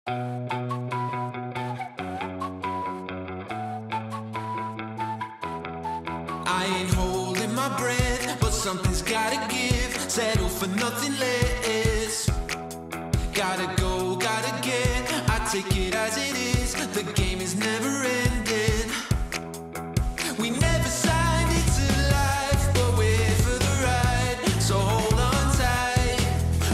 I ain't holding my breath, but something's gotta give. Settle for nothing less. Gotta go, gotta get. I take it as it is. The game is never ending. We never signed it to life, but we're here for the ride. So hold on tight.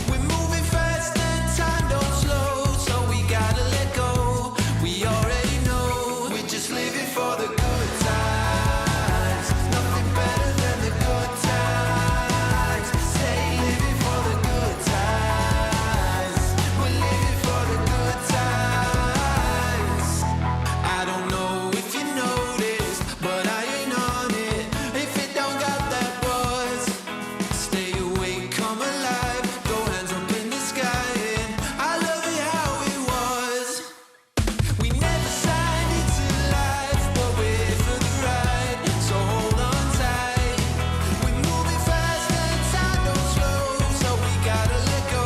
We're moving fast and time don't slow, so we gotta let go. We already know we're just living for the good times. Nothing better than the good times. Stay living for the good times. We're living for the good times. I don't know if you noticed, but I ain't on it. If it don't got that buzz, stay awake, come alive, throw hands up in the sky, and I love it how it was. We never signed it to life, but we're here for the ride, so hold on tight. We're moving fast and time don't slow, so we gotta let go.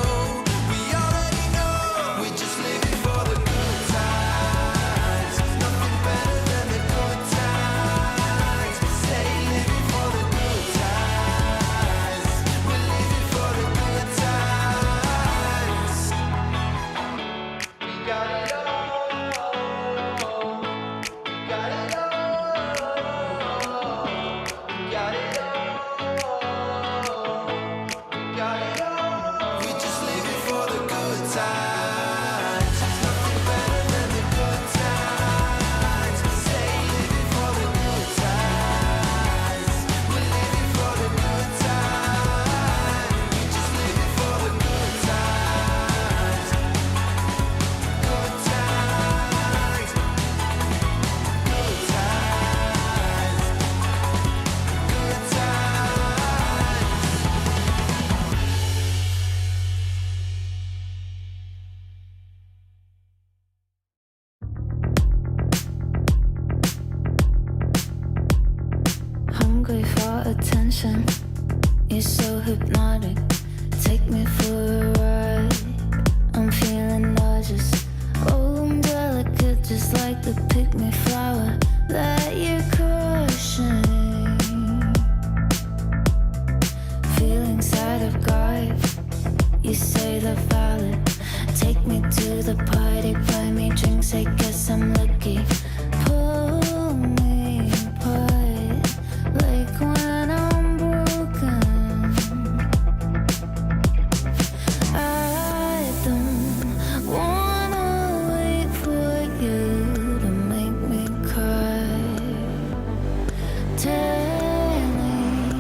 We already know we're just living for the good times. Nothing better than the good times. Stay living for the good times. We're living for the good times. We got it all. Got it all. Got it all. Got it all. We're just living for the good times. Nothing better than the good times. Stay living for the good times. We're living for the good times. We're just living for the good times. Good times. Good times. Good Hungry for attention, you're so hypnotic. Take me for a ride. I'm feeling nauseous. Oh, I'm delicate, just like the pick-me flower that you're crushing. Feelings that I've got, you say they're valid. Take me to the party, buy me drinks, I guess I'm lucky. Pull me apart, like when I'm broken. I don't wanna wait for you to make me cry. Turning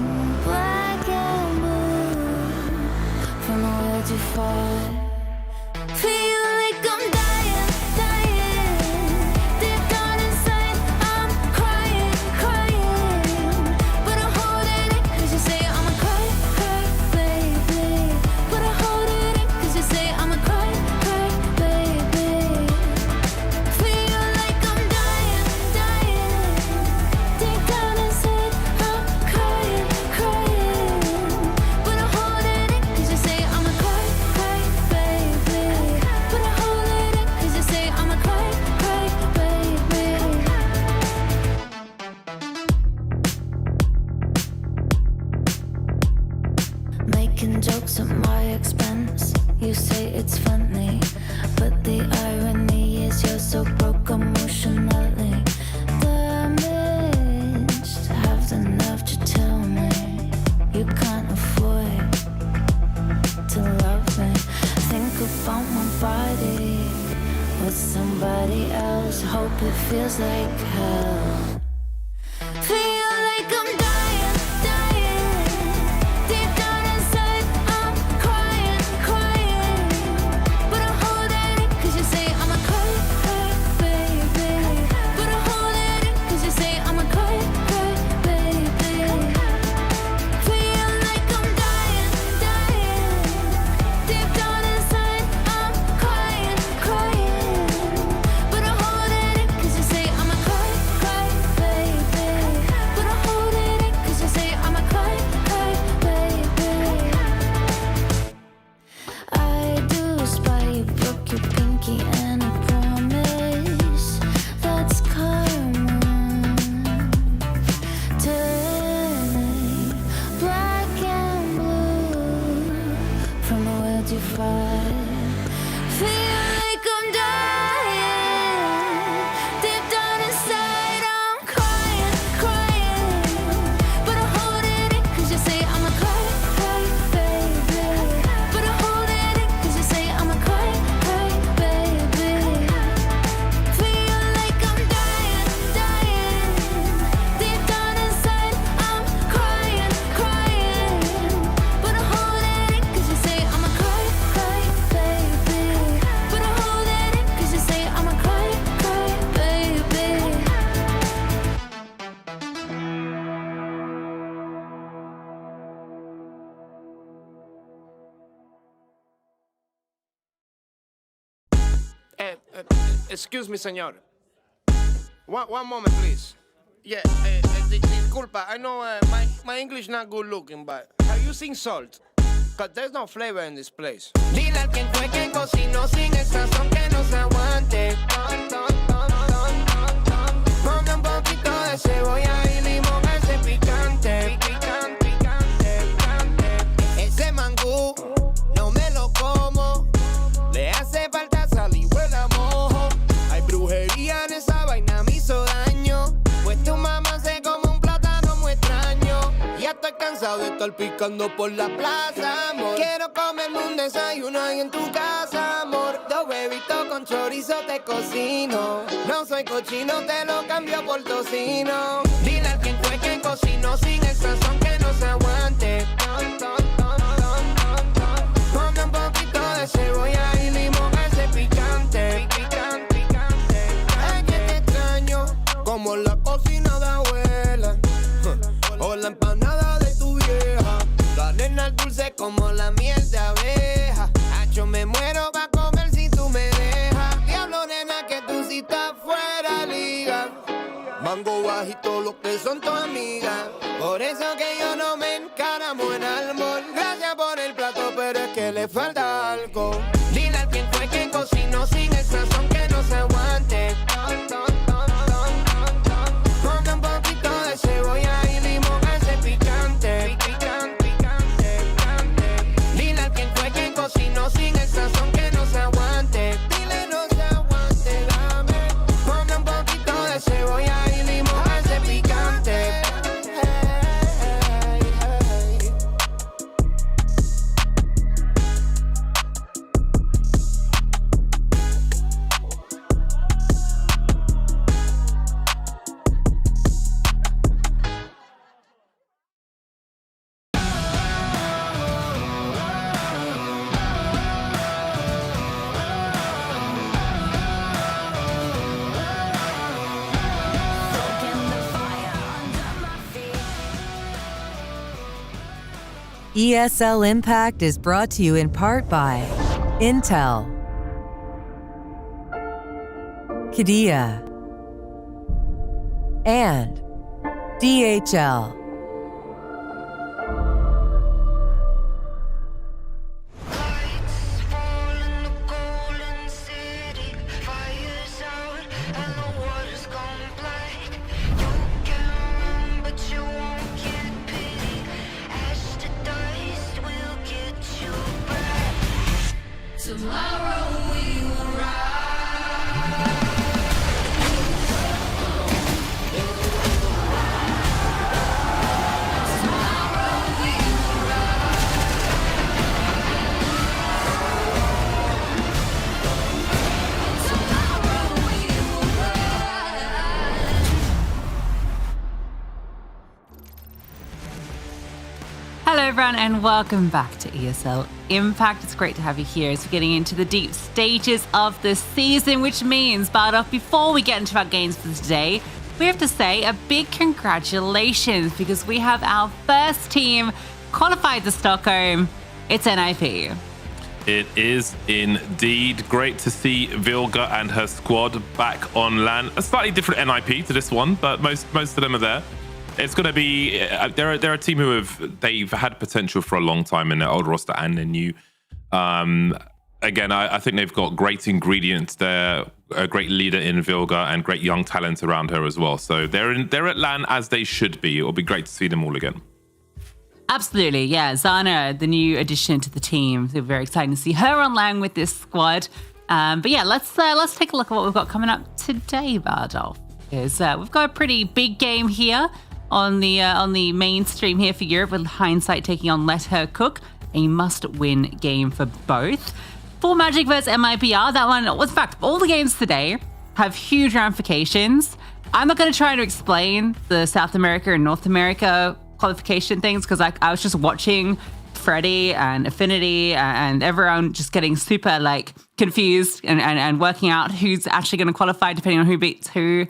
black and blue from the words you fought. Feel like I'm dying, dying. Deep down inside, I'm crying, crying. But I'm holding it, cause you say I'm a cry, cry, baby. But I'm holding it, cause you say I'm a cry, cry, baby. Feel like I'm dying, dying. Deep down inside, I'm crying, crying. But I'm holding it, cause you say I'm a cry, cry, baby. But I'm holding it, cause you say I'm a cry, cry, baby. Making jokes at my expense, you say it's funny, but the irony is you're so broke emotionally damaged. Have the nerve to tell me you can't afford to love me. Think about my body with somebody else. Hope it feels like hell. Feel like I'm dying, dying. Deep down inside, I'm crying, crying. But I'm holding it, cause you say I'm a cry, cry, baby. But I'm holding it, cause you say I'm a cry, cry, baby. Feel like I'm dying, dying. Deep down inside, I'm crying, crying. But I'm holding it, cause you say I'm a cry, cry, baby. But I'm holding it, Excuse me, señor. One moment, please. Yeah, disculpa. I know my English not good looking, but are you using salt? Cause there's no flavor in this place. Dile al quien fue que cocinó sin el sazón que no se aguante. Ponga un poquito de cebolla y limón a ese picante. Ese mangú no me lo como. Le hace falta sal y huele a mojo. Hay brujería en esa vaina, me hizo daño. Pues tu mamá se come un plátano muy extraño. Ya estoy cansado de estar picando por la plaza, amor. Quiero comerme un desayuno ahí en tu casa, amor. Dos huevitos con chorizo te cocino. No soy cochino, te lo cambio por tocino. Dile al quien fue que cocinó sin el sazón que no se aguante. Ponga un poquito de cebolla y limón a ese picante. Es que te extraño como la cocina de abuela o la empanada de tu vieja. La nena dulce como la miel de abeja. Yo me muero pa' comer si tú me dejas. Diablo, nena, que tú sí estás fuera liga. Mango bajito, lo que son tus amigas. Por eso que yo no me encaramo en almor. Gracias por el plato, pero es que le falta algo. Dile al quien fue que cocinó sin el sazón que no se aguante. Ponga un poquito de cebolla y limón a ese picante. Dile al quien fue que cocinó sin el sazón que no se aguante. Dile no se aguante, dame. Ponga un poquito de cebolla y limón a ese picante. ESL Impact is brought to you in part by Intel, Qiddiya, and DHL. Lights fall in the golden city. Fire's out and the water's gone black. You can run, but you won't get pity. Ash to dust will get you back. Tomorrow we will rise. Hello everyone and welcome back to ESL Impact. It's great to have you here as we're getting into the deep stages of the season, which means, Bardoff, before we get into our games for today, we have to say a big congratulations because we have our first team qualified to Stockholm. It's NIP. It is indeed great to see Vilga and her squad back on LAN. A slightly different NIP to this one, but most of them are there. It's going to be they're a team who they've had potential for a long time in their old roster and their new. Again, I think they've got great ingredients there, a great leader in Vilga and great young talent around her as well. So they're at LAN as they should be. It'll be great to see them all again. Absolutely, yeah. Zana, the new addition to the team. So very exciting to see her on LAN with this squad. But yeah, let's take a look at what we've got coming up today, Bardolph. We've got a pretty big game here on the main stream here for Europe, with Hindsight taking on Let Her Cook, a must-win game for both. For Magic vs MIBR, that one, in fact, all the games today have huge ramifications. I'm not going to try to explain the South America and North America qualification things because I was just watching Freddie and Affinity and everyone just getting super confused and working out who's actually going to qualify depending on who beats who.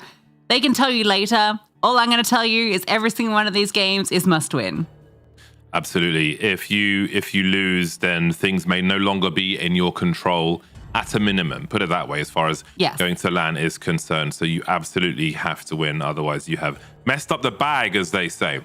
They can tell you later. All I'm going to tell you is every single one of these games is must win. Absolutely. If you lose, then things may no longer be in your control. at a minimum, put it that way, as far as Yes. going to LAN is concerned. So you absolutely have to win. Otherwise, you have messed up the bag, as they say.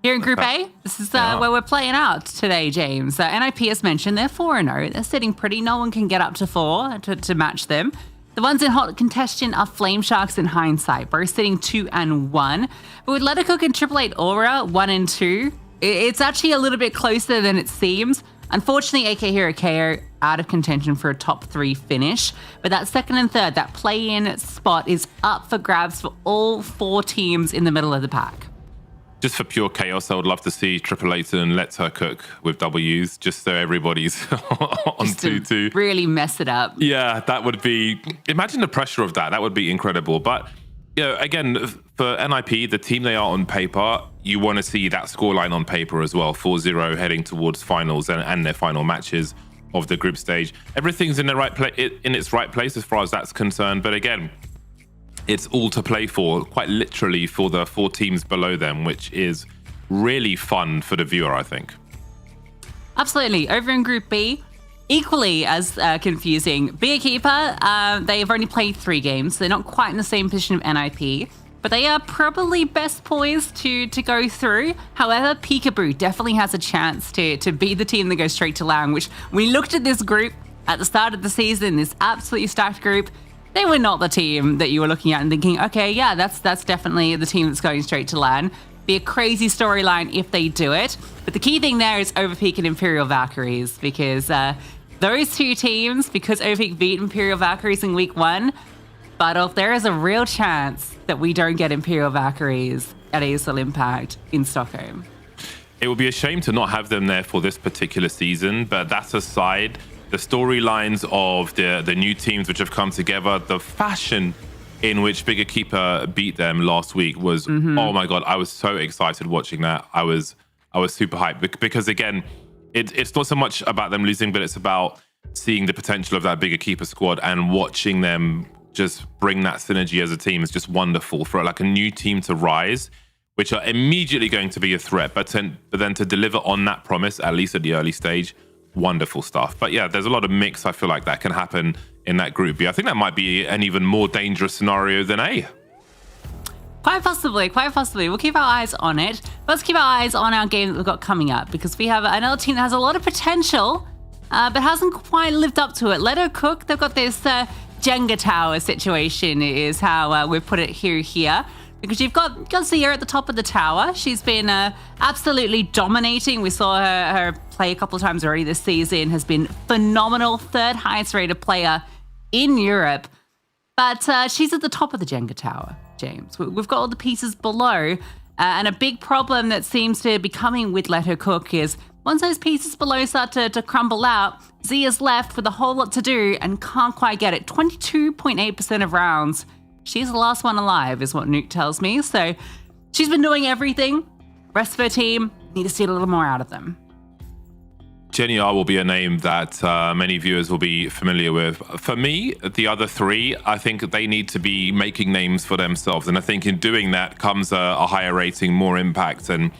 Here in Group A, this is where we're playing out today, James. NIP, as mentioned, they're 4-0. They're sitting pretty. No one can get up to 4 to match them. The ones in hot contention are Flame Sharks and Hindsight, both sitting 2-1. But with Lettercook and Triple Eight Aura 1-2, it's actually a little bit closer than it seems. Unfortunately, AK Hero KO out of contention for a top 3 finish. But that second and third, that play-in spot is up for grabs for all 4 teams in the middle of the pack. Just for pure chaos, I would love to see Triple Eight and Let Her Cook with W's, just so everybody's on 2-2. Really mess it up. Yeah, that would be... Imagine the pressure of that. That would be incredible. But, you know, again, for NIP, the team they are on paper, you want to see that scoreline on paper as well. 4-0 heading towards finals and their final matches of the group stage. Everything's in the right in its right place as far as that's concerned. But again, it's all to play for, quite literally, for the 4 teams below them, which is really fun for the viewer, I think. Absolutely. Over in Group B, equally as confusing. Be a Keeper, they've only played 3 games. They're not quite in the same position of NIP, but they are probably best poised to go through. However, Peekaboo definitely has a chance to be the team that goes straight to LAN, which when we looked at this group at the start of the season, this absolutely stacked group, they were not the team that you were looking at and thinking, okay, yeah, that's definitely the team that's going straight to LAN. Be a crazy storyline if they do it. But the key thing there is Overpeak and Imperial Valkyries, because those 2 teams, because Overpeak beat Imperial Valkyries in week 1, but there is a real chance that we don't get Imperial Valkyries at ESL Impact in Stockholm. It would be a shame to not have them there for this particular season, but that aside, the storylines of the new teams which have come together, the fashion in which Bigger Keeper beat them last week was, oh my God, I was so excited watching that. I was super hyped because again, it's not so much about them losing, but it's about seeing the potential of that Bigger Keeper squad and watching them just bring that synergy as a team is just wonderful for like a new team to rise, which are immediately going to be a threat, but then to deliver on that promise, at least at the early stage, wonderful stuff. But yeah, there's a lot of mix I feel like that can happen in that group B. I think that might be an even more dangerous scenario than A. Quite possibly. We'll keep our eyes on it. Let's keep our eyes on our game that we've got coming up, because we have another team that has a lot of potential, but hasn't quite lived up to it. Let Her Cook, they've got this Jenga tower situation is how we put it here. Because you've got Zia at the top of the tower. She's been absolutely dominating. We saw her play a couple of times already this season. Has been phenomenal. 3rd highest rated player in Europe. But she's at the top of the Jenga tower, James. We've got all the pieces below. And a big problem that seems to be coming with Let Her Cook is once those pieces below start to crumble out, Zia's left with a whole lot to do and can't quite get it. 22.8% of rounds. She's the last one alive, is what Nuke tells me. So she's been doing everything. Rest of her team need to see a little more out of them. Jenny R will be a name that many viewers will be familiar with. For me, the other 3, I think they need to be making names for themselves. And I think in doing that comes a higher rating, more impact, and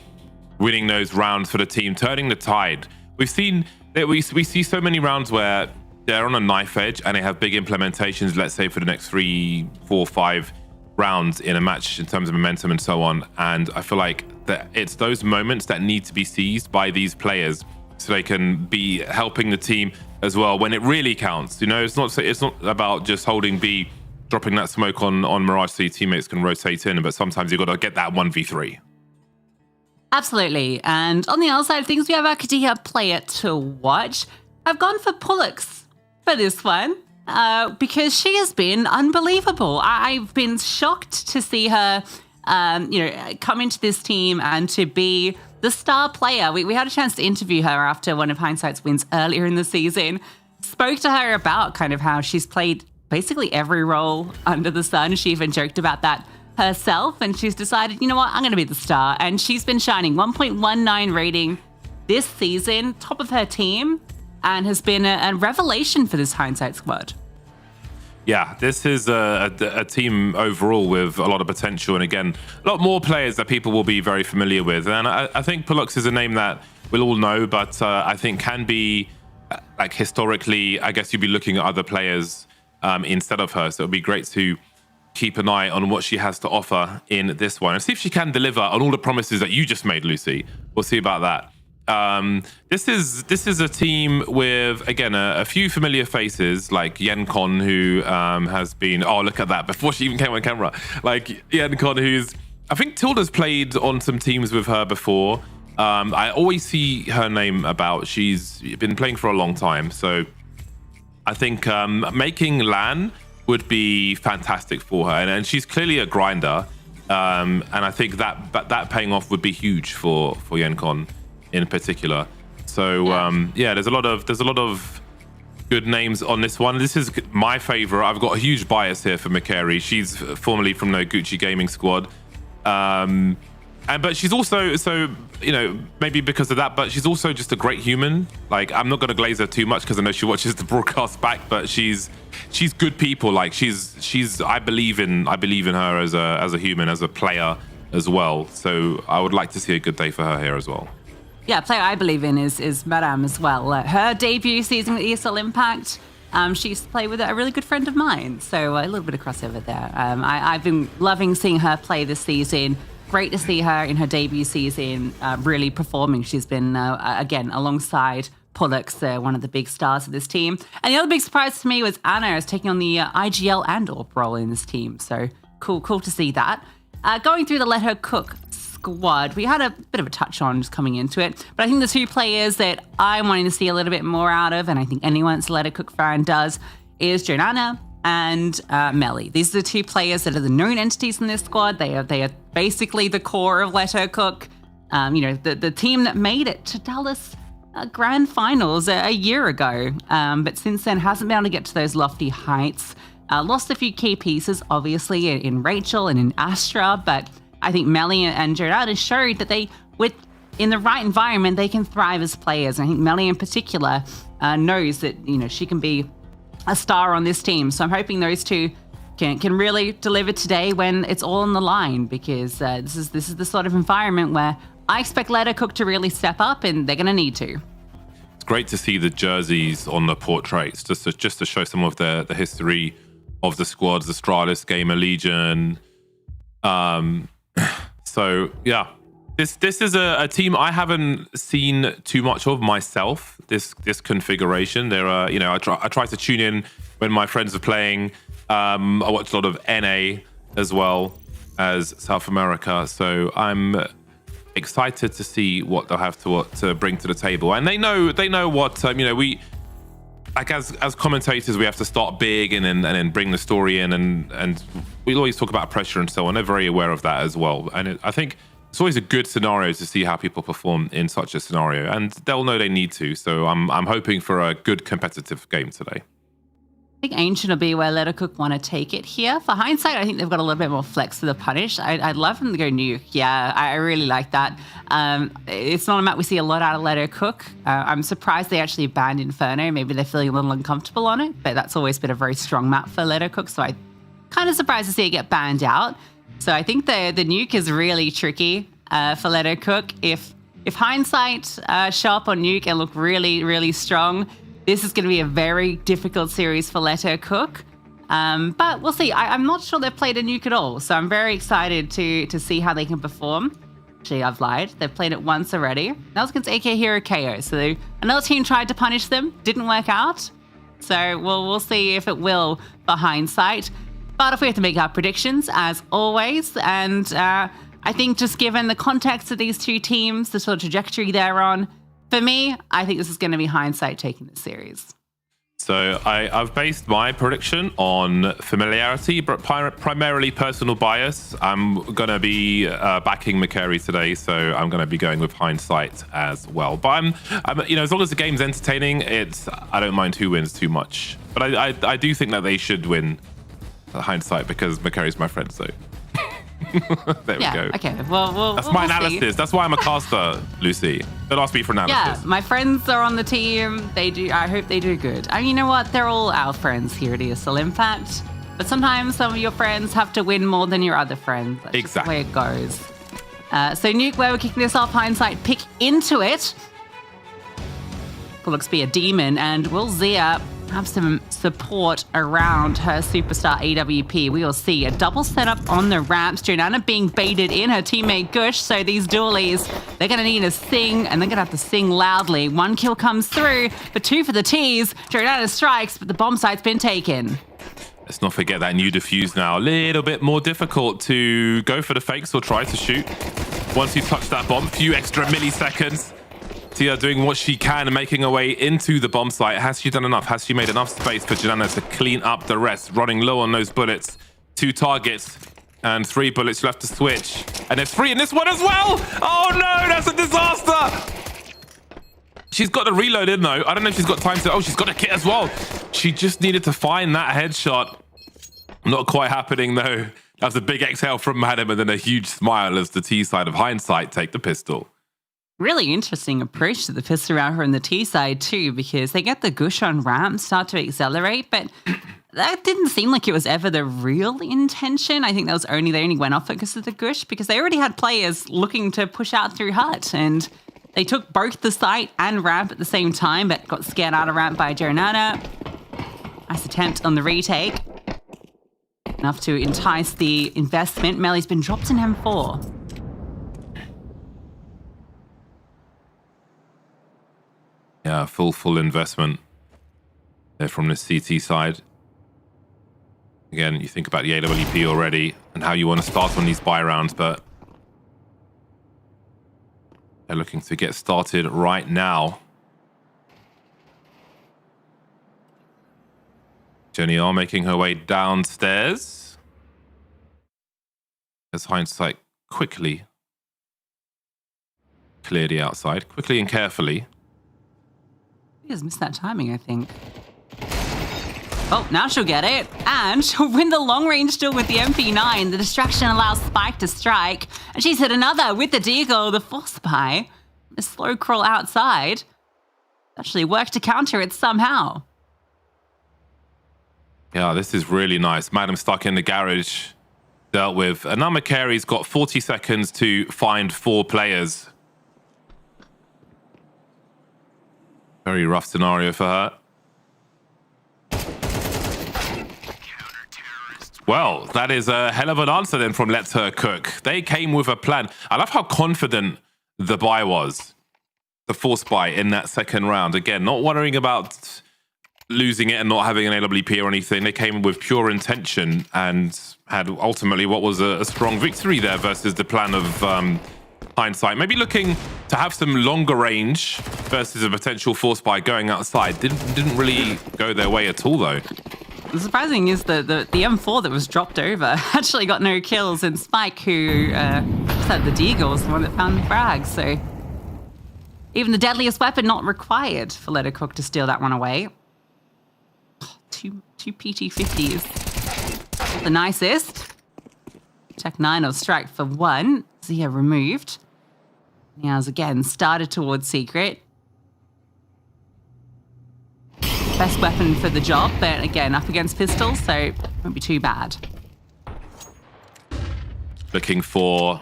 winning those rounds for the team, turning the tide. We've seen that we see so many rounds where they're on a knife edge and they have big implementations, let's say for the next 3, 4, 5 rounds in a match in terms of momentum and so on. And I feel like that it's those moments that need to be seized by these players so they can be helping the team as well when it really counts. You know, it's not about just holding B, dropping that smoke on Mirage so your teammates can rotate in, but sometimes you've got to get that 1v3. Absolutely. And on the other side of things, we have our Katia player to watch. I've gone for Pullux for this one because she has been unbelievable. I've been shocked to see her come into this team and to be the star player. We had a chance to interview her after one of Hindsight's wins earlier in the season. Spoke to her about kind of how she's played basically every role under the sun. She even joked about that herself, and she's decided, you know what, I'm going to be the star. And she's been shining. 1.19 rating this season, top of her team, and has been a revelation for this Hindsight squad. Yeah, this is a team overall with a lot of potential, and again, a lot more players that people will be very familiar with. And I think Pullux is a name that we'll all know, but I think can be like historically, I guess you'd be looking at other players instead of her. So it'd be great to keep an eye on what she has to offer in this one and see if she can deliver on all the promises that you just made, Lucy. We'll see about that. This is a team with, again, a few familiar faces like Yenkon, who has been, oh, look at that, before she even came on camera, like Yenkon, who's, I think Tilda's played on some teams with her before. I always see her name about. She's been playing for a long time, so I think making LAN would be fantastic for her, and she's clearly a grinder, and I think that paying off would be huge for Yenkon in particular. So there's a lot of good names on this one. This is my favorite. I've got a huge bias here for Mikari. She's formerly from the Gucci Gaming squad, but she's also, so maybe because of that, but she's also just a great human. Like, I'm not going to glaze her too much because I know she watches the broadcast back, but she's good people. Like, she's I believe in her as a human, as a player as well. So I would like to see a good day for her here as well. Yeah, player I believe in is Madame as well. Her debut season with ESL Impact, she used to play with a really good friend of mine. So a little bit of crossover there. I've been loving seeing her play this season. Great to see her in her debut season really performing. She's been, again, alongside Pollux, one of the big stars of this team. And the other big surprise to me was Anna is taking on the IGL and AWP role in this team. So cool to see that. Going through the Let Her Cook squad, we had a bit of a touch on just coming into it, but I think the two players that I'm wanting to see a little bit more out of, and I think anyone that's a Let Her Cook fan does, is Jonana and Melly. These are the two players that are the known entities in this squad. They are basically the core of Let Her Cook. The team that made it to Dallas Grand Finals a year ago, but since then hasn't been able to get to those lofty heights. Lost a few key pieces, obviously, in Rachel and in Astra, but I think Melly and Jonana showed that in the right environment, they can thrive as players. And I think Melly in particular knows that she can be a star on this team. So I'm hoping those two can really deliver today when it's all on the line, because this is the sort of environment where I expect Let Her Cook to really step up, and they're going to need to. It's great to see the jerseys on the portraits, just to show some of the history of the squads, the Stralis, Gamer Legion. So yeah, this is a team I haven't seen too much of myself. This configuration. There are, I try to tune in when my friends are playing. I watch a lot of NA as well as South America. So I'm excited to see what they'll have to bring to the table. And they know what we, like, as commentators, we have to start big and then bring the story in, and we always talk about pressure and so on. They're very aware of that as well. And I think it's always a good scenario to see how people perform in such a scenario, and they'll know they need to. So I'm hoping for a good competitive game today. I think Ancient will be where Let Her Cook want to take it here. For Hindsight, I think they've got a little bit more flex for the punish. I'd love them to go Nuke. Yeah, I really like that. It's not a map we see a lot out of Let Her Cook. I'm surprised they actually banned Inferno. Maybe they're feeling a little uncomfortable on it, but that's always been a very strong map for Let Her Cook, so I'm kind of surprised to see it get banned out. So I think the Nuke is really tricky for Let Her Cook. If Hindsight show up on Nuke and look really, really strong, this is going to be a very difficult series for Let Her Cook. But we'll see. I'm not sure they've played a Nuke at all, so I'm very excited to see how they can perform. Actually, I've lied. They've played it once already. That was against AK Hero KO. So another team tried to punish them. Didn't work out. So we'll see if it will for Hindsight. But if we have to make our predictions, as always, and I think just given the context of these two teams, the sort of trajectory they're on, for me, I think this is going to be Hindsight taking the series. So I've based my prediction on familiarity, but primarily personal bias. I'm going to be backing Mikari today, so I'm going to be going with Hindsight as well. But I'm as long as the game's entertaining, I don't mind who wins too much. But I do think that they should win Hindsight because Mikari's my friend, so there we go. Okay. Well, that's my analysis. See. That's why I'm a caster, Lucy. Don't ask me for analysis. Yeah, my friends are on the team. They do. I hope they do good. And you know what? They're all our friends here at ESL Impact. But sometimes some of your friends have to win more than your other friends. That's exactly just the way it goes. So Nuke, where we're kicking this off, Hindsight pick into it. what looks to be a demon. And will Zia have some support around her superstar AWP? We will see a double setup on the ramps. Jonana being baited in, her teammate Gush. So these dualies, they're going to need to sing, and they're going to have to sing loudly. 1 kill comes through, but 2 for the T's. Jonana strikes, but the bomb site's been taken. Let's not forget that new defuse now. A little bit more difficult to go for the fakes or try to shoot. Once you touch that bomb, few extra milliseconds. Tia doing what she can and making her way into the bomb site. Has she done enough? Has she made enough space for Janana to clean up the rest? Running low on those bullets. 2 targets and 3 bullets left to switch. And there's 3 in this one as well. Oh no, that's a disaster. She's got the reload in though. I don't know if she's got time to... Oh, she's got a kit as well. She just needed to find that headshot. Not quite happening though. That's a big exhale from Madam and then a huge smile as the T side of hindsight take the pistol. Really interesting approach to the pistol round in the T side too, because they get the Gush on ramp, start to accelerate, but that didn't seem like it was ever the real intention. I think that was they only went off because of the Gush, because they already had players looking to push out through hut, and they took both the site and ramp at the same time, but got scared out of ramp by Jonana. Nice attempt on the retake. Enough to entice the investment. Melly's been dropped in M4. Yeah, full investment there from the CT side. Again, you think about the AWP already and how you want to start on these buy rounds, but they're looking to get started right now. Jenny R making her way downstairs as hindsight quickly clear the outside, quickly and carefully. She has missed that timing, I think. Oh, now she'll get it. And she'll win the long range duel with the MP9. The distraction allows Spike to strike. And she's hit another with the Deagle, the Force Buy. The slow crawl outside. Actually worked to counter it somehow. Yeah, this is really nice. Madam stuck in the garage, dealt with. Anama Carey's got 40 seconds to find 4 players. Very rough scenario for her. Well, that is a hell of an answer then from Let Her Cook. They came with a plan. I love how confident the buy was. The force buy in that second round. Again, not worrying about losing it and not having an AWP or anything. They came with pure intention and had ultimately what was a strong victory there versus the plan of hindsight. Maybe looking to have some longer range versus a potential force buy going outside. Didn't really go their way at all though. The surprising is that the M4 that was dropped over actually got no kills, and Spike, who just had the Deagle, was the one that found the frag. So even the deadliest weapon not required for Let Her Cook to steal that one away. Oh, two PT50s. The nicest. Check 9 of strike for 1. Zia removed. Niaz again started towards Secret. Best weapon for the job, but again, up against pistols, so it won't be too bad. Looking for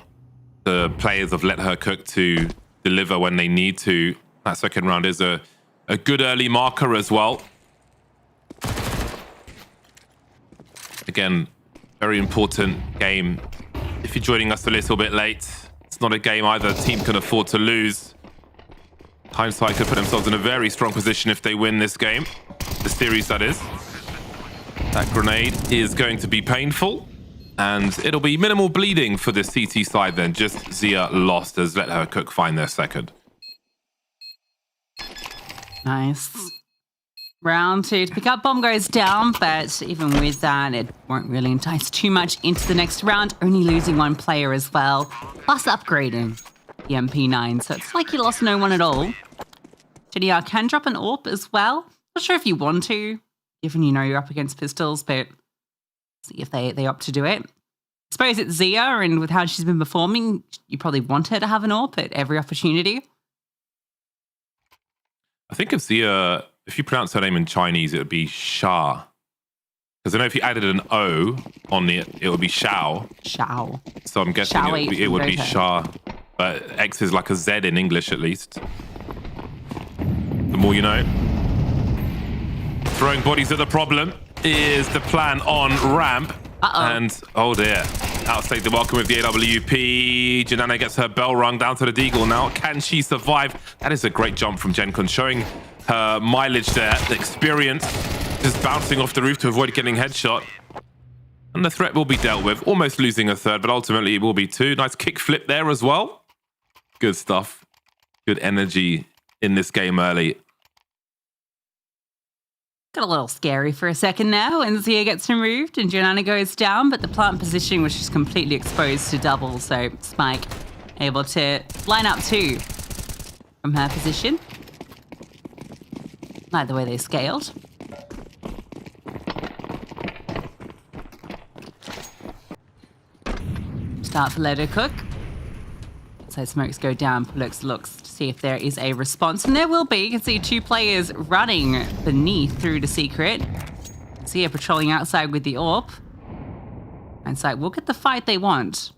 the players of Let Her Cook to deliver when they need to. That second round is a good early marker as well. Again, very important game. If you're joining us a little bit late, it's not a game either team can afford to lose. Hindsight could put themselves in a very strong position if they win this game. The series, that is. That grenade is going to be painful. And it'll be minimal bleeding for the CT side then. Just Zia lost as Let Her Cook find their second. Nice. Round 2 to pick up. Bomb goes down, but even with that, it won't really entice too much into the next round. Only losing 1 player as well. Plus upgrading the MP9. So it's like you lost no one at all. JDR can drop an AWP as well. Not sure if you want to, given you know you're up against pistols, but see if they opt to do it. I suppose it's Zia, and with how she's been performing, you probably want her to have an AWP at every opportunity. I think if Zia, if you pronounce her name in Chinese, it would be Sha. Because I know if you added an O on it would be Shao. Shao. So I'm guessing it would be Sha. But X is like a Z in English at least. The more you know. Throwing bodies at the problem is the plan on ramp. And, oh dear. Outstayed the welcome with the AWP. Janana gets her bell rung down to the Deagle now. Can she survive? That is a great jump from Gencon, showing her mileage there, the experience, just bouncing off the roof to avoid getting headshot. And the threat will be dealt with, almost losing a third, but ultimately it will be 2. Nice kick flip there as well. Good stuff. Good energy in this game early. Got a little scary for a second now when Zia gets removed and Gianna goes down, but the plant position was just completely exposed to double, so Spike able to line up 2 from her position. Like the way they scaled. Start for Leto Cook. So smokes go down. Pullux looks to see if there is a response. And there will be. You can see 2 players running beneath through the secret. Zia patrolling outside with the AWP. And Sight will get the fight they want.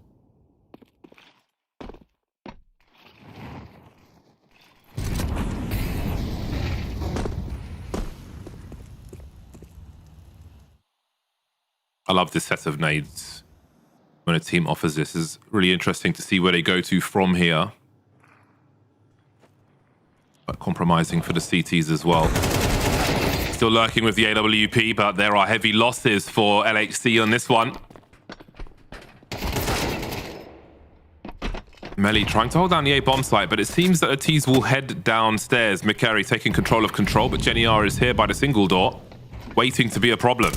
I love this set of nades. When a team offers this, it's really interesting to see where they go to from here. But compromising for the CTs as well. Still lurking with the AWP, but there are heavy losses for LHC on this one. Melly trying to hold down the A bomb site, but it seems that the T's will head downstairs. McCary taking control of control, but Jenny R is here by the single door, waiting to be a problem.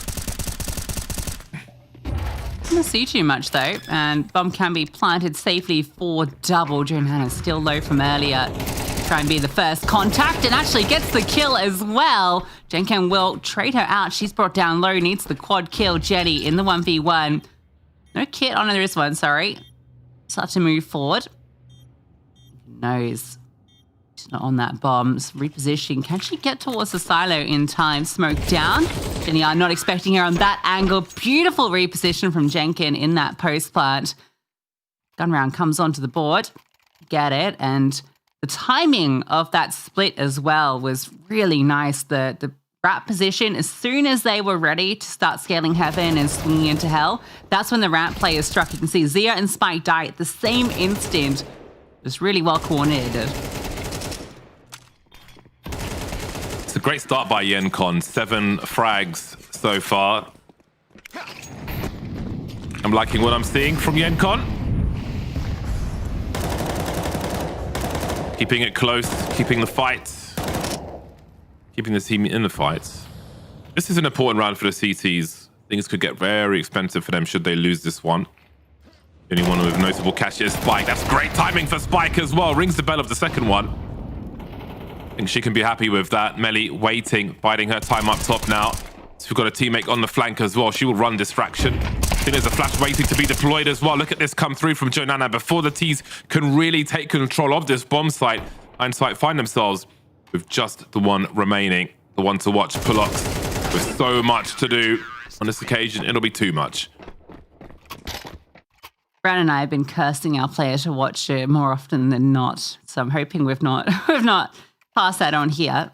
Don't see too much though, and bomb can be planted safely for double. Johanna still low from earlier. Try and be the first contact and actually gets the kill as well. Jenken will trade her out. She's brought down low, needs the quad kill. Jenny in the 1v1. No kit on this one, sorry. Start to move forward. Knows she's not on that bomb. Repositioning. Can she get towards the silo in time? Smoke down. Jenny are not expecting her on that angle. Beautiful reposition from Jenkin in that post plant. Gun round comes onto the board. Get it. And the timing of that split as well was really nice. The wrap position, as soon as they were ready to start scaling heaven and swinging into hell, that's when the ramp players struck. You can see Zia and Spike die at the same instant. It was really well coordinated. It's a great start by Yencon. 7 frags so far. I'm liking what I'm seeing from Yencon. Keeping it close, keeping the fight, keeping the team in the fight. This is an important round for the CTs. Things could get very expensive for them should they lose this one. The only one with notable cash is Spike. That's great timing for Spike as well. Rings the bell of the second one. I think she can be happy with that. Melly waiting, biding her time up top now. So we've got a teammate on the flank as well. She will run distraction. I think there's a flash waiting to be deployed as well. Look at this come through from Jonana before the T's can really take control of this bomb site. Hindsight find themselves with just the one remaining. The one to watch, Pullux, with so much to do. On this occasion, it'll be too much. Brad and I have been cursing our player to watch it more often than not. So I'm hoping we've not passed that on here.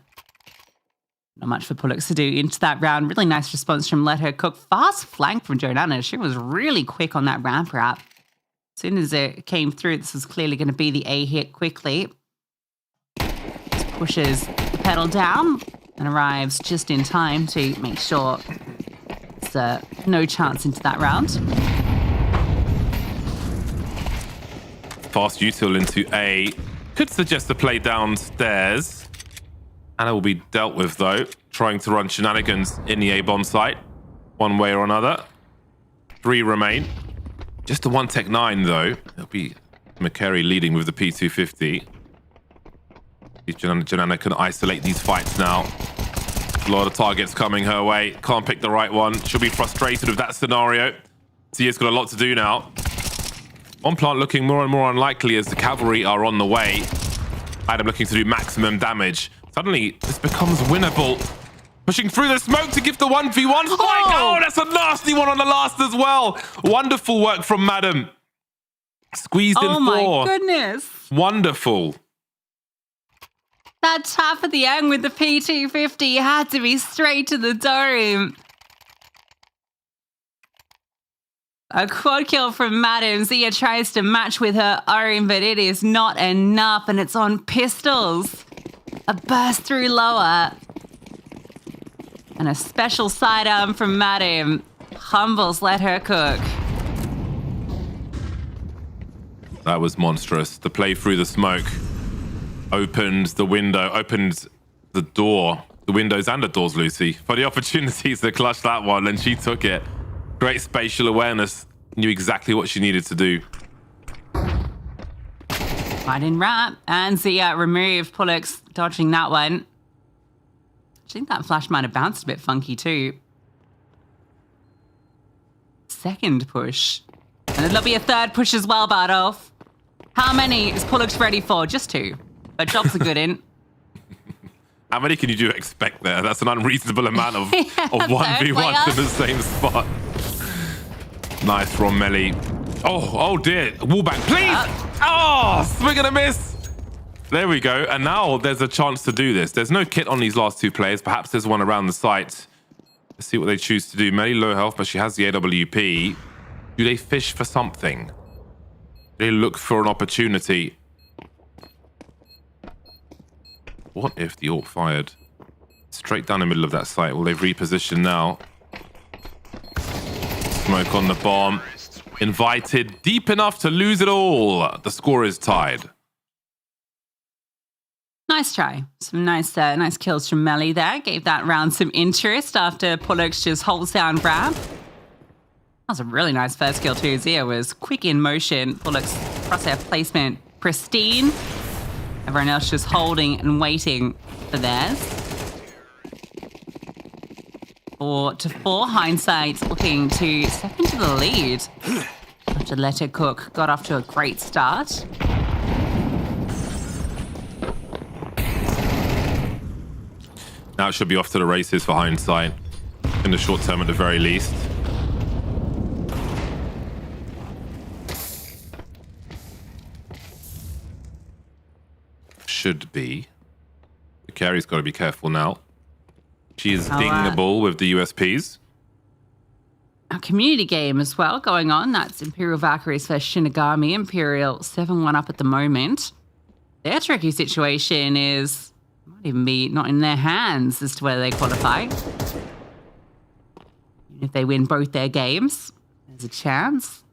Not much for Pullux to do into that round. Really nice response from Let Her Cook. Fast flank from Jonana. She was really quick on that ramp wrap. As soon as it came through, this was clearly going to be the A hit quickly. Just pushes the pedal down and arrives just in time to make sure there's no chance into that round. Fast util into A. Could suggest a play downstairs. Anna will be dealt with, though, trying to run shenanigans in the A-bomb site, one way or another. 3 remain. Just the one Tech 9, though. It'll be McCary leading with the P250. Janana can isolate these fights now. A lot of targets coming her way. Can't pick the right one. She'll be frustrated with that scenario. Zia's got a lot to do now. One plant looking more and more unlikely as the cavalry are on the way. Adam looking to do maximum damage. Suddenly, this becomes winnable. Pushing through the smoke to give the 1v1 spike. Oh, that's a nasty one on the last as well. Wonderful work from Madam. Squeezed in 4. Oh my goodness. Wonderful. That tap at the end with the P250 had to be straight to the dome. A quad kill from Madam. Zia tries to match with her own, but it is not enough, and it's on pistols. A burst through lower. And a special sidearm from Madam. Humbles let her cook. That was monstrous. The play through the smoke opened the window, opened the door, the windows and the doors, Lucy, for the opportunities to clutch that one, and she took it. Great spatial awareness. Knew exactly what she needed to do. Right in wrap. And Zia removed. Pullux dodging that one. I think that flash might have bounced a bit funky too. Second push. And then there'll be a third push as well, Bardolph. How many is Pullux ready for? Just 2. But jobs are good in. How many can you expect there? That's an unreasonable amount of 1v1 in the same spot. Nice from Melly. Oh dear. Wallbang, please! Oh, swing and a miss. There we go. And now there's a chance to do this. There's no kit on these last 2 players. Perhaps there's one around the site. Let's see what they choose to do. Melly low health, but she has the AWP. Do they fish for something? Do they look for an opportunity? What if the AWP fired straight down the middle of that site? Well, they've repositioned now. Smoke on the bomb. Invited deep enough to lose it all. The score is tied. Nice try. Some nice kills from Melly there. Gave that round some interest after Pullux just holds down grab. That was a really nice first kill too. Zia was quick in motion. Pullux crosshair placement pristine. Everyone else just holding and waiting for theirs. 4-4. Hindsight looking to step into the lead. After Let Her Cook got off to a great start. Now it should be off to the races for Hindsight. In the short term at the very least. Should be. The carry's got to be careful now. She is dinging the ball with the USPs. A community game as well going on. That's Imperial Valkyries versus Shinigami. Imperial 7-1 up at the moment. Their tricky situation is might even be not in their hands as to whether they qualify. Even if they win both their games, there's a chance.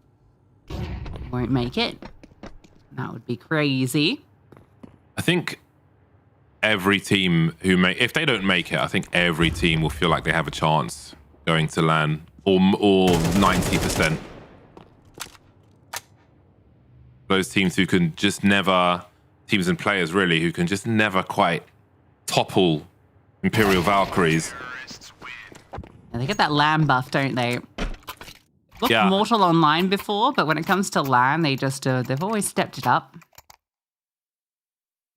They won't make it. That would be crazy. I think every team if they don't make it, I think every team will feel like they have a chance going to LAN, or 90%. Those teams who can just never, teams and players really, who can just never quite topple Imperial Valkyries. And they get that LAN buff, don't they? Looked mortal online before, but when it comes to LAN, they just they've always stepped it up.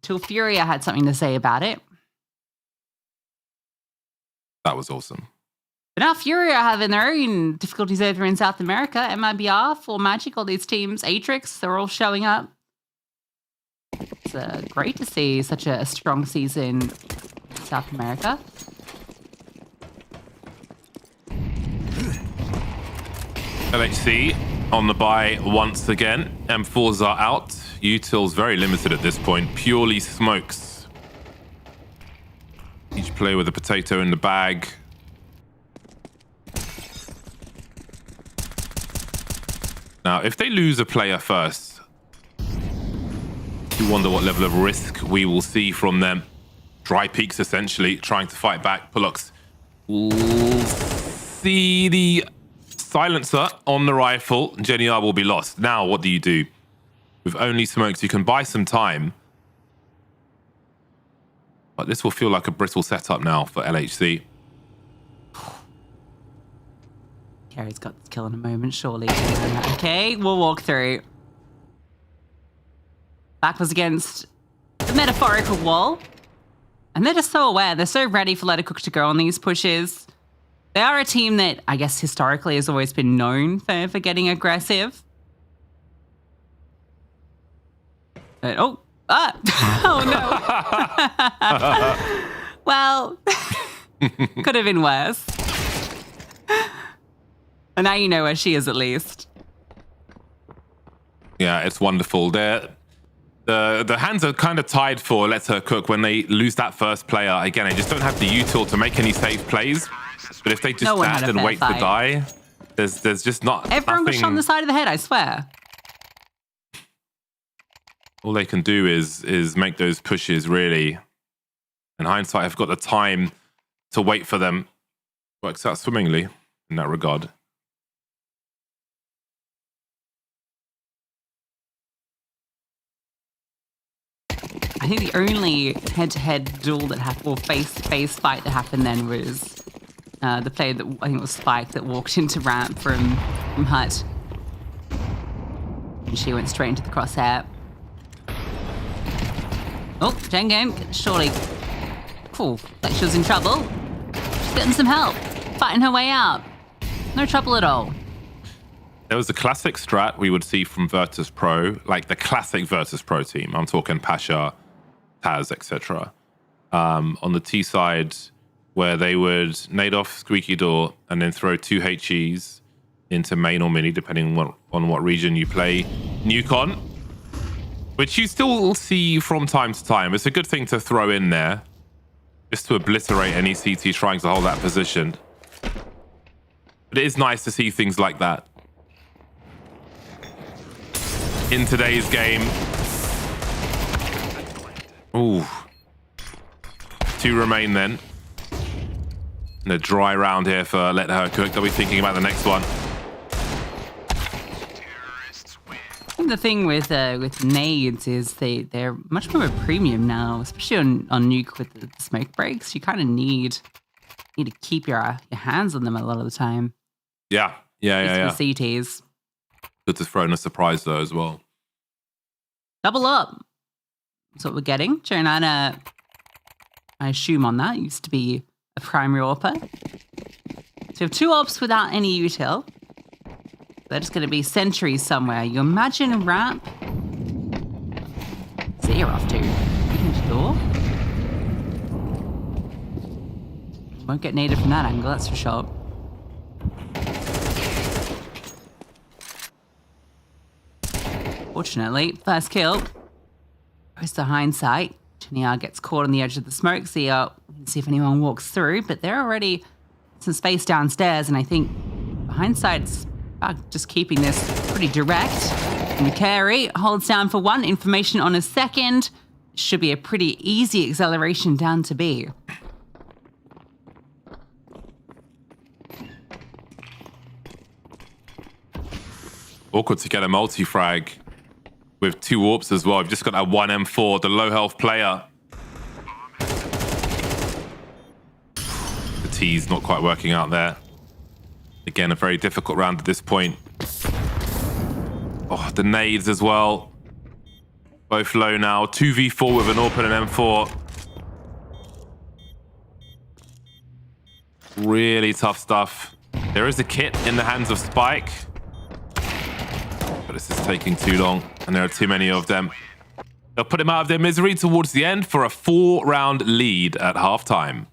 Till Furia had something to say about it. That was awesome. But now Furia are having their own difficulties over in South America. MIBR, Full Magic, all these teams, Atrix, they're all showing up. It's great to see such a strong season in South America. LHC on the buy once again. M4s are out. Util's very limited at this point. Purely smokes. Each player with a potato in the bag. Now, if they lose a player first, you wonder what level of risk we will see from them. Dry peaks, essentially, trying to fight back. Pullux will see the silencer on the rifle. Jenny R will be lost. Now, what do you do? With only smokes, you can buy some time. But this will feel like a brittle setup now for LHC. Carrie's got this kill in a moment, surely. Okay, we'll walk through. Back was against the metaphorical wall. And they're just so aware. They're so ready for Let Her Cook to go on these pushes. They are a team that, I guess, historically has always been known for getting aggressive. But, Oh no. Well, could have been worse. And now you know where she is at least. Yeah, it's wonderful. The hands are kind of tied for Let Her Cook when they lose that first player. Again, they just don't have the util to make any safe plays. But if they just stand and wait to die, there's just not Everyone was shot on the side of the head, I swear. All they can do is make those pushes, really. In hindsight, I've got the time to wait for them. Works out swimmingly in that regard. I think the only head-to-head duel that happened, or face-to-face fight that happened then was the player that I think it was Spike that walked into ramp from Hut. And she went straight into the crosshair. Oh, Jengen, surely. Cool, like she was in trouble. She's getting some help, fighting her way out. No trouble at all. There was a classic strat we would see from Virtus Pro, like the classic Virtus Pro team. I'm talking Pasha, Taz, etc. On the T side, where they would nade off Squeaky Door and then throw 2 HEs into main or mini, depending on what region you play. Nukon, which you still see from time to time. It's a good thing to throw in there, just to obliterate any CT trying to hold that position. But it is nice to see things like that in today's game. Ooh. 2 remain then. And a dry round here for Let Her Cook. They'll be thinking about the next one. I think the thing with nades is they're much more of a premium now, especially on Nuke with the smoke breaks. You kind of need to keep your hands on them a lot of the time. Yeah. CTs. Good to throw in a surprise though as well. Double up. That's what we're getting. Joanna, I assume on that, used to be a primary AWPer. So we have 2 AWPs without any util. They're just going to be sentries somewhere. You imagine a ramp? So you're off to. Open the door. Won't get naded from that angle, that's for sure. Fortunately, first kill goes to hindsight. Chiniar gets caught on the edge of the smoke. See if anyone walks through, but they're already some space downstairs, and I think hindsight's just keeping this pretty direct. And Carey holds down for 1, information on a second. Should be a pretty easy acceleration down to B. Awkward to get a multi-frag with 2 AWPs as well. I've just got that 1 M4, the low health player. The T's not quite working out there. Again, a very difficult round at this point. Oh, the nades as well. Both low now. 2v4 with an AWP and an M4. Really tough stuff. There is a kit in the hands of Spike. But this is taking too long, and there are too many of them. They'll put him out of their misery towards the end for a 4-round lead at halftime.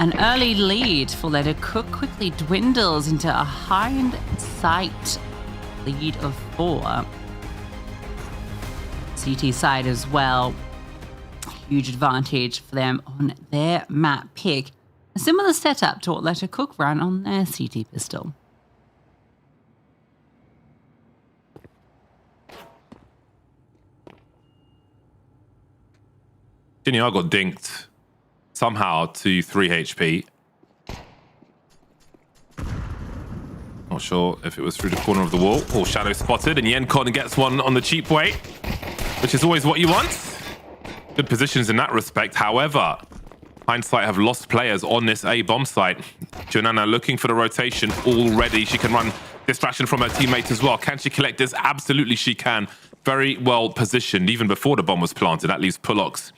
An early lead for Letter Cook quickly dwindles into a hindsight lead of 4. CT side as well. Huge advantage for them on their map pick. A similar setup to what Letter Cook ran on their CT pistol. Genial got dinked somehow to 3 HP. Not sure if it was through the corner of the wall or shadow spotted, and Yencon gets one on the cheap way, which is always what you want. Good positions in that respect. However, Hindsight have lost players on this A bomb site. Jonana looking for the rotation already. She can run distraction from her teammate as well. Can she collect this? Absolutely she can. Very well positioned even before the bomb was planted. That leaves Pulox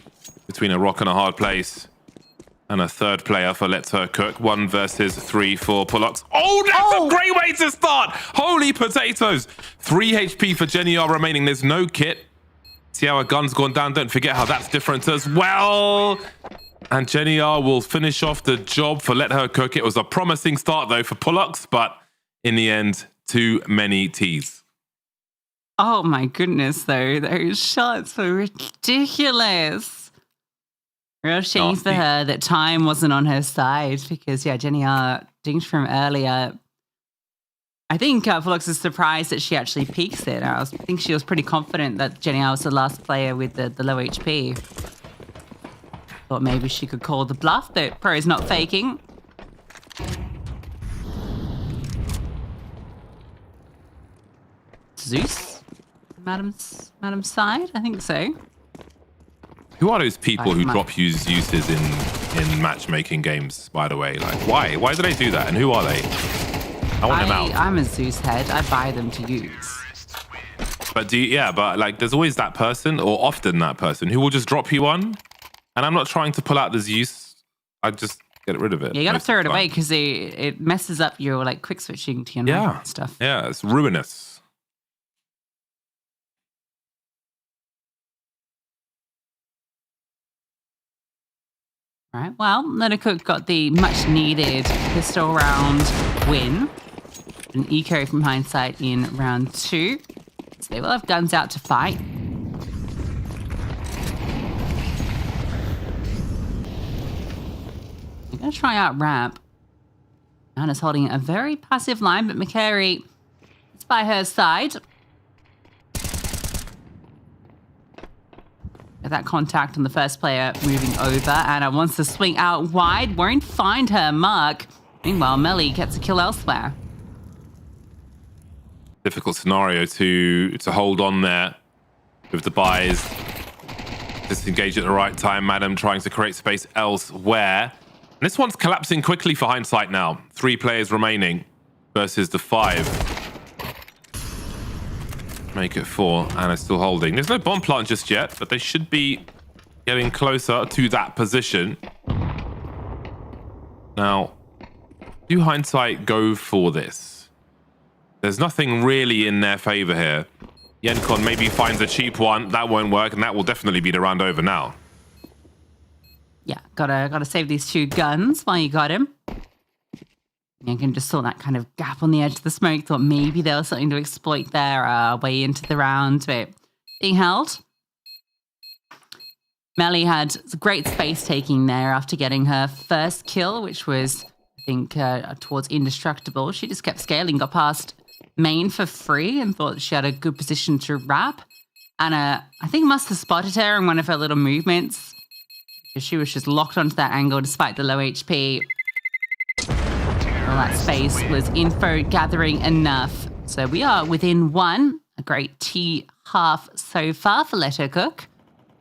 between a rock and a hard place. And a third player for Let Her Cook. 1 versus 3 for Pulox. Oh, that's a great way to start. Holy potatoes. 3 HP for Jenny R remaining. There's no kit. See how her gun's gone down. Don't forget how that's different as well. And Jenny R will finish off the job for Let Her Cook. It was a promising start, though, for Pulox, but in the end, too many T's. Oh, my goodness, though. Those shots were ridiculous. Real shame for her that time wasn't on her side because, yeah, Jenny R dinked from earlier. I think Pulox is surprised that she actually peaks it. I think she was pretty confident that Jenny R was the last player with the low HP. Thought maybe she could call the bluff that Pro is not faking. Zeus? Madam's side? I think so. Who are those people who drop uses in matchmaking games, by the way? Like, why? Why do they do that? And who are they? I want them out. I'm a Zeus head. I buy them to use. But but like there's always that person, or often that person, who will just drop you one. And I'm not trying to pull out the Zeus. I just get rid of it. Yeah, you gotta throw it away because it messes up your like quick switching to your stuff. Yeah, it's ruinous. Right, well, Let Her Cook got the much needed pistol round win. An eco from Hindsight in round 2. So they will have guns out to fight. I'm going to try out ramp. Anna's holding a very passive line, but McCary is by her side. That contact on the first player moving over. Anna wants to swing out wide, won't find her mark. Meanwhile, Melly gets a kill elsewhere. Difficult scenario to hold on there with the buys. Disengage at the right time. Madam trying to create space elsewhere. And this one's collapsing quickly for Hindsight now. 3 players remaining versus the 5. Make it 4. Anna's still holding. There's no bomb plant just yet, but they should be getting closer to that position. Now, do Hindsight go for this? There's nothing really in their favor here. Yencon maybe finds a cheap one. That won't work, and that will definitely be the round over now. Yeah, gotta save these 2 guns while you got him. Yencon just saw that kind of gap on the edge of the smoke, thought maybe there was something to exploit there way into the round, but being held. Melly had great space taking there after getting her first kill, which was, I think, towards Indestructible. She just kept scaling, got past main for free and thought she had a good position to wrap. Anna, I think, must have spotted her in one of her little movements because she was just locked onto that angle despite the low HP. Well, that space was info gathering enough. So we are within 1. A great T half so far for Let Her Cook.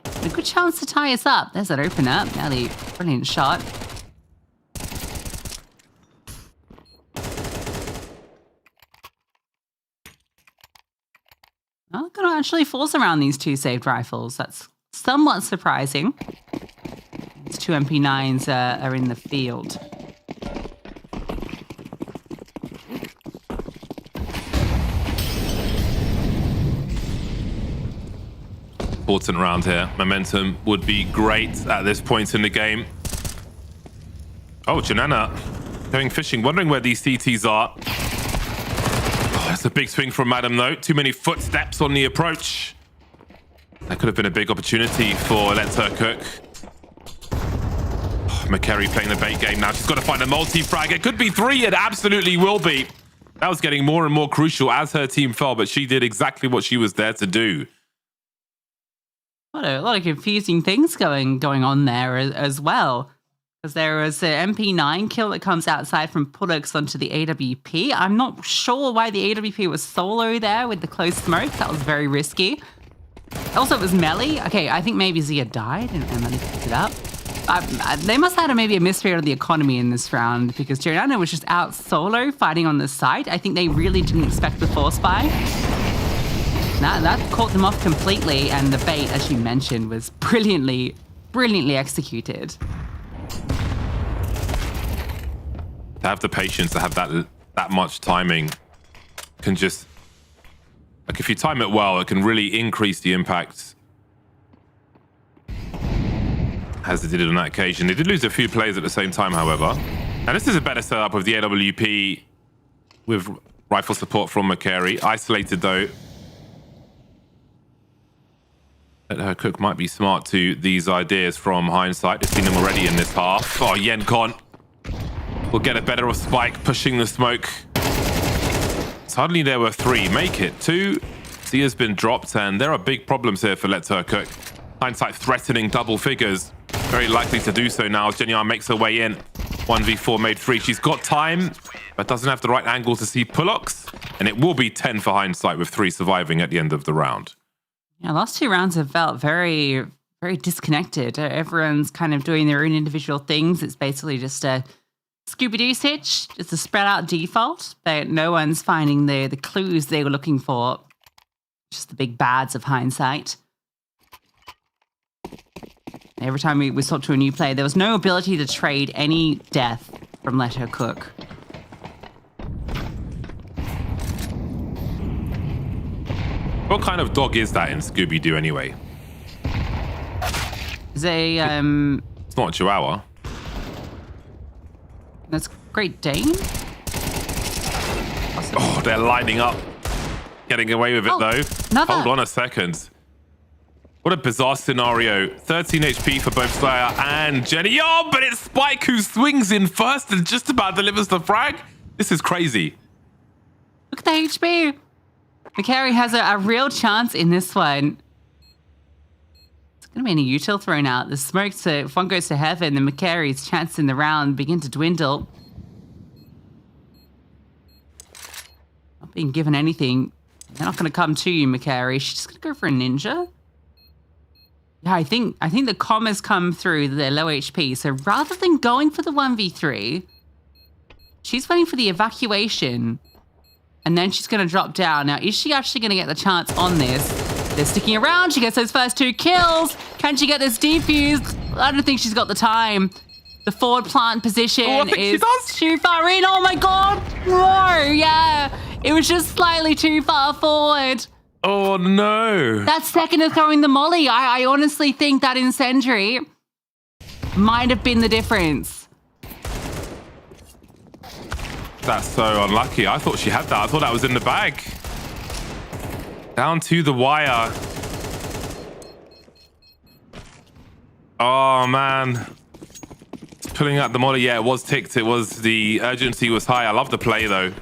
A good chance to tie us up. There's that open up. Nelly, brilliant shot. Well, gonna actually force around these 2 saved rifles. That's somewhat surprising. These 2 MP9s are in the field. Important round here. Momentum would be great at this point in the game. Oh, Janana going fishing, wondering where these CTs are. Oh, that's a big swing from Madam, though. Too many footsteps on the approach. That could have been a big opportunity for Let's Her Cook. Oh, McCary playing the bait game now. She's got to find a multi-frag. It could be 3. It absolutely will be. That was getting more and more crucial as her team fell, but she did exactly what she was there to do. A lot of confusing things going on there as well. Because there was an MP9 kill that comes outside from Pullux onto the AWP. I'm not sure why the AWP was solo there with the close smoke. That was very risky. Also, it was Melly. Okay, I think maybe Zia died and Melly picked it up. They must have had maybe a misread of the economy in this round because Giordano was just out solo fighting on the site. I think they really didn't expect the force buy. That caught them off completely, and the bait, as you mentioned, was brilliantly executed. To have the patience to have that much timing can just, like, if you time it well, it can really increase the impact. As they did on that occasion. They did lose a few players at the same time, however. And this is a better setup with the AWP with rifle support from McCary. Isolated, though. Let Her Cook might be smart to these ideas from hindsight. They've seen them already in this half. Oh, Yencon will get a better of Spike, pushing the smoke. Suddenly there were 3. Make it 2. Zia's been dropped, and there are big problems here for Let's Her Cook. Hindsight threatening double figures. Very likely to do so now. Geniar makes her way in. 1v4 made 3. She's got time, but doesn't have the right angle to see Pullux. And it will be 10 for Hindsight with 3 surviving at the end of the round. Yeah, last 2 rounds have felt very, very disconnected. Everyone's kind of doing their own individual things. It's basically just a Scooby-Doo sitch, just a spread out default. No one's finding the clues they were looking for. Just the big bads of Hindsight. Every time we swap to a new player, there was no ability to trade any death from Let Her Cook. What kind of dog is that in Scooby-Doo anyway? Is a It's not a Chihuahua. That's Great Dane. Oh, they're lining up. Getting away with it, though. Another. Hold on a second. What a bizarre scenario. 13 HP for both Slayer and Jenny. Oh, but it's Spike who swings in first and just about delivers the frag. This is crazy. Look at the HP. McCary has a real chance in this one. It's going to be any util thrown out. The smoke, if one goes to heaven, then McCary's chance in the round begin to dwindle. Not being given anything. They're not going to come to you, McCary. She's just going to go for a ninja. Yeah, I think the comm has come through the low HP. So rather than going for the 1v3, she's waiting for the evacuation. And then she's going to drop down. Now, is she actually going to get the chance on this? They're sticking around. She gets those first 2 kills. Can she get this defused? I don't think she's got the time. The forward plant position is too far in. Oh, my God. Whoa, yeah. It was just slightly too far forward. Oh, no. That second of throwing the molly, I honestly think that incendiary might have been the difference. That's so unlucky. I thought she had that. I thought that was in the bag. Down to the wire. Oh, man. Pulling out the molly. Yeah, it was ticked. It was, the urgency was high. I love the play, though.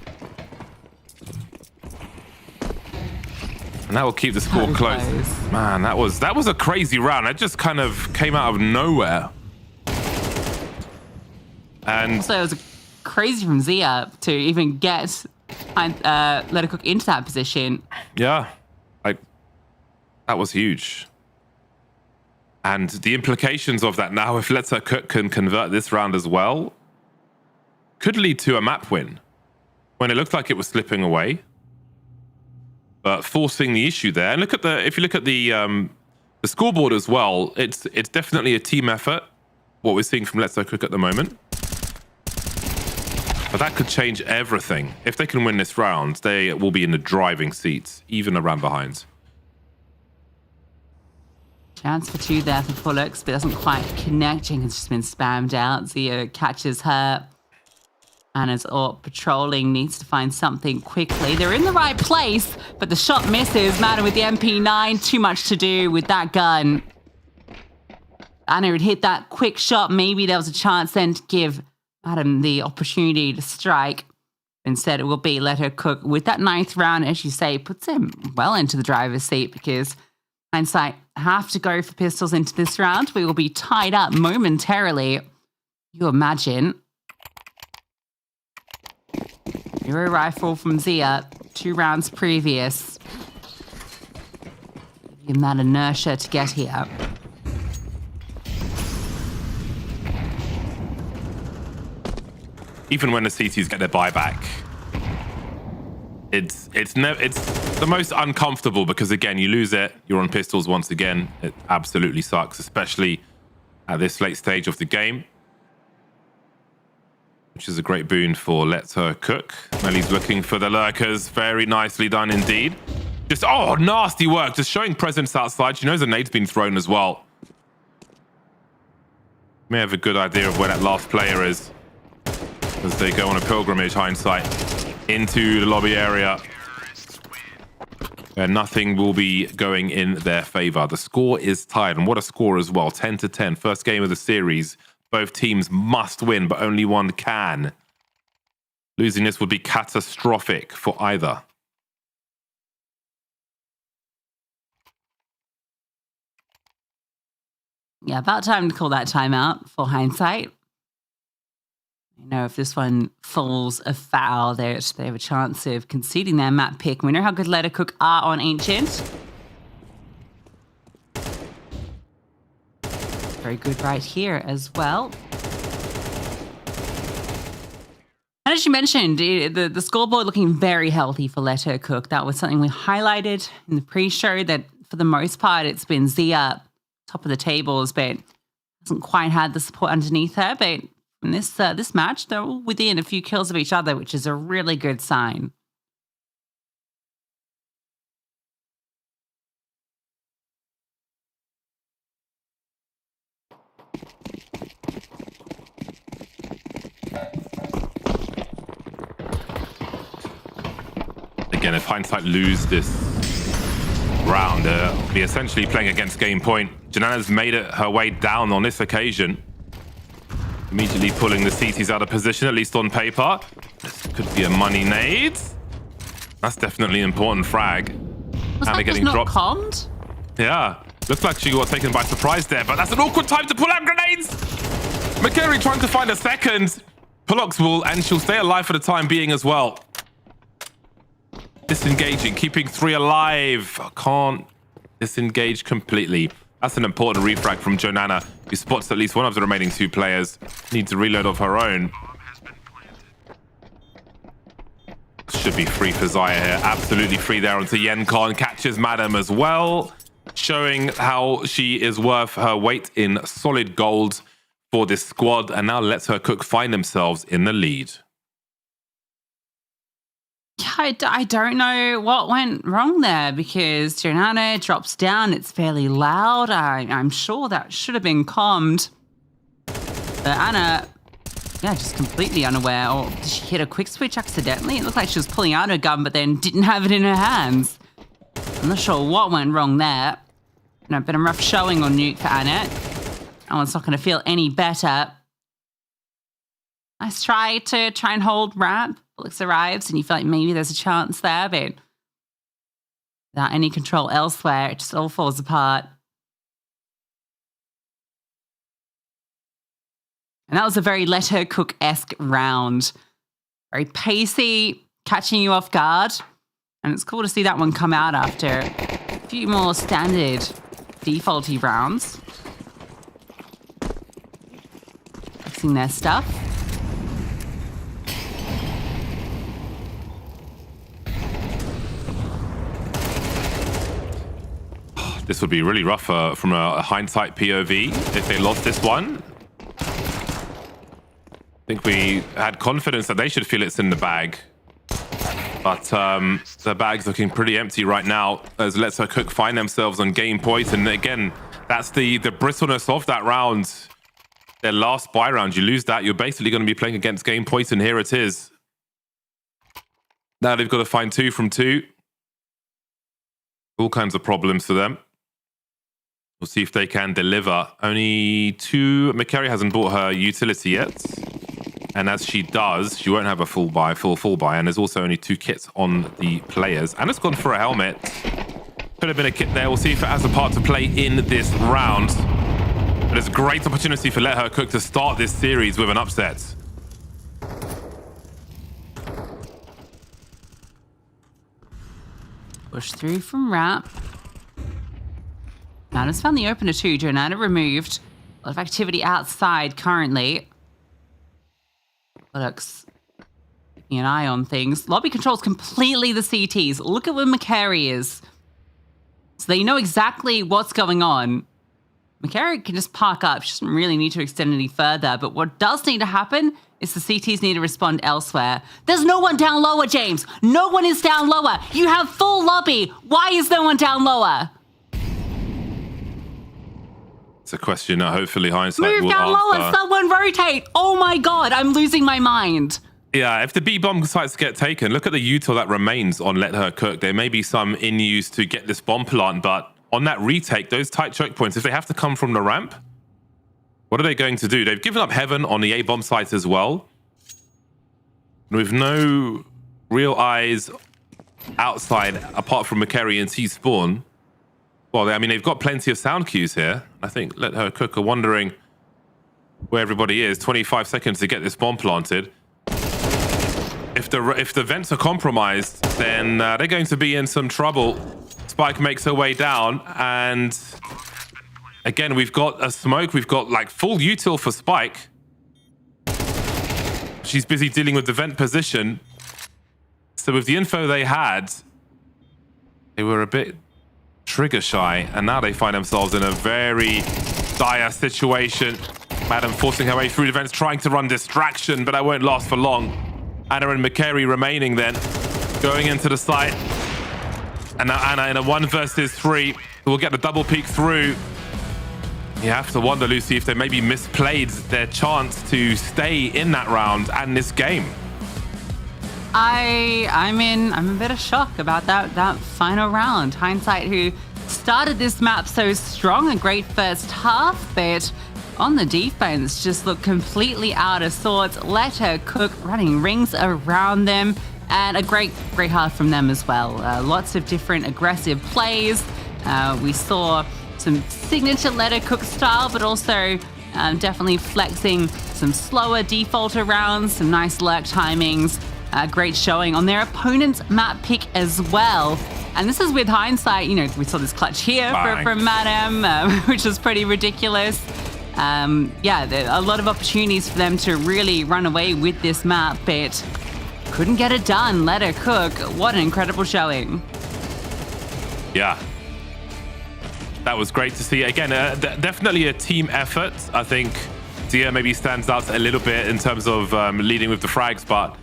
And that will keep the score close. Man, that was a crazy round. It just kind of came out of nowhere. And so it was crazy from Zia to even get Let Her Cook into that position. Yeah, like that was huge. And the implications of that now, if Let Her Cook can convert this round as well, could lead to a map win when it looked like it was slipping away. But forcing the issue there, and if you look at the scoreboard as well, it's definitely a team effort. What we're seeing from Let's Her Cook at the moment, but that could change everything. If they can win this round, they will be in the driving seats, even around behind. Chance for 2 there for Pullux, but doesn't quite connect. Jenkins just been spammed out. Zia catches her. Anna's AWP patrolling, needs to find something quickly. They're in the right place, but the shot misses. Madam with the MP9, too much to do with that gun. Anna had hit that quick shot. Maybe there was a chance then to give Madam the opportunity to strike. Instead, it will be let her cook with that 9th round, as you say, puts him well into the driver's seat because Hindsight have to go for pistols into this round. We will be tied up momentarily. You imagine. Hero rifle from Zia, 2 rounds previous. Give him that inertia to get here. Even when the CTs get their buyback, it's the most uncomfortable because again, you lose it, you're on pistols once again. It absolutely sucks, especially at this late stage of the game, which is a great boon for Let Her Cook. Melly's looking for the lurkers. Very nicely done indeed. Just, oh, nasty work. Just showing presence outside. She knows a nade's been thrown as well. May have a good idea of where that last player is as they go on a pilgrimage, Hindsight, into the lobby area. And nothing will be going in their favor. The score is tied, and what a score as well. 10-10. First game of the series. Both teams must win, but only one can. Losing this would be catastrophic for either. Yeah, about time to call that timeout for Hindsight. You know, if this one falls afoul, they have a chance of conceding their map pick. We know how good Let Her Cook are on Ancient. Very good right here as well. And as you mentioned, the scoreboard looking very healthy for Let Her Cook. That was something we highlighted in the pre-show, that for the most part it's been Zia top of the tables, but hasn't quite had the support underneath her. But in this match, they're all within a few kills of each other, which is a really good sign. Again, if Hindsight lose this round, be essentially playing against game point. Janana's made it her way down on this occasion. Immediately pulling the CTs out of position, at least on paper. This could be a money nade. That's definitely an important frag. Was that getting not dropped. Calmed? Yeah. Looks like she got taken by surprise there, but that's an awkward time to pull out grenades. McCary trying to find a second. Pullux will, and she'll stay alive for the time being as well. Disengaging, keeping 3 alive. Can't disengage completely. That's an important refrag from Jonana, who spots at least one of the remaining 2 players. Needs a reload of her own. Should be free for Zaya here. Absolutely free there onto Yenkon. Catches Madam as well, showing how she is worth her weight in solid gold for this squad, and now Let Her Cook find themselves in the lead. I don't know what went wrong there, because Jonana drops down. It's fairly loud. I'm sure that should have been calmed. But Anna, yeah, just completely unaware. Or did she hit a quick switch accidentally? It looked like she was pulling out her gun, but then didn't have it in her hands. I'm not sure what went wrong there. Been a rough showing on Nuke for Anna. That one's not going to feel any better. Nice try to and hold ramp. Pullux arrives, and you feel like maybe there's a chance there, but without any control elsewhere, it just all falls apart. And that was a very Let Her Cook-esque round. Very pacey, catching you off guard. And it's cool to see that one come out after a few more standard defaulty rounds. Fixing their stuff. This would be really rough from a Hindsight POV if they lost this one. I think we had confidence that they should feel it's in the bag. But the bag's looking pretty empty right now as Let Her Cook find themselves on game point. And again, That's the bristleness of that round. Their last buy round, you lose that, you're basically going to be playing against game points, and here it is. Now they've got to find 2 from 2. All kinds of problems for them. We'll see if they can deliver. Only 2. McCary hasn't bought her utility yet. And as she does, she won't have a full buy. And there's also only 2 kits on the players. And it's gone for a helmet. Could have been a kit there. We'll see if it has a part to play in this round. But it's a great opportunity for Let Her Cook to start this series with an upset. Push through from Rap. Nana's found the opener too. Jonana removed. A lot of activity outside currently. Looks keeping an eye on things. Lobby controls completely the CTs. Look at where McCary is. So they know exactly what's going on. McCary can just park up. She doesn't really need to extend any further. But what does need to happen is the CTs need to respond elsewhere. There's no one down lower, James. No one is down lower. You have full lobby. Why is no one down lower? It's a question that hopefully hindsight Move will down answer. lower. Someone rotate. Oh my God, I'm losing my mind. Yeah, if the B-bomb sites get taken, look at the util that remains on Let Her Cook. There may be some in use to get this bomb plant, but on that retake, those tight choke points, if they have to come from the ramp, what are they going to do? They've given up heaven on the A-bomb site as well. With no real eyes outside, apart from McCary and T-Spawn. Well, I mean, they've got plenty of sound cues here. I think Let Her Cook are wondering where everybody is. 25 seconds to get this bomb planted. If the vents are compromised, then they're going to be in some trouble. Spike makes her way down, and again, we've got a smoke. We've got like full util for Spike. She's busy dealing with the vent position. So with the info they had, they were a bit trigger shy, and now they find themselves in a very dire situation. Madam forcing her way through the vents, trying to run distraction, but that won't last for long. Anna and McCary remaining then, going into the site. And now Anna in a 1 versus 3 will get the double peek through. You have to wonder, Lucy, if they maybe misplayed their chance to stay in that round and this game. I'm a bit of shock about that final round. Hindsight, who started this map so strong, a great first half, but on the defense just looked completely out of sorts. Let Her Cook running rings around them, and a great half from them as well. Lots of different aggressive plays. We saw some signature Let Her Cook style, but also definitely flexing some slower defaulter rounds, some nice lurk timings. Great showing on their opponent's map pick as well. And this is with hindsight. You know, we saw this clutch here from Madam, which was pretty ridiculous. Yeah, there are a lot of opportunities for them to really run away with this map, but couldn't get it done. Let Her Cook. What an incredible showing. Yeah. That was great to see. Again, definitely a team effort. I think Dia maybe stands out a little bit in terms of leading with the frags, but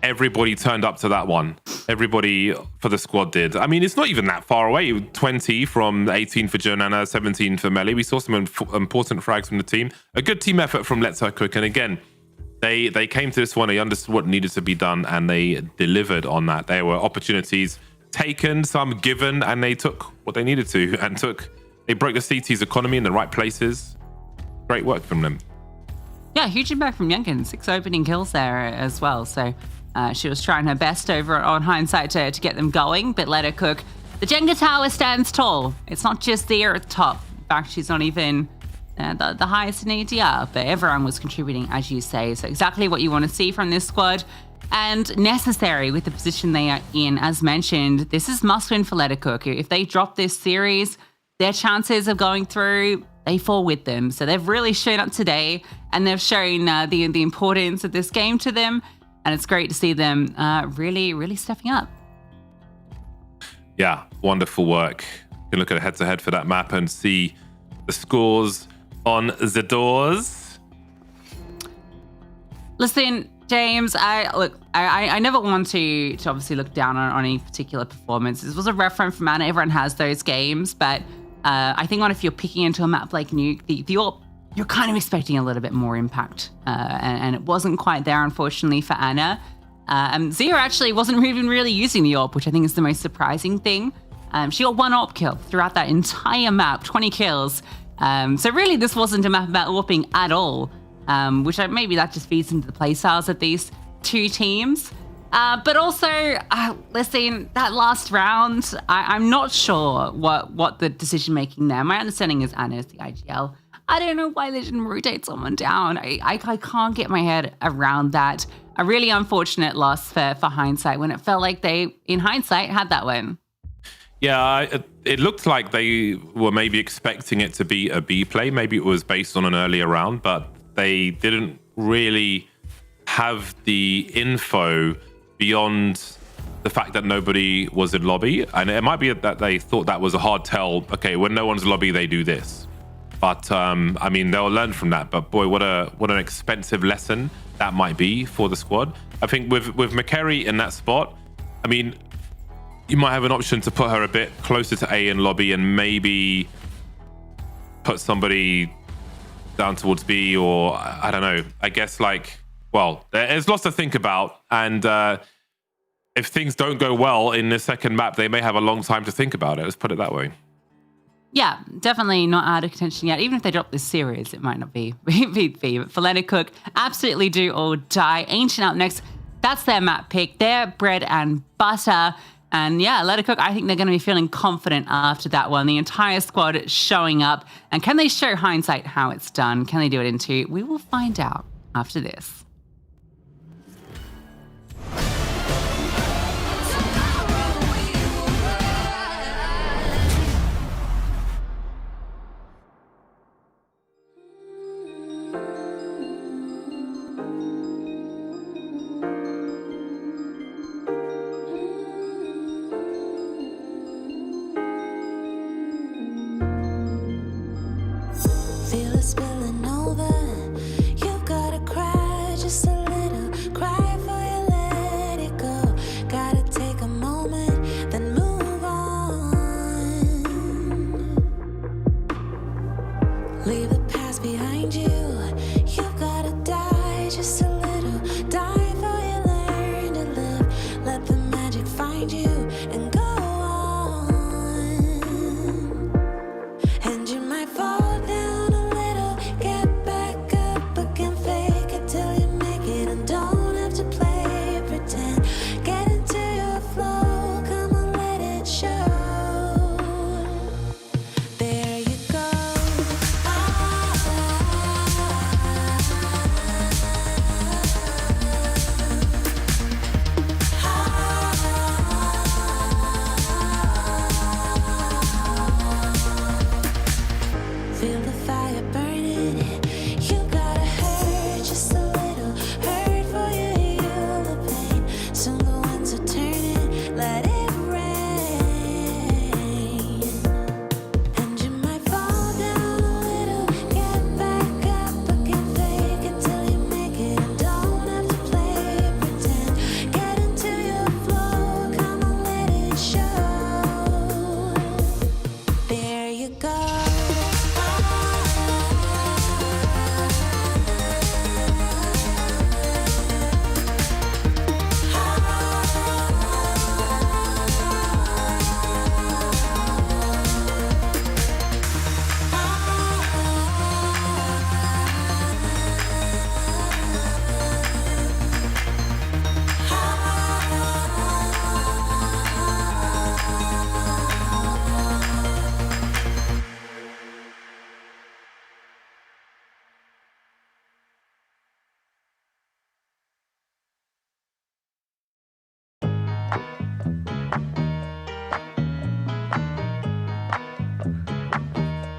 everybody turned up to that one. Everybody for the squad did. I mean, it's not even that far away. 20 from 18 for Jonana, 17 for Melly. We saw some important frags from the team. A good team effort from Let's Her Cook. And again, they came to this one, they understood what needed to be done, and they delivered on that. There were opportunities taken, some given, and they took what they needed to, and they broke the CT's economy in the right places. Great work from them. Yeah, huge impact from Yunkin. 6 opening kills there as well. So she was trying her best over on hindsight to get them going, but Let Her Cook. The Jenga tower stands tall. It's not just there at the top. In fact, she's not even the highest in ADR, but everyone was contributing, as you say. So exactly what you want to see from this squad, and necessary with the position they are in. As mentioned, this is must win for Let Her Cook. If they drop this series, their chances of going through, they fall with them. So they've really shown up today, and they've shown the importance of this game to them. And it's great to see them really stepping up. Yeah, wonderful work. You can look at a head-to-head for that map and see the scores on the doors. Listen, James, I never want to obviously look down on any particular performance. This was a rough run from Anna. Everyone has those games, but I think if you're picking into a map like Nuke, the AWP, you're kind of expecting a little bit more impact. And it wasn't quite there, unfortunately, for Anna. Zia actually wasn't even really using the AWP, which I think is the most surprising thing. She got 1 AWP kill throughout that entire map, 20 kills. So really, this wasn't a map about AWPing at all, which maybe that just feeds into the playstyles of these two teams. But also, listen, that last round, I'm not sure what the decision-making there. My understanding is Anna is the IGL. I don't know why they didn't rotate someone down. I can't get my head around that. A really unfortunate loss for Hindsight when it felt like they, in hindsight, had that win. Yeah, it looked like they were maybe expecting it to be a B play. Maybe it was based on an earlier round, but they didn't really have the info beyond the fact that nobody was in lobby. And it might be that they thought that was a hard tell. Okay, when no one's in lobby, they do this. But I mean, they'll learn from that. But boy, what an expensive lesson that might be for the squad. I think with McCary in that spot, I mean, you might have an option to put her a bit closer to A in lobby and maybe put somebody down towards B, or I don't know. I guess there's lots to think about. And if things don't go well in the second map, they may have a long time to think about it. Let's put it that way. Yeah, definitely not out of contention yet. Even if they drop this series, it might not be. But for Leonard Cook, absolutely do or die. Ancient up next. That's their map pick. Their bread and butter. And yeah, Leonard Cook, I think they're going to be feeling confident after that one. The entire squad showing up. And can they show Hindsight how it's done? Can they do it in 2? We will find out after this. Feel it spilling over. You gotta cry just a little. Cry for you, let it go. Gotta take a moment, then move on. Leave the past behind you. You gotta die just a little. Die for you, learn to live. Let the magic find you and go on. And you might fall down a little, get back up again, fake it till you make it, and don't have to play pretend. Get into your flow, come on, let it show. There you go. Feel the fire burning. You gotta hurt just a little. Hurt for you, heal the pain. Soon the winds are turning. Let it rain. And you might fall down a little. Get back up again, fake it till you make it, and don't have to play pretend. Get into your flow, come on, let it show. There you go.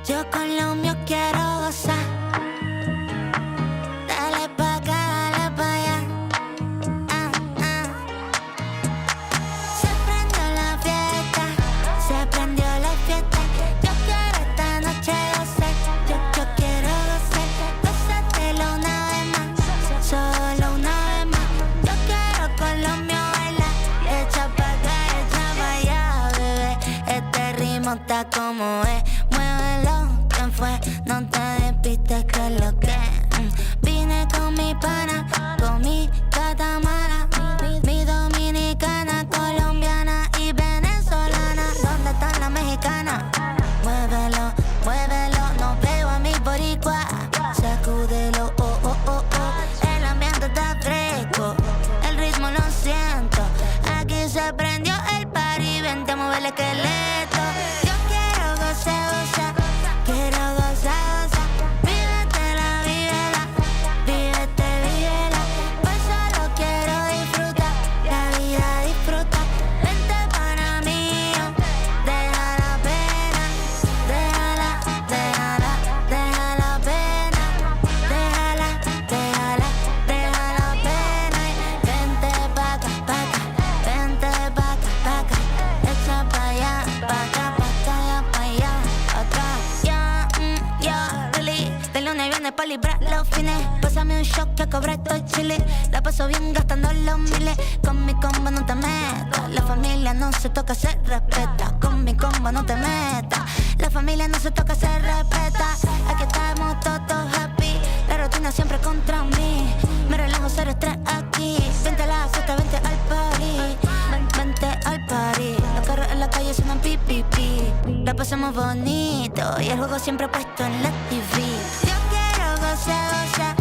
Yo con lo mío quiero gozar. Dale pa' acá, dale pa' allá. Se prendió la fiesta, se prendió la fiesta. Yo quiero esta noche gozar. Yo quiero gozar. Gózatelo una vez más, solo una vez más. Yo quiero con lo mío bailar. Echa pa' acá, echa pa' allá, bebé. Este ritmo está como es. me viene pa' librar los fines. Pásame un shot que cobré estoy chile. La paso bien gastando los miles. Con mi combo no te metas. La familia no se toca, se respeta. Con mi combo no te metas. La familia no se toca, se respeta. Aquí estamos todos happy. La rutina siempre contra mí. Me relajo, cero estrés aquí. Vente a la fiesta, vente al party. Vente al party. Los carros en la calle suenan pi, pi, pi. La pasamos bonito y el juego siempre puesto en la TV. Yo quiero gozar, gozar.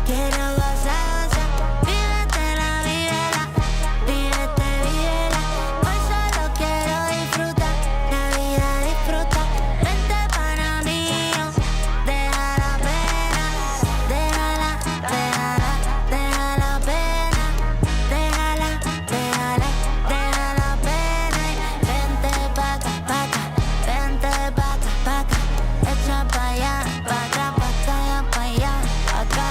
Quiero gozar, gozar. Vívetela, vívela. Vívete, vívela. Hoy solo quiero disfrutar. La vida disfruta. Vente para mí. Deja la pena. Déjala, déjala. Deja la pena. Déjala, déjala. Deja la pena. Vente pa' acá, pa' acá. Vente pa' acá, pa' acá. Echa pa' allá, pa' acá, pa' acá, pa' allá, pa' acá.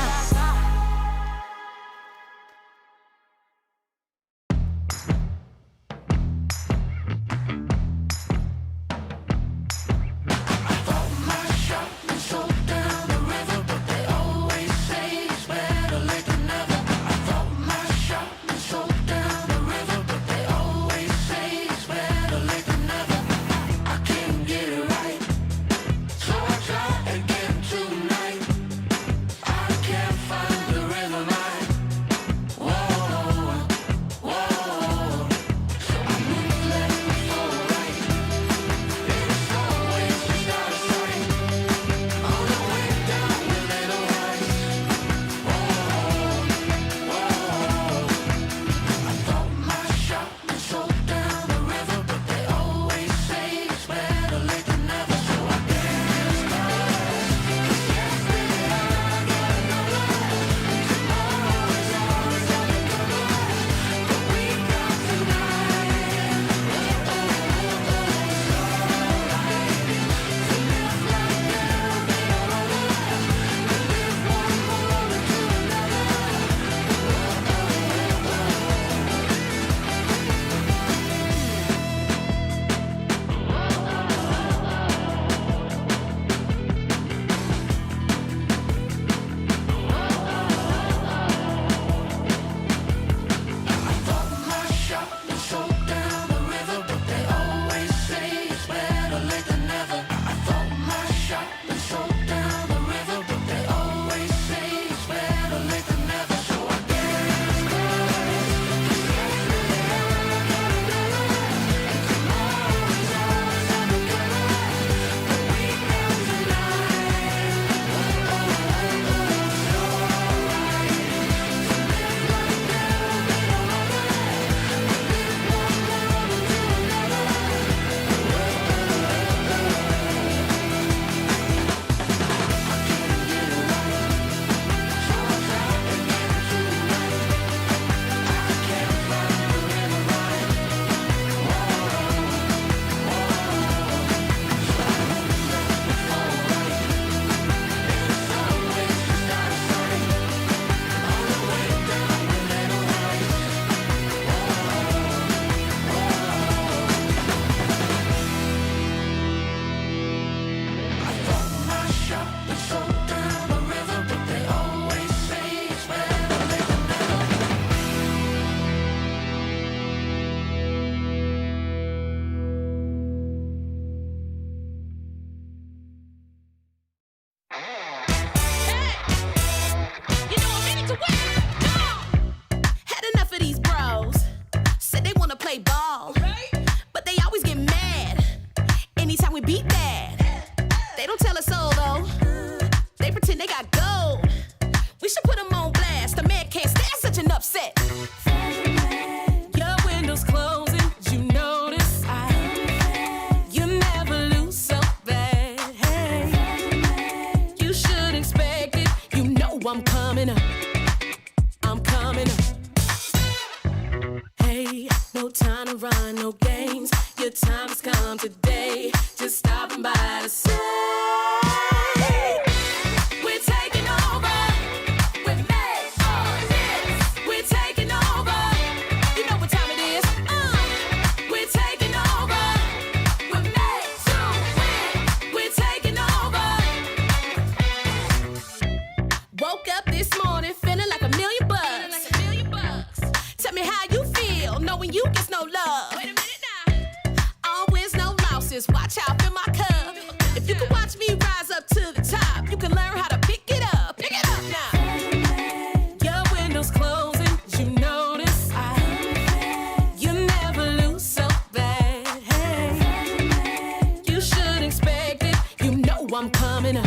coming up.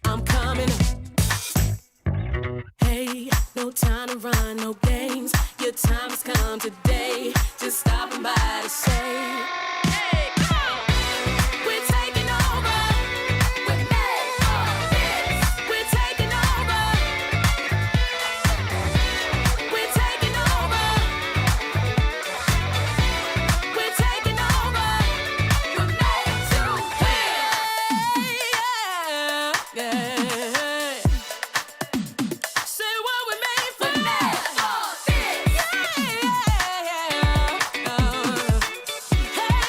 I'm coming up. Hey, no time to run, no games. Your time has come today. Just stopping by to say, hey, come on. We're taking over. We're made for this. We're taking over. We're taking over. We're taking over. We're made to win. Yeah. Say what we made for. We're made for this. Hey,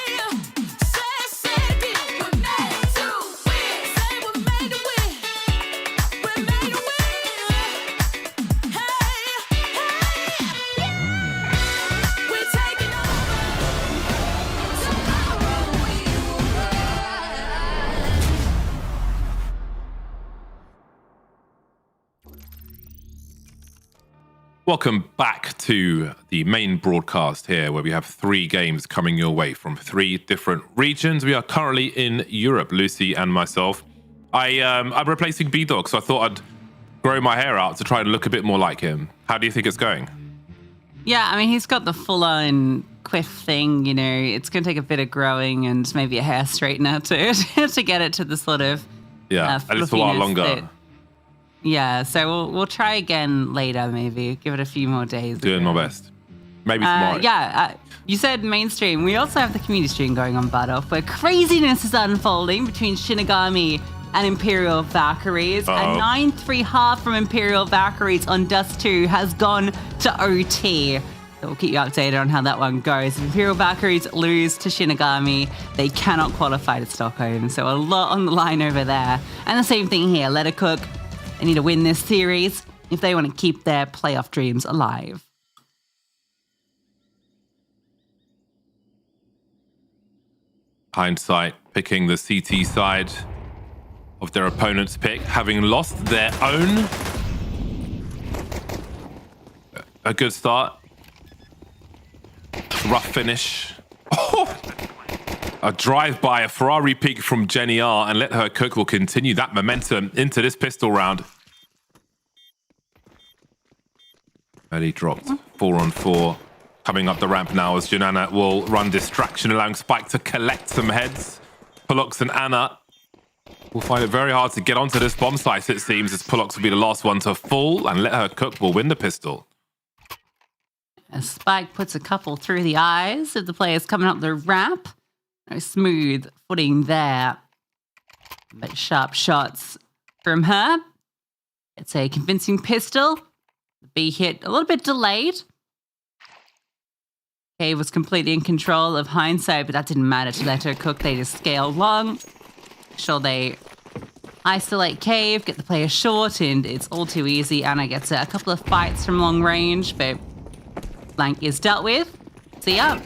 say it again. We're made to win. Say we're made to win. We're made to win. Hey, we're taking over. Tomorrow we will rise. Welcome back to the main broadcast here, where we have 3 games coming your way from 3 different regions. We are currently in Europe, Lucy and myself. I'm replacing B-Dog, so I thought I'd grow my hair out to try and look a bit more like him. How do you think it's going? Yeah, I mean, he's got the full-on quiff thing, you know. It's going to take a bit of growing and maybe a hair straightener to get it to the sort of Yeah, at least a while fluffiness longer. that- yeah, so we'll try again later, maybe. Give it a few more days. Doing my best. Maybe tomorrow. You said mainstream. We also have the community stream going on Budoff, where craziness is unfolding between Shinigami and Imperial Valkyries. Uh-oh. A 9-3 half from Imperial Valkyries on Dust 2 has gone to OT. So we'll keep you updated on how that one goes. If Imperial Valkyries lose to Shinigami, they cannot qualify to Stockholm. So a lot on the line over there. And the same thing here. Let it cook. They need to win this series if they want to keep their playoff dreams alive. Hindsight picking the CT side of their opponent's pick, having lost their own. A good start. Rough finish. Oh! A drive-by, a Ferrari peak from Jenny R, and Let Her Cook will continue that momentum into this pistol round. Early dropped 4-on-4. Coming up the ramp now as Junana will run distraction, allowing Spike to collect some heads. Pulox and Anna will find it very hard to get onto this bomb site, it seems, as Pulox will be the last one to fall, and Let Her Cook will win the pistol. As Spike puts a couple through the eyes of the players coming up the ramp. No smooth footing there. But sharp shots from her. It's a convincing pistol. The B hit a little bit delayed. Cave was completely in control of Hindsight, but that didn't matter to Let Her Cook. They just scale long. Sure, they isolate Cave, get the player short, and it's all too easy. Anna gets a couple of fights from long range, but flank is dealt with. See ya.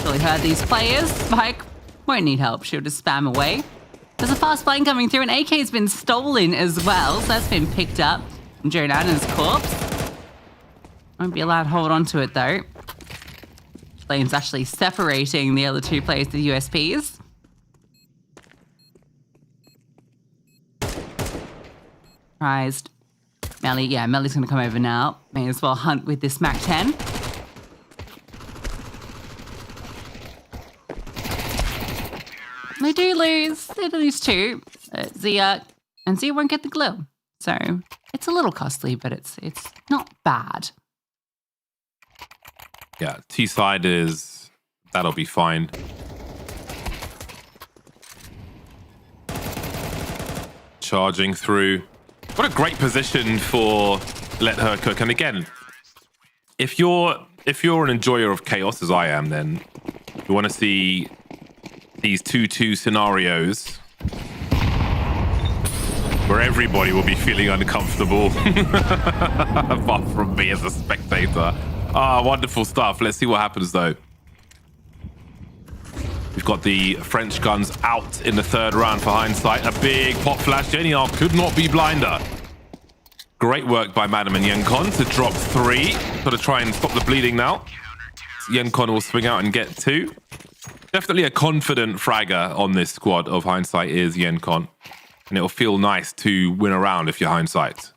Surely heard these players. Spike won't need help. She'll just spam away. There's a fast plane coming through, and AK's been stolen as well, so that's been picked up from Jonana's corpse. Won't be allowed to hold on to it, though. Plane's actually separating the other 2 players, the USPs. Prized. Melly, yeah, Melly's going to come over now. May as well hunt with this MAC-10. They do lose. They do lose 2. Zia, and Zia won't get the glue. So it's a little costly, but it's not bad. Yeah, T-side is... That'll be fine. Charging through. What a great position for Let Her Cook. And again, if you're an enjoyer of chaos, as I am, then you want to see these 2-2 scenarios where everybody will be feeling uncomfortable, apart from me as a spectator. Ah, wonderful stuff. Let's see what happens, though. We've got the French guns out in the 3rd round for Hindsight. A big pop flash. Jenny R could not be blinder. Great work by Madam and Yenkon to drop 3. Got to try and stop the bleeding now. Yenkon will swing out and get 2. Definitely a confident fragger on this squad of Hindsight is Yencon. And it'll feel nice to win a round if you're Hindsight.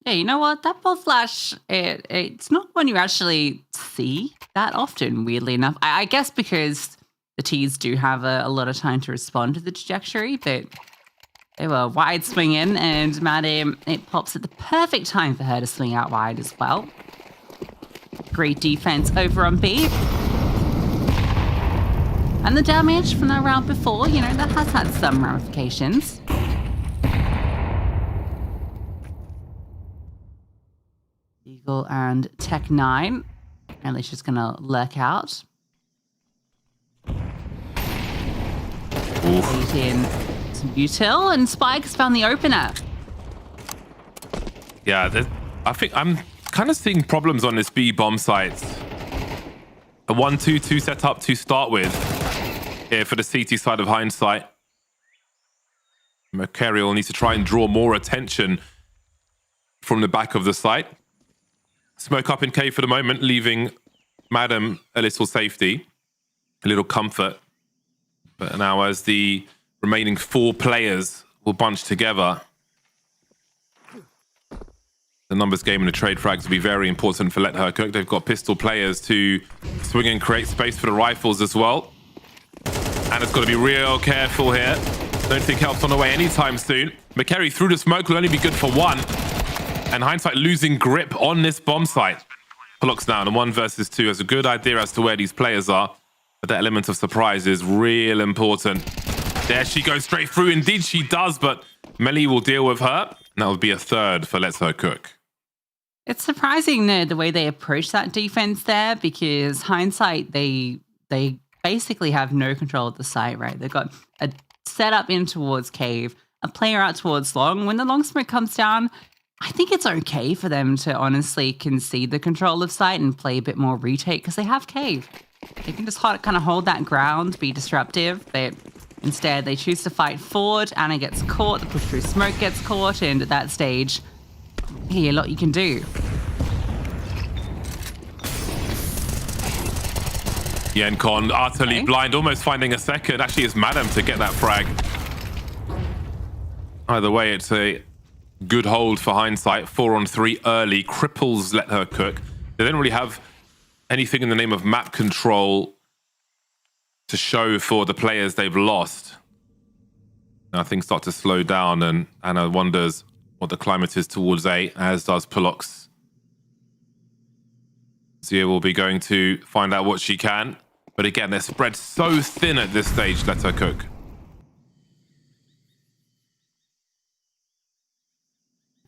Yeah, you know what? That ball flash, it's not one you actually see that often, weirdly enough. I guess because the T's do have a lot of time to respond to the trajectory, but they were wide swinging, and Madam, it pops at the perfect time for her to swing out wide as well. Great defense over on B. And the damage from that round before, you know, that has had some ramifications. Eagle and Tech 9. Apparently she's going to lurk out. Lead in some util, and Spike's found the opener. Yeah, I think I'm kind of seeing problems on this B bomb site. A 1-2-2 setup to start with here for the CT side of Hindsight. Mercurial needs to try and draw more attention from the back of the site. Smoke up in K for the moment, leaving Madam a little safety, a little comfort. But now as the remaining 4 players will bunch together, the numbers game and the trade frags will be very important for Let Her Cook. They've got pistol players to swing and create space for the rifles as well. And it's got to be real careful here. Don't think help's on the way anytime soon. McCary through the smoke will only be good for 1. And Hindsight losing grip on this bomb site. Locks down, and 1 versus 2 has a good idea as to where these players are. But that element of surprise is real important. There she goes straight through. Indeed she does, but Melly will deal with her. And that will be a 3rd for Let Her Cook. It's surprising the way they approach that defense there, because Hindsight, they basically have no control of the site, right? They've got a setup in towards cave, a player out towards long. When the long smoke comes down, I think it's okay for them to honestly concede the control of site and play a bit more retake, because they have cave. They can just kind of hold that ground, be disruptive, but instead they choose to fight forward. Anna gets caught, the push through smoke gets caught, and at that stage, a lot you can do. Yencon utterly blind, almost finding a second. Actually, it's Madam to get that frag. Either way, it's a good hold for Hindsight. 4-on-3 early, cripples Let Her Cook. They don't really have anything in the name of map control to show for the players they've lost. Now things start to slow down, and Anna wonders what the climate is towards A, as does Pulox. Zia will be going to find out what she can. But again, they're spread so thin at this stage, Let Her Cook.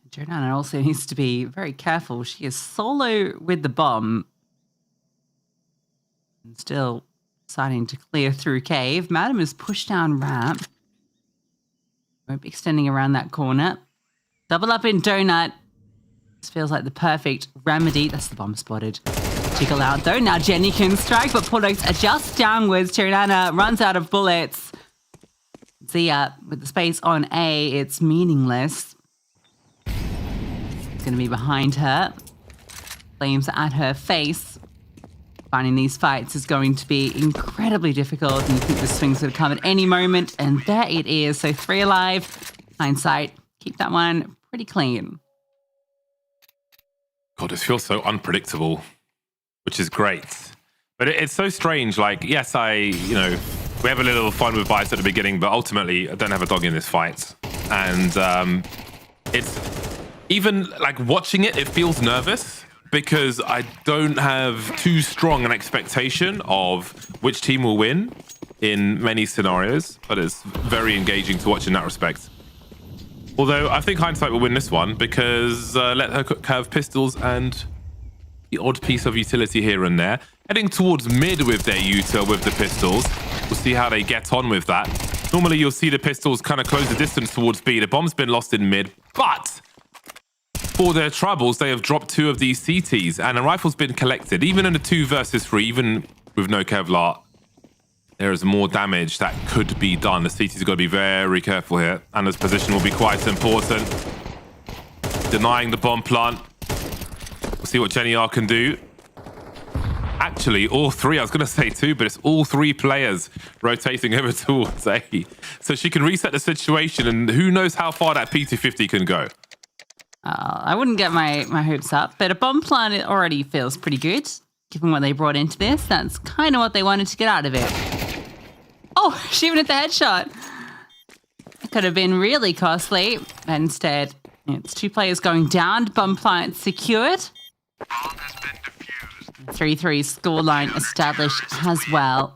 Jordana also needs to be very careful. She is solo with the bomb. And still deciding to clear through cave. Madam is pushed down ramp. Won't be extending around that corner. Double up in Donut. This feels like the perfect remedy. That's the bomb spotted. Tickle out though. Now Jenny can strike, but Pulox adjusts downwards. Tirana runs out of bullets. Zia with the space on A, it's meaningless. It's going to be behind her. Flames at her face. Finding these fights is going to be incredibly difficult, and you think the swings would come at any moment, and there it is. So 3 alive. Hindsight, keep that one pretty clean. God, this feels so unpredictable, which is great. But it's so strange. Like, yes, we have a little fun with bias at the beginning, but ultimately I don't have a dog in this fight. And it's even like watching it, it feels nervous because I don't have too strong an expectation of which team will win in many scenarios, but it's very engaging to watch in that respect. Although I think Hindsight will win this one because Let Her Cook have pistols and the odd piece of utility here and there. Heading towards mid with their util with the pistols. We'll see how they get on with that. Normally you'll see the pistols kind of close the distance towards B. The bomb's been lost in mid, but for their troubles, they have dropped 2 of these CTs and a rifle's been collected. Even in a 2 versus 3, even with no Kevlar, there is more damage that could be done. The CT's got to be very careful here. Anna's position will be quite important. Denying the bomb plant. We'll see what Jenny R can do. Actually, all three. I was going to say two, but it's all three players rotating over towards A. So she can reset the situation, and who knows how far that P250 can go. I wouldn't get my hopes up, but a bomb plant already feels pretty good. Given what they brought into this, that's kind of what they wanted to get out of it. Oh, she even hit the headshot. It could have been really costly. But instead, it's two players going down. Bomb plant secured. 3-3 scoreline established as well.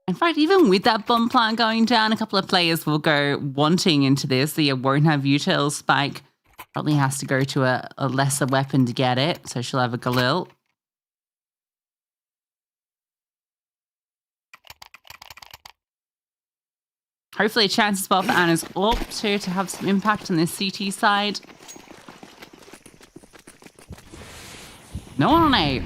In fact, even with that bomb plant going down, a couple of players will go wanting into this. They won't have util. Spike probably has to go to a lesser weapon to get it, so she'll have a Galil. Hopefully a chance as well for Anna's AWP to have some impact on this CT side. No one on A.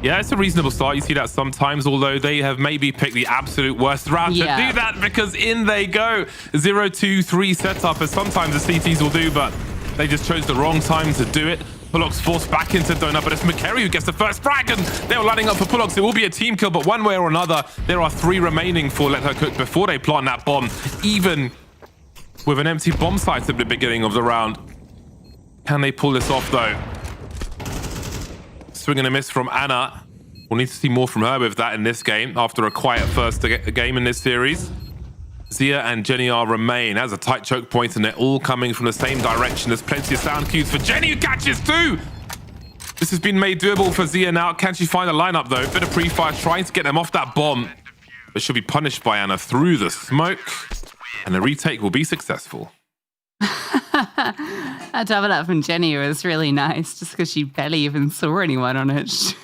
Yeah, it's a reasonable start. You see that sometimes, although they have maybe picked the absolute worst route to do that, because in they go. 0-2-3 setup, as sometimes the CTs will do, but they just chose the wrong time to do it. Pullok's forced back into Donut, but it's McCary who gets the first frag, and they're lining up for Pullok. It will be a team kill, but one way or another, there are 3 remaining for Let Her Cook before they plant that bomb, even with an empty bomb site at the beginning of the round. Can they pull this off, though? Swing and a miss from Anna. We'll need to see more from her with that in this game after a quiet first game in this series. Zia and Jenny R remain as a tight choke point, and they're all coming from the same direction. There's plenty of sound cues for Jenny, who catches too. This has been made doable for Zia now. Can she find a lineup, though? Bit of pre-fire trying to get them off that bomb, but she'll be punished by Anna through the smoke, and the retake will be successful. That double up from Jenny was really nice, just because she barely even saw anyone on it.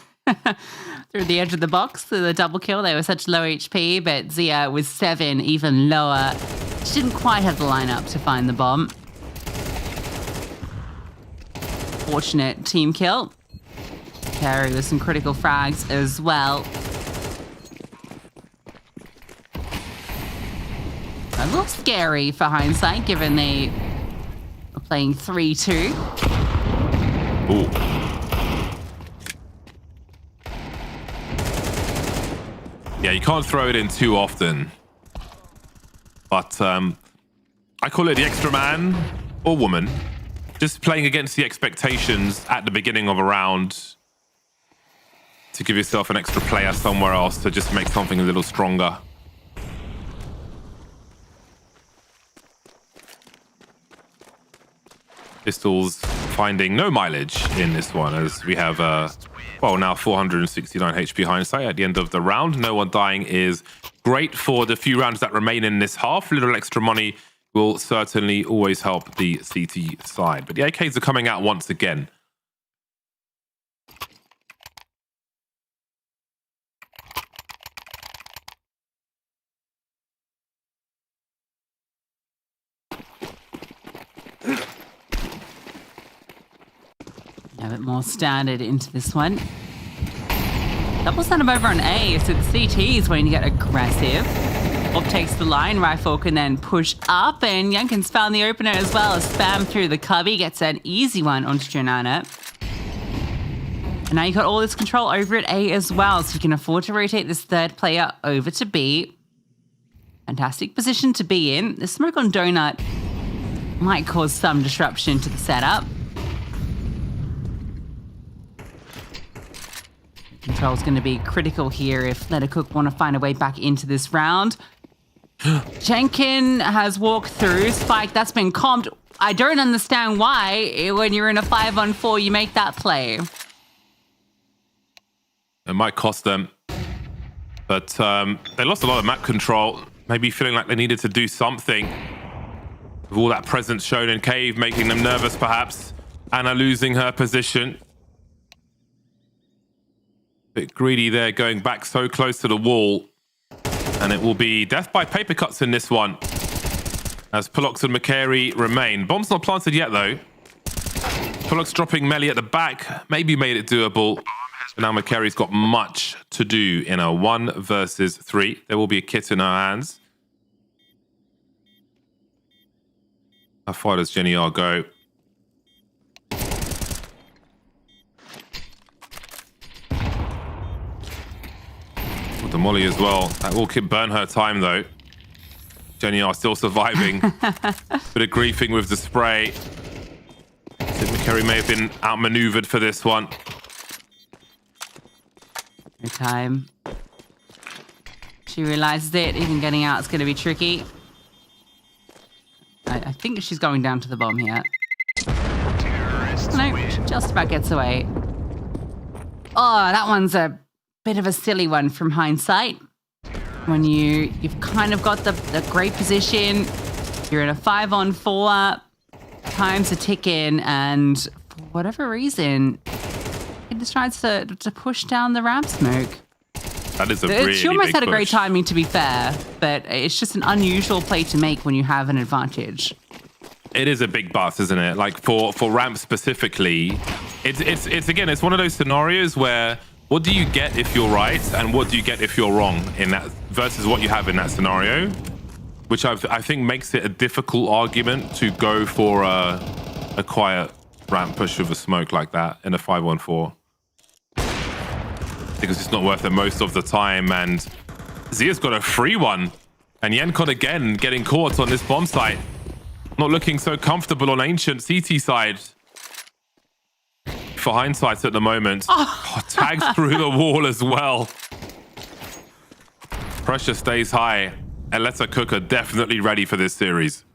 Through the edge of the box, through the double kill. They were such low HP, but Zia was 7, even lower. She didn't quite have the lineup to find the bomb. Fortunate team kill. Carry with some critical frags as well. A little scary for hindsight, given they were playing 3-2. Ooh. Yeah, you can't throw it in too often. But I call it the extra man or woman. Just playing against the expectations at the beginning of a round to give yourself an extra player somewhere else to just make something a little stronger. Pistols finding no mileage in this one, as we have well, now 469 HP hindsight at the end of the round. No one dying is great for the few rounds that remain in this half. A little extra money will certainly always help the CT side. But the AKs are coming out once again. A bit more standard into this one. Double send him over on A, so the CTs wanting to get aggressive. Up takes the line, Rifle can then push up, and Youngkin's found the opener as well. Spam through the cubby, gets an easy one onto Janana. And now you've got all this control over at A as well, so you can afford to rotate this third player over to B. Fantastic position to be in. The smoke on Donut might cause some disruption to the setup. Control's going to be critical here if Let Her Cook want to find a way back into this round. Jenkin has walked through. Spike, that's been calmed. I don't understand why, when you're in a 5-on-4, you make that play. It might cost them. But they lost a lot of map control. Maybe feeling like they needed to do something. With all that presence shown in Cave, making them nervous perhaps. Anna losing her position. Bit greedy there, going back so close to the wall. And it will be death by paper cuts in this one, as Pullok and McCary remain. Bomb's not planted yet, though. Pullok's dropping Melly at the back. Maybe made it doable. But now McCary's got much to do in a 1 versus 3. There will be a kit in her hands. How far does Jenny R go? Molly as well. That will burn her time though. Jenny are still surviving. Bit of griefing with the spray. I think McCurry may have been outmaneuvered for this one. No time. She realizes it. Even getting out is going to be tricky. I think she's going down to the bomb here. No, she just about gets away. Oh, that one's a bit of a silly one from hindsight. When you've kind of got the great position, you're in a 5-on-4, time's are ticking, and for whatever reason, it decides to push down the ramp smoke. That is a really She almost big had a great push. timing, to be fair, but it's just an unusual play to make when you have an advantage. It is a big bust, isn't it? Like for ramp specifically, it's one of those scenarios where what do you get if you're right and what do you get if you're wrong in that versus what you have in that scenario, which I think makes it a difficult argument to go for a quiet ramp push with a smoke like that in a 5-on-4. Because it's not worth it most of the time, and Zia's got a free one, and Yenkon again getting caught on this bomb site. Not looking so comfortable on Ancient CT side. For hindsight at the moment. Oh, tagged through the wall as well. Pressure stays high, and Let's Cook are definitely ready for this series.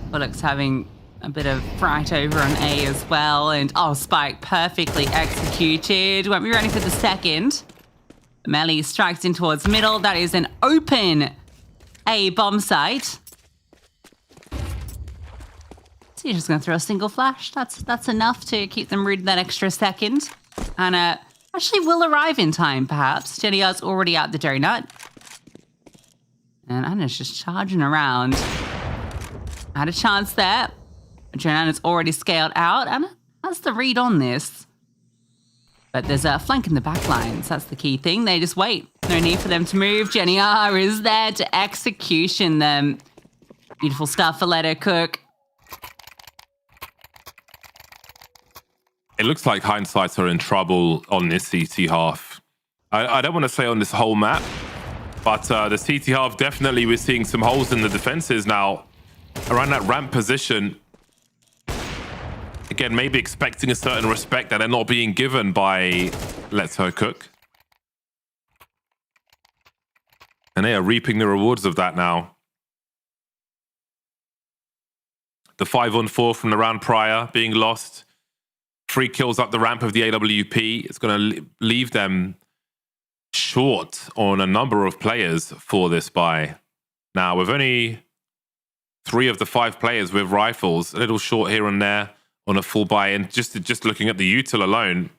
Bullock's having a bit of fright over on A as well, and Spike perfectly executed. Won't be ready for the second. Melly strikes in towards middle. That is an open A bomb site. So you're just going to throw a single flash. That's enough to keep them rooted that extra second. And actually will arrive in time, perhaps. Jenny R's already out the donut. And Anna's just charging around. Had a chance there. Jonana's already scaled out. Anna has the read on this. But there's a flank in the back lines. That's the key thing. They just wait. No need for them to move. Jenny R is there to execution them. Beautiful stuff for Let Her Cook. It looks like hindsights are in trouble on this CT half. I don't want to say on this whole map, but the CT half definitely we're seeing some holes in the defenses now around that ramp position. Again, maybe expecting a certain respect that they're not being given by Let Her Cook. And they are reaping the rewards of that now. The 5-on-4 from the round prior being lost. 3 kills up the ramp of the AWP. It's going to leave them short on a number of players for this buy. Now, with only 3 of the 5 players with rifles, a little short here and there on a full buy. And just looking at the util alone,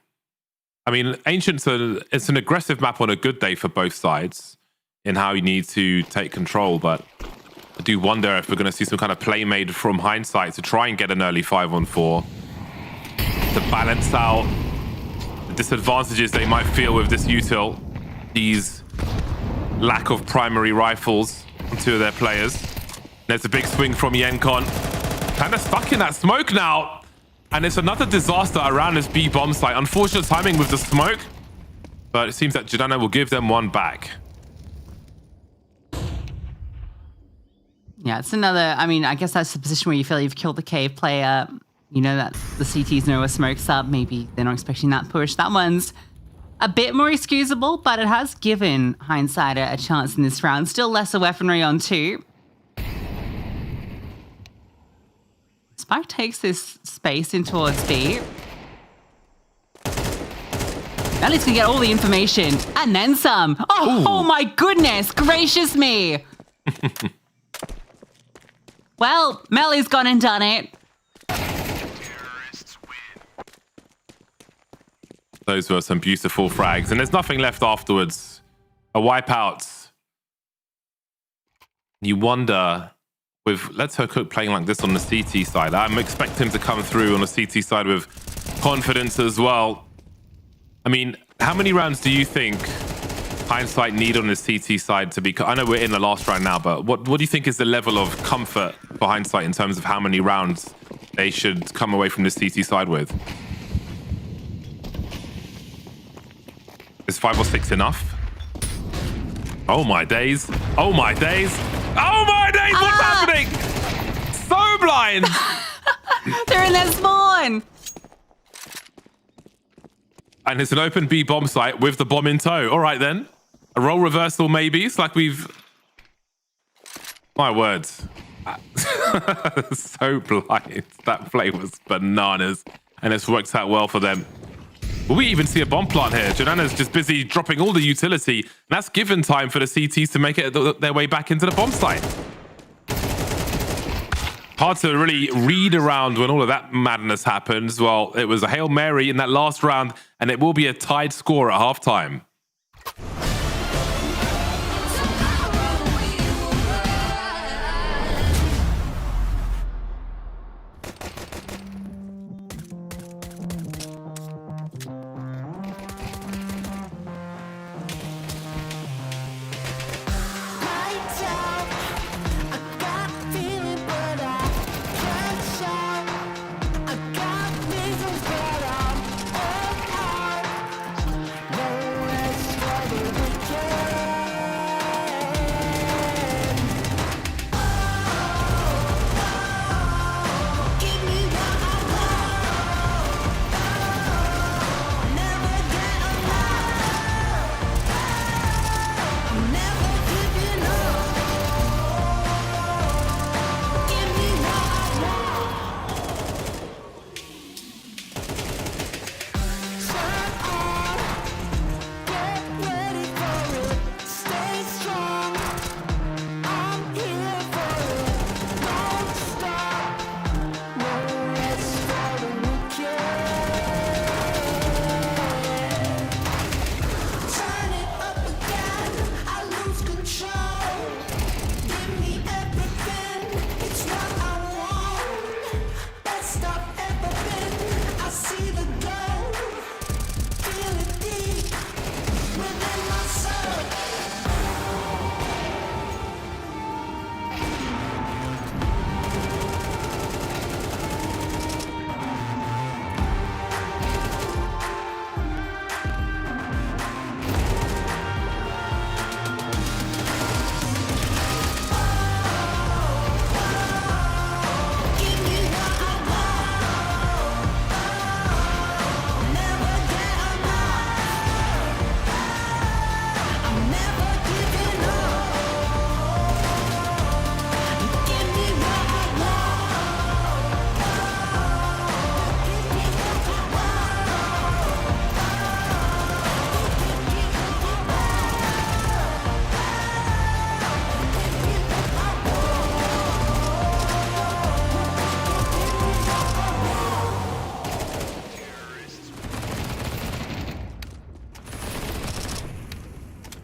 I mean, Ancient's it's an aggressive map on a good day for both sides in how you need to take control. But I do wonder if we're going to see some kind of play made from hindsight to try and get an early 5-on-4 to balance out the disadvantages they might feel with this util. These lack of primary rifles on 2 of their players. There's a big swing from Yenkon. Kind of stuck in that smoke now. And it's another disaster around this B bomb site. Unfortunate timing with the smoke. But it seems that Jordana will give them one back. Yeah, it's another, I mean, I guess that's the position where you feel you've killed the cave player. You know that the CTs know a smoke's up. Maybe they're not expecting that push. That one's a bit more excusable, but it has given Hindsight a chance in this round. Still lesser weaponry on 2. Spike takes this space in towards B. Melly's gonna get all the information and then some. Oh my goodness, gracious me. Well, Melly's gone and done it. Those were some beautiful frags, and there's nothing left afterwards. A wipeout. You wonder, with Let Her Cook playing like this on the CT side, I'm expecting him to come through on the CT side with confidence as well. I mean, how many rounds do you think Hindsight need on the CT side to be... I know we're in the last round now, but what do you think is the level of comfort for Hindsight in terms of how many rounds they should come away from the CT side with? Is 5 or 6 enough? Oh my days. Oh my days. Oh my days. What's happening? So blind. They're in their spawn. And it's an open B bomb site with the bomb in tow. All right, then. A role reversal, maybe. It's like we've... My words. So blind. That play was bananas. And it's worked out well for them. Will we even see a bomb plant here? Janana's just busy dropping all the utility. And that's given time for the CTs to make it their way back into the bomb site. Hard to really read around when all of that madness happens. Well, it was a Hail Mary in that last round, and it will be a tied score at halftime.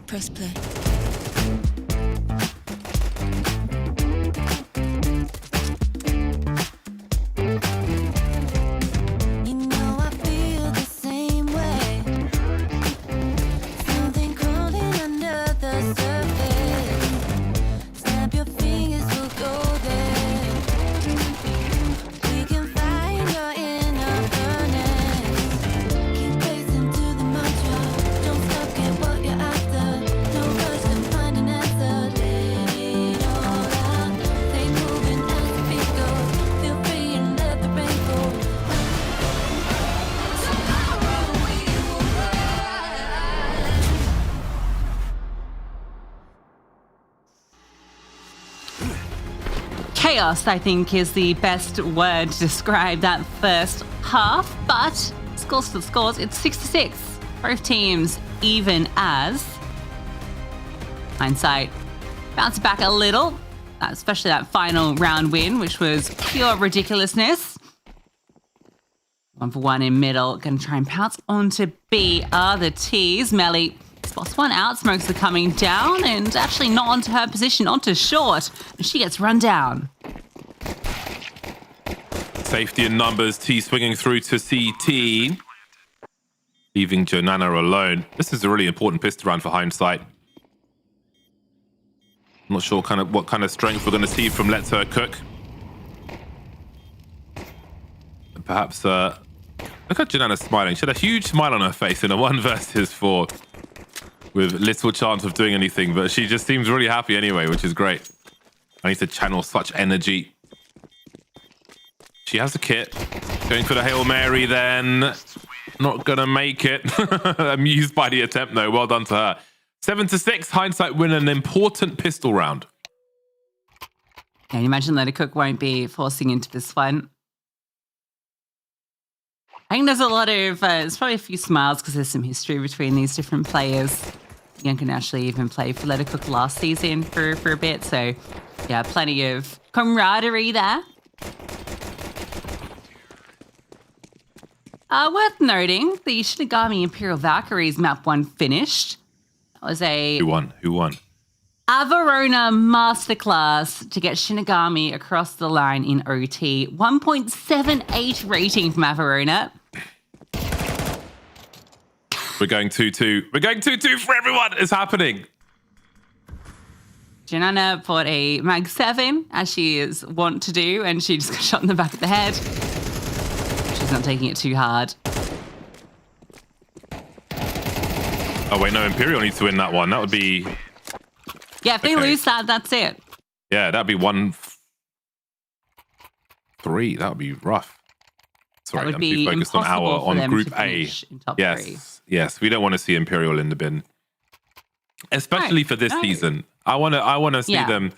Press play. You know I feel the same way. Something crawling under the surface. Snap your fingers, we'll go there. We can find your inner furnace. Keep pacing to the mantra. Don't stop, get what you're after. No rush to find an answer. Let it all out. Stay moving as the beat goes. Feel free and let the rain fall. Tomorrow we will rise. Chaos, I think, is the best word to describe that first half. But scores for the scores, it's 6-6. Both teams even as. Hindsight bounced back a little, especially that final round win, which was pure ridiculousness. 1-for-1 in middle, going to try and pounce onto B are the T's. Melly spots one out, smokes are coming down, and actually not onto her position, onto short. And she gets run down. Safety in numbers. T swinging through to CT, leaving Jonana alone. This is a really important pistol round for Hindsight. I'm not sure what kind of strength we're going to see from Let Her Cook. Perhaps, look at Jonana smiling. She had a huge smile on her face in a 1 versus 4. with little chance of doing anything, but she just seems really happy anyway, which is great. I need to channel such energy. She has the kit. Going for the Hail Mary then. Not gonna make it. Amused by the attempt though. Well done to her. 7-6. Hindsight win an important pistol round. Can you imagine Letta Cook won't be forcing into this one? I think there's a lot of, there's probably a few smiles because there's some history between these different players. Young can actually even play for Letta Cook last season for a bit. So, yeah, plenty of camaraderie there. Worth noting, the Shinigami Imperial Valkyries map 1 finished. That was a... Who won? Averona masterclass to get Shinigami across the line in OT. 1.78 rating from Averona. We're going 2-2. We're going 2-2 for everyone. It's happening. Janana bought a Mag 7, as she is wont to do, and she just got shot in the back of the head. She's not taking it too hard. Oh, wait, no. Imperial needs to win that one. That would be... Yeah, if they lose that, that's it. Yeah, that'd be 1-3. That would be rough. Sorry, would I'm be too focused on our impossible for on them Group to A. finish in top 3. Yes, we don't want to see Imperial in the bin, especially for this season. I want to see them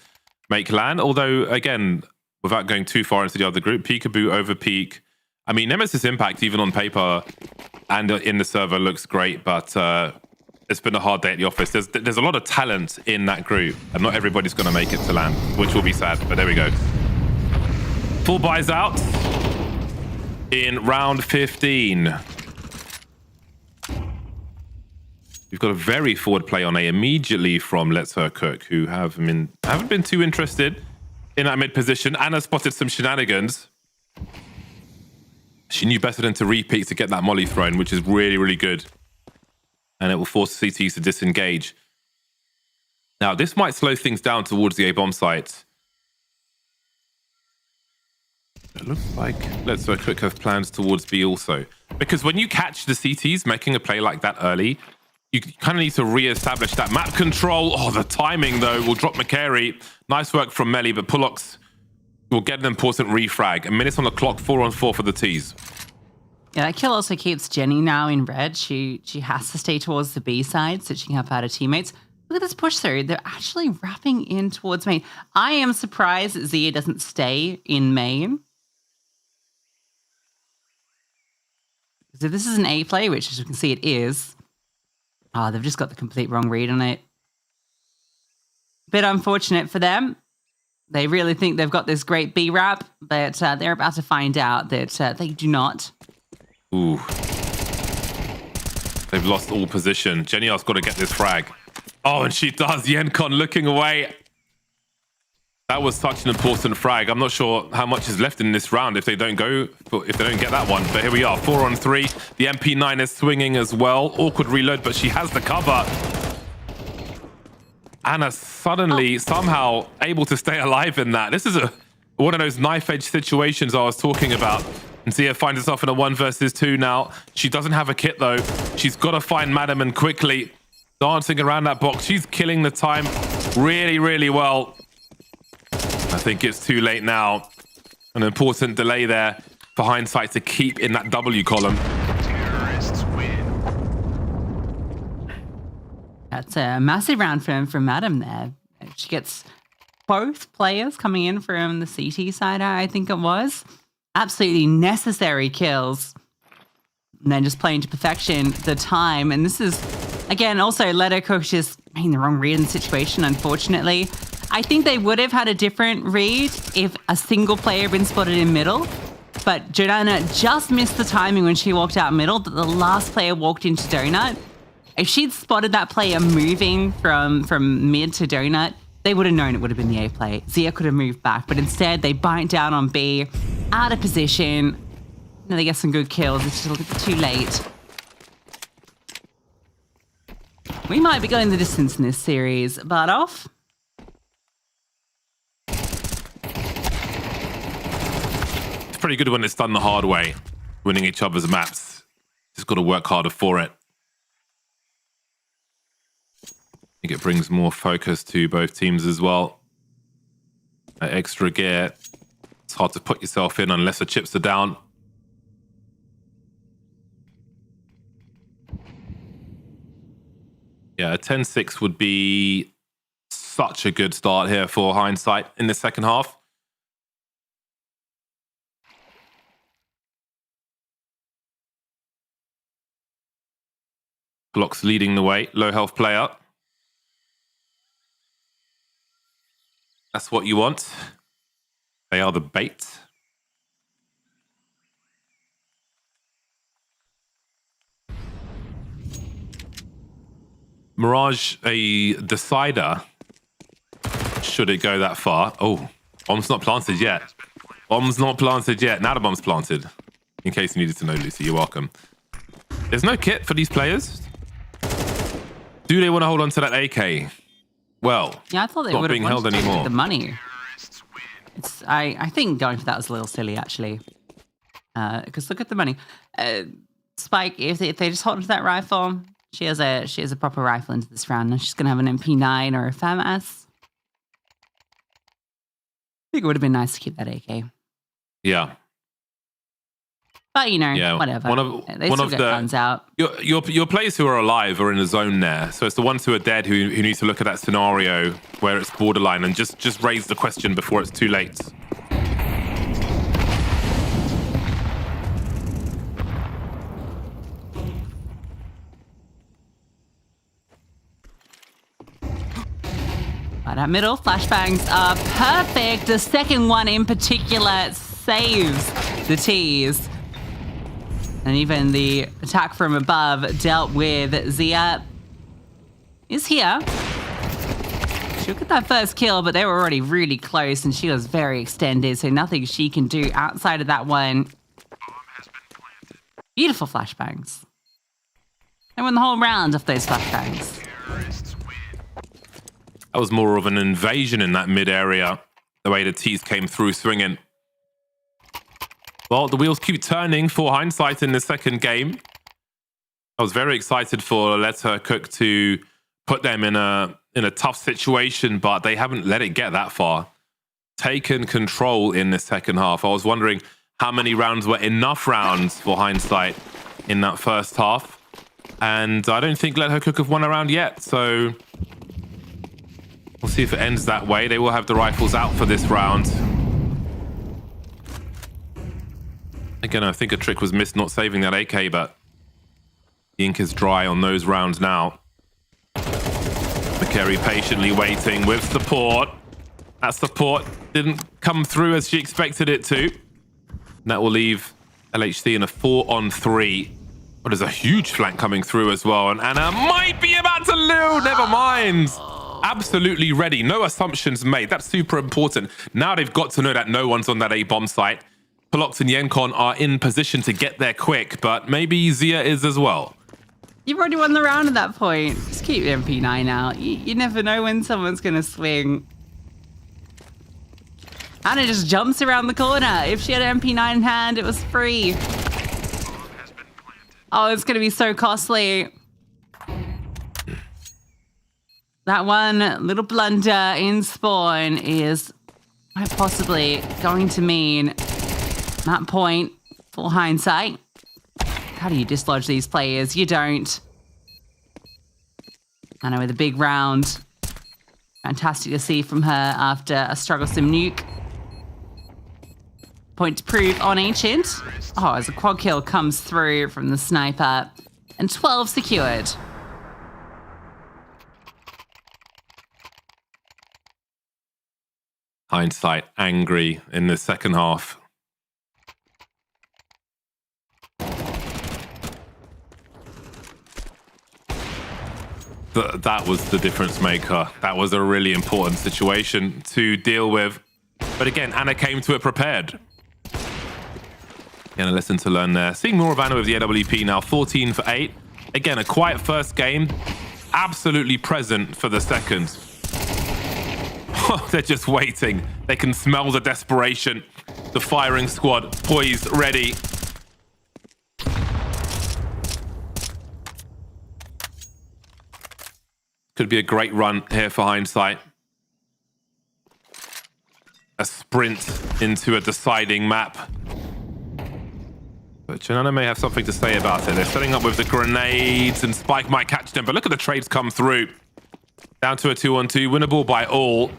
make LAN. Although, again, without going too far into the other group, Peekaboo over Peak. I mean, Nemesis Impact, even on paper and in the server, looks great, but it's been a hard day at the office. There's a lot of talent in that group, and not everybody's going to make it to LAN, which will be sad. But there we go. Full buys out in round 15. We've got a very forward play on A immediately from Let's Her Cook, who haven't been too interested in that mid position. Anna spotted some shenanigans. She knew better than to repeat to get that molly thrown, which is really, really good. And it will force CTs to disengage. Now, this might slow things down towards the A-bomb site. It looks like Let's Her Cook have plans towards B also. Because when you catch the CTs making a play like that early, you kind of need to re-establish that map control. Oh, the timing, though, will drop McCary. Nice work from Melly, but Pulox will get an important refrag. A minute on the clock, 4-on-4 for the T's. Yeah, that kill also keeps Jenny now in red. She has to stay towards the B side so she can help out her teammates. Look at this push through. They're actually wrapping in towards main. I am surprised that Zia doesn't stay in main. So this is an A play, which as you can see it is. They've just got the complete wrong read on it. Bit unfortunate for them. They really think they've got this great B wrap, but they're about to find out that they do not. Ooh. They've lost all position. Jenny-R's got to get this frag. Oh, and she does. Yenkon looking away. That was such an important frag. I'm not sure how much is left in this round if they don't get that one. But here we are, 4-on-3. The MP9 is swinging as well. Awkward reload, but she has the cover. Anna suddenly somehow able to stay alive in that. This is one of those knife-edge situations I was talking about. And Zia finds herself in a 1 versus 2 now. She doesn't have a kit though. She's got to find Madam and quickly dancing around that box. She's killing the time really, really well. I think it's too late now. An important delay there for Hindsight to keep in that W column. That's a massive round from Madam there. She gets both players coming in from the CT side, I think it was. Absolutely necessary kills. And then just playing to perfection the time. And this is, again, also Letta Cook just making the wrong read in the situation, unfortunately. I think they would have had a different read if a single player had been spotted in middle. But Jordana just missed the timing when she walked out middle, that the last player walked into Donut. If she'd spotted that player moving from mid to Donut, they would have known it would have been the A play. Zia could have moved back, but instead they bite down on B, out of position. Now they get some good kills. It's just a little bit too late. We might be going the distance in this series. Bardoff. It's pretty good when it's done the hard way, winning each other's maps. Just got to work harder for it. think it brings more focus to both teams as well. That extra gear, it's hard to put yourself in unless the chips are down. Yeah, a 10-6 would be such a good start here for Hindsight in the second half. Glock's leading the way, low health player. That's what you want. They are the bait. Mirage, a decider. Should it go that far? Oh, bomb's not planted yet. Bomb's not planted yet. Now the bomb's planted. In case you needed to know, Lucy, you're welcome. There's no kit for these players. Do they want to hold on to that AK? Well, yeah, I thought they not would being have held wanted anymore. the money. I think going for that was a little silly, actually. Because look at the money. Spike, if they just hold on to that rifle, she has a proper rifle into this round, and she's gonna have an MP9 or a FAMAS. I think it would have been nice to keep that AK. Yeah. But you know, whatever. They still get guns out. Your players who are alive are in the zone there. So it's the ones who are dead who need to look at that scenario where it's borderline and just raise the question before it's too late. Right at middle, flashbangs are perfect. The second one in particular saves the tease. And even the attack from above dealt with. Zia is here. She'll get that first kill, but they were already really close and she was very extended, so nothing she can do outside of that one. Beautiful flashbangs. They won the whole round of those flashbangs. That was more of an invasion in that mid area, the way the tease came through swinging. Well, the wheels keep turning for Hindsight in the second game. I was very excited for Letta Cook to put them in a tough situation, but they haven't let it get that far. Taken control in the second half. I was wondering how many rounds were enough rounds for Hindsight in that first half. And I don't think Letta Cook have won a round yet, so we'll see if it ends that way. They will have the rifles out for this round. Again, I think a trick was missed not saving that AK, but the ink is dry on those rounds now. McCary patiently waiting with support. That support didn't come through as she expected it to. And that will leave LHC in a 4-on-3. But there's a huge flank coming through as well. And Anna might be about to lose. Never mind. Absolutely ready. No assumptions made. That's super important. Now they've got to know that no one's on that A-bomb site. Polox and Yenkon are in position to get there quick, but maybe Zia is as well. You've already won the round at that point. Just keep the MP9 out. You never know when someone's going to swing. Anna just jumps around the corner. If she had an MP9 in hand, it was free. Oh, it's going to be so costly. That one little blunder in spawn is quite possibly going to mean that point for Hindsight. How do you dislodge these players? You don't. Anna with a big round. Fantastic to see from her after a struggle sim nuke. Point to prove on Ancient. Oh, as a quad kill comes through from the sniper. And 12 secured. Hindsight angry in the second half. That was the difference maker. That was a really important situation to deal with. But again, Anna came to it prepared. Again, a lesson to learn there. Seeing more of Anna with the AWP now, 14 for 8. Again, a quiet first game. Absolutely present for the second. They're just waiting. They can smell the desperation. The firing squad poised, ready. Could be a great run here for Hindsight. A sprint into a deciding map. But Janana may have something to say about it. They're setting up with the grenades, and Spike might catch them. But look at the trades come through. Down to a 2-on-2, winnable by all.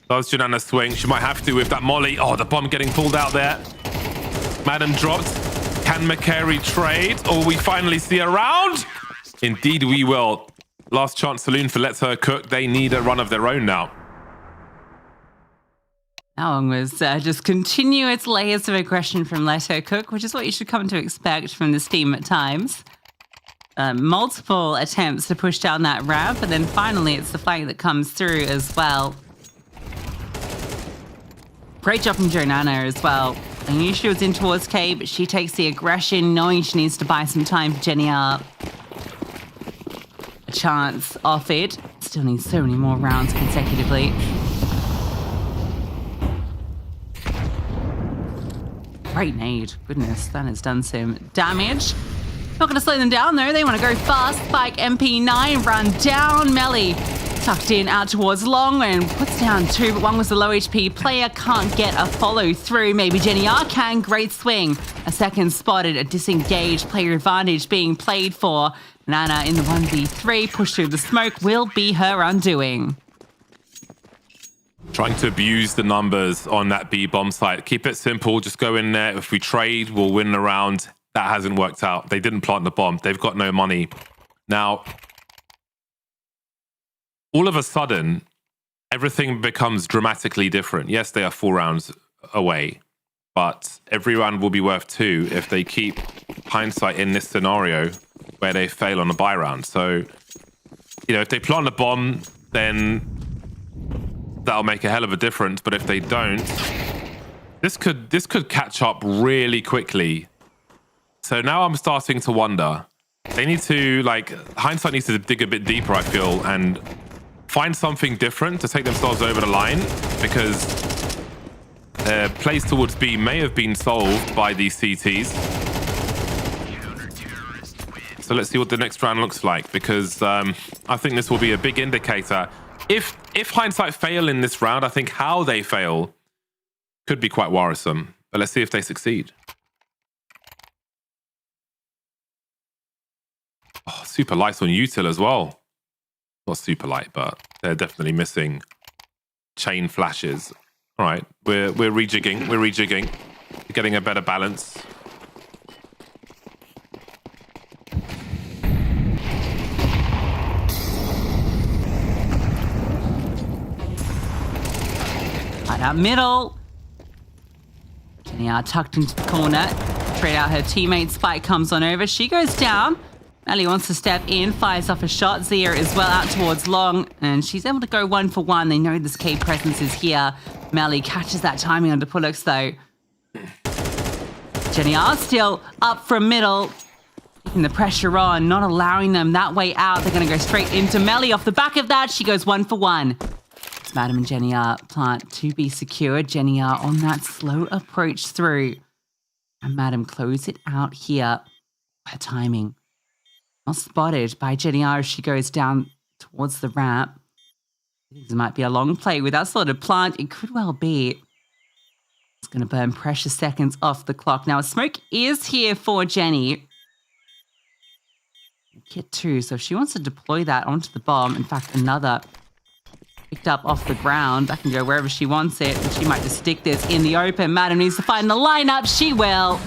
Does Janana swing? She might have to with that molly. Oh, the bomb getting pulled out there. Madam dropped. Can McCary trade? Or we finally see a round? Indeed we will. Last chance saloon for Let Her Cook. They need a run of their own now. That was just continuous layers of aggression from Let Her Cook, which is what you should come to expect from this team at times. Multiple attempts to push down that ramp, and then finally it's the flank that comes through as well. Great job from Jonana as well. I knew she was in towards K, but she takes the aggression, knowing she needs to buy some time for Jenny R. A chance off it. Still needs so many more rounds consecutively. Great nade. Goodness, that has done some damage. Not going to slow them down though. They want to go fast. Spike MP9, run down. Melly tucked in out towards long and puts down two, but one was the low HP player. Can't get a follow through. Maybe Jenny R can. Great swing. A second spotted. A disengaged player advantage being played for. Nana in the 1v3. Push through the smoke will be her undoing. Trying to abuse the numbers on that B bomb site. Keep it simple. Just go in there. If we trade, we'll win the round. That hasn't worked out. They didn't plant the bomb. They've got no money. Now, all of a sudden, everything becomes dramatically different. Yes, they are 4 rounds away, but every round will be worth 2 if they keep Hindsight in this scenario where they fail on the buy round. So, you know, if they plant the bomb, then that'll make a hell of a difference. But if they don't, this could catch up really quickly. So now I'm starting to wonder. They need to, like, Hindsight needs to dig a bit deeper, I feel, and find something different to take themselves over the line, because their plays towards B may have been solved by these CTs. So let's see what the next round looks like, because I think this will be a big indicator. If Hindsight fail in this round, I think how they fail could be quite worrisome. But let's see if they succeed. Oh, super light on util as well. Not super light, but they're definitely missing chain flashes. All right, we're rejigging. We're rejigging. We're getting a better balance. Right out middle. Jenny R tucked into the corner. Trade out her teammate. Spike comes on over. She goes down. Melly wants to step in, fires off a shot. Zia as well out towards long, and she's able to go 1 for 1. They know this K presence is here. Melly catches that timing under Pullux though. Jenny R still up from middle, keeping the pressure on, not allowing them that way out. They're going to go straight into Melly. Off the back of that, she goes 1 for 1. It's Madam and Jenny R plant to be secured. Jenny R on that slow approach through. And Madam close it out here. Her timing. Not spotted by Jenny R as she goes down towards the ramp. This might be a long play with that sort of plant. It could well be. It's going to burn precious seconds off the clock. Now, a smoke is here for Jenny. Kit 2, so if she wants to deploy that onto the bomb, in fact, another picked up off the ground, that can go wherever she wants it, and she might just stick this in the open. Madam needs to find the lineup. She will.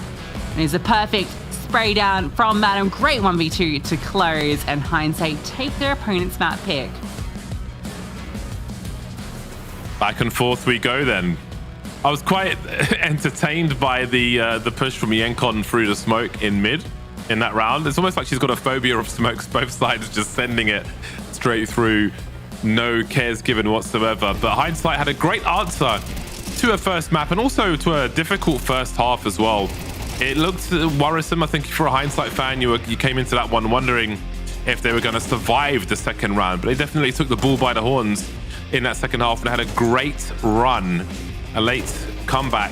And it's a perfect spray down from Madam. Great 1v2 to close, and Hindsight take their opponent's map pick. Back and forth we go then. I was quite entertained by the push from Yenkon through the smoke in mid in that round. It's almost like she's got a phobia of smokes, both sides just sending it straight through, no cares given whatsoever. But Hindsight had a great answer to her first map and also to a difficult first half as well. It looked worrisome. I think for a Hindsight fan, you came into that one wondering if they were going to survive the second round, but they definitely took the bull by the horns in that second half and had a great run, a late comeback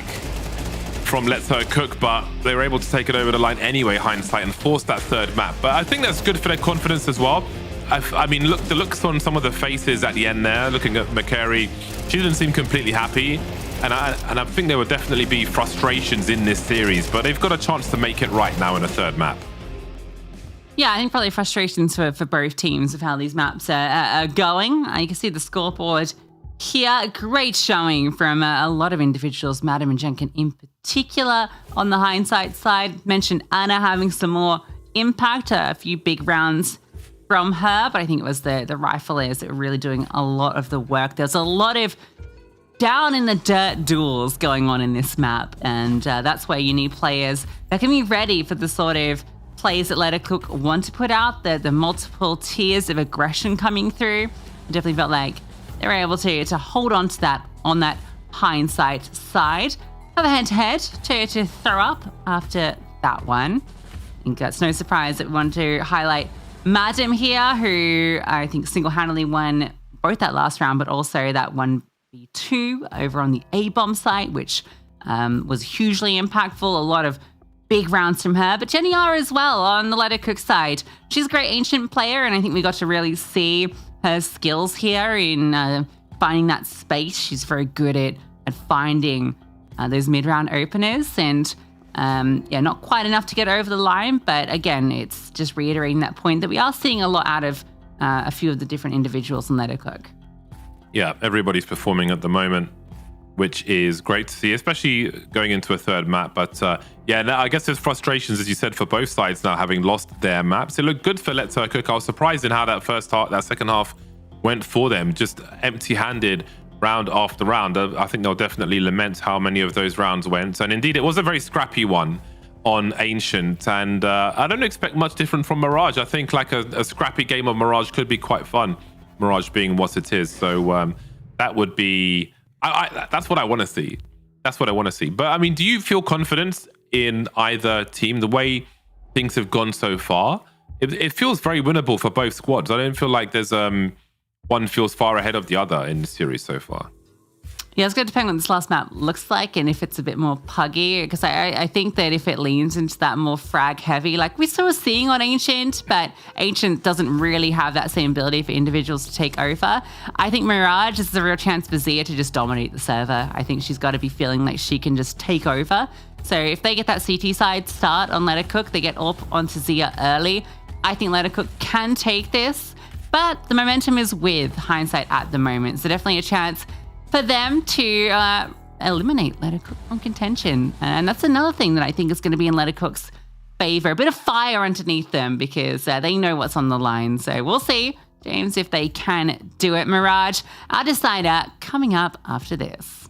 from Let Her Cook, but they were able to take it over the line anyway, Hindsight, and force that third map. But I think that's good for their confidence as well. I mean, look, the looks on some of the faces at the end there, looking at McCary, she didn't seem completely happy. And I think there will definitely be frustrations in this series, but they've got a chance to make it right now in a third map. Yeah, I think probably frustrations for both teams of how these maps are going. You can see the scoreboard here. Great showing from a lot of individuals, Madam and Jenkin in particular. On the hindsight side, mentioned Anna having some more impact, a few big rounds from her, but I think it was the rifleers that were really doing a lot of the work. There's a lot of down in the dirt duels going on in this map, and that's where you need players that can be ready for the sort of plays that Lettercook want to put out, the multiple tiers of aggression coming through. I definitely felt like they were able to hold on to that on that hindsight side. Have a head-to-head to throw up after that one. I think that's no surprise that we wanted to highlight Madam here, who I think single-handedly won both that last round, but also that 1v2 over on the A-bomb site, which was hugely impactful. A lot of big rounds from her, but Jenny R as well on the Lettercook side. She's a great ancient player, and I think we got to really see her skills here in finding that space. She's very good at finding those mid-round openers, and not quite enough to get over the line, but again, it's just reiterating that point that we are seeing a lot out of a few of the different individuals in Lettercook. Yeah, everybody's performing at the moment, which is great to see, especially going into a third map. But I guess there's frustrations, as you said, for both sides now having lost their maps. It looked good for Lettercook. I was surprised in how that second half went for them, just empty-handed round after round. I think they'll definitely lament how many of those rounds went. And indeed, it was a very scrappy one on Ancient. And I don't expect much different from Mirage. I think like a scrappy game of Mirage could be quite fun, Mirage being what it is. So that would be... that's what I want to see. That's what I want to see. But I mean, do you feel confident in either team? The way things have gone so far, it feels very winnable for both squads. I don't feel like there's one feels far ahead of the other in the series so far. Yeah, it's going to depend on what this last map looks like and if it's a bit more puggy, because I think that if it leans into that more frag heavy, like we saw seeing on Ancient, but Ancient doesn't really have that same ability for individuals to take over. I think Mirage is a real chance for Zia to just dominate the server. I think she's got to be feeling like she can just take over. So if they get that CT side start on Lettercook, they get up onto Zia early. I think Lettercook can take this, but the momentum is with hindsight at the moment. So definitely a chance for them to eliminate Lettercook from contention. And that's another thing that I think is going to be in Lettercook's favor. A bit of fire underneath them because they know what's on the line. So we'll see, James, if they can do it. Mirage, our decider, coming up after this.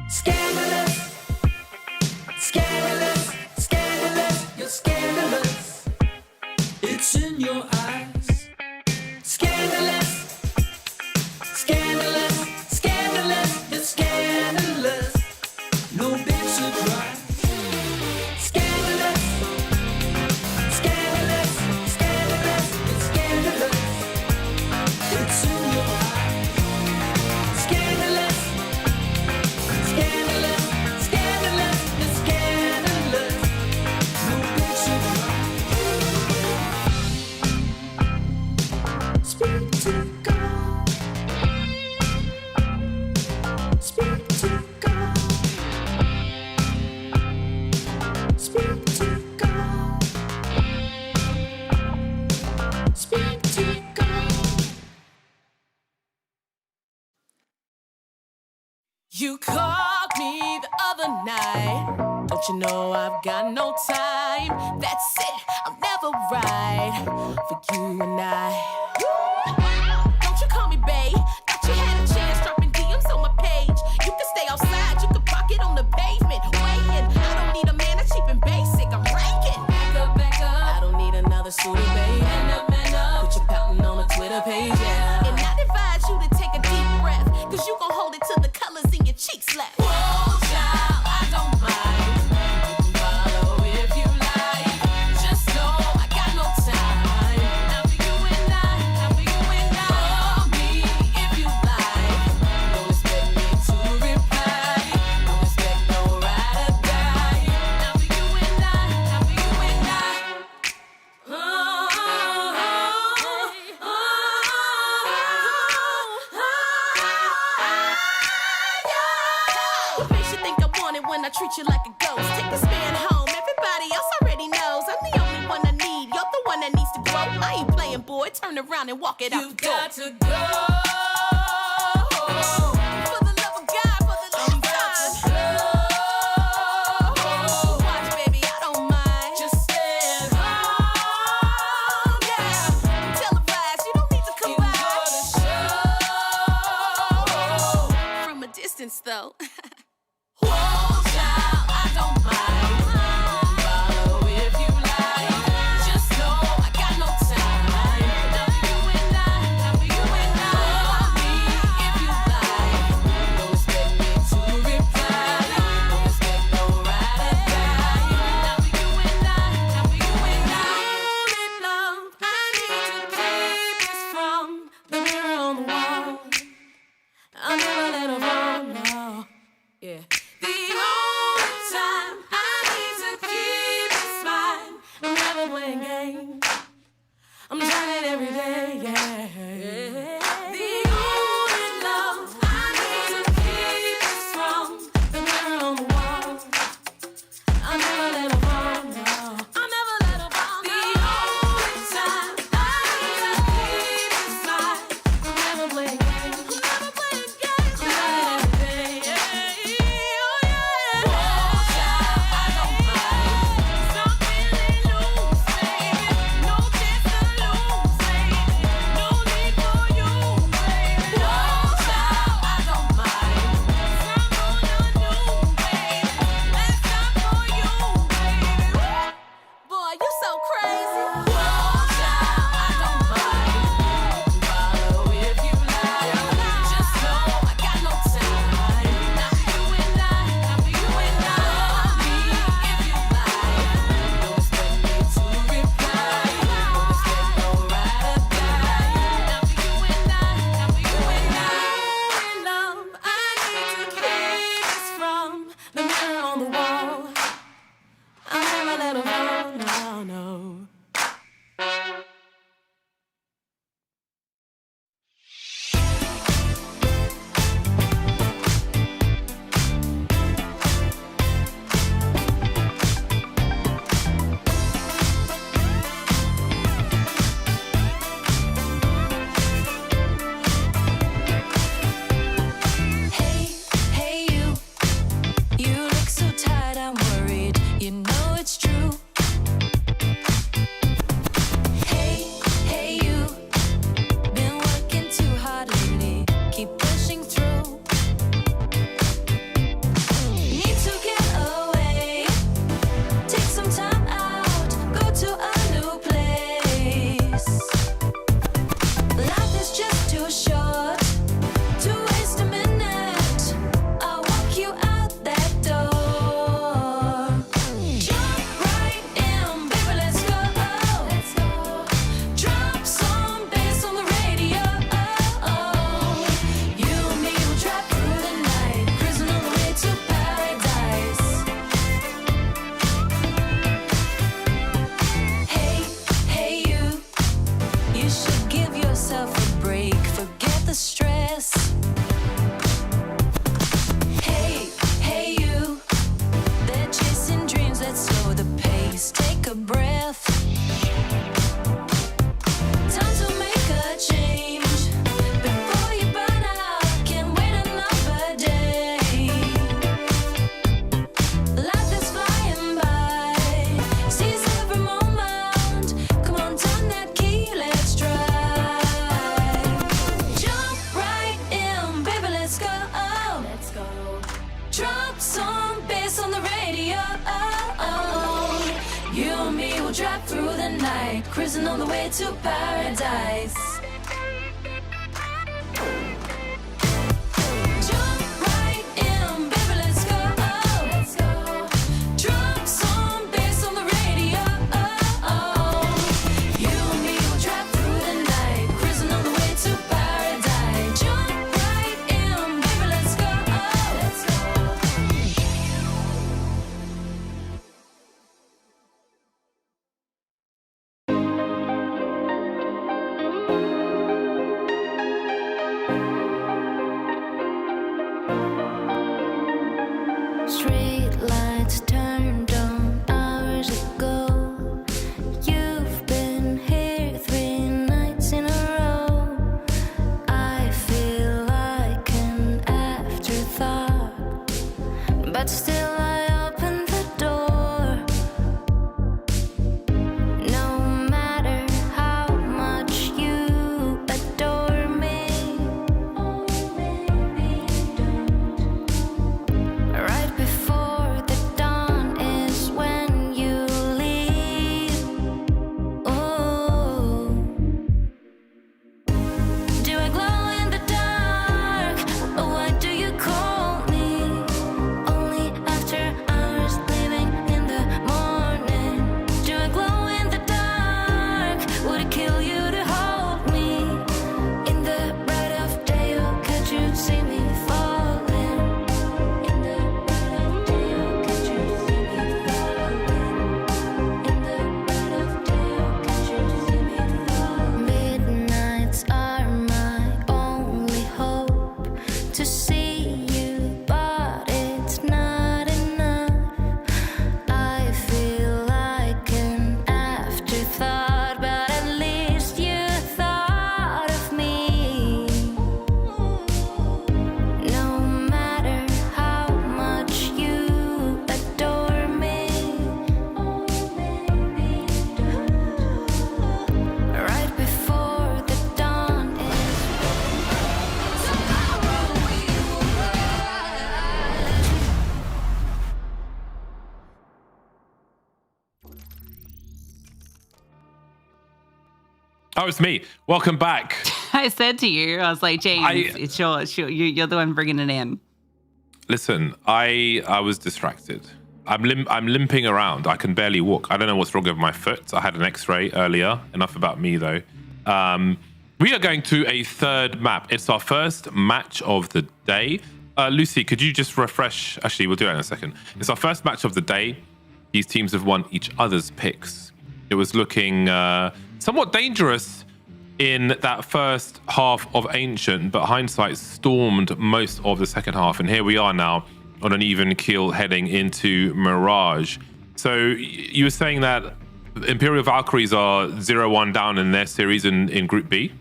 Scandalous, scandalous, scandalous, you're scandalous. It's in your eyes. Scandalous, scandalous, scandalous, you're scandalous. No big surprise. Scandalous, scandalous, scandalous, it's scandalous. It's in your eyes. Scandalous, scandalous, scandalous, it's scandalous. No big surprise. Speak to God. Speak to God. Speak to God. Speak to God. You called me the other night. Don't you know I've got no time? That's it, I'm never right for you and I. Don't you call me babe? Thought you had a chance dropping DMs on my page. You can stay outside, you can park it on the pavement. Waiting, I don't need a man that's cheap and basic. I'm ranking. Back up. I don't need another suitor, babe. Man up. Put your pouting on a Twitter page, yeah. And I'd advise you to take a deep breath, cause you gon' hold it till the colors in your cheeks left. Whoa, child, I don't mind. You can follow if you like. Just know I got no time. Now for you and I, now for you and I. Call me if you like. Don't expect me to reply. Don't expect no ride or die. Now for you and I, now for you and I. What makes you think I want it when I treat you like a ghost? Take this man home, everybody else already knows. I'm the only one I need, you're the one that needs to grow. I ain't playing, boy, turn around and walk it out the door. You've got to go. For the love of God, for the love of God. Watch, baby, I don't mind. Just stand home, yeah. Televised, you don't need to come by. From a distance, though. Whoa, child, I don't mind. Follow if you like. Just know I got no time. Now for you and I, now for you and I. Call me if you like. Don't expect me to reply. Don't expect no ride or die. Now for you and I, now for you and I. Only love, I need to keep this from the mirror on the wall. I'll never let her fall, no. Yeah. The only time I need Drop some bass on the radio. You and me will drive through the night, cruising on the way to paradise. Jump right in, baby, let's go. Let's go. Drop some bass on the radio. You and me will drive through the night, cruising on the way to paradise. Jump right in, baby, let's go. Let's go. Street lights turned on hours ago. You've been here 3 nights in a row. I feel like an afterthought, but still I open the door. No matter how much you adore me, oh, maybe don't. Right before the dawn is when you leave. Oh, do I glow in the dark? Or what do you call me? Only after hours leaving in the morning. Do I glow in the dark? Would it kill you to hold me? In the bright of day, oh, could you see me falling? In the bright of day, oh, could you see me falling? In the bright of day, oh, could you see me falling? Midnights are my only hope to see you, but it's not enough. I feel like an afterthought, but at least you thought of me. No matter how much you adore me, oh, maybe don't. Right before the dawn is tomorrow we will rise. Oh, it's me. Welcome back. I said to you, I was like, James, it's you're the one bringing it in. Listen, I was distracted. I'm limping around. I can barely walk. I don't know what's wrong with my foot. I had an X-ray earlier. Enough about me, though. We are going to a third map. It's our first match of the day. Lucy, could you just refresh? Actually, we'll do it in a second. It's our first match of the day. These teams have won each other's picks. It was looking somewhat dangerous in that first half of Ancient, but hindsight stormed most of the second half. And here we are now on an even keel heading into Mirage. So you were saying that Imperial Valkyries are 0-1 down in their series in Group B?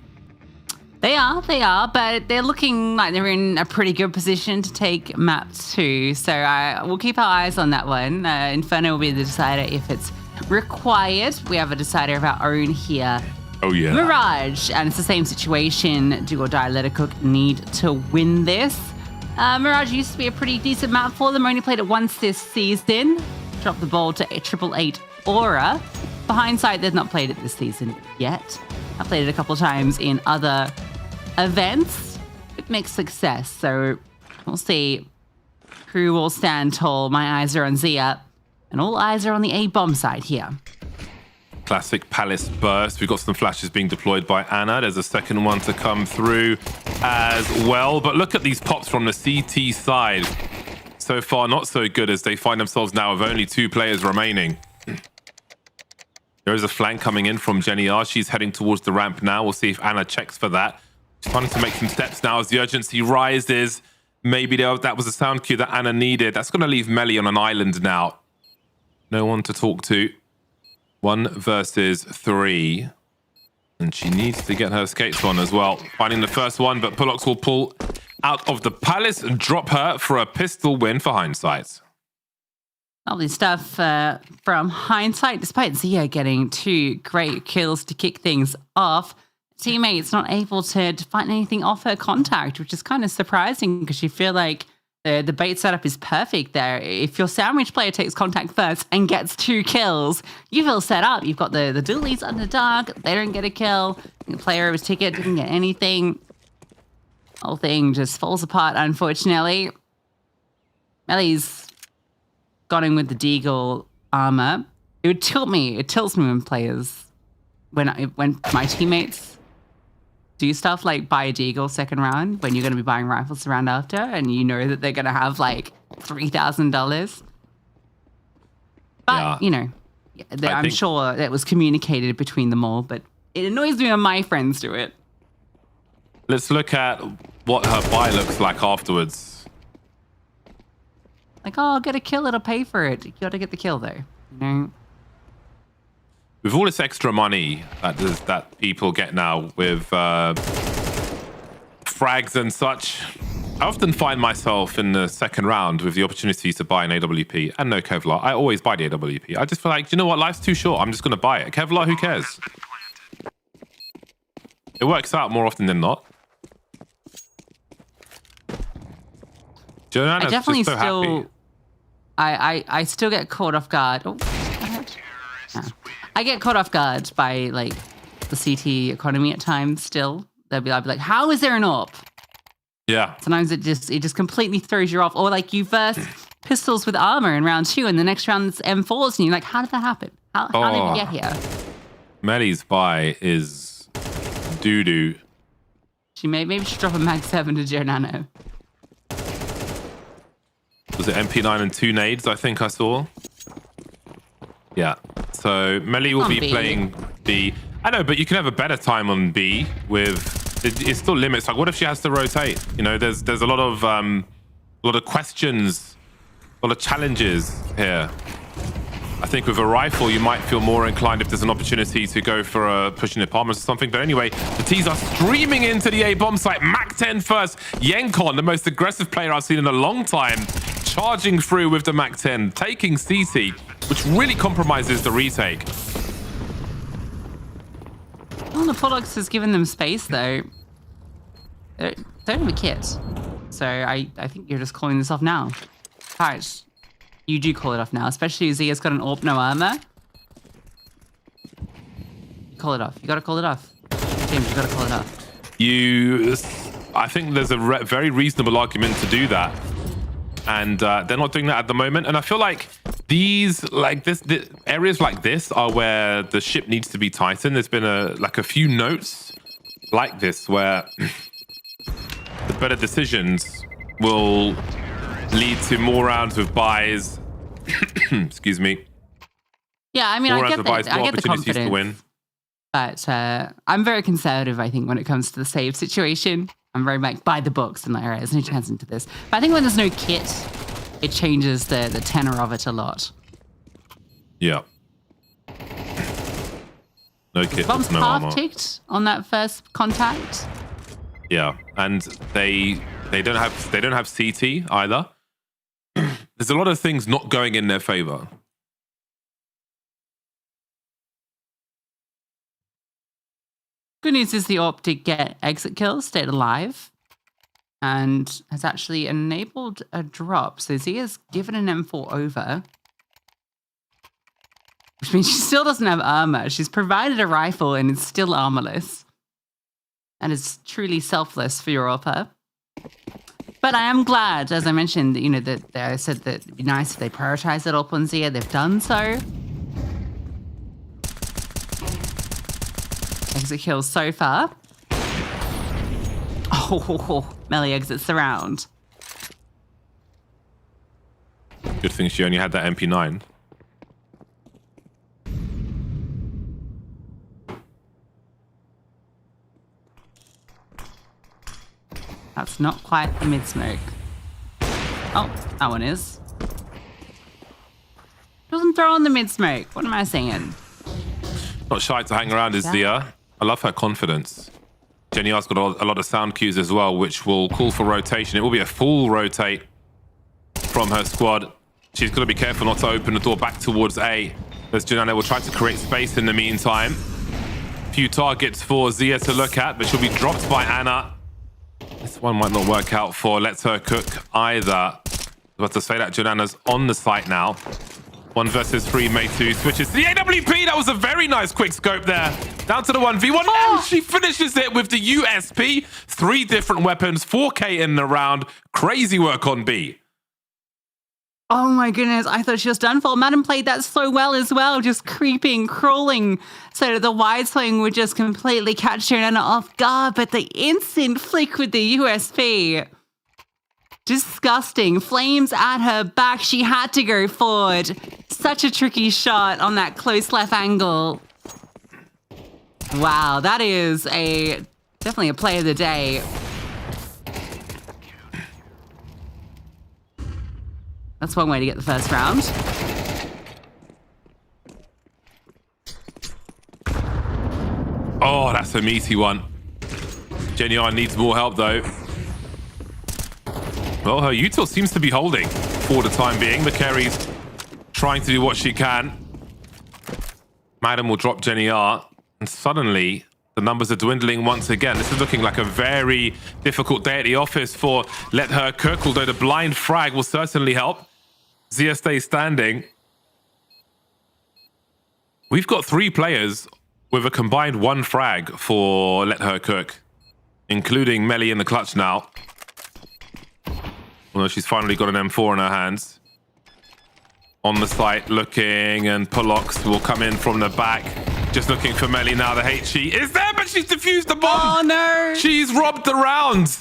They are, but they're looking like they're in a pretty good position to take map 2. So we'll keep our eyes on that one. Inferno will be the decider if it's required. We have a decider of our own here. Oh, yeah. Mirage, and it's the same situation. Do or die, let it cook, need to win this. Mirage used to be a pretty decent map for them. Only played it once this season. Dropped the ball to 888 Aura. For hindsight, they've not played it this season yet. I've played it a couple times in other events with mixed success. So we'll see who will stand tall. My eyes are on Zia, and all eyes are on the A-bomb side here. Classic Palace burst. We've got some flashes being deployed by Anna. There's a second one to come through as well. But look at these pops from the CT side. So far, not so good as they find themselves now with only 2 players remaining. There is a flank coming in from Jenny R. She's heading towards the ramp now. We'll see if Anna checks for that. She's trying to make some steps now as the urgency rises. Maybe that was a sound cue that Anna needed. That's going to leave Melly on an island now. No one to talk to. 1 versus 3. And she needs to get her skates on as well. Finding the first one, but Pulox will pull out of the Palace and drop her for a pistol win for hindsight. Lovely stuff from hindsight. Despite Zia getting 2 great kills to kick things off, teammates not able to find anything off her contact, which is kind of surprising because you feel like The bait setup is perfect there. If your sandwich player takes contact first and gets 2 kills, you feel set up. You've got the dualies under dark. They don't get a kill. The player with ticket didn't get anything. Whole thing just falls apart, unfortunately. Melly's got in with the Deagle armor. It would tilt me. It tilts me when my teammates do stuff like buy a Deagle second round when you're going to be buying rifles the round after, and you know that they're going to have like $3,000. But, I'm sure that was communicated between them all, but it annoys me when my friends do it. Let's look at what her buy looks like afterwards. Like, oh, get a kill, it'll pay for it. You got to get the kill, though. With all this extra money that people get now with frags and such, I often find myself in the second round with the opportunity to buy an AWP and no Kevlar. I always buy the AWP. I just feel like, you know what? Life's too short. I'm just going to buy it. Kevlar, who cares? It works out more often than not. Jonana's I definitely just so still... happy. I still get caught off guard. Oh, I get caught off guard by like the CT economy at times. Still, I'll be like, how is there an AWP? Yeah. Sometimes it just completely throws you off. Or like you burst pistols with armor in round 2, and the next round it's M4s, and you're like, how did that happen? How did we get here? Melly's buy is doo doo. Maybe she drop a mag 7 to Joe Nano. Was it MP9 and 2 nades? I think I saw. Yeah. So Melly will be playing B. I know, but you can have a better time on B with. It still limits. Like, what if she has to rotate? There's a lot of questions, a lot of challenges here. I think with a rifle, you might feel more inclined if there's an opportunity to go for a push in the apartments or something. But anyway, the T's are streaming into the A bomb site. Mac 10 first. Yenkon, the most aggressive player I've seen in a long time, charging through with the Mac 10, taking CT, which really compromises the retake. Well, the Pollux has given them space, though. They don't have a kit. So I think you're just calling this off now. In fact, you do call it off now, especially as Zia's got an AWP, no armor. Call it off. You got to call it off. James, you got to call it off. I think there's a very reasonable argument to do that. And they're not doing that at the moment. And I feel like the areas like this are where the ship needs to be tightened. There's been a few notes like this where the better decisions will lead to more rounds with buys. Excuse me. Yeah, I mean, I get the confidence to win. But I'm very conservative, I think, when it comes to the save situation. I'm very like by the books and like, all right, there's no chance into this. But I think when there's no kit, it changes the tenor of it a lot. Yeah. No kit, Bombs no half armor. ticked on that first contact. Yeah, and they don't have CT either. There's a lot of things not going in their favor. Good news is the AWP did get exit kills, stayed alive, and has actually enabled a drop. So Zia's given an M4 over, which means she still doesn't have armor. She's provided a rifle and is still armorless. And is truly selfless for your AWPer. But I am glad, as I mentioned, that I said that it'd be nice if they prioritize that AWP on Zia. They've done so. Exit kills so far. Oh, Melly exits the round. Good thing she only had that MP9. That's not quite the mid-smoke. Oh, that one is. Doesn't throw on the mid-smoke. What am I saying? Not shy to hang around is Zia. I love her confidence. Jenny R's got a lot of sound cues as well, which will call for rotation. It will be a full rotate from her squad. She's got to be careful not to open the door back towards A, as Janana will try to create space in the meantime. Few targets for Zia to look at, but she'll be dropped by Anna. This one might not work out for Let's Her Cook either. I was about to say that Jonana's on the site now. 1 versus 3, Meitu switches to the AWP. That was a very nice quick scope there. Down to the 1v1. And she finishes it with the USP. 3 different weapons, 4K in the round. Crazy work on B. Oh my goodness, I thought she was done for. Madam played that so well as well, just creeping, crawling, so that the wide swing would just completely catch Jonana off guard, but the instant flick with the USP. Disgusting. Flames at her back. She had to go forward. Such a tricky shot on that close left angle. Wow, that is definitely a play of the day. That's one way to get the first round. Oh, that's a meaty one. Jenny needs more help though. Well, her util seems to be holding for the time being. McCary's trying to do what she can. Madam will drop Jenny R. And suddenly, the numbers are dwindling once again. This is looking like a very difficult day at the office for Let Her Cook, although the blind frag will certainly help. Zia stays standing. We've got 3 players with a combined 1 frag for Let Her Cook, including Melly in the clutch now. Although she's finally got an M4 in her hands. On the site looking, and Pulox will come in from the back. Just looking for Melly now. The HE is there, but she's defused the bomb. Oh no! She's robbed the round.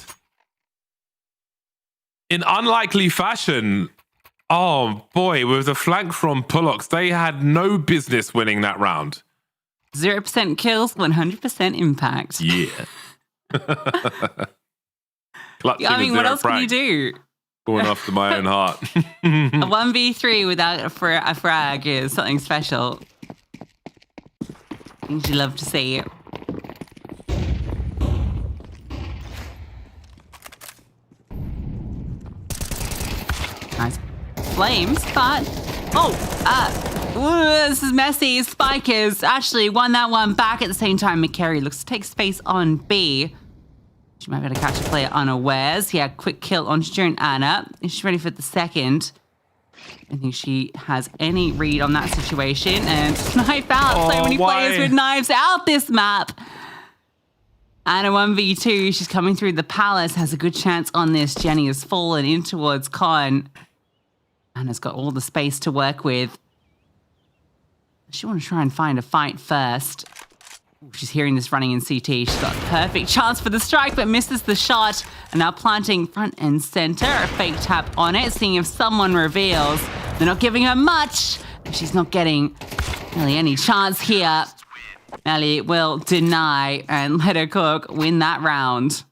In unlikely fashion. Oh boy, with the flank from Pulox, they had no business winning that round. 0% kills, 100% impact. Yeah. I mean, what else can you do? Going after my own heart. A 1v3 without a frag is something special. Things you love to see. Nice flames, but this is messy. Spikers actually won that one back at the same time. McCary looks to take space on B. She might be able to catch a player unawares. Yeah, quick kill on Jonana. Is she ready for the second? I think she has any read on that situation. And snipe out. So many players with knives out this map. And a 1v2. She's coming through the palace. Has a good chance on this. Jenny has fallen in towards Con. And has got all the space to work with. She want to try and find a fight first. She's hearing this running in CT. She's got a perfect chance for the strike, but misses the shot. And now planting front and center. A fake tap on it, seeing if someone reveals. They're not giving her much. She's not getting really any chance here. Melly will deny and let her cook win that round.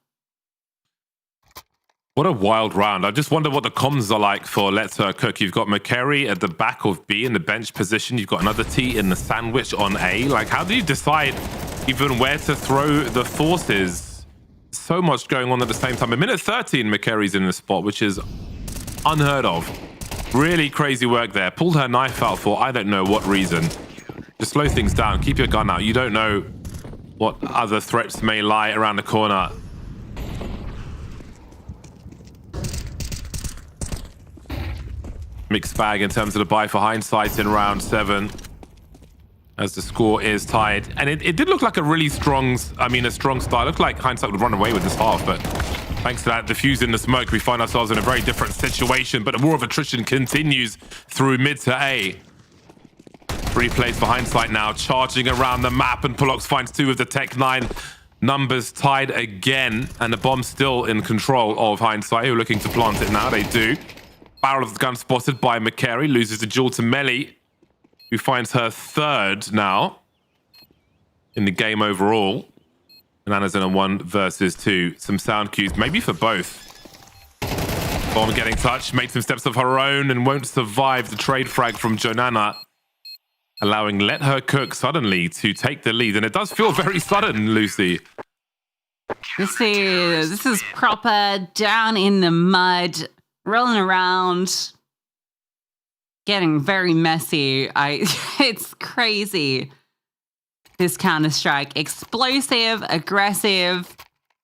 What a wild round. I just wonder what the comms are like for Let's Her Cook. You've got McCary at the back of B in the bench position. You've got another T in the sandwich on A. Like, how do you decide even where to throw the forces? So much going on at the same time. A minute 13, McCary's in the spot, which is unheard of. Really crazy work there. Pulled her knife out for I don't know what reason. Just slow things down. Keep your gun out. You don't know what other threats may lie around the corner. Mixed bag in terms of the buy for Hindsight in round 7 as the score is tied. And it did look like a really strong, a strong start. It looked like Hindsight would run away with this half, but thanks to that diffuse in the smoke, we find ourselves in a very different situation. But the war of attrition continues through mid to A. 3 plays for Hindsight now, charging around the map, and Pulox finds 2 of the Tech 9. Numbers tied again, and the bomb still in control of Hindsight, who are looking to plant it now. They do. Barrel of the gun spotted by McCary, loses the duel to Melly, who finds her 3rd now in the game overall. And Anna's in a 1 versus 2. Some sound cues, maybe for both. Bomb getting touched, made some steps of her own and won't survive the trade frag from Jonana, allowing Let Her Cook suddenly to take the lead. And it does feel very sudden, Lucy. This is proper down in the mud. Rolling around, getting very messy. It's crazy. This Counter-Strike, explosive, aggressive,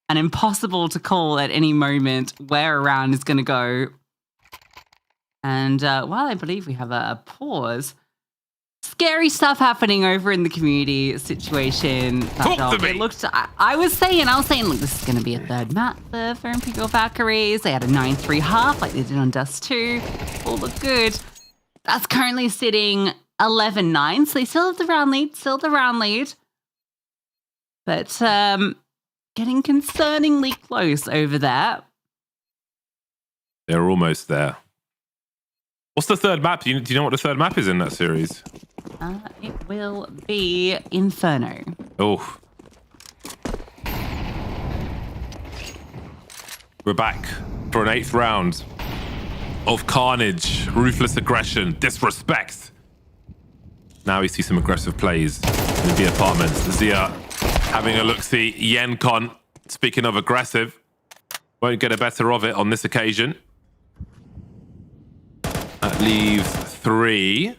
and impossible to call at any moment where a round is going to go. And while I believe we have a pause, scary stuff happening over in the community situation. Talk to me. It looked, I was saying, look, this is going to be a third map for Imperial Valkyries. They had a 9-3 half like they did on Dust 2. All look good. That's currently sitting 11-9, so they still have the round lead. But getting concerningly close over there. They're almost there. What's the third map? Do you know what the third map is in that series? It will be Inferno. Oh. We're back for an 8th round of carnage, ruthless aggression, disrespect. Now we see some aggressive plays in the apartments. Zia having a look-see. Yencon, speaking of aggressive, won't get a better of it on this occasion. That leaves 3.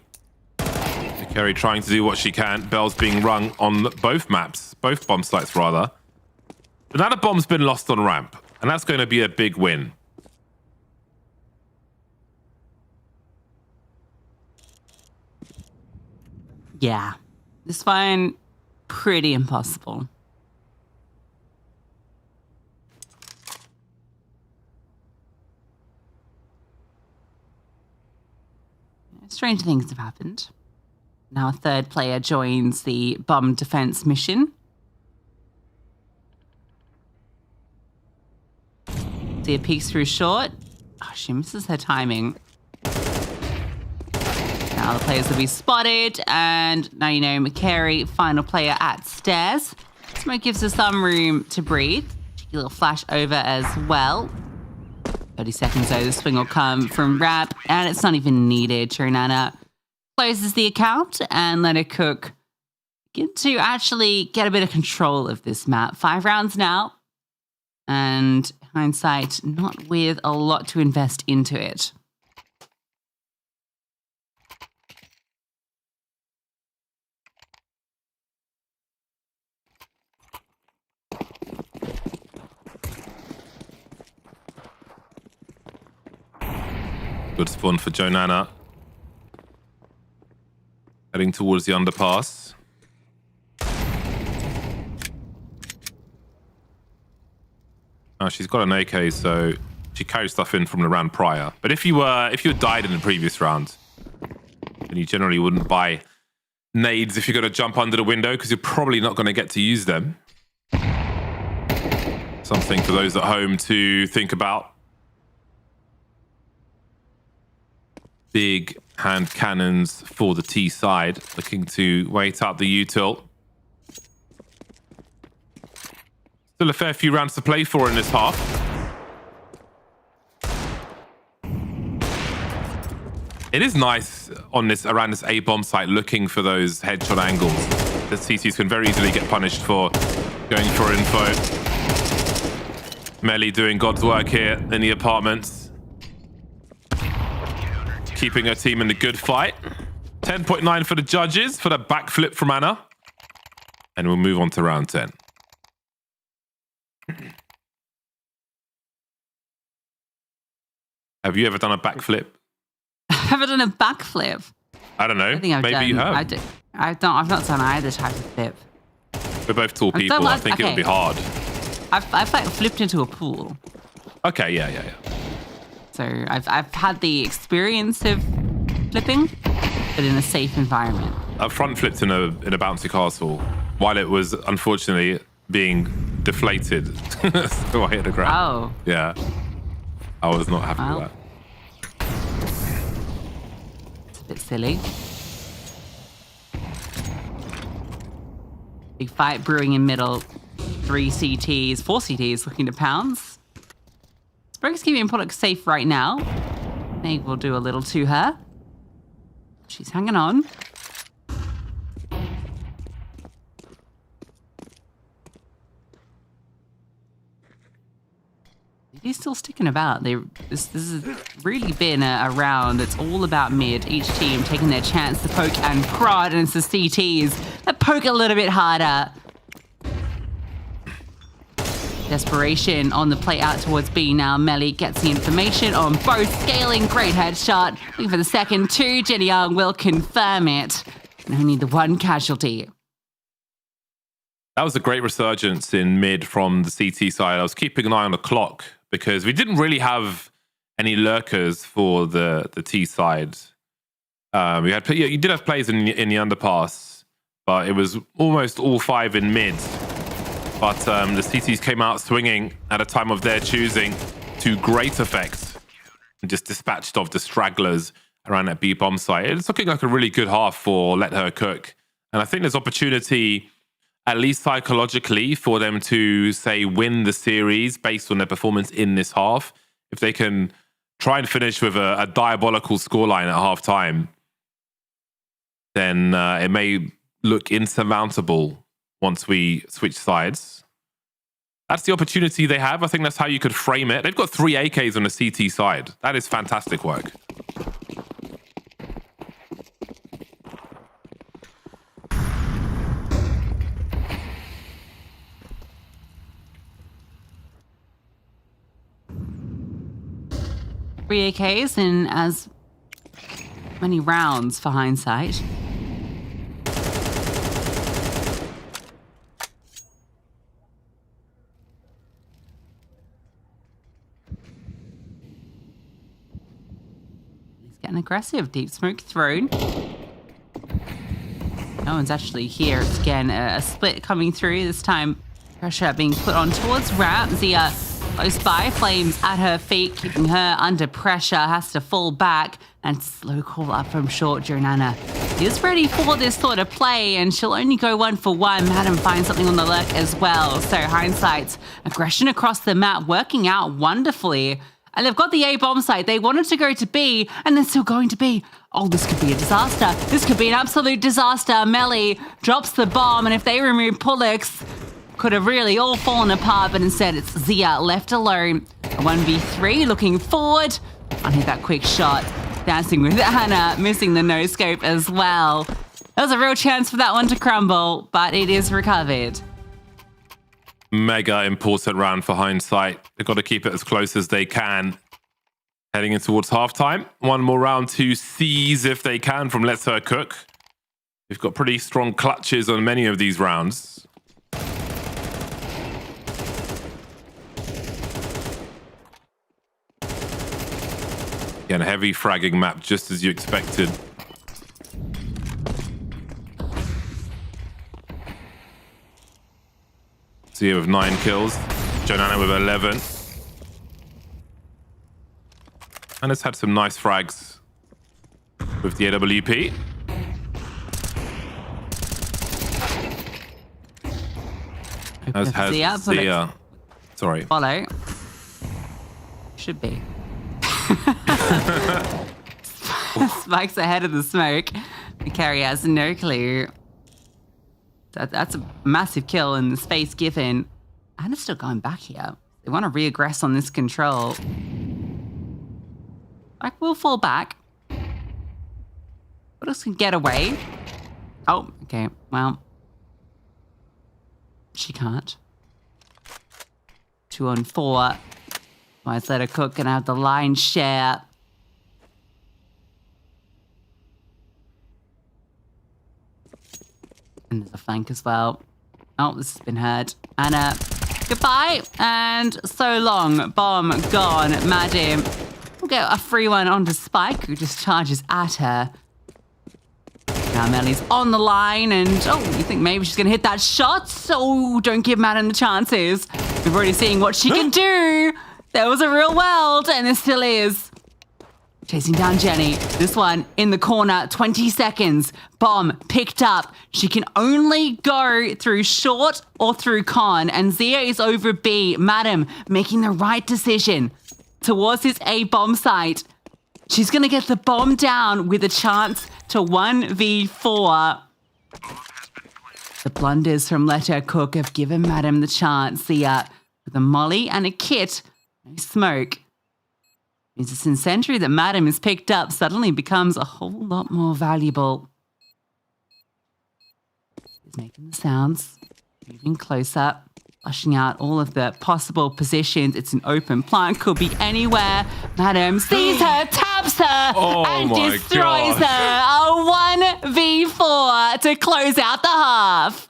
Kerry trying to do what she can. Bell's being rung on both maps, both bomb sites rather. But now the bomb's been lost on ramp, and that's going to be a big win. Yeah, this one pretty impossible. Strange things have happened. Now a third player joins the bomb defense mission. See a peeks through short. Oh, she misses her timing. Now the players will be spotted, and now you know McCary, final player at stairs. Smoke gives her some room to breathe. Cheeky little flash over as well. 30 seconds though, the swing will come from Rap, and it's not even needed. Trinana closes the account and let it cook. Get to actually get a bit of control of this map. 5 rounds now, and hindsight, not with a lot to invest into it. Good spawn for Jonana. Heading towards the underpass. Oh, she's got an AK, so she carried stuff in from the round prior. But if you had died in the previous round, then you generally wouldn't buy nades if you're going to jump under the window, because you're probably not going to get to use them. Something for those at home to think about. Big hand cannons for the T side, looking to wait out the util. Still a fair few rounds to play for in this half. It is nice on this around this A bomb site, looking for those headshot angles. The CCs can very easily get punished for going for info. Melly doing God's work here in the apartments. Keeping her team in the good fight. 10.9 for the judges for the backflip from Anna. And we'll move on to round 10. Have you ever done a backflip? Have I done a backflip? I don't know. I think Maybe you have. I've not done either type of flip. We're both tall people. I think it would be hard. I've like flipped into a pool. Okay, yeah. So I've had the experience of flipping, but in a safe environment. I front flipped in a bouncy castle while it was unfortunately being deflated. So I hit the ground. Oh. Yeah. I was not happy with that. It's a bit silly. Big fight brewing in middle. 3 CTs, 4 CTs looking to pounce. Sproke's keeping Pollock safe right now. Meg will do a little to her. She's hanging on. He's still sticking about. This has really been a round that's all about mid. Each team taking their chance to poke and prod, and it's the CTs that poke a little bit harder. Desperation on the play out towards B now. Melly gets the information on both scaling. Great headshot. Looking for the second two. Jenny Young will confirm it. And only the one casualty. That was a great resurgence in mid from the CT side. I was keeping an eye on the clock because we didn't really have any lurkers for the T side. You did have players in the underpass, but it was almost all 5 in mid. But the CTs came out swinging at a time of their choosing to great effect and just dispatched of the stragglers around that B bomb site. It's looking like a really good half for Let Her Cook. And I think there's opportunity, at least psychologically, for them to, say, win the series based on their performance in this half. If they can try and finish with a diabolical scoreline at halftime, then it may look insurmountable once we switch sides. That's the opportunity they have. I think that's how you could frame it. They've got 3 AKs on the CT side. That is fantastic work. Three AKs in as many rounds for Hindsight. Getting aggressive. Deep smoke thrown. No one's actually here. It's again a split coming through. This time pressure being put on towards Rat. Zia close by. Flames at her feet, keeping her under pressure. Has to fall back and slow call up from short. Joanna is ready for this sort of play and she'll only go 1 for 1. Madam finds something on the lurk as well. So Hindsight's aggression across the map working out wonderfully. And they've got the A bomb site. They wanted to go to B, and they're still going to B. Oh, this could be a disaster. This could be an absolute disaster. Melly drops the bomb, and if they remove Pullix, could have really all fallen apart, but instead it's Zia left alone. A 1v3 looking forward. I need that quick shot. Dancing with Anna, missing the no-scope as well. There was a real chance for that one to crumble, but it is recovered. Mega important round for Hindsight. They've got to keep it as close as they can. Heading in towards halftime. One more round to seize if they can from Let Her Cook. We've got pretty strong clutches on many of these rounds. Again, a heavy fragging map, just as you expected. Zia with 9 kills. Joanna with 11. And it's had some nice frags with the AWP. As has Zia. Sorry. Follow. Should be. Spikes ahead of the smoke. The carry has no clue. That's a massive kill in the space given. And it's still going back here. They want to reaggress on this control. Like, we'll fall back. What else can get away? Oh, okay. Well, she can't. 2 on 4. Otherwise, Let Her Cook gonna have the lion's share. And there's a flank as well. Oh, this has been heard. Anna, goodbye. And so long. Bomb gone. Madam. We'll get a free one onto Spike, who just charges at her. Now Melly's on the line, and oh, you think maybe she's going to hit that shot? So don't give Madam the chances. We've already seen what she can do. There was a real world, and there still is. Chasing down Jenny. This one in the corner, 20 seconds. Bomb picked up. She can only go through short or through con. And Zia is over B. Madam making the right decision towards his A bomb site. She's going to get the bomb down with a chance to 1v4. The blunders from Let Her Cook have given Madam the chance. Zia with a molly and a kit. No smoke. It's in Sentry that Madam is picked up suddenly becomes a whole lot more valuable. He's making the sounds, moving closer. flushing out all of the possible positions. It's an open plant, could be anywhere. Madam sees her, taps her, and my destroys gosh. her. A 1v4 to close out the half.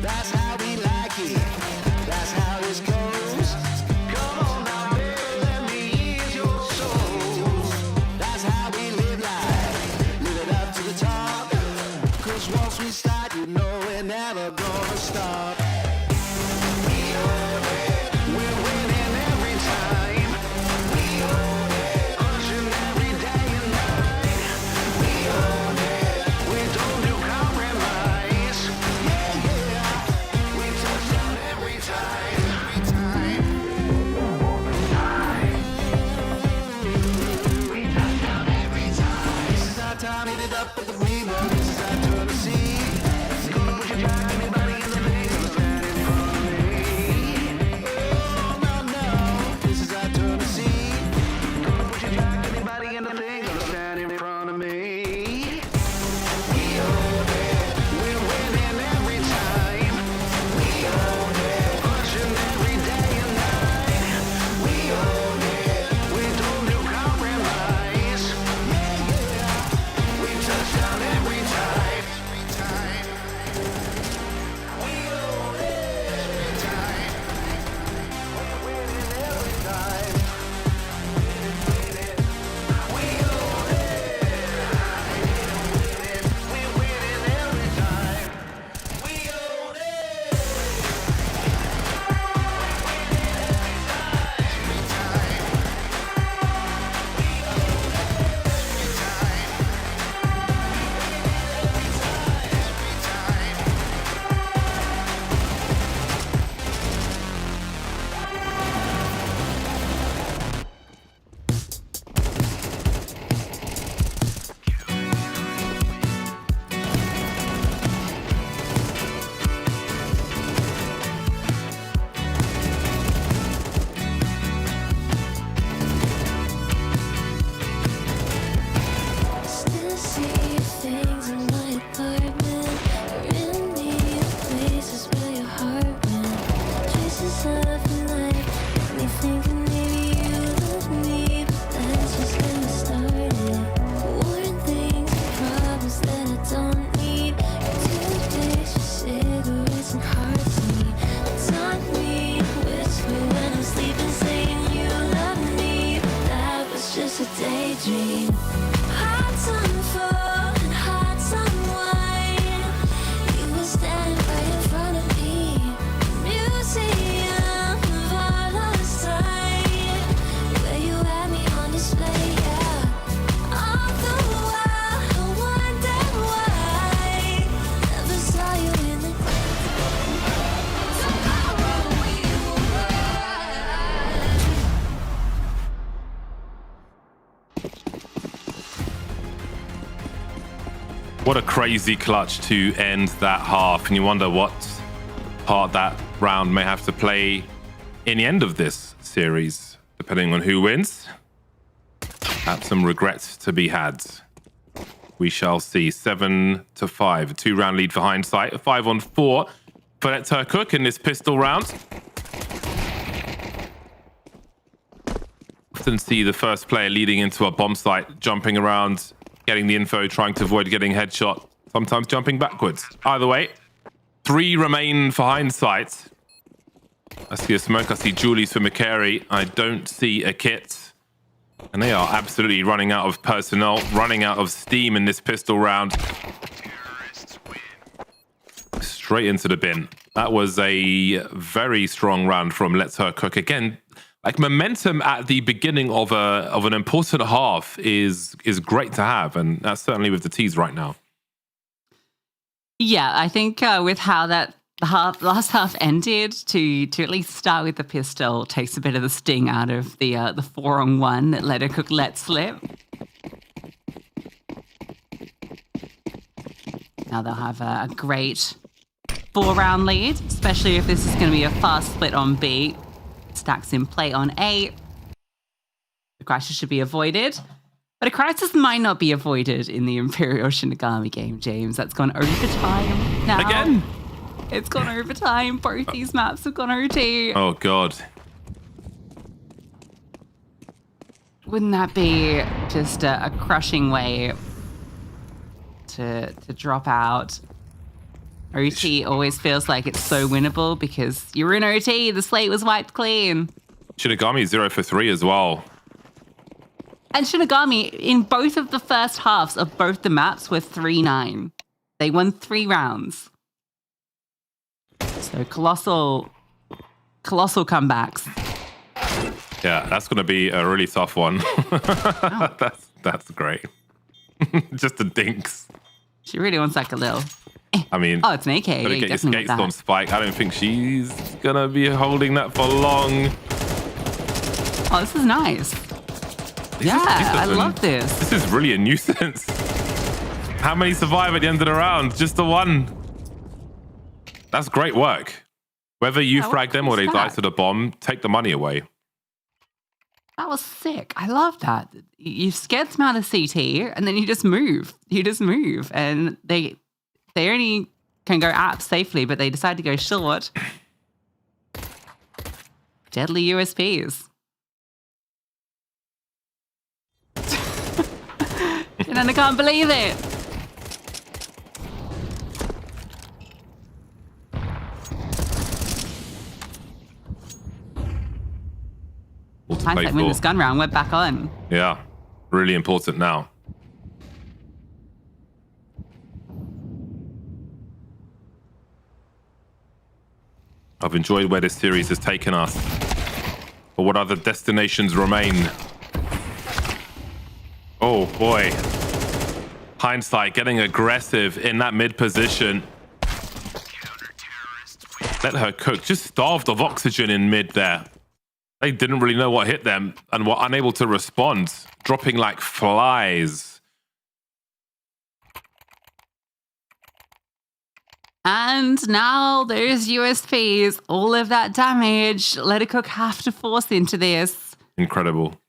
That's how we like it. That's how this goes. Come on now, baby, let me ease your soul. That's how we live life. Live it up to the top. 'Cause once we start, you know we're never gonna stop. We own it. We're winning every time. We own it. Pushing every day and night. We own it. We don't do compromise. Yeah, yeah. We touch down every time. Every time. We touch down every time. This is our time, hit it up with the rebound. This is our turn to see. Gonna push it back, anybody in the league gonna stand in front of me. Oh, no, no. This is our turn to see. Gonna push it back, anybody in the league gonna stand in front of me. We own it. We're winning every time. We own it. Pushing every day and night. We own it. We don't do compromise. Yeah, yeah. We touch down every time. Every time. We own it. Every time. We're winning every time. We own it. We're winning every time. We own it. Still see things in my apartment. Remind me of places where your heart went. Traces of life got me thinking maybe you love me, but that's just getting started. Warning things and problems that I don't need. Toothpaste, your cigarettes and heartbeat. Taught me to whisper when I'm sleeping, saying you love me, but that was just a daydream. Hot sun fall and hot sun wine. You were standing right in front of me. Museum of our lost time, where you had me on display, yeah. All the while I wondered why never saw you in the tomorrow we will ride. What a crazy clutch to end that half. And you wonder what part that round may have to play in the end of this series, depending on who wins. Perhaps some regrets to be had. We shall see. 7-5, a 2-round lead for Hindsight, a 5-on-4 for Let's Her Cook in this pistol round. Often see the first player leading into a bomb site, jumping around, getting the info, trying to avoid getting headshot, sometimes jumping backwards. Either way, 3 remain for Hindsight. I see a smoke, I see Julie's for McCary. I don't see a kit. And they are absolutely running out of personnel, running out of steam in this pistol round. Straight into the bin. That was a very strong round from Let's Her Cook. Again, like momentum at the beginning of an important half is great to have, and that's certainly with the T's right now. Yeah, I think with how that last half ended, to at least start with the pistol takes a bit of the sting out of the 4-on-1 that Let Her Cook let slip. Now they'll have a great 4-round lead, especially if this is going to be a fast split on B. stacks in play on A. The crisis should be avoided. But a crisis might not be avoided in the Imperial Shinigami game, James. That's gone overtime now. Again? It's gone overtime. Both these maps have gone OT. Oh, God. Wouldn't that be just a crushing way to drop out? OT always feels like it's so winnable because you're in OT. The slate was wiped clean. Shinigami 0 for 3 as well. And Shinigami, in both of the first halves of both the maps, were 3-9. They won 3 rounds. So colossal comebacks. Yeah, that's going to be a really tough one. Wow. That's great. Just the dinks. She really wants like a little... I mean, oh, it's an AK. gotta Yeah, get your definitely skates want on that. Spike. I don't think she's going to be holding that for long. Oh, this is nice. I love this. This is really a nuisance. How many survive at the end of the round? Just the one. That's great work. Whether you frag them or they die to the bomb, take the money away. That was sick. I love that. You scared them out of CT and then you just move. And they only can go up safely, but they decide to go short. Deadly USPs. And I can't believe it. Hindsight win this gun round. We're back on. Yeah, really important now. I've enjoyed where this series has taken us. But what other destinations remain? Oh boy. Hindsight getting aggressive in that mid position. Let her cook. Just starved of oxygen in mid there. They didn't really know what hit them and were unable to respond, dropping like flies. And now there's USPs. All of that damage. Let it cook have to force into this. Incredible.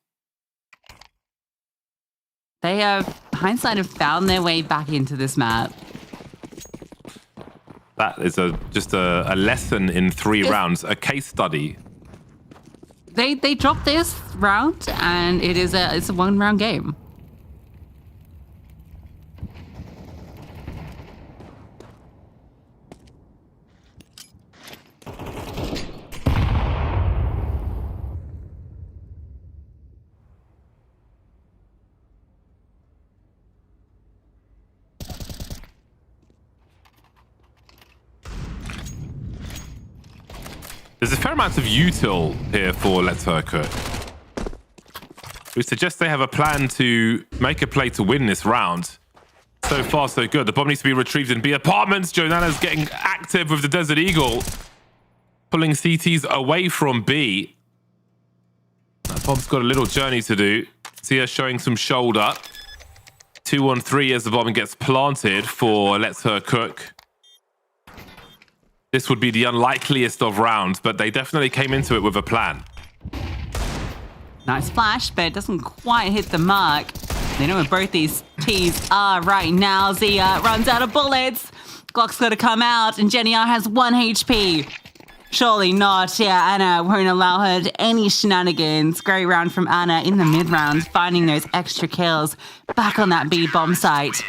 Hindsight have found their way back into this map. That is just a lesson in 3 rounds, a case study. They dropped this round, and it's a 1-round game. There's a fair amount of util here for Let's Her Cook. We suggest they have a plan to make a play to win this round. So far, so good. The bomb needs to be retrieved in B apartments. Jonana's getting active with the Desert Eagle, pulling CTs away from B. That bomb's got a little journey to do. See her showing some shoulder. 2-on-3 as the bomb gets planted for Let's Her Cook. This would be the unlikeliest of rounds, but they definitely came into it with a plan. Nice flash, but it doesn't quite hit the mark. They know where both these T's are right now. Zia runs out of bullets. Glock's got to come out, and Jenny R has 1 HP. Surely not. Yeah, Anna won't allow her to any shenanigans. Great round from Anna in the mid-round, finding those extra kills. Back on that B bomb site.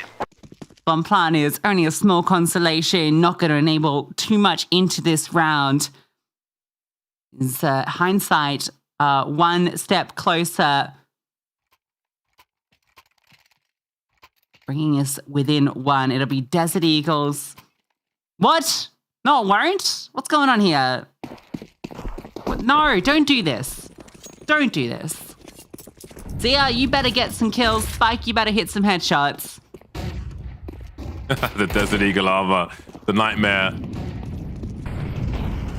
Bomb plan is only a small consolation, not going to enable too much into this round. Is Hindsight 1 step closer, bringing us within 1. It'll be Desert Eagles. What? No, it won't? What's going on here? What? No, don't do this. Don't do this. Zia, you better get some kills. Spike, you better hit some headshots. The Desert Eagle armor, the nightmare,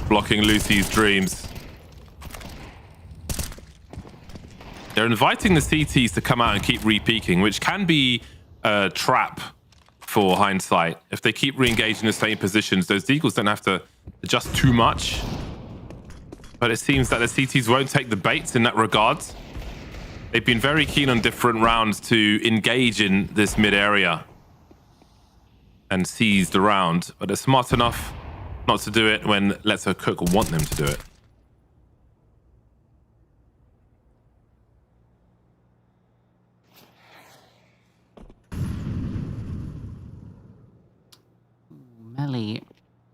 blocking Lucy's dreams. They're inviting the CTs to come out and keep re-peeking, which can be a trap for Hindsight. If they keep re-engaging the same positions, those Eagles don't have to adjust too much. But it seems that the CTs won't take the bait in that regard. They've been very keen on different rounds to engage in this mid area and seize the round, but they're smart enough not to do it when Let's Her Cook want them to do it. Melly,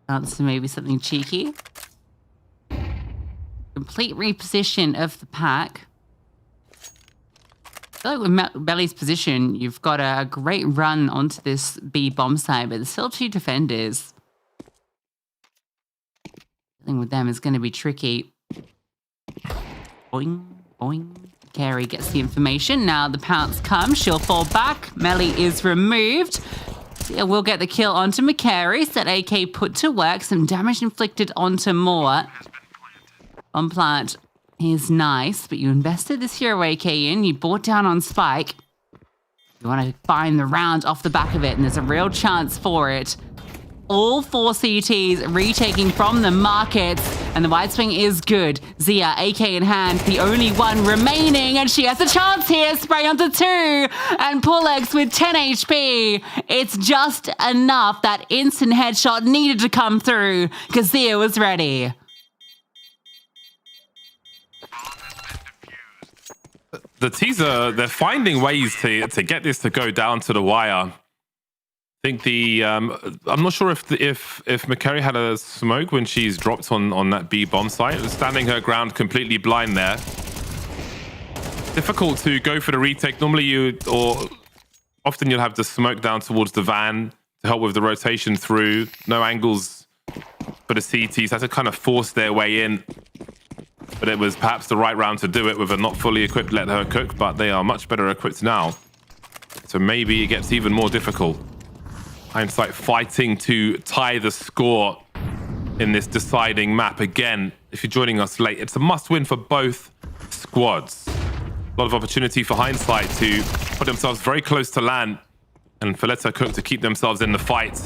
answer maybe something cheeky. Complete reposition of the pack. I feel like with Melly's position, you've got a great run onto this B bomb site, but there's still 2 defenders. Dealing with them is going to be tricky. Boing, boing. Carrie gets the information. Now the pounce comes. She'll fall back. Melly is removed. Yeah, we'll get the kill onto McCary. Set AK put to work. Some damage inflicted onto Moore. On plant is nice, but you invested this hero AK in. You bought down on Spike. You want to find the round off the back of it, and there's a real chance for it. All 4 CTs retaking from the markets, and the wide swing is good. Zia, AK in hand, the only one remaining, and she has a chance here. Spray onto 2, and Pulex with 10 HP. It's just enough. That instant headshot needed to come through, because Zia was ready. The teaser, they're finding ways to get this to go down to the wire. I think I'm not sure if McCary had a smoke when she's dropped on that B bomb site. Standing her ground completely blind there. Difficult to go for the retake. Normally often you'll have the smoke down towards the van to help with the rotation through. No angles for the CTs. Had to kind of force their way in. But it was perhaps the right round to do it with a not fully equipped Let Her Cook, but they are much better equipped now. So maybe it gets even more difficult. Hindsight fighting to tie the score in this deciding map. Again, if you're joining us late, it's a must-win for both squads. A lot of opportunity for Hindsight to put themselves very close to land, and for Let Her Cook to keep themselves in the fight.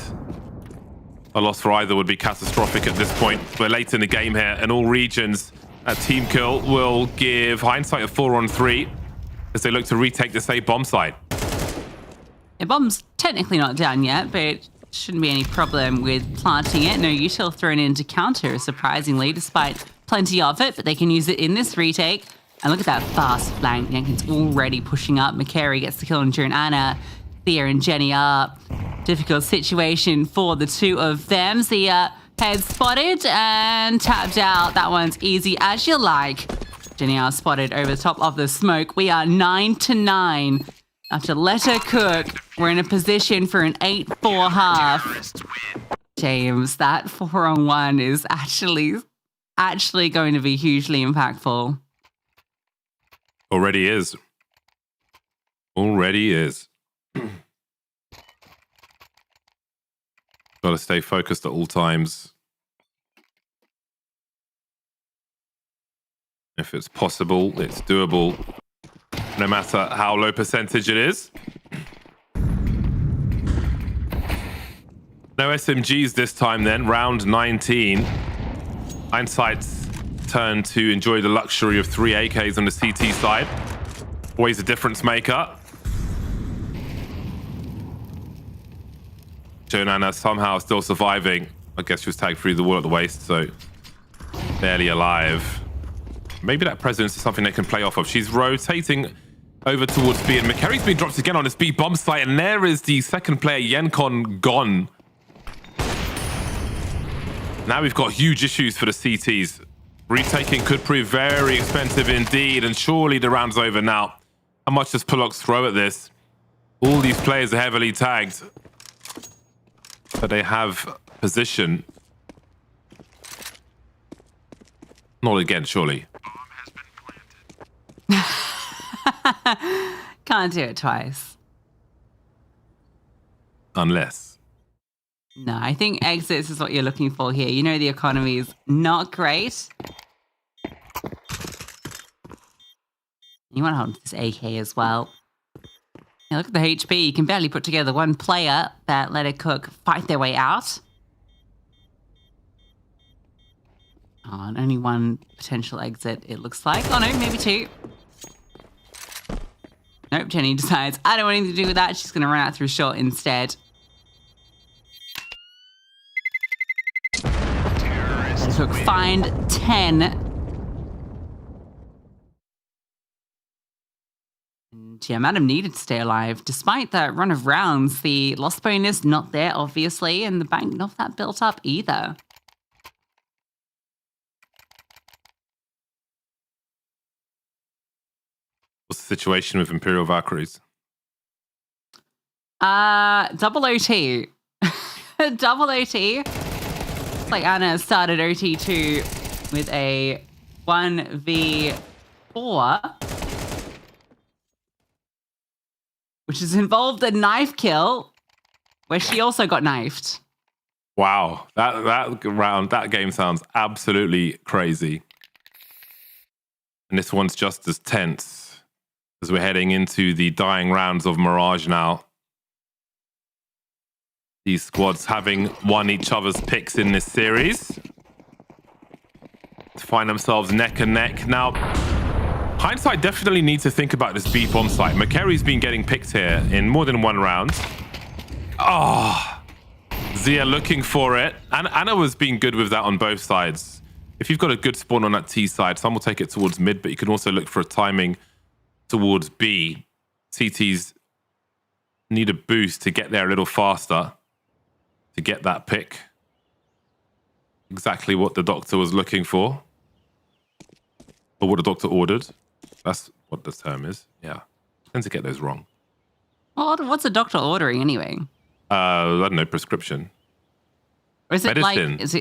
A loss for either would be catastrophic at this point. We're late in the game here, and all regions at team kill will give Hindsight a 4-on-3 as they look to retake this A bomb site. The bomb's technically not down yet, but it shouldn't be any problem with planting it. No util thrown in to counter, surprisingly, despite plenty of it, but they can use it in this retake. And look at that fast flank. Yankin's already pushing up. McCary gets the kill on June Anna. Thea and Jenny are. Difficult situation for the 2 of them. Thea head spotted and tapped out. That one's easy as you like. Jenny are spotted over the top of the smoke. We are 9-9. After Let Her Cook, we're in a position for an 8-4 half. James, that 4-on-1 is actually going to be hugely impactful. Already is. Already is. Got to stay focused at all times. If it's possible, it's doable. No matter how low percentage it is. No SMGs this time then, round 19. Hindsight's turn to enjoy the luxury of 3 AKs on the CT side. Always a difference maker. Jonana somehow still surviving. I guess she was tagged through the wall at the waist, so barely alive. Maybe that presence is something they can play off of. She's rotating over towards B, and McCary's been dropped again on this B bomb site, and there is the second player, Yenkon, gone. Now we've got huge issues for the CTs. Retaking could prove very expensive indeed, and surely the round's over now. How much does Pulox throw at this? All these players are heavily tagged, but they have position. Not again, surely. Can't do it twice. Unless. No, I think exits is what you're looking for here. You know the economy is not great. You want to hold this AK as well. Now look at the HP. You can barely put together one player that Let Her Cook fight their way out. Oh, and only one potential exit, it looks like. Oh, no, maybe two. Nope, Jenny decides, I don't want anything to do with that. She's going to run out through short instead. Hook, find 10. And yeah, Madam needed to stay alive. Despite that run of rounds, the loss bonus not there, obviously, and the bank not that built up either. What's the situation with Imperial Valkyries? Double OT. Double OT. It's like Anna started OT2 with a 1v4, which has involved a knife kill, where she also got knifed. Wow, that game sounds absolutely crazy. And this one's just as tense as we're heading into the dying rounds of Mirage now. These squads having won each other's picks in this series to find themselves neck and neck. Now, hindsight definitely needs to think about this B bomb site. McCarry's been getting picked here in more than one round. Oh, Zia looking for it. And Anna was being good with that on both sides. If you've got a good spawn on that T side, some will take it towards mid, but you can also look for a timing towards B. CTs need a boost to get there a little faster to get that pick. Exactly what the doctor was looking for. Or what the doctor ordered. That's what the term is. Yeah. I tend to get those wrong. Well, what's a doctor ordering anyway? I don't know, prescription. Or is it medicine. is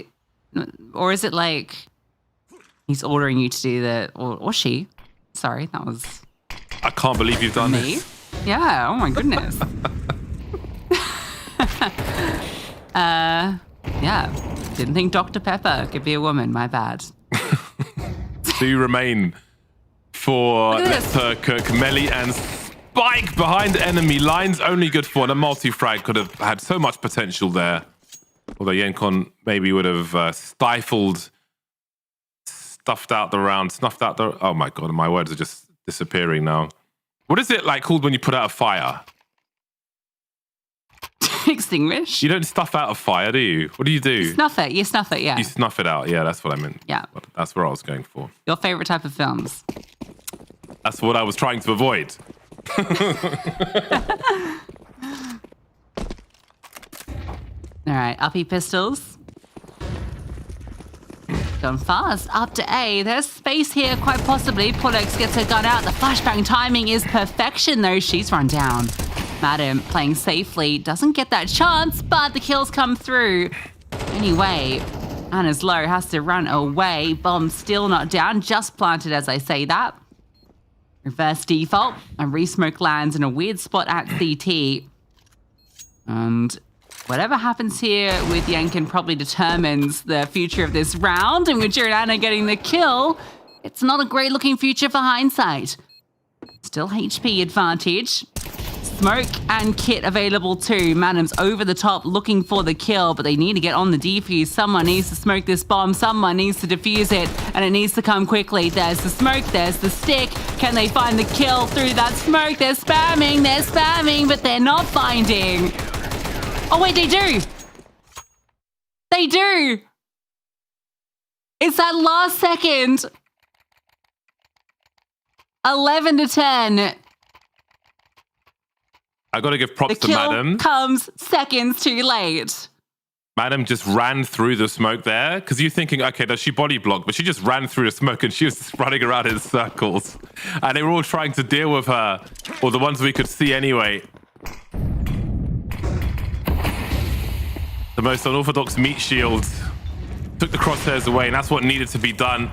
it like he's ordering you to do the, or she? Sorry, that was I can't believe you've done me. this. Yeah, oh my goodness. Yeah, didn't think Dr. Pepper could be a woman, my bad. Two remain for Leicester Cook, Melly and Spike behind enemy lines. Only good for one. A multi-frag could have had so much potential there. Although Yenkon maybe would have stifled, snuffed out the round. Oh my God, my words are just disappearing now. What is it like called when you put out a fire? Extinguish? You don't stuff out a fire, do you? What do? You snuff it, yeah. You snuff it out, yeah, that's what I meant. Yeah. That's where I was going for. Your favorite type of films? That's what I was trying to avoid. All right, uppy pistols. Gone fast, up to A. There's space here, quite possibly. Pulex gets her gun out. The flashbang timing is perfection, though. She's run down. Madam, playing safely, doesn't get that chance, but the kills come through. Anyway, Anna's low, has to run away. Bomb still not down, just planted as I say that. Reverse default, and resmoke lands in a weird spot at CT. And whatever happens here with Yankin probably determines the future of this round. And with Jared Anna getting the kill, it's not a great looking future for hindsight. Still HP advantage. Smoke and kit available too. Madam's over the top looking for the kill, but they need to get on the defuse. Someone needs to smoke this bomb. Someone needs to defuse it, and it needs to come quickly. There's the smoke, there's the stick. Can they find the kill through that smoke? They're spamming, but they're not finding. Oh wait, they do. They do. It's that last second. 11-10. I got to give props to kill Madam. Comes seconds too late. Madam just ran through the smoke there because you're thinking, okay, does she body block? But she just ran through the smoke and she was just running around in circles. And they were all trying to deal with her, or the ones we could see anyway. The most unorthodox meat shield took the crosshairs away, and that's what needed to be done.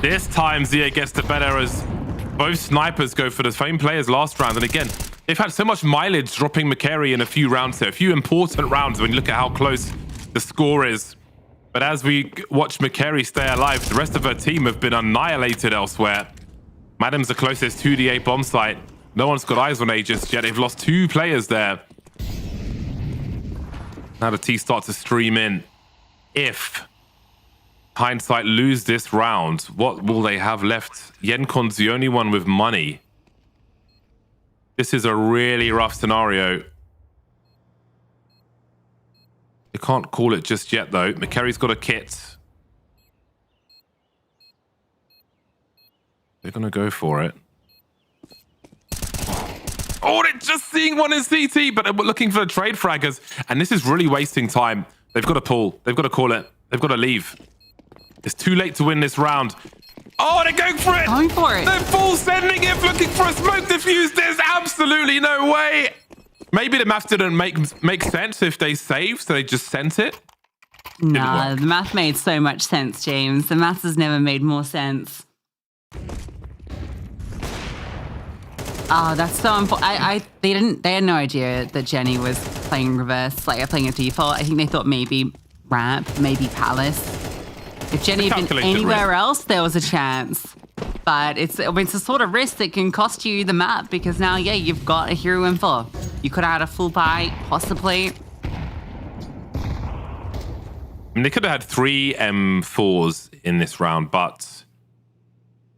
This time, Zia gets the better as both snipers go for the same players last round. And again, they've had so much mileage dropping McCary in a few rounds here, a few important rounds when you look at how close the score is. But as we watch McCary stay alive, the rest of her team have been annihilated elsewhere. Madam's the closest 2D8 bomb site. No one's got eyes on A just yet. They've lost 2 players there. Now the T starts to stream in. If hindsight lose this round, what will they have left? Yenkon's the only one with money. This is a really rough scenario. You can't call it just yet, though. McCarry's got a kit. They're going to go for it. Oh, they're just seeing one in CT, but we're looking for the trade fraggers. And this is really wasting time. They've got to pull. They've got to call it. They've got to leave. It's too late to win this round. Oh, they're going for it. Going for it. They're full sending it, looking for a smoke diffuse. There's absolutely no way. Maybe the math didn't make sense if they saved, so they just sent it. Nah, the math made so much sense, James. The math has never made more sense. Oh, that's so important. They had no idea that Jenny was playing reverse, like playing a default. I think they thought maybe Ramp, maybe Palace. If Jenny had been anywhere else, there was a chance. But it's the sort of risk that can cost you the map because now, yeah, you've got a hero M4. You could have had a full buy, possibly. I mean, they could have had 3 M4s in this round, but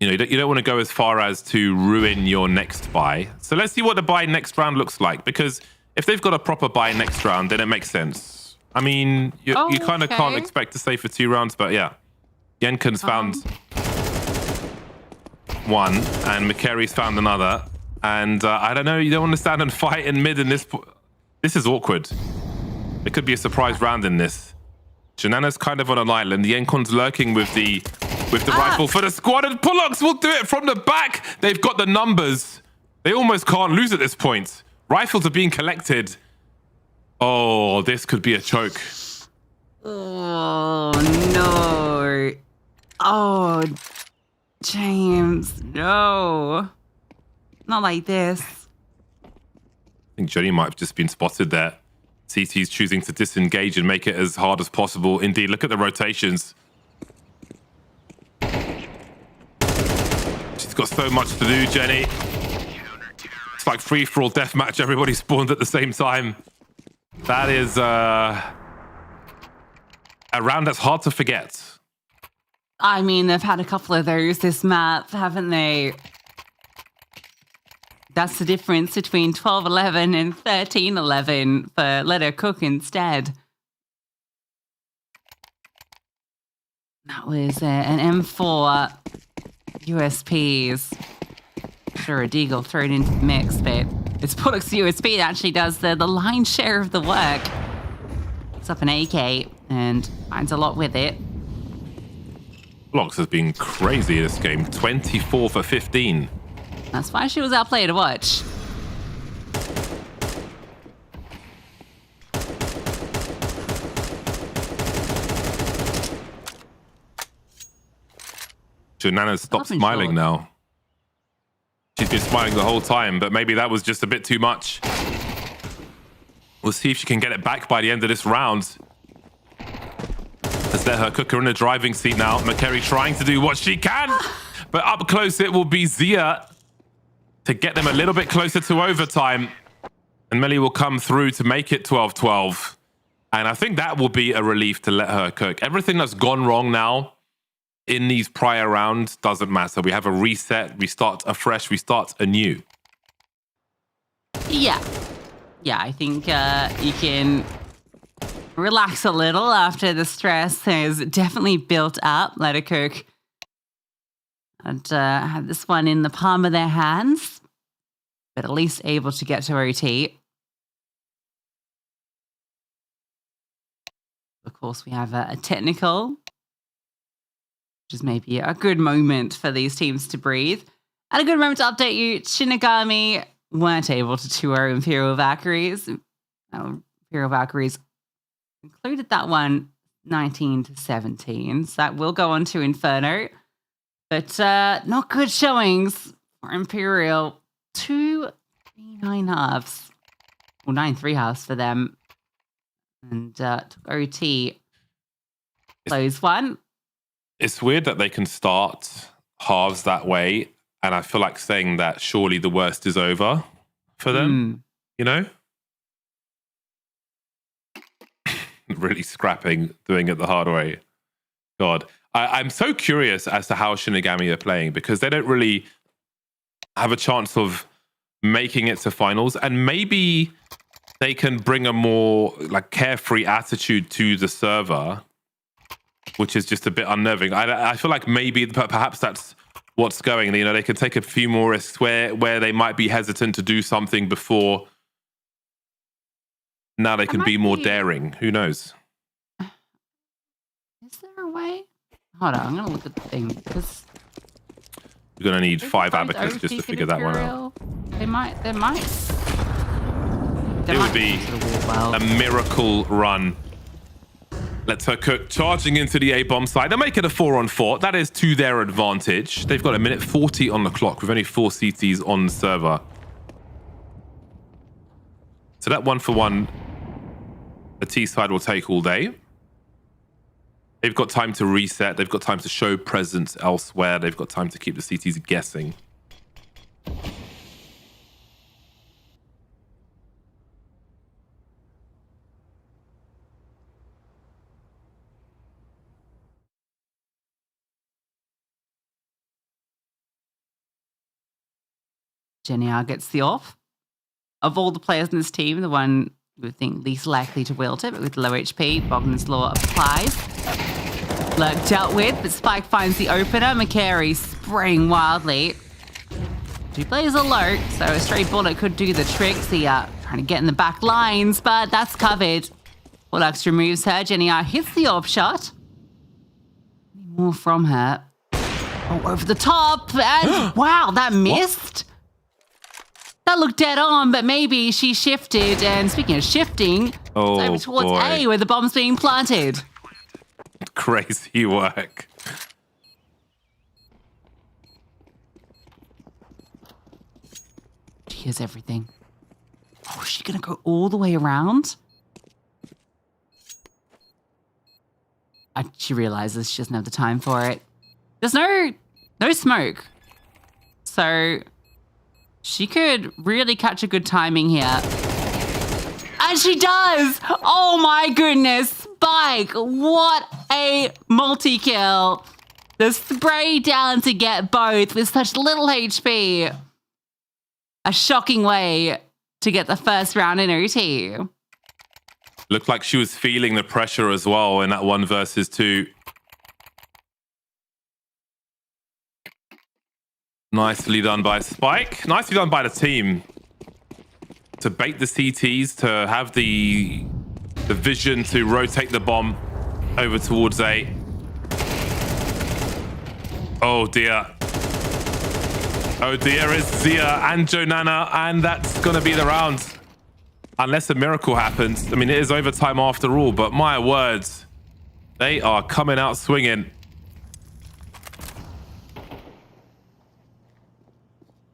you know, you don't want to go as far as to ruin your next buy. So let's see what the buy next round looks like, because if they've got a proper buy next round, then it makes sense. I mean, you kind of can't expect to stay for 2 rounds, but yeah. Jenkin's found one, and McCarry's found another. And I don't know, you don't want to stand and fight in mid in this. This is awkward. It could be a surprise round in this. Janana's kind of on an island. The Yenkon's lurking with the rifle for the squad, and Pullocks will do it from the back. They've got the numbers. They almost can't lose at this point. Rifles are being collected. Oh, this could be a choke. Oh, no. Oh, James, no. Not like this. I think Jenny might have just been spotted there. CT's choosing to disengage and make it as hard as possible. Indeed, look at the rotations. She's got so much to do, Jenny. It's like free-for-all deathmatch. Everybody spawned at the same time. That is a round that's hard to forget. I mean, they've had a couple of those this map, haven't they? That's the difference between 12-11 and 13-11 for Let Her Cook instead. That was an M4 USPs. Sure, a Deagle thrown into the mix, but it's Pullocks USP that actually does the lion's share of the work. It's up an AK and finds a lot with it. Blocks has been crazy this game. 24 for 15. That's why she was our player to watch. Janana's stopped smiling now. She's been smiling the whole time, but maybe that was just a bit too much. We'll see if she can get it back by the end of this round. Let's let her cook her in the driving seat now. McCarry trying to do what she can, but up close it will be Zia to get them a little bit closer to overtime. And Melly will come through to make it 12-12. And I think that will be a relief to let her cook. Everything that's gone wrong now in these prior rounds doesn't matter. We have a reset, we start afresh, we start anew. Yeah. Yeah, I think you can relax a little after the stress has definitely built up. Let Her Cook and have this one in the palm of their hands, but at least able to get to OT. Of course, we have a technical, which is maybe a good moment for these teams to breathe. And a good moment to update you, Shinigami weren't able to 2-0 Imperial Valkyries. Imperial Valkyries included that one 19-17. So that will go on to Inferno. But not good showings for Imperial. 2 3-9 halves. Well, 9-3 halves for them. And took OT. Close one. It's weird that they can start halves that way. And I feel like saying that surely the worst is over for them. You know? Really scrapping, doing it the hard way. God. I'm so curious as to how Shinigami are playing because they don't really have a chance of making it to finals, and maybe they can bring a more like carefree attitude to the server, which is just a bit unnerving. I feel like maybe perhaps that's what's going. You know, they can take a few more risks where they might be hesitant to do something before. Now they can be more daring. Who knows? Is there a way? Hold on, I'm gonna look at the thing because you're gonna need 5 abacus just to figure that one out. They might. It would be a miracle run. Let's her cook charging into the A-bomb side. They'll make it a 4-on-4. That is to their advantage. They've got 1:40 on the clock with only 4 CTs on the server. So that 1-for-1, the T side will take all day. They've got time to reset. They've got time to show presence elsewhere. They've got time to keep the CTs guessing. Jenny R gets the off. Of all the players in this team, the one you would think least likely to wield it, but with low HP, Bogdan's Law applies. Lurk dealt with, but Spike finds the opener. McCary spraying wildly. 2 players are low, so a stray bullet could do the trick. Trying to get in the back lines, but that's covered. Lux removes her. Jenny R hits the off shot. More from her. Oh, over the top, and wow, that missed. That looked dead on, but maybe she shifted. And speaking of shifting, it's over towards A where the bomb's being planted. Crazy work. She hears everything. Oh, is she going to go all the way around? She realizes she doesn't have the time for it. There's no smoke. So she could really catch a good timing here. And she does! Oh my goodness, Spike, what a multi-kill. The spray down to get both with such little HP. A shocking way to get the first round in OT. Looked like she was feeling the pressure as well in that 1 versus 2. Nicely done by Spike. Nicely done by the team. To bait the CTs, to have the vision to rotate the bomb over towards A. Oh dear. Oh dear, it's Zia and Jonana, and that's going to be the round. Unless a miracle happens. I mean, it is overtime after all, but my words, they are coming out swinging.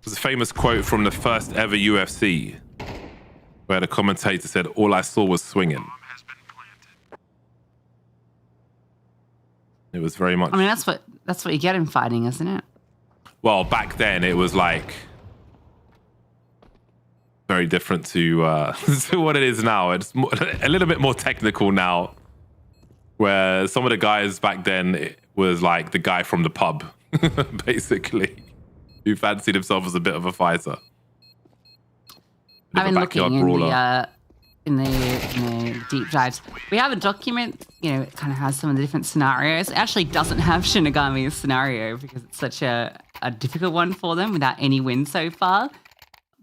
There's a famous quote from the first ever UFC where the commentator said, "All I saw was swinging." It was very much... I mean, that's what you get in fighting, isn't it? Well, back then it was like very different to to what it is now. It's a little bit more technical now, where some of the guys back then it was like the guy from the pub, basically, who fancied himself as a bit of a fighter. I've been looking in the deep dives. We have a document, it kind of has some of the different scenarios. It actually doesn't have Shinigami's scenario because it's such a difficult one for them without any wins so far.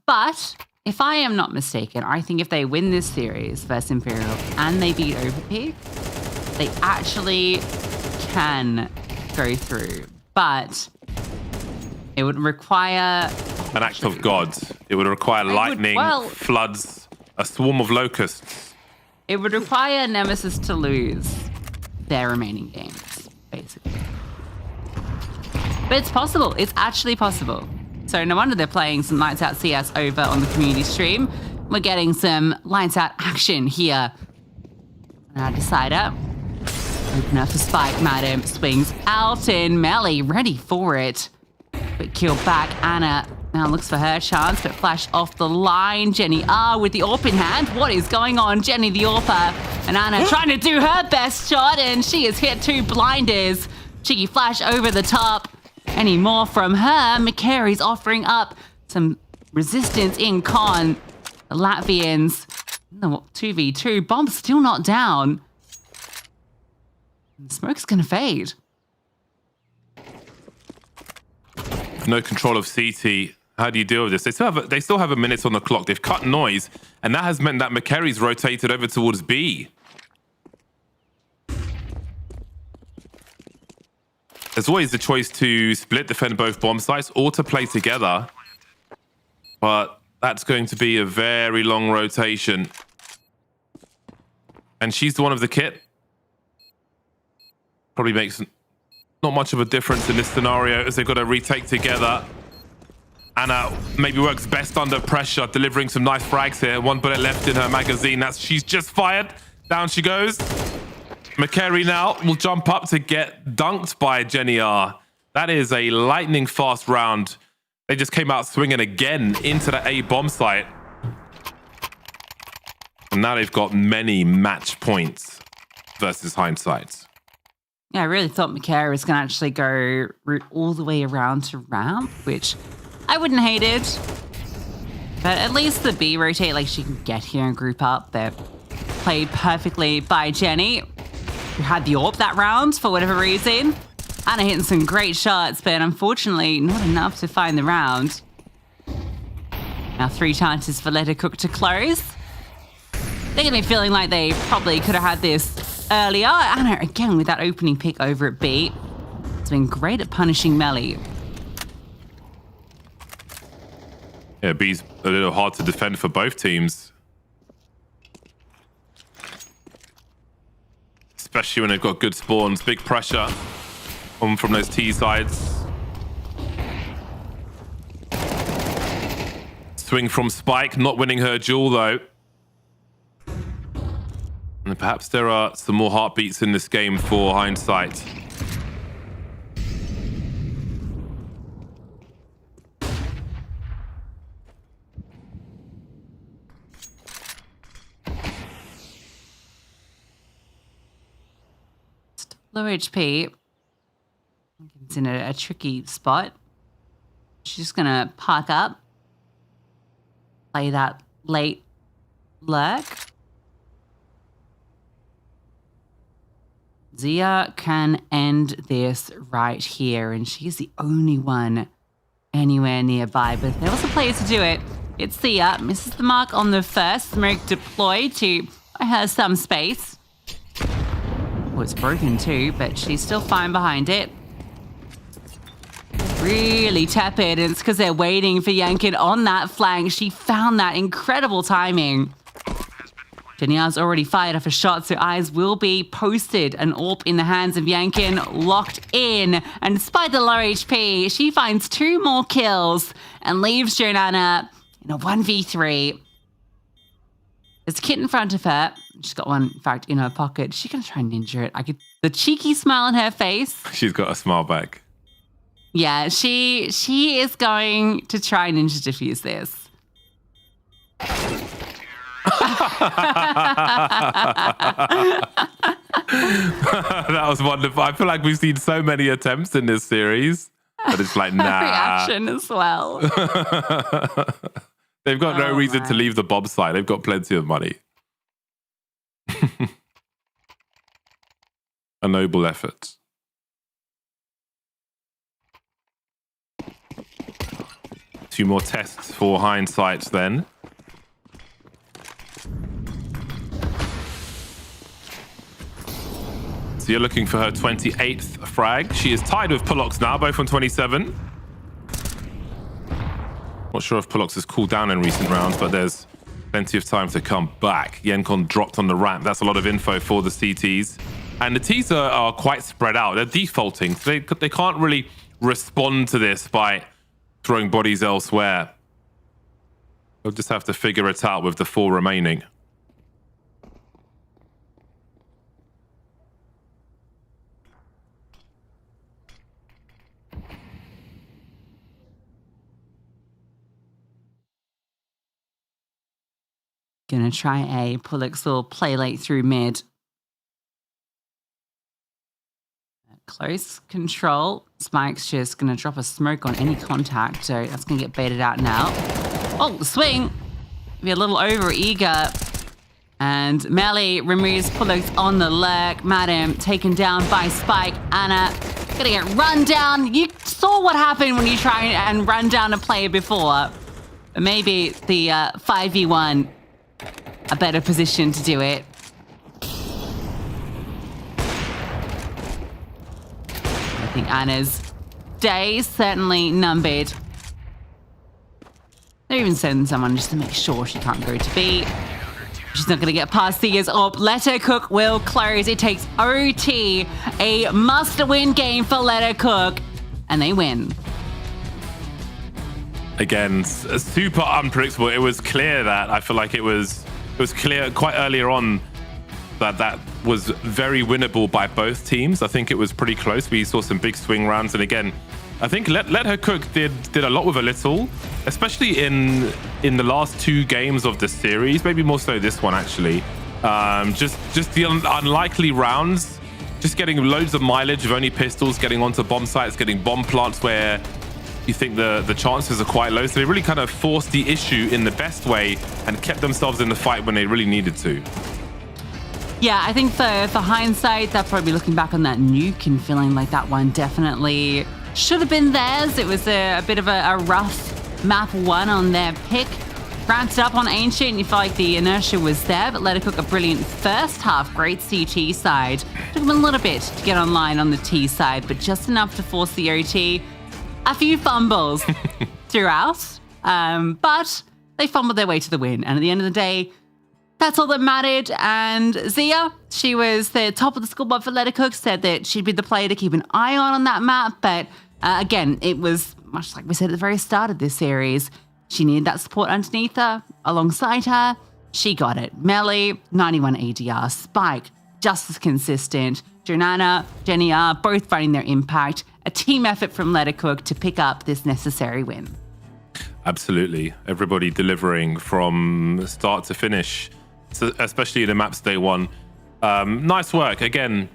But if I am not mistaken, I think if they win this series versus Imperial and they beat Overpeak, they actually can go through. But it would require... an act of God. It would require lightning, floods, a swarm of locusts. It would require Nemesis to lose their remaining games, basically. But it's possible. It's actually possible. So no wonder they're playing some Lights Out CS over on the community stream. We're getting some Lights Out action here. Now Decider. Opener for Spike. Madam swings out in melee, ready for it. But kill back. Anna now looks for her chance, but flash off the line. Jenny R with the AWP in hand. What is going on? Jenny the AWPer and Anna trying to do her best shot, and she has hit 2 blinders. Cheeky flash over the top. Any more from her? McCary's offering up some resistance in con. The Latvians, no, 2v2. Bomb's still not down. The smoke's gonna fade. No control of CT. How do you deal with this? They still have a minute on the clock. They've cut noise, and that has meant that McCary's rotated over towards B. There's always the choice to split defend both bomb sites or to play together. But that's going to be a very long rotation. And she's the one of the kit. Probably makes not much of a difference in this scenario as they've got to retake together. Anna maybe works best under pressure, delivering some nice frags here. 1 bullet left in her magazine. She's just fired. Down she goes. McCary now will jump up to get dunked by Jenny R. That is a lightning fast round. They just came out swinging again into the A bomb site. And now they've got many match points versus Hindsight. Yeah, I really thought McCary was going to actually go route all the way around to ramp, which I wouldn't hate it. But at least the B rotate, like she can get here and group up. They're played perfectly by Jenny, who had the AWP that round for whatever reason. Anna hitting some great shots, but unfortunately not enough to find the round. Now 3 chances for Let Her Cook to close. They're going to be feeling like they probably could have had this earlier. Anna again with that opening pick over at B. It's been great at punishing Melly. Yeah, B's a little hard to defend for both teams. Especially when they've got good spawns, big pressure on from those T sides. Swing from Spike, not winning her duel though. And perhaps there are some more heartbeats in this game for Hindsight. Low HP. It's in a tricky spot. She's just going to park up. Play that late lurk. Zia can end this right here, and she's the only one anywhere nearby. But there was a place to do it. It's Zia. Misses the mark on the first. Smoke deployed to buy her some space. Oh, it's broken too, but she's still fine behind it. Really tepid, and it's because they're waiting for Yankin on that flank. She found that incredible timing. Jania's already fired off a shot, so eyes will be posted. An AWP in the hands of Yankin, locked in. And despite the low HP, she finds 2 more kills and leaves Jonana in a 1v3. There's a kit in front of her. She's got one, in fact, in her pocket. She's going to try and ninja it. I get the cheeky smile on her face. She's got a smile back. Yeah, she is going to try and ninja defuse this. That was wonderful. I feel like we've seen so many attempts in this series. But it's like, nah. Reaction as well. They've got no reason to leave the bomb site. They've got plenty of money. A noble effort. Two more tests for Hindsight then. So you're looking for her 28th frag. She is tied with Pulox now, both on 27. Not sure if Pulox has cooled down in recent rounds, but there's plenty of time to come back. Yenkon dropped on the ramp. That's a lot of info for the CTs. And the Ts are quite spread out. They're defaulting. So they can't really respond to this by throwing bodies elsewhere. They'll just have to figure it out with the 4 remaining. Gonna try a Pullix or play late through mid. close control. Spike's just going to drop a smoke on any contact, so that's going to get baited out now. Oh, the swing. Be a little over eager. And Melly removes Pullux on the leg. Madam taken down by Spike. Anna gonna get run down. You saw what happened when you try and run down a player before. But maybe the 5v1 a better position to do it. I think Anna's days certainly numbered. They're even sending someone just to make sure she can't go to B. She's not going to get past Zia's up. Let Her Cook will close. It takes OT. A must-win game for Let Her Cook. And they win. Again, super unpredictable. It was clear that I feel like it was clear quite earlier on that was very winnable by both teams. I think it was pretty close. We saw some big swing rounds. And again, I think Let Her Cook did a lot with a little, especially in the last 2 games of the series, maybe more so this one actually. Just the unlikely rounds, just getting loads of mileage of only pistols, getting onto bomb sites, getting bomb plants where you think the chances are quite low. So they really kind of forced the issue in the best way and kept themselves in the fight when they really needed to. Yeah, I think for hindsight, they'll probably be looking back on that nuke and feeling like that one definitely should have been theirs. It was a bit of a rough map 1 on their pick. Ramped it up on Ancient, and you feel like the inertia was there, but Let Her Cook a brilliant first half. Great CT side. Took them a little bit to get online on the T side, but just enough to force the OT. A few fumbles throughout, but they fumbled their way to the win. And at the end of the day, that's all that mattered. And Zia, she was the top of the scoreboard for Let Her Cook, said that she'd be the player to keep an eye on that map. But again, it was much like we said at the very start of this series. She needed that support underneath her, alongside her. She got it. Melly, 91 ADR. Spike, just as consistent. Jonana, Jenny R, both finding their impact. A team effort from Let Her Cook to pick up this necessary win. Absolutely. Everybody delivering from start to finish, especially in the maps they won. Nice work. Again,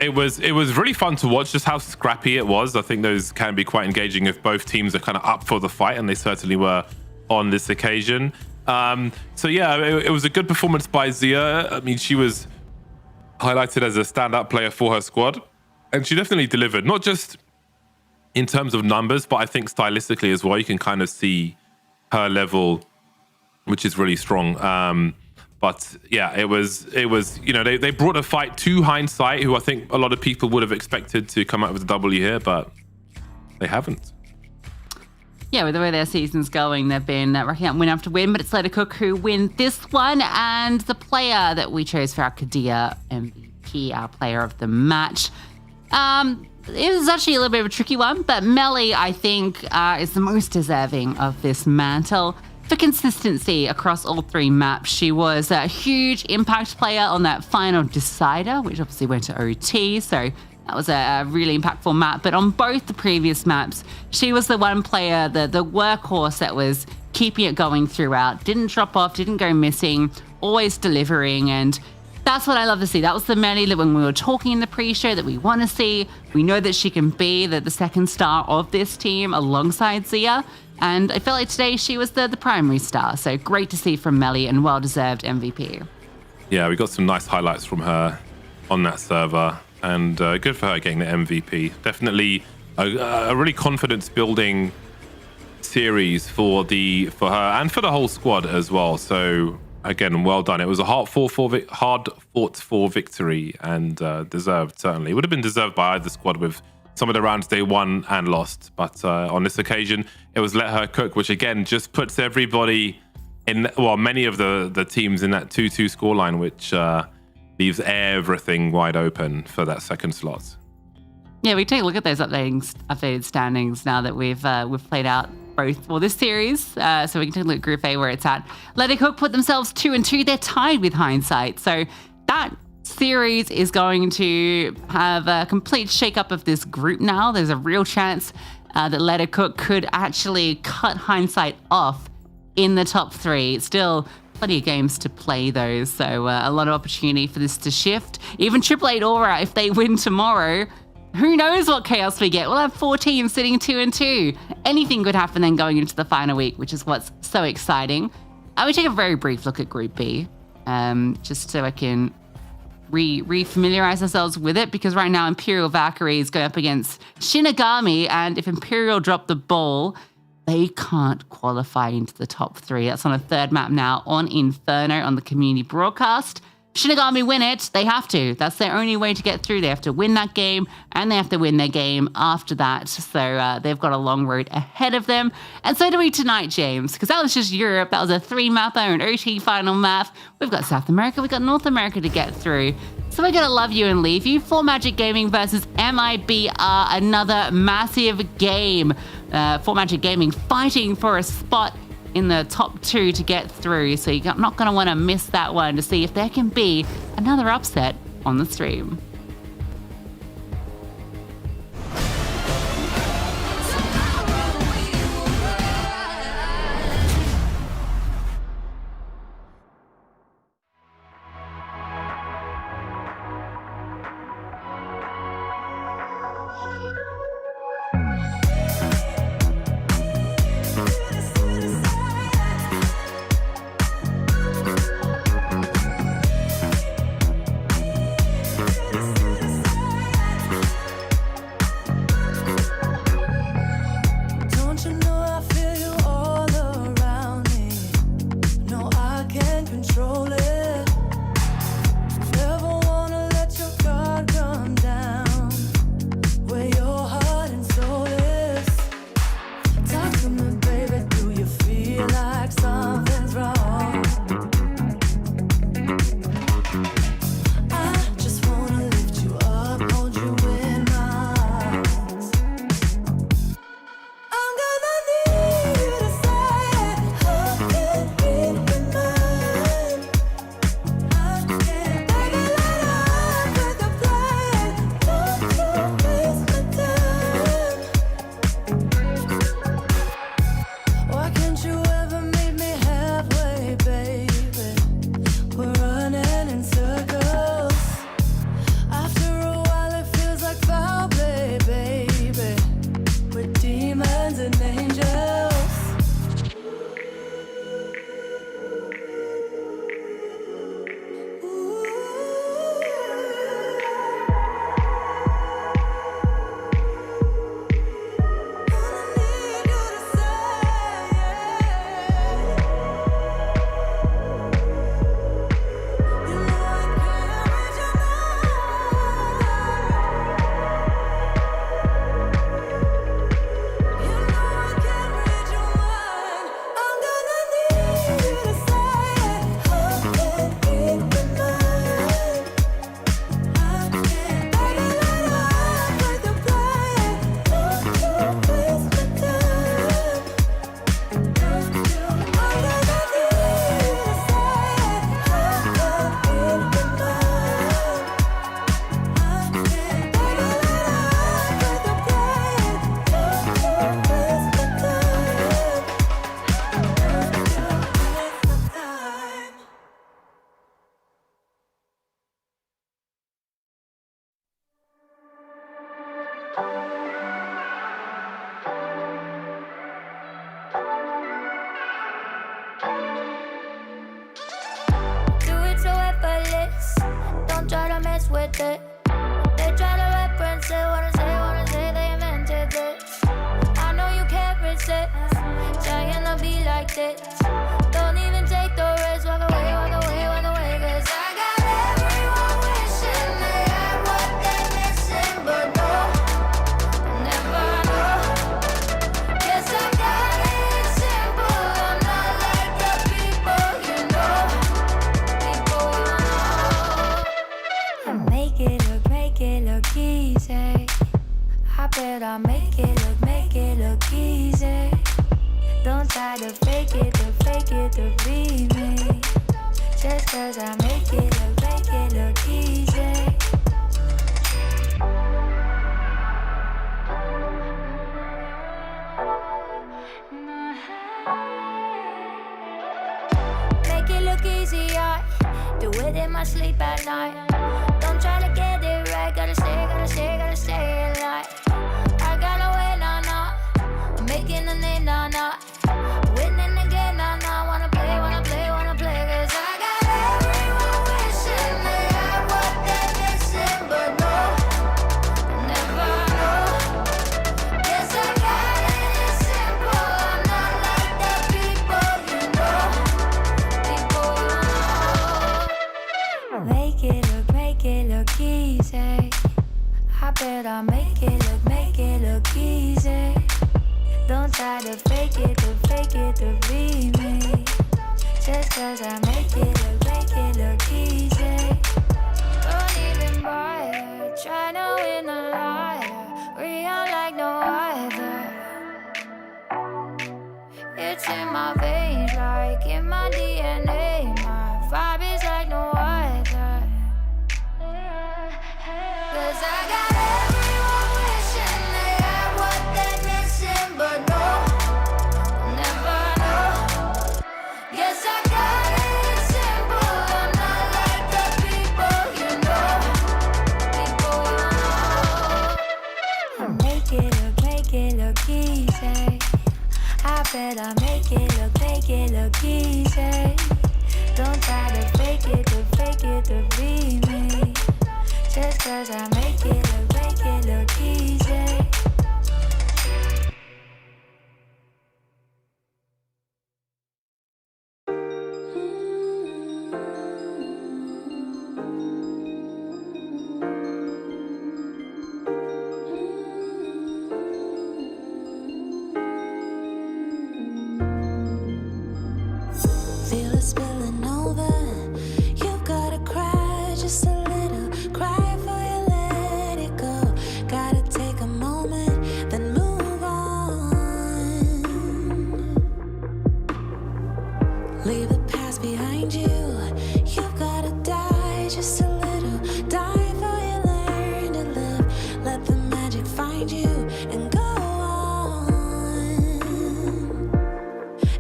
it was really fun to watch just how scrappy it was. I think those can be quite engaging if both teams are kind of up for the fight, and they certainly were on this occasion. So yeah, it was a good performance by Zia. I mean, she was highlighted as a standout player for her squad, and she definitely delivered, not just in terms of numbers, but I think stylistically as well. You can kind of see her level, which is really strong. But yeah, it was you know, they brought a fight to Hindsight, who I think a lot of people would have expected to come out with a W here, but they haven't. Yeah, with the way their season's going, they've been racking up win after win, but it's Let Her Cook who win this one. And the player that we chose for our Kadia MVP, our player of the match, it was actually a little bit of a tricky one, but Melly, I think, is the most deserving of this mantle. For consistency across all 3 maps, she was a huge impact player on that final decider, which obviously went to OT, so that was a really impactful map. But on both the previous maps, she was the one player, the workhorse that was keeping it going throughout, didn't drop off, didn't go missing, always delivering, and that's what I love to see. That was the Melly that when we were talking in the pre-show that we want to see. We know that she can be the second star of this team alongside Zia. And I feel like today she was the primary star. So great to see from Melly, and well-deserved MVP. Yeah, we got some nice highlights from her on that server, and good for her getting the MVP. Definitely a really confidence-building series for her and for the whole squad as well. So again, well done. It was a hard-fought-for victory, and deserved, certainly. It would have been deserved by either squad with some of the rounds they won and lost. But on this occasion, it was Let Her Cook, which again just puts everybody in, well, many of the teams in that 2-2 scoreline, which leaves everything wide open for that second slot. Yeah, we take a look at those updated standings now that we've played out this series. So we can take a look at Group A where it's at. Let Her Cook put themselves 2-2. They're tied with Hindsight. So that series is going to have a complete shake-up of this group now. There's a real chance that Let Her Cook could actually cut Hindsight off in the top 3. Still plenty of games to play though, so a lot of opportunity for this to shift. Even Triple Eight Aura, if they win tomorrow, Who knows what chaos we get? We'll have 4 teams sitting 2-2. Anything could happen then going into the final week, which is what's so exciting. I will take a very brief look at Group B, just so I can re-familiarize ourselves with it, because right now Imperial Valkyrie is going up against Shinigami, and if Imperial drop the ball, they can't qualify into the top 3. That's on a third map now on Inferno on the community broadcast. Shinigami win it, they have to. That's their only way to get through. They have to win that game, and they have to win their game after that. So they've got a long road ahead of them. And so do we tonight, James, because that was just Europe. That was a 3-mapper, an OT final map. We've got South America, we've got North America to get through. So we're going to love you and leave you. 4Magic Gaming versus MIBR, another massive game. 4Magic Gaming fighting for a spot in the top 2 to get through. So you're not going to want to miss that one to see if there can be another upset on the stream. With it. They try to reference it, wanna say they invented this. I know you can't resist, trying to be like this. Don't even take the risk, walk away, cause I got everyone wishing they had what they're missing, but no, never know. Guess I got it simple, I'm not like the people you know. People you know. Make it look easy. I bet I'll make it look easy. Don't try to fake it, to be me. Just cause I make it look easy. Make it look easy, I do it in my sleep at night. Don't try to get it right, gotta stay bet I make it look easy. Don't try to fake it to be me. Just cause I make it look easy. Don't even bother, try to win a liar. Real like no other. It's in my veins, like in my DNA. My vibe is like no other. Cause I got everyone wishing they had what they're missing, but no, never know. Yes, I got it simple, I'm not like the people you know. I make it look easy. I bet I make it look easy. Don't try to fake it to be me. Just cause I make it look easy. Feel it spilling over. You've gotta cry just a little. Cry before you let it go. Gotta take a moment, then move on. Leave the past behind you. You've gotta die just a little. Die before you learn to live. Let the magic find you and go on.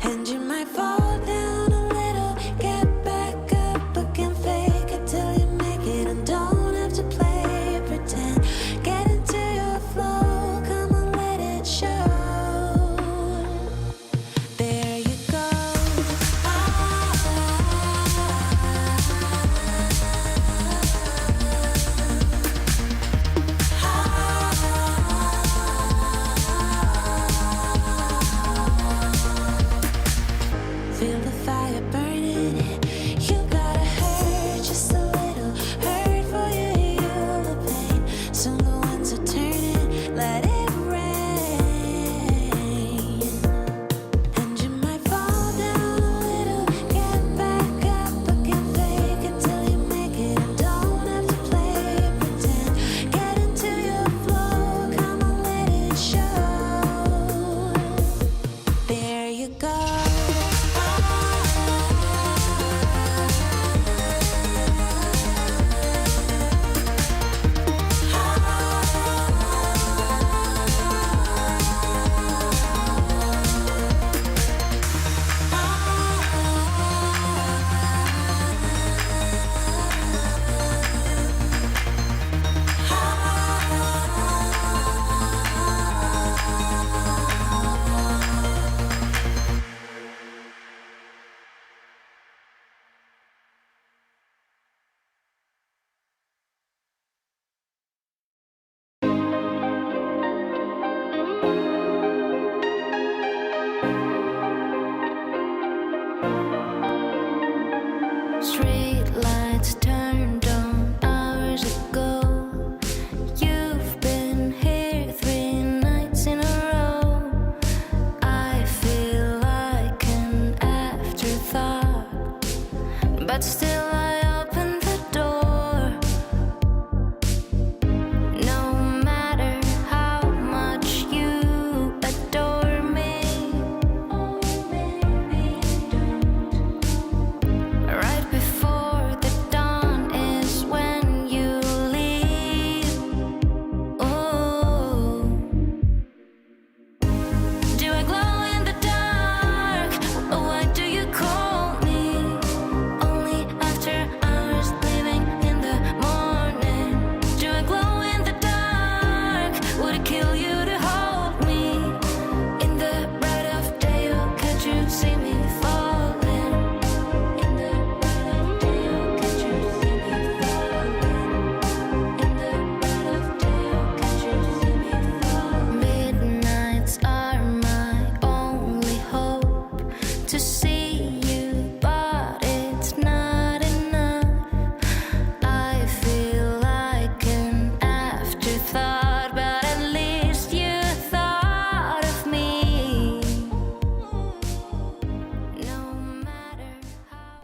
And you might fall down a little, get back up again, fake it till you make it, and don't have to play or pretend. Get into your flow, come on, let it show. There you go. Feel the fire burning. You gotta hurt just a little. Hurt for you heal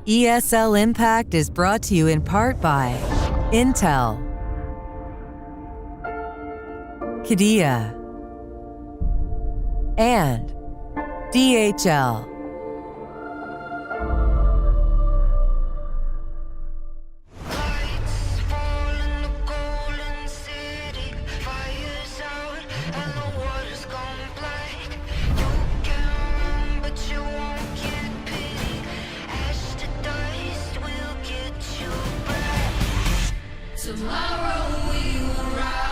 ESL Impact is brought to you in part by Intel, Qiddiya, and DHL. Lights fall in the golden city. Fire's out and the water's gone black. You can run, but you won't get pity. Ash to dust will get you back. Tomorrow we will rise.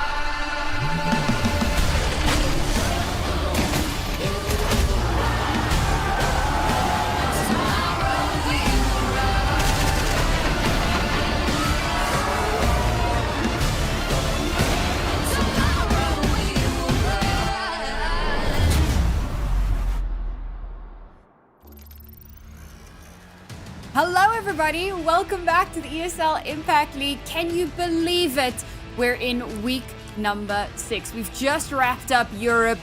Hello, everybody. Welcome back to the ESL Impact League. Can you believe it? We're in week number 6. We've just wrapped up Europe.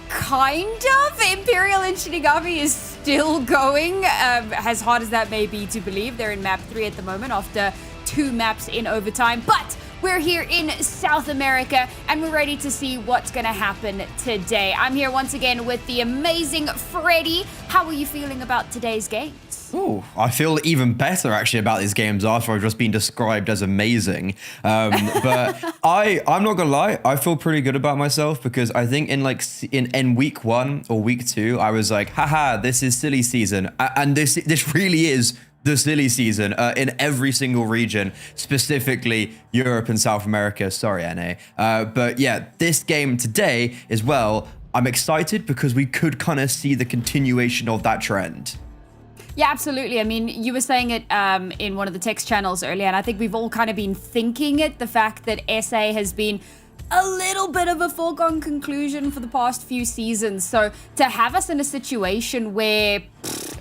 Kind of. Imperial and Shinigami is still going, as hard as that may be to believe. They're in map 3 at the moment after 2 maps in overtime. But we're here in South America, and we're ready to see what's going to happen today. I'm here once again with the amazing Freddy. How are you feeling about today's games? Oh, I feel even better actually about these games after I've just been described as amazing. But I'm not gonna lie, I feel pretty good about myself because I think in week 1 or week 2, I was like, haha, this is silly season, and this really is the silly season in every single region, specifically Europe and South America. Sorry, NA. But yeah, this game today as well, I'm excited because we could kind of see the continuation of that trend. Yeah, absolutely. I mean, you were saying it in one of the text channels earlier, and I think we've all kind of been thinking it, the fact that SA has been a little bit of a foregone conclusion for the past few seasons. So to have us in a situation where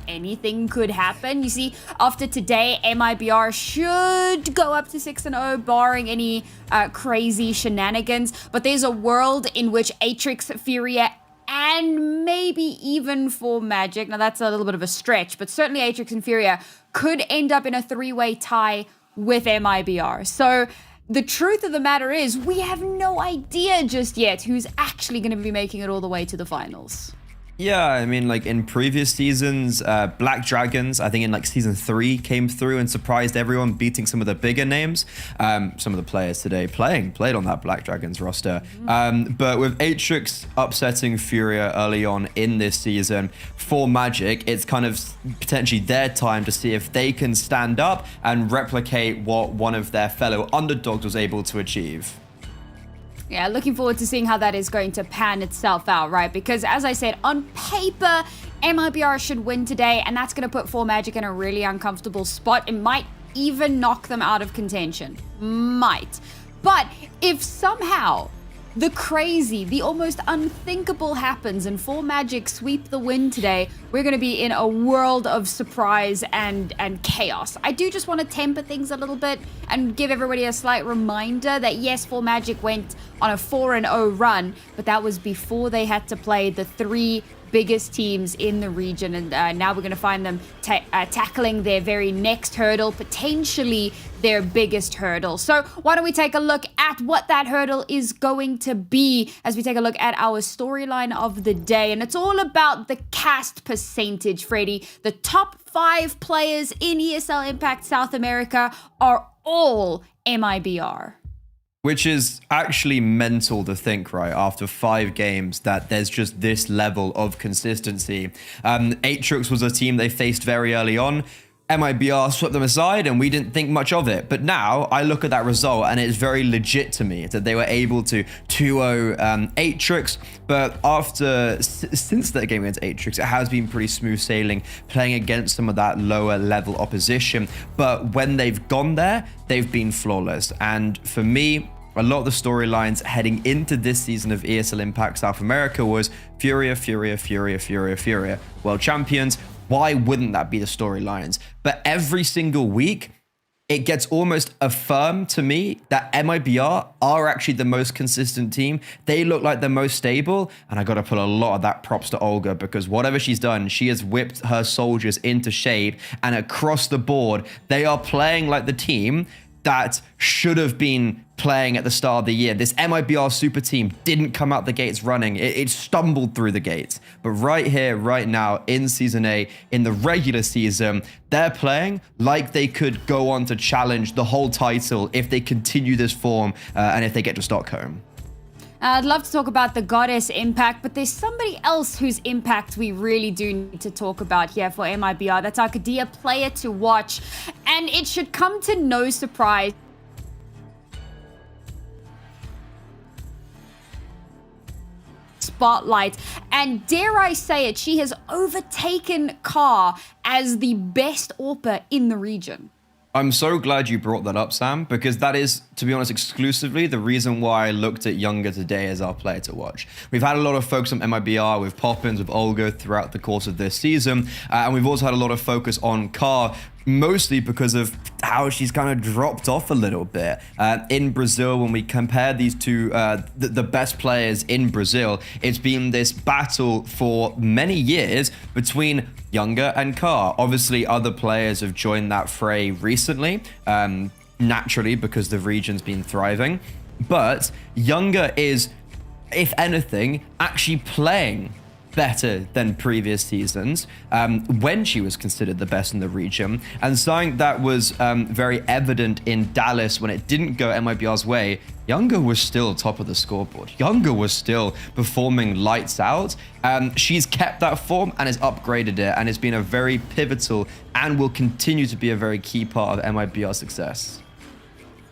anything could happen, you see, after today, MIBR should go up to 6-0, barring any crazy shenanigans. But there's a world in which Atrix, Furia, and maybe even for Magic, now that's a little bit of a stretch, but certainly Atrix and Furia could end up in a 3-way tie with MIBR. So the truth of the matter is we have no idea just yet who's actually going to be making it all the way to the finals. Yeah, I mean, like in previous seasons, Black Dragons, I think in like season 3 came through and surprised everyone, beating some of the bigger names. Some of the players today played on that Black Dragons roster. But with Atrix upsetting Furia early on in this season for Magic, it's kind of potentially their time to see if they can stand up and replicate what one of their fellow underdogs was able to achieve. Yeah, looking forward to seeing how that is going to pan itself out, right? Because as I said, on paper, MIBR should win today, and that's going to put 4Magic in a really uncomfortable spot. It might even knock them out of contention. Might. But if somehow the crazy, the almost unthinkable happens and 4Magic sweep the win today, we're going to be in a world of surprise and chaos. I do just want to temper things a little bit and give everybody a slight reminder that yes, 4Magic went on a 4-0 run, but that was before they had to play the 3 biggest teams in the region, and now we're going to find them tackling their very next hurdle, potentially their biggest hurdle. So why don't we take a look at what that hurdle is going to be as we take a look at our storyline of the day. And it's all about the cast percentage, Freddy. The top 5 players in ESL Impact South America are all MIBR. Which is actually mental to think, right, after 5 games that there's just this level of consistency. Atrix was a team they faced very early on. MIBR swept them aside and we didn't think much of it. But now I look at that result and it's very legit to me that they were able to 2-0 Atrix. But since that game against Atrix, it has been pretty smooth sailing, playing against some of that lower level opposition. But when they've gone there, they've been flawless. And for me, a lot of the storylines heading into this season of ESL Impact South America was Furia, world champions. Why wouldn't that be the storylines? But every single week, it gets almost affirmed to me that MIBR are actually the most consistent team. They look like the most stable, and I got to put a lot of that props to Olga, because whatever she's done, she has whipped her soldiers into shape, and across the board, they are playing like the team that should have been playing at the start of the year. This MIBR super team didn't come out the gates running. It stumbled through the gates. But right here, right now, in Season A, in the regular season, they're playing like they could go on to challenge the whole title if they continue this form and if they get to Stockholm. I'd love to talk about the Goddess impact, but there's somebody else whose impact we really do need to talk about here for MIBR. That's our Kadia player to watch. And it should come to no surprise. Spotlight, and dare I say it, she has overtaken Car as the best AWPer in the region. I'm so glad you brought that up, Sam, because that is, to be honest, exclusively the reason why I looked at Younger today as our player to watch. We've had a lot of focus on MIBR with Poppins, with Olga throughout the course of this season, and we've also had a lot of focus on Car, mostly because of how she's kind of dropped off a little bit. In Brazil, when we compare these two, the best players in Brazil, it's been this battle for many years between Younger and Car. Obviously, other players have joined that fray recently, naturally, because the region's been thriving. But Younger is, if anything, actually playing better than previous seasons when she was considered the best in the region. And something that was very evident in Dallas when it didn't go MIBR's way, Younger was still top of the scoreboard. Younger was still performing lights out. She's kept that form and has upgraded it, and it's been a very pivotal and will continue to be a very key part of MIBR's success.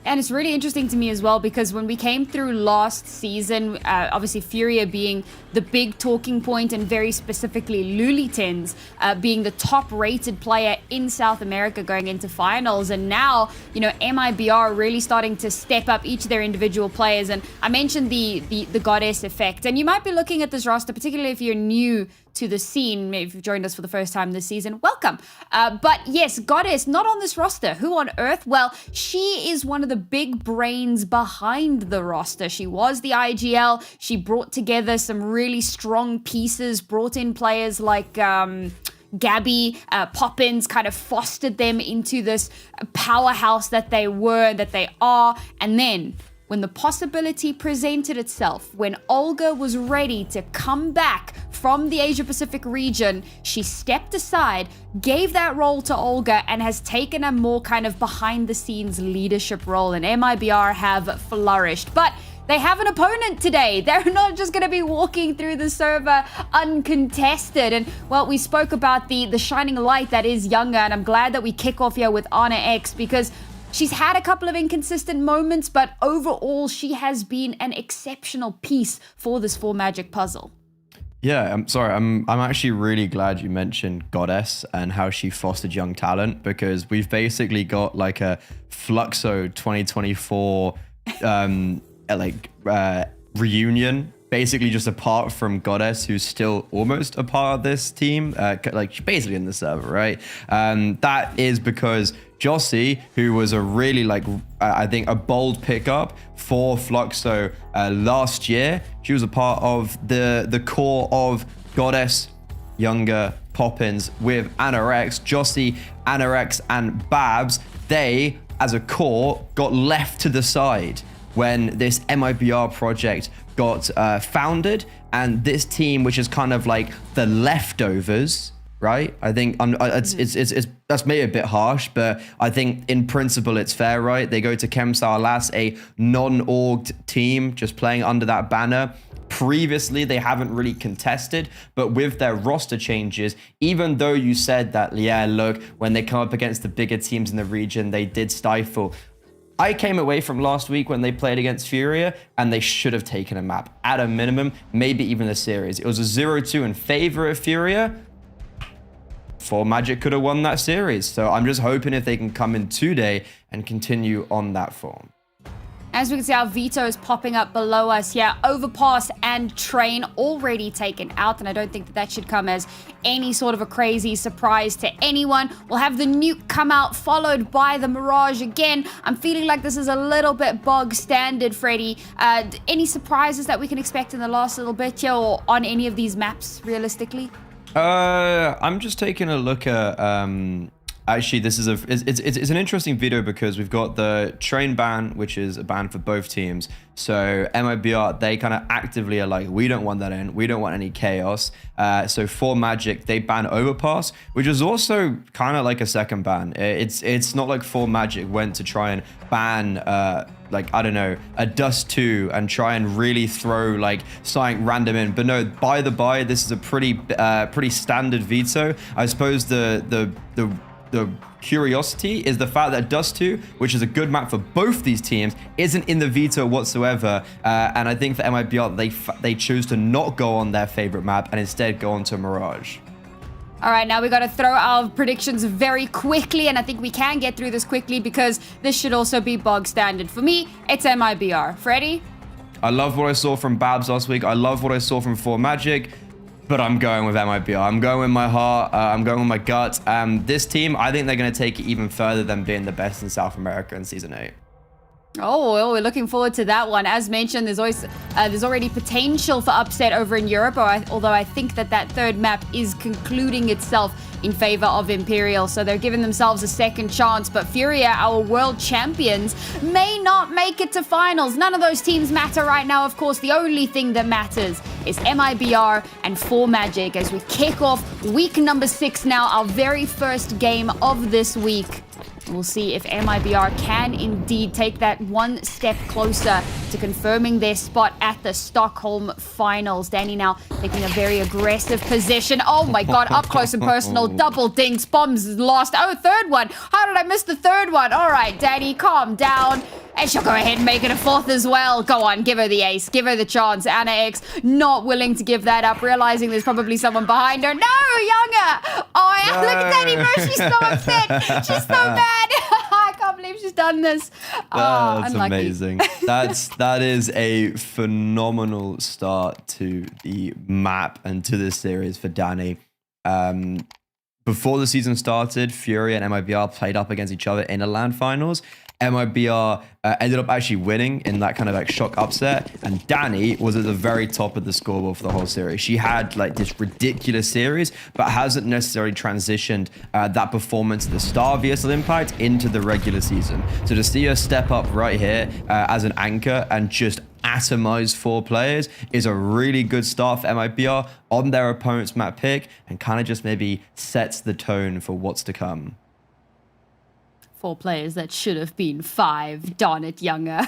And it's really interesting to me as well, because when we came through last season, obviously Furia being the big talking point, and very specifically Lulitens being the top rated player in South America going into finals. And now, you know, MIBR really starting to step up each of their individual players. And I mentioned the Goddess effect. And you might be looking at this roster, particularly if you're new to the scene, if you've joined us for the first time this season, welcome. But yes, Goddess, not on this roster. Who on earth? Well, she is one of the big brains behind the roster. She was the IGL. She brought together some really strong pieces, brought in players like Gabby, Poppins, kind of fostered them into this powerhouse that they were, that they are. And then when the possibility presented itself, when Olga was ready to come back from the Asia Pacific region, she stepped aside, gave that role to Olga, and has taken a more kind of behind the scenes leadership role, and MIBR have flourished. But they have an opponent today. They're not just going to be walking through the server uncontested. And well, we spoke about the shining light that is Younger, and I'm glad that we kick off here with Anna X, because she's had a couple of inconsistent moments, but overall, she has been an exceptional piece for this 4Magic puzzle. Yeah, I'm sorry. I'm actually really glad you mentioned Goddess and how she fostered young talent, because we've basically got like a Fluxo 2024 reunion, basically just apart from Goddess, who's still almost a part of this team, like she's basically in the server, right? That is because Jossie, who was a really I think a bold pickup for Fluxo last year, she was a part of the core of Goddess, Younger, Poppins with Anorex, Jossie, Anorex, and Babs. They, as a core, got left to the side when this MIBR project got founded, and this team, which is kind of like the leftovers, right? I think it's that's maybe a bit harsh, but I think in principle it's fair, right? They go to Chemstar Lass, a non-orged team, just playing under that banner. Previously, they haven't really contested, but with their roster changes, even though you said that, yeah, look, when they come up against the bigger teams in the region, they did stifle. I came away from last week when they played against Furia, and they should have taken a map at a minimum, maybe even a series. It was a 0-2 in favor of Furia. 4Magic could have won that series. So I'm just hoping if they can come in today and continue on that form. As we can see, our veto is popping up below us here. Overpass and train already taken out, and I don't think that should come as any sort of a crazy surprise to anyone. We'll have the nuke come out, followed by the Mirage again. I'm feeling like this is a little bit bog standard, Freddy. Any surprises that we can expect in the last little bit here, or on any of these maps, realistically? I'm just taking a look at actually, this is it's an interesting video because we've got the train ban, which is a ban for both teams. So MIBR, they kind of actively are like, we don't want that in. We don't want any chaos. So for Magic, they ban Overpass, which is also kind of like a second ban. It's not like for Magic went to try and ban like, I don't know, a Dust 2 and try and really throw like something random in. But no, by the by, this is a pretty standard veto. I suppose the curiosity is the fact that Dust 2, which is a good map for both these teams, isn't in the veto whatsoever. And I think for MIBR, they choose to not go on their favorite map and instead go on to Mirage. All right, now we got to throw our predictions very quickly, and I think we can get through this quickly because this should also be bog standard. For me, it's MIBR. Freddy? I love what I saw from Babs last week. I love what I saw from 4Magic. But I'm going with MIBR. I'm going with my heart. I'm going with my gut. This team, I think they're going to take it even further than being the best in South America in Season 8. Oh, well, we're looking forward to that one. As mentioned, there's already potential for upset over in Europe, although I think that third map is concluding itself in favor of Imperial, so they're giving themselves a second chance. But Furia, our world champions, may not make it to finals. None of those teams matter right now. Of course, the only thing that matters is MIBR and 4Magic as we kick off week number 6 now, our very first game of this week. We'll see if MIBR can indeed take that one step closer to confirming their spot at the Stockholm finals. Danny now taking a very aggressive position. Oh my god, up close and personal. Double dinks, bombs lost. Oh, third one. How did I miss the third one? All right, Danny, calm down. And she'll go ahead and make it a fourth as well. Go on, give her the ace. Give her the chance. Anna X not willing to give that up, realizing there's probably someone behind her. No, Younger! Oh, yeah, look at Danny, bro. She's so upset. She's so mad. I can't believe she's done this. Oh, that's unlucky. amazing. That is a phenomenal start to the map and to this series for Danny. Before the season started, Fury and MIBR played up against each other in the LAN finals. MIBR ended up actually winning in that kind of like shock upset, and Danny was at the very top of the scoreboard for the whole series. She had like this ridiculous series, but hasn't necessarily transitioned that performance at the start of ESL Impact into the regular season. So to see her step up right here as an anchor and just atomize 4 players is a really good start for MIBR on their opponent's map pick, and kind of just maybe sets the tone for what's to come. 4 players that should have been 5. Darn it, Younger.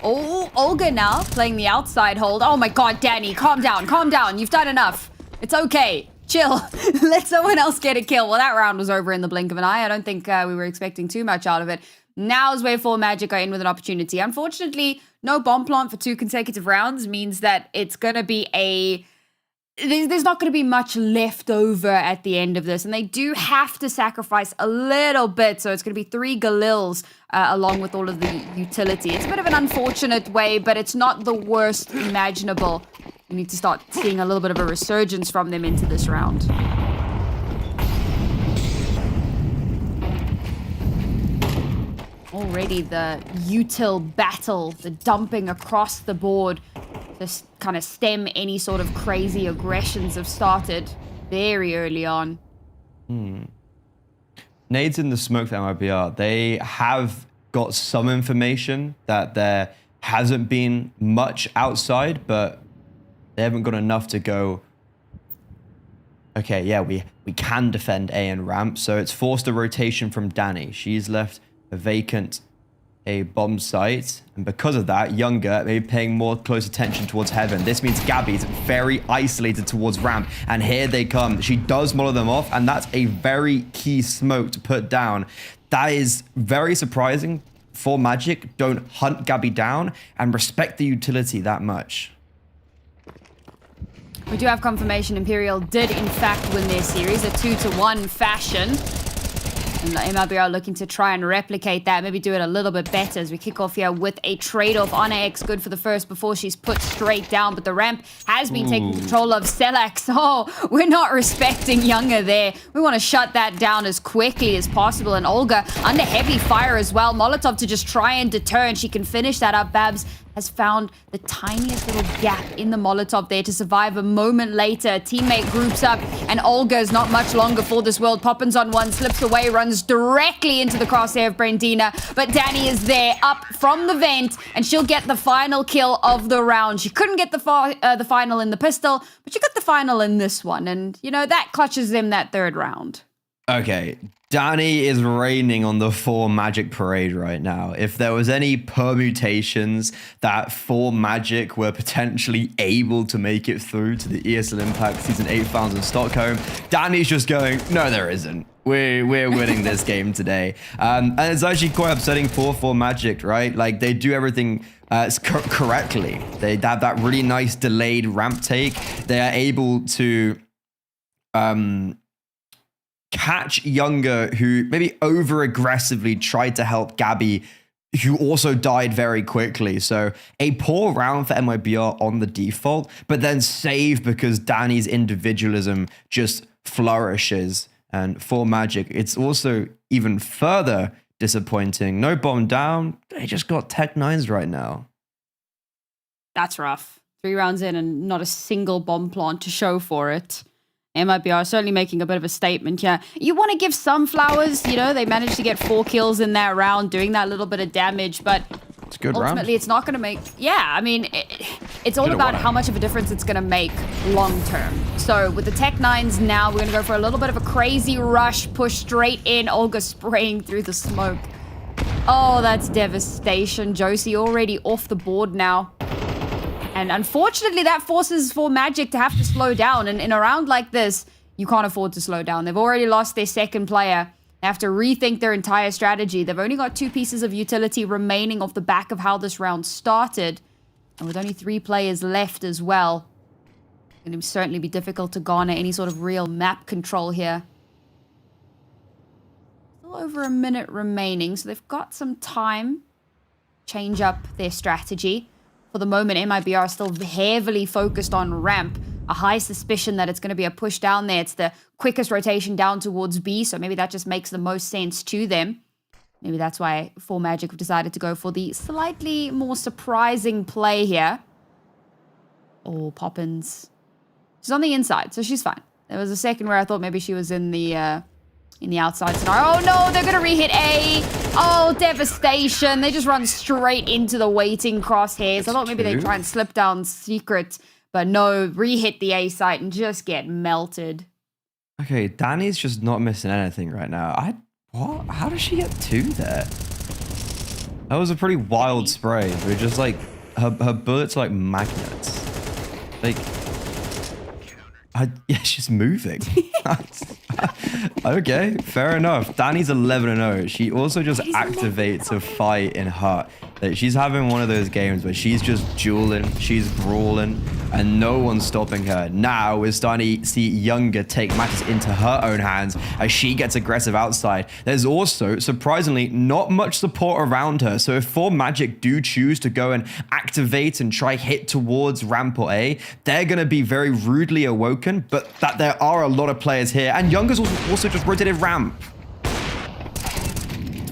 Oh, Olga now playing the outside hold. Oh my god, Danny, calm down, calm down. You've done enough. It's okay. Chill. Let someone else get a kill. Well, that round was over in the blink of an eye. I don't think we were expecting too much out of it. Now's where 4Magic are in with an opportunity. Unfortunately, no bomb plant for 2 consecutive rounds means that it's going to be there's not going to be much left over at the end of this, and they do have to sacrifice a little bit, so it's going to be 3 Galils along with all of the utility. It's a bit of an unfortunate way, but it's not the worst imaginable. We need to start seeing a little bit of a resurgence from them into this round. Already the util battle, the dumping across the board, just kind of stem any sort of crazy aggressions have started very early on. Nades in the smoke for MIBR, they have got some information that there hasn't been much outside, but they haven't got enough to go, okay, yeah, we can defend A and ramp. So it's forced a rotation from Danny. She's left a vacant a bomb site, and because of that, Younger may be paying more close attention towards Heaven. This means Gabby's very isolated towards ramp, and here they come. She does molly them off, and that's a very key smoke to put down. That is very surprising. 4Magic don't hunt Gabby down and respect the utility that much. We do have confirmation Imperial did in fact win their series, a 2-1 fashion. And MLB are looking to try and replicate that, maybe do it a little bit better as we kick off here with a trade-off. Ana X good for the first before she's put straight down, but the ramp has been taking control of Selax. Oh, we're not respecting Younger there. We want to shut that down as quickly as possible. And Olga under heavy fire as well. Molotov to just try and deter, and she can finish that up. Babs has found the tiniest little gap in the Molotov there to survive. A moment later, a teammate groups up, and Olga is not much longer for this world. Poppins on one, slips away, runs directly into the crosshair of Brandina, but Danny is there, up from the vent, and she'll get the final kill of the round. She couldn't get the final in the pistol, but she got the final in this one, and, you know, that clutches them that third round. Okay, Danny is reigning on the 4 Magic parade right now. If there was any permutations that 4 Magic were potentially able to make it through to the ESL Impact Season 8 finals in Stockholm, Danny's just going, no, there isn't. We're winning this game today. And it's actually quite upsetting for 4 Magic, right? Like, they do everything correctly. They have that really nice delayed ramp take. They are able to catch Younger, who maybe over-aggressively tried to help Gabby, who also died very quickly. So a poor round for MIBR on the default, but then saved because Danny's individualism just flourishes. And for Magic, it's also even further disappointing. No bomb down. They just got Tech 9s right now. That's rough. 3 rounds in and not a single bomb plant to show for it. MIBR certainly making a bit of a statement here. You want to give some flowers, you know, they managed to get 4 kills in that round, doing that little bit of damage, but it's a good ultimately round. It's not going to make, I mean, it's all about how much of a difference it's going to make long term. So with the Tech 9s now, we're going to go for a little bit of a crazy rush, push straight in, Olga spraying through the smoke. Oh, that's devastation. Josie already off the board now. And unfortunately, that forces 4 Magic to have to slow down. And in a round like this, you can't afford to slow down. They've already lost their second player. They have to rethink their entire strategy. They've only got 2 pieces of utility remaining off the back of how this round started. And with only 3 players left as well, it's going to certainly be difficult to garner any sort of real map control here. Still over a minute remaining, so they've got some time to change up their strategy. For the moment, MIBR are still heavily focused on ramp. A high suspicion that it's going to be a push down there. It's the quickest rotation down towards B, so maybe that just makes the most sense to them. Maybe that's why 4 Magic have decided to go for the slightly more surprising play here. Oh, Poppins. She's on the inside, so she's fine. There was a second where I thought maybe she was in the outside scenario. Oh no, they're going to re-hit A. Oh, devastation. They just run straight into the waiting crosshairs. I thought maybe they'd try and slip down secret, but no, re-hit the A site and just get melted. Okay, Danny's just not missing anything right now. What? How does she get 2 there? That was a pretty wild spray. We're just like, her bullets are like magnets. Like, she's moving. Okay, fair enough. Danny's 11-0. She also just activates a fight in Hut. Like, she's having one of those games where she's just dueling, she's brawling, and no one's stopping her. Now we're starting to see Younger take matters into her own hands as she gets aggressive outside. There's also, surprisingly, not much support around her. So if 4 Magic do choose to go and activate and try hit towards ramp or A, they're going to be very rudely awoken, but that there are a lot of players here. And Younger's also just rotated ramp.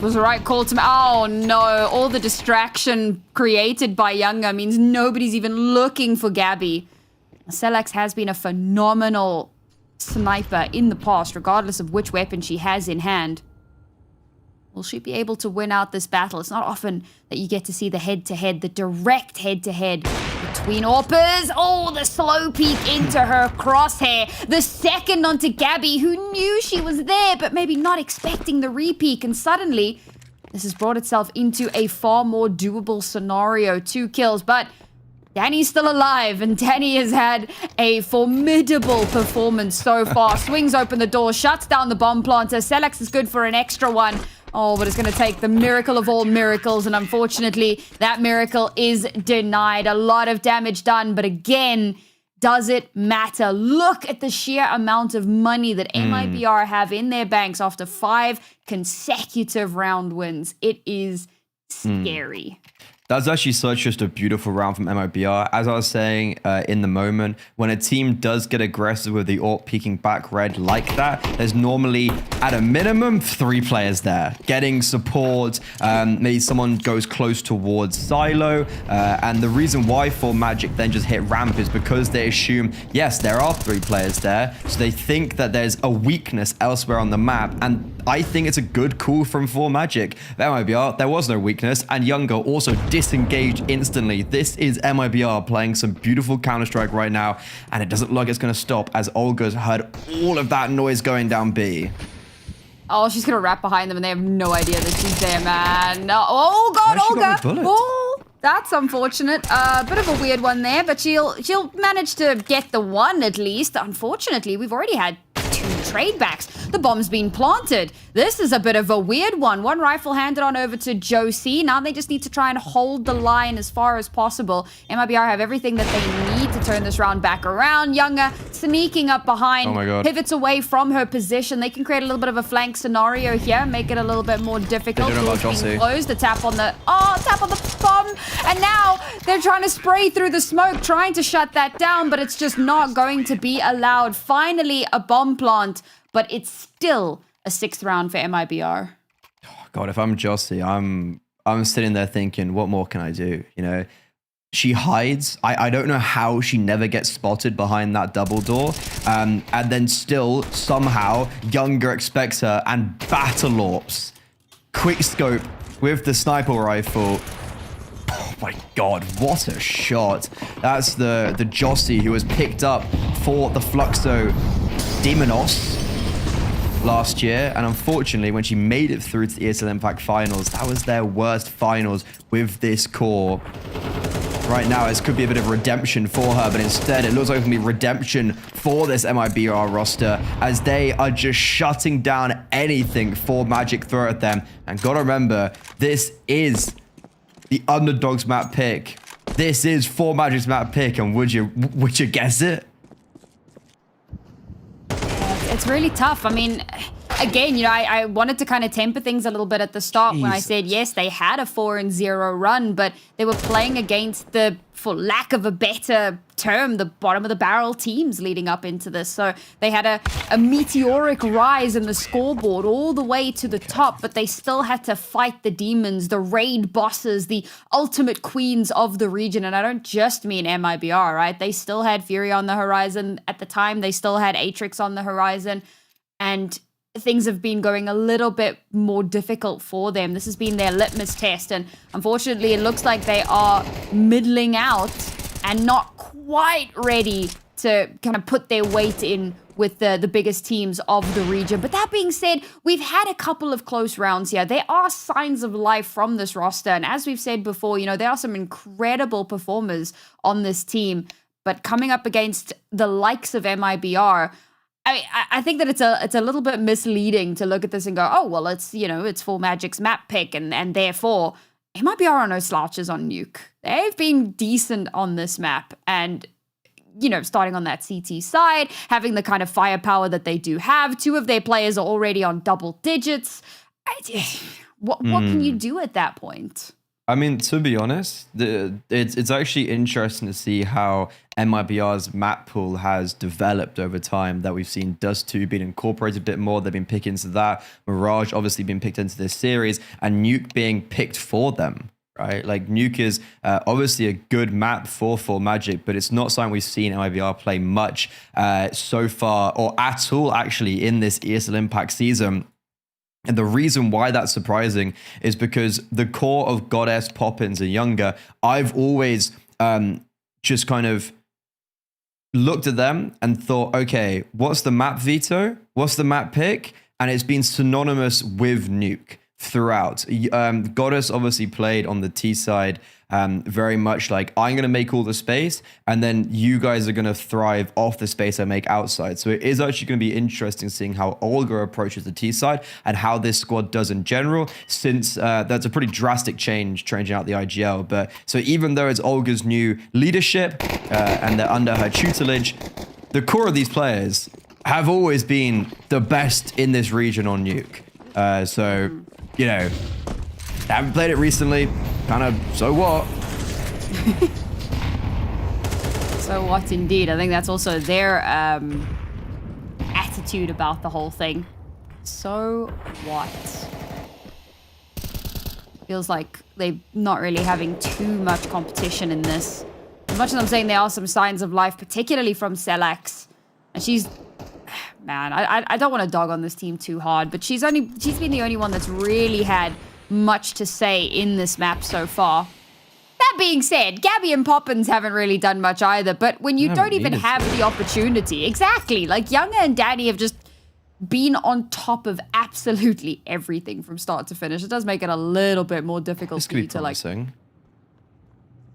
Was the right call to make. Oh no, all the distraction created by Younger means nobody's even looking for Gabby. Selax has been a phenomenal sniper in the past, regardless of which weapon she has in hand. Will she be able to win out this battle? It's not often that you get to see the head-to-head, the direct head-to-head between Orpers. Oh, the slow peek into her crosshair. The second onto Gabby, who knew she was there, but maybe not expecting the re-peek. And suddenly, this has brought itself into a far more doable scenario. 2 kills, but Danny's still alive, and Danny has had a formidable performance so far. Swings open the door, shuts down the bomb planter. Selax is good for an extra one. Oh, but it's going to take the miracle of all miracles, and unfortunately, that miracle is denied. A lot of damage done, but again, Does it matter? Look at the sheer amount of money that MIBR have in their banks after 5 consecutive round wins. It is scary. That's actually just a beautiful round from MIBR. As I was saying in the moment, when a team does get aggressive with the AWP peeking back red like that, there's normally, at a minimum, 3 players there getting support. Maybe someone goes close towards Silo. And the reason why 4Magic then just hit ramp is because they assume, yes, there are 3 players there. So they think that there's a weakness elsewhere on the map. And I think it's a good call from 4Magic. MIBR, there was no weakness. And Younger also disengaged instantly. This is MIBR playing some beautiful Counter-Strike right now, and it doesn't look like it's going to stop as Olga's heard all of that noise going down B. Oh, she's going to wrap behind them, and they have no idea that she's there, man. No. Oh, God, Olga. Oh, that's unfortunate. Bit of a weird one there, but she'll manage to get the one at least. Unfortunately, we've already had 2 trade backs. The bomb's been planted. This is a bit of a weird one. One rifle handed on over to Josie. Now they just need to try and hold the line as far as possible. MIBR have everything that they need to turn this round back around. Younger sneaking up behind. Oh my God. Pivots away from her position. They can create a little bit of a flank scenario here, make it a little bit more difficult. They don't know about Doors being Josie. closed. The tap on the bomb. And now they're trying to spray through the smoke, trying to shut that down, but it's just not going to be allowed. Finally, a bomb plant, but it's still a 6th round for MIBR. God, if I'm Josie, I'm sitting there thinking, what more can I do? You know, she hides. I don't know how she never gets spotted behind that double door. And then still, somehow, Younger expects her and battle AWPs. Quick scope with the sniper rifle. Oh my God, what a shot. That's the Josie who was picked up for the Fluxo Demonos last year, and unfortunately when she made it through to the ESL Impact Finals, that was their worst finals with this core. Right now it could be a bit of redemption for her, but instead it looks like it can be redemption for this MIBR roster as they are just shutting down anything 4Magic throw at them. And gotta remember, this is the underdogs map pick. This is 4Magic's map pick, and would you guess it? It's really tough. I mean, again, you know, I wanted to kind of temper things a little bit at the start when I said, yes, they had a 4-0 run, but they were playing against the, for lack of a better term, the bottom of the barrel teams leading up into this. So they had a meteoric rise in the scoreboard all the way to the top, but they still had to fight the demons, the raid bosses, the ultimate queens of the region. And I don't just mean MIBR, right? They still had Fury on the horizon at the time. They still had Atrix on the horizon. And things have been going a little bit more difficult for them. This has been their litmus test. And unfortunately, it looks like they are middling out and not quite ready to kind of put their weight in with the biggest teams of the region. But that being said, we've had a couple of close rounds here. There are signs of life from this roster. And as we've said before, you know, there are some incredible performers on this team. But coming up against the likes of MIBR, I think that it's a little bit misleading to look at this and go, oh, well, it's, you know, it's 4Magic's map pick, and therefore MIBR are no slouches on Nuke. They've been decent on this map, and, you know, starting on that CT side, having the kind of firepower that they do have. 2 of their players are already on double digits. What can you do at that point? I mean, to be honest, it's actually interesting to see how MIBR's map pool has developed over time, that we've seen Dust 2 being incorporated a bit more. They've been picked into that. Mirage obviously been picked into this series, and Nuke being picked for them, right? Like, Nuke is obviously a good map for 4Magic, but it's not something we've seen MIBR play much so far, or at all actually, in this ESL Impact season. And the reason why that's surprising is because the core of Goddess, Poppins, and Younger, I've always just kind of looked at them and thought, okay, what's the map veto? What's the map pick? And it's been synonymous with Nuke. throughout. Goddess obviously played on the T side very much like, I'm going to make all the space, and then you guys are going to thrive off the space I make outside. So it is actually going to be interesting seeing how Olga approaches the T side and how this squad does in general, since that's a pretty drastic change changing out the IGL. But so even though it's Olga's new leadership and they're under her tutelage, the core of these players have always been the best in this region on Nuke. So, you know, I haven't played it recently. Kind of, so what? So what indeed. I think that's also their attitude about the whole thing. So what? Feels like they're not really having too much competition in this. As much as I'm saying there are some signs of life, particularly from Selax. And she's... Man, I don't want to dog on this team too hard, but she's been the only one that's really had much to say in this map so far. That being said, Gabby and Poppins haven't really done much either, but when you don't even have the opportunity, exactly, like Younger and Danny have just been on top of absolutely everything from start to finish. It does make it a little bit more difficult for you to like...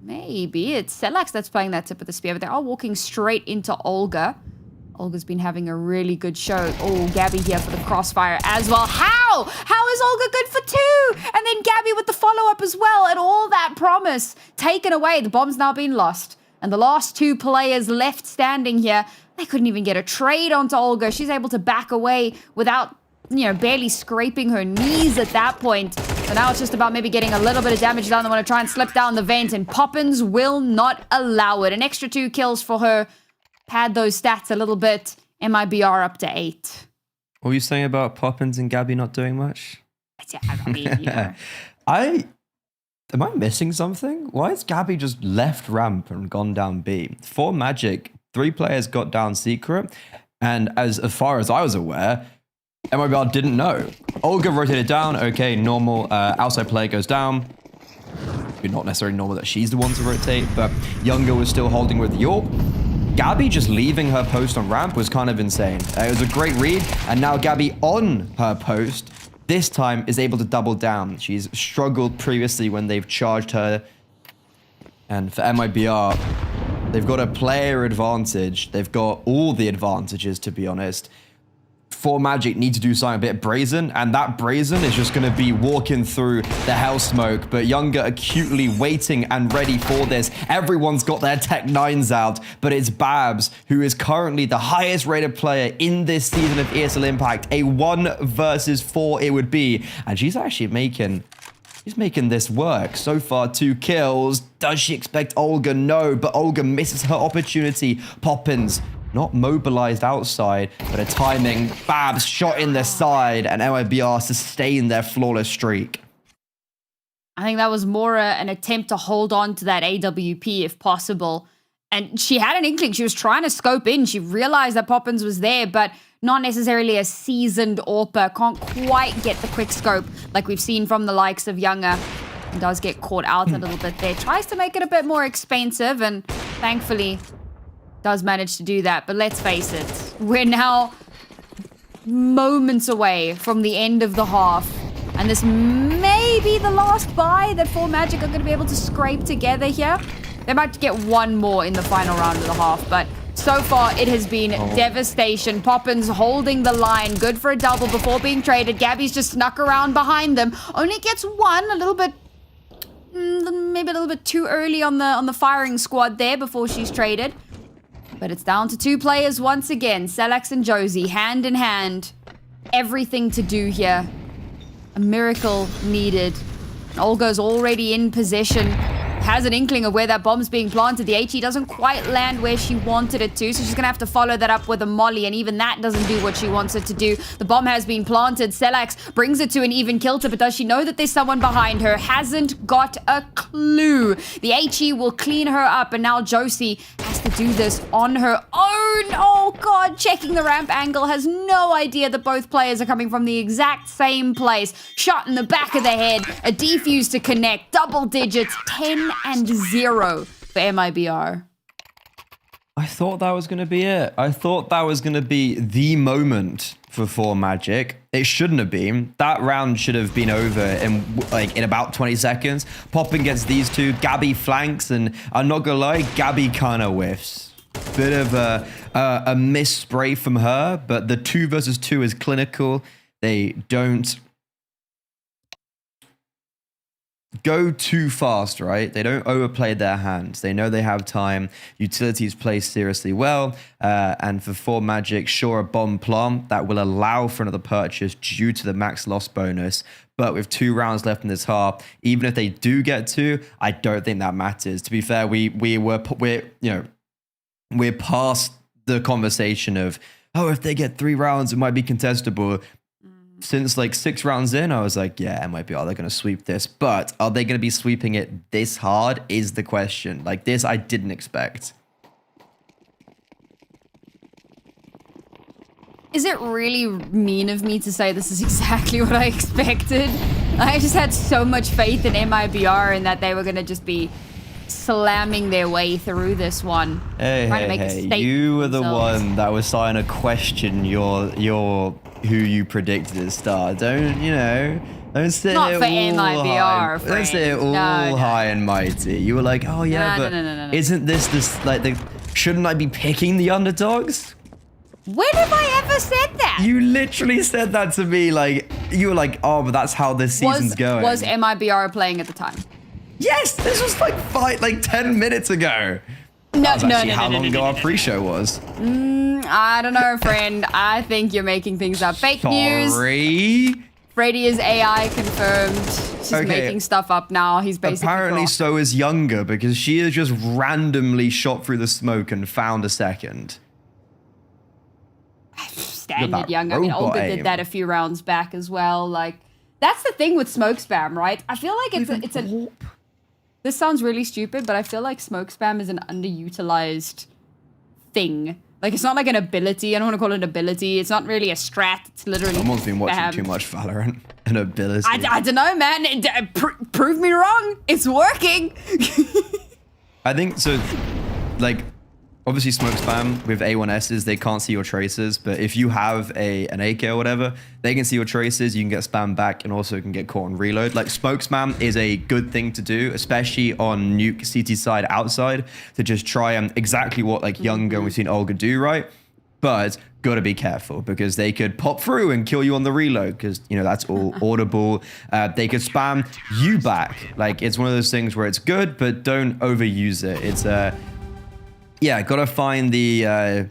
Maybe it's Selax that's playing that tip of the spear, but they are walking straight into Olga. Olga's been having a really good show. Oh, Gabby here for the crossfire as well. How? How is Olga good for 2? And then Gabby with the follow-up as well. And all that promise taken away. The bomb's now been lost. And the last 2 players left standing here, they couldn't even get a trade onto Olga. She's able to back away without, you know, barely scraping her knees at that point. So now it's just about maybe getting a little bit of damage down. They want to try and slip down the vent. And Poppins will not allow it. An extra 2 kills for her. Pad those stats a little bit. MIBR up to 8. What were you saying about Poppins and Gabby not doing much? I mean, you know. Am I missing something? Why has Gabby just left ramp and gone down B? For Magic, 3 players got down secret. And as far as I was aware, MIBR didn't know. Olga rotated down. Okay, normal. Outside player goes down. Not necessarily normal that she's the one to rotate, but Younger was still holding with the AWP. Gabby just leaving her post on ramp was kind of insane. It was a great read, and now Gabby on her post, this time is able to double down. She's struggled previously when they've charged her. And for MIBR, they've got a player advantage. They've got all the advantages, to be honest. For Magic need to do something a bit brazen, and that brazen is just going to be walking through the hell smoke. But Younger acutely waiting and ready for this. Everyone's got their Tech 9s out, but it's Babs, who is currently the highest rated player in this season of ESL Impact. A 1 versus 4 it would be, and she's actually making this work. So far, 2 kills. Does she expect Olga? No, but Olga misses her opportunity. Poppins not mobilized outside, but a timing. Babs shot in the side, and MIBR sustain their flawless streak. I think that was more an attempt to hold on to that AWP if possible. And she had an inkling. She was trying to scope in. She realized that Poppins was there, but not necessarily a seasoned AWPer. Can't quite get the quick scope like we've seen from the likes of Younger. And does get caught out a little bit there. Tries to make it a bit more expensive, and thankfully does manage to do that. But let's face it, we're now moments away from the end of the half. And this may be the last buy that 4 Magic are going to be able to scrape together here. They might get 1 more in the final round of the half, but so far it has been devastation. Poppins holding the line. Good for a double before being traded. Gabby's just snuck around behind them. Only gets 1, a little bit, maybe a little bit too early on the firing squad there before she's traded. But it's down to 2 players once again. Selax and Josie, hand in hand. Everything to do here. A miracle needed. Olga's already in position. Has an inkling of where that bomb's being planted. The HE doesn't quite land where she wanted it to, so she's going to have to follow that up with a molly, and even that doesn't do what she wants it to do. The bomb has been planted. Selax brings it to an even kilter, but does she know that there's someone behind her? Hasn't got a clue. The HE will clean her up, and now Josie has to do this on her own. Oh, God. Checking the ramp angle. Has no idea that both players are coming from the exact same place. Shot in the back of the head. A defuse to connect. Double digits. 10-0 for MIBR. I thought that was going to be it. I thought that was going to be the moment for Magic. It shouldn't have been. That round should have been over in about 20 seconds. Popping gets these two. Gabby flanks, and I'm not gonna lie, Gabby kind of whiffs. Bit of a miss spray from her, but the 2 versus 2 is clinical. They don't go too fast, right? They don't overplay their hands. They know they have time. Utilities play seriously well. And for Magic, sure, a bomb plant that will allow for another purchase due to the max loss bonus. But with 2 rounds left in this half, even if they do get 2, I don't think that matters. To be fair, we're past the conversation of, oh, if they get 3 rounds, it might be contestable. Since like 6 rounds in, I was like, yeah, it might be, are they going to sweep this? But are they going to be sweeping it this hard is the question. Like this, I didn't expect. Is it really mean of me to say this is exactly what I expected? I just had so much faith in MIBR and that they were going to just be slamming their way through this one. Hey, you were the one that was starting to question your who you predicted at the start. Don't sit Not there for all MIBR, high. friend. Don't sit there all high and mighty. You were like, oh yeah, No, but no. isn't this like shouldn't I be picking the underdogs? When have I ever said that? You literally said that to me. Like you were like, oh, but that's how this season's going. Was MIBR playing at the time? Yes, this was like 10 minutes ago. No, How long ago our pre-show was? I don't know, friend. I think you're making things up. Fake news. Sorry. Freddy is AI confirmed. She's making stuff up now. He's basically apparently wrong. so is Younger, because she has just randomly shot through the smoke and found a second. Standard Younger. I mean, robot Olga aim. did that a few rounds back as well. Like, that's the thing with smoke spam, right? I feel like it's a. This sounds really stupid, but I feel like smoke spam is an underutilized thing. Like, it's not like an ability. I don't want to call it an ability. It's not really a strat. It's literally Someone's been watching spam. too much Valorant. An ability. I don't know, man. Prove me wrong. It's working. I think so. Like, obviously, smoke spam with A1Ss, they can't see your traces. But if you have an AK or whatever, they can see your traces. You can get spam back and also can get caught on reload. Like, smoke spam is a good thing to do, especially on nuke CT side outside, to just try and exactly what like Younger and we've seen Olga do, right? But gotta be careful because they could pop through and kill you on the reload because, that's all audible. They could spam you back. Like, it's one of those things where it's good, but don't overuse it. It's yeah, gotta find the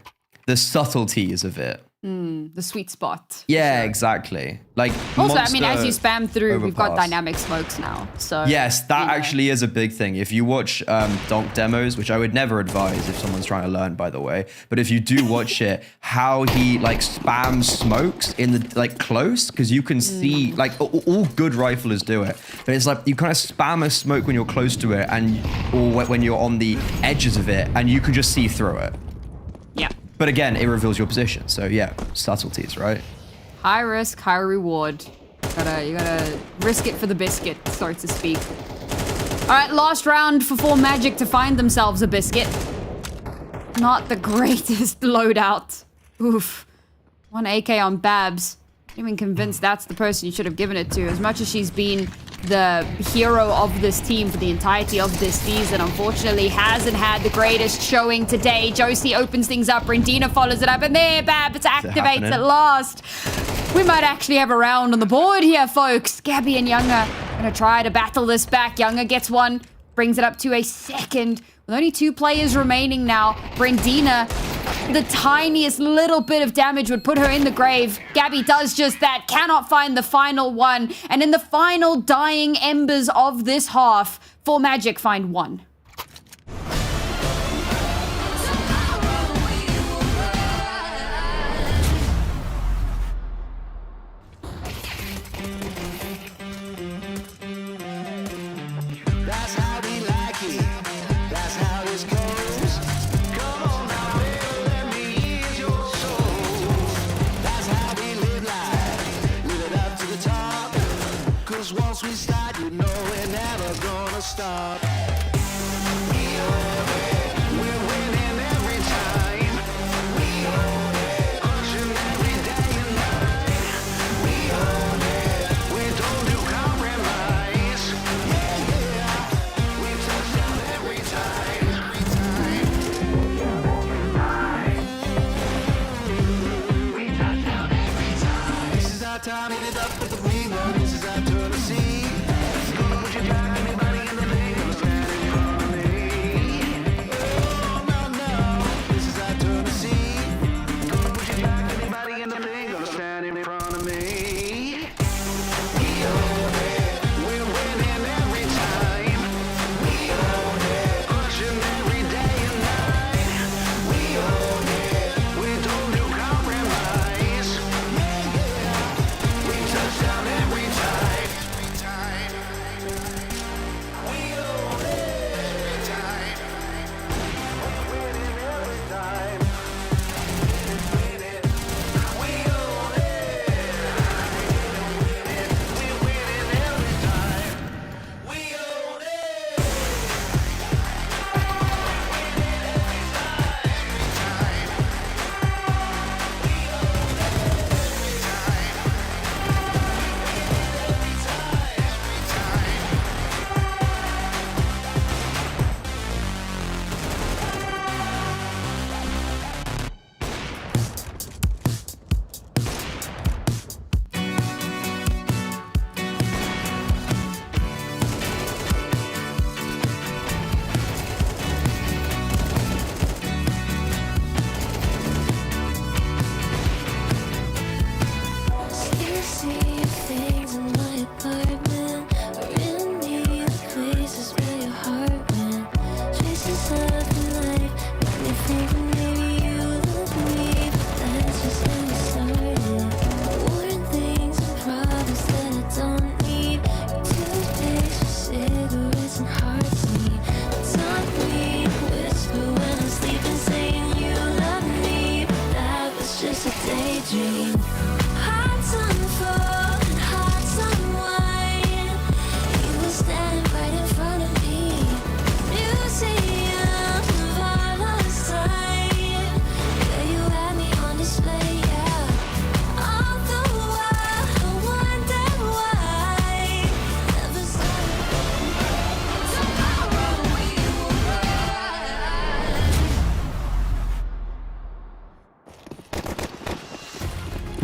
subtleties of it. The sweet spot. Yeah, exactly. Like Also, I mean, as you spam through, we've got overpass. dynamic smokes now. So Yes, that actually is a big thing. If you watch donk demos, which I would never advise if someone's trying to learn, by the way, but if you do watch it, how he like spams smokes in the like close, because you can see like all good riflers do it, but it's like you kind of spam a smoke when you're close to it or when you're on the edges of it, and you can just see through it. Yeah. But again, it reveals your position. So yeah, subtleties, right? High risk, high reward. You gotta risk it for the biscuit, so to speak. All right, last round for Magic to find themselves a biscuit. Not the greatest loadout. Oof. 1 AK on Babs. I'm even convinced that's the person you should have given it to. As much as she's been the hero of this team for the entirety of this season, unfortunately hasn't had the greatest showing today. Josie opens things up, Rendina follows it up, and there Babs activates at last. We might actually have a round on the board here, folks. Gabby and Younger gonna try to battle this back. Younger gets one, brings it up to a second. With only 2 players remaining now, Rendina, the tiniest little bit of damage would put her in the grave. Gabby does just that, cannot find the final one. And in the final dying embers of this half, Magic find 1. That's how we like it. That's how this goes. Come on now, baby, let me ease your soul. That's how we live life. Live it up to the top. 'Cause once we start, you know we're never gonna stop. We're winning every time. Pushing every day and thinking maybe you love me, but that's just how it started. Warning things and problems that I don't need. Toothpaste for cigarettes and heartbeat. Tongue me, whisper when I'm sleeping, saying you love me, but that was just a daydream. Hearts on the floor and hearts on wine. You were standing right in front of me. Museum of our lost time, where you had me on display, yeah. All the while I wonder why never started. Tomorrow we will rise.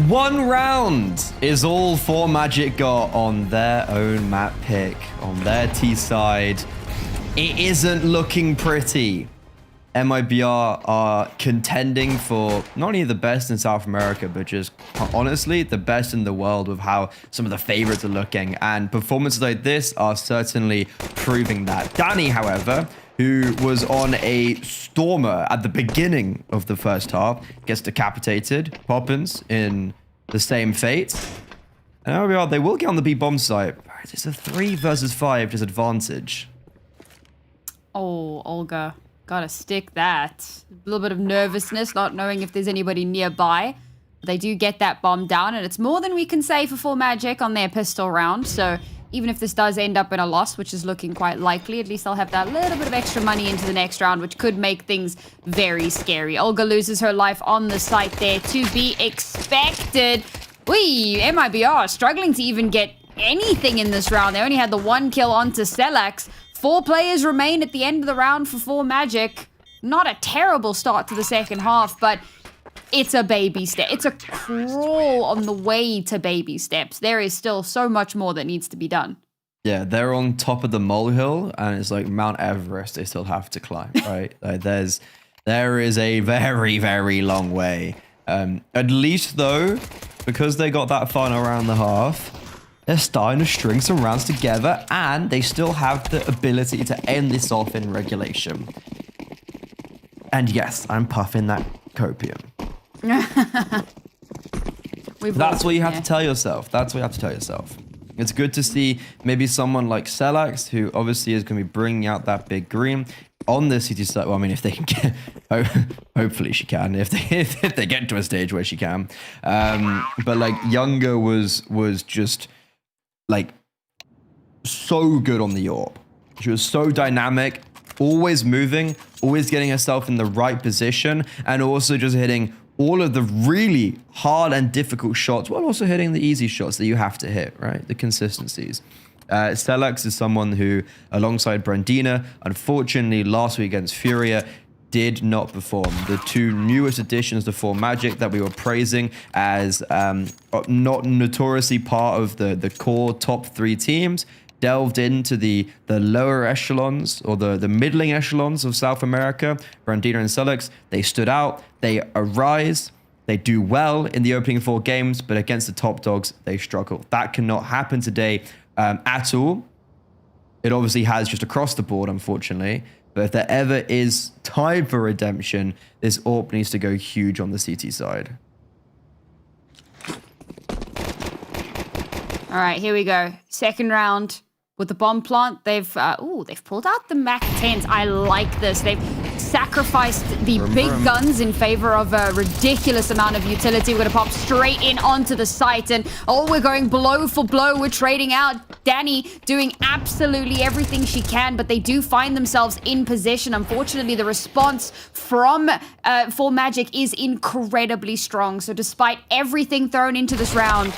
One round is all 4Magic got on their own map pick, on their T side. It isn't looking pretty. MIBR are contending for not only the best in South America, but just honestly the best in the world with how some of the favorites are looking. And performances like this are certainly proving that. Danny, however, who was on a stormer at the beginning of the first half, gets decapitated. Poppins in the same fate. And MIBR, they will get on the B bomb site. It's a 3 versus 5 disadvantage. Oh, Olga, gotta stick that. A little bit of nervousness, not knowing if there's anybody nearby. But they do get that bomb down, and it's more than we can say for 4Magic on their pistol round. So even if this does end up in a loss, which is looking quite likely, at least they'll have that little bit of extra money into the next round, which could make things very scary. Olga loses her life on the site there, to be expected. MIBR struggling to even get anything in this round. They only had the 1 kill onto Selax. 4 players remain at the end of the round for 4Magic. Not a terrible start to the second half, but it's a baby step. It's a crawl on the way to baby steps. There is still so much more that needs to be done. Yeah, they're on top of the molehill, and it's like Mount Everest they still have to climb, right? Like there is a very, very long way. At least, though, because they got that final round and a half, they're starting to string some rounds together, and they still have the ability to end this off in regulation. And yes, I'm puffing that copium. That's what you have to tell yourself. That's what you have to tell yourself. It's good to see maybe someone like Selax, who obviously is going to be bringing out that big green on the CT side. Well, I mean, if they can get, hopefully she can, if they get to a stage where she can. But like Younger was just like so good on the AWP. She was so dynamic, always moving, always getting herself in the right position, and also just hitting all of the really hard and difficult shots, while also hitting the easy shots that you have to hit, right? The consistencies. Selax is someone who, alongside Brandina, unfortunately last week against Furia, did not perform. The 2 newest additions to 4Magic that we were praising as not notoriously part of the core top 3 teams, delved into the lower echelons or the middling echelons of South America. Brandina and Selax, they stood out, they arise, they do well in the opening 4 games, but against the top dogs, they struggle. That cannot happen today at all. It obviously has just across the board, unfortunately. But if there ever is time for redemption, this AWP needs to go huge on the CT side. All right, here we go. Second round with the bomb plant. They've pulled out the Mac 10s. I like this. They've sacrificed the big guns in favor of a ridiculous amount of utility. We're going to pop straight in onto the site, and we're going blow for blow. We're trading out. Danny doing absolutely everything she can, but they do find themselves in position. Unfortunately, the response from 4Magic is incredibly strong. So despite everything thrown into this round,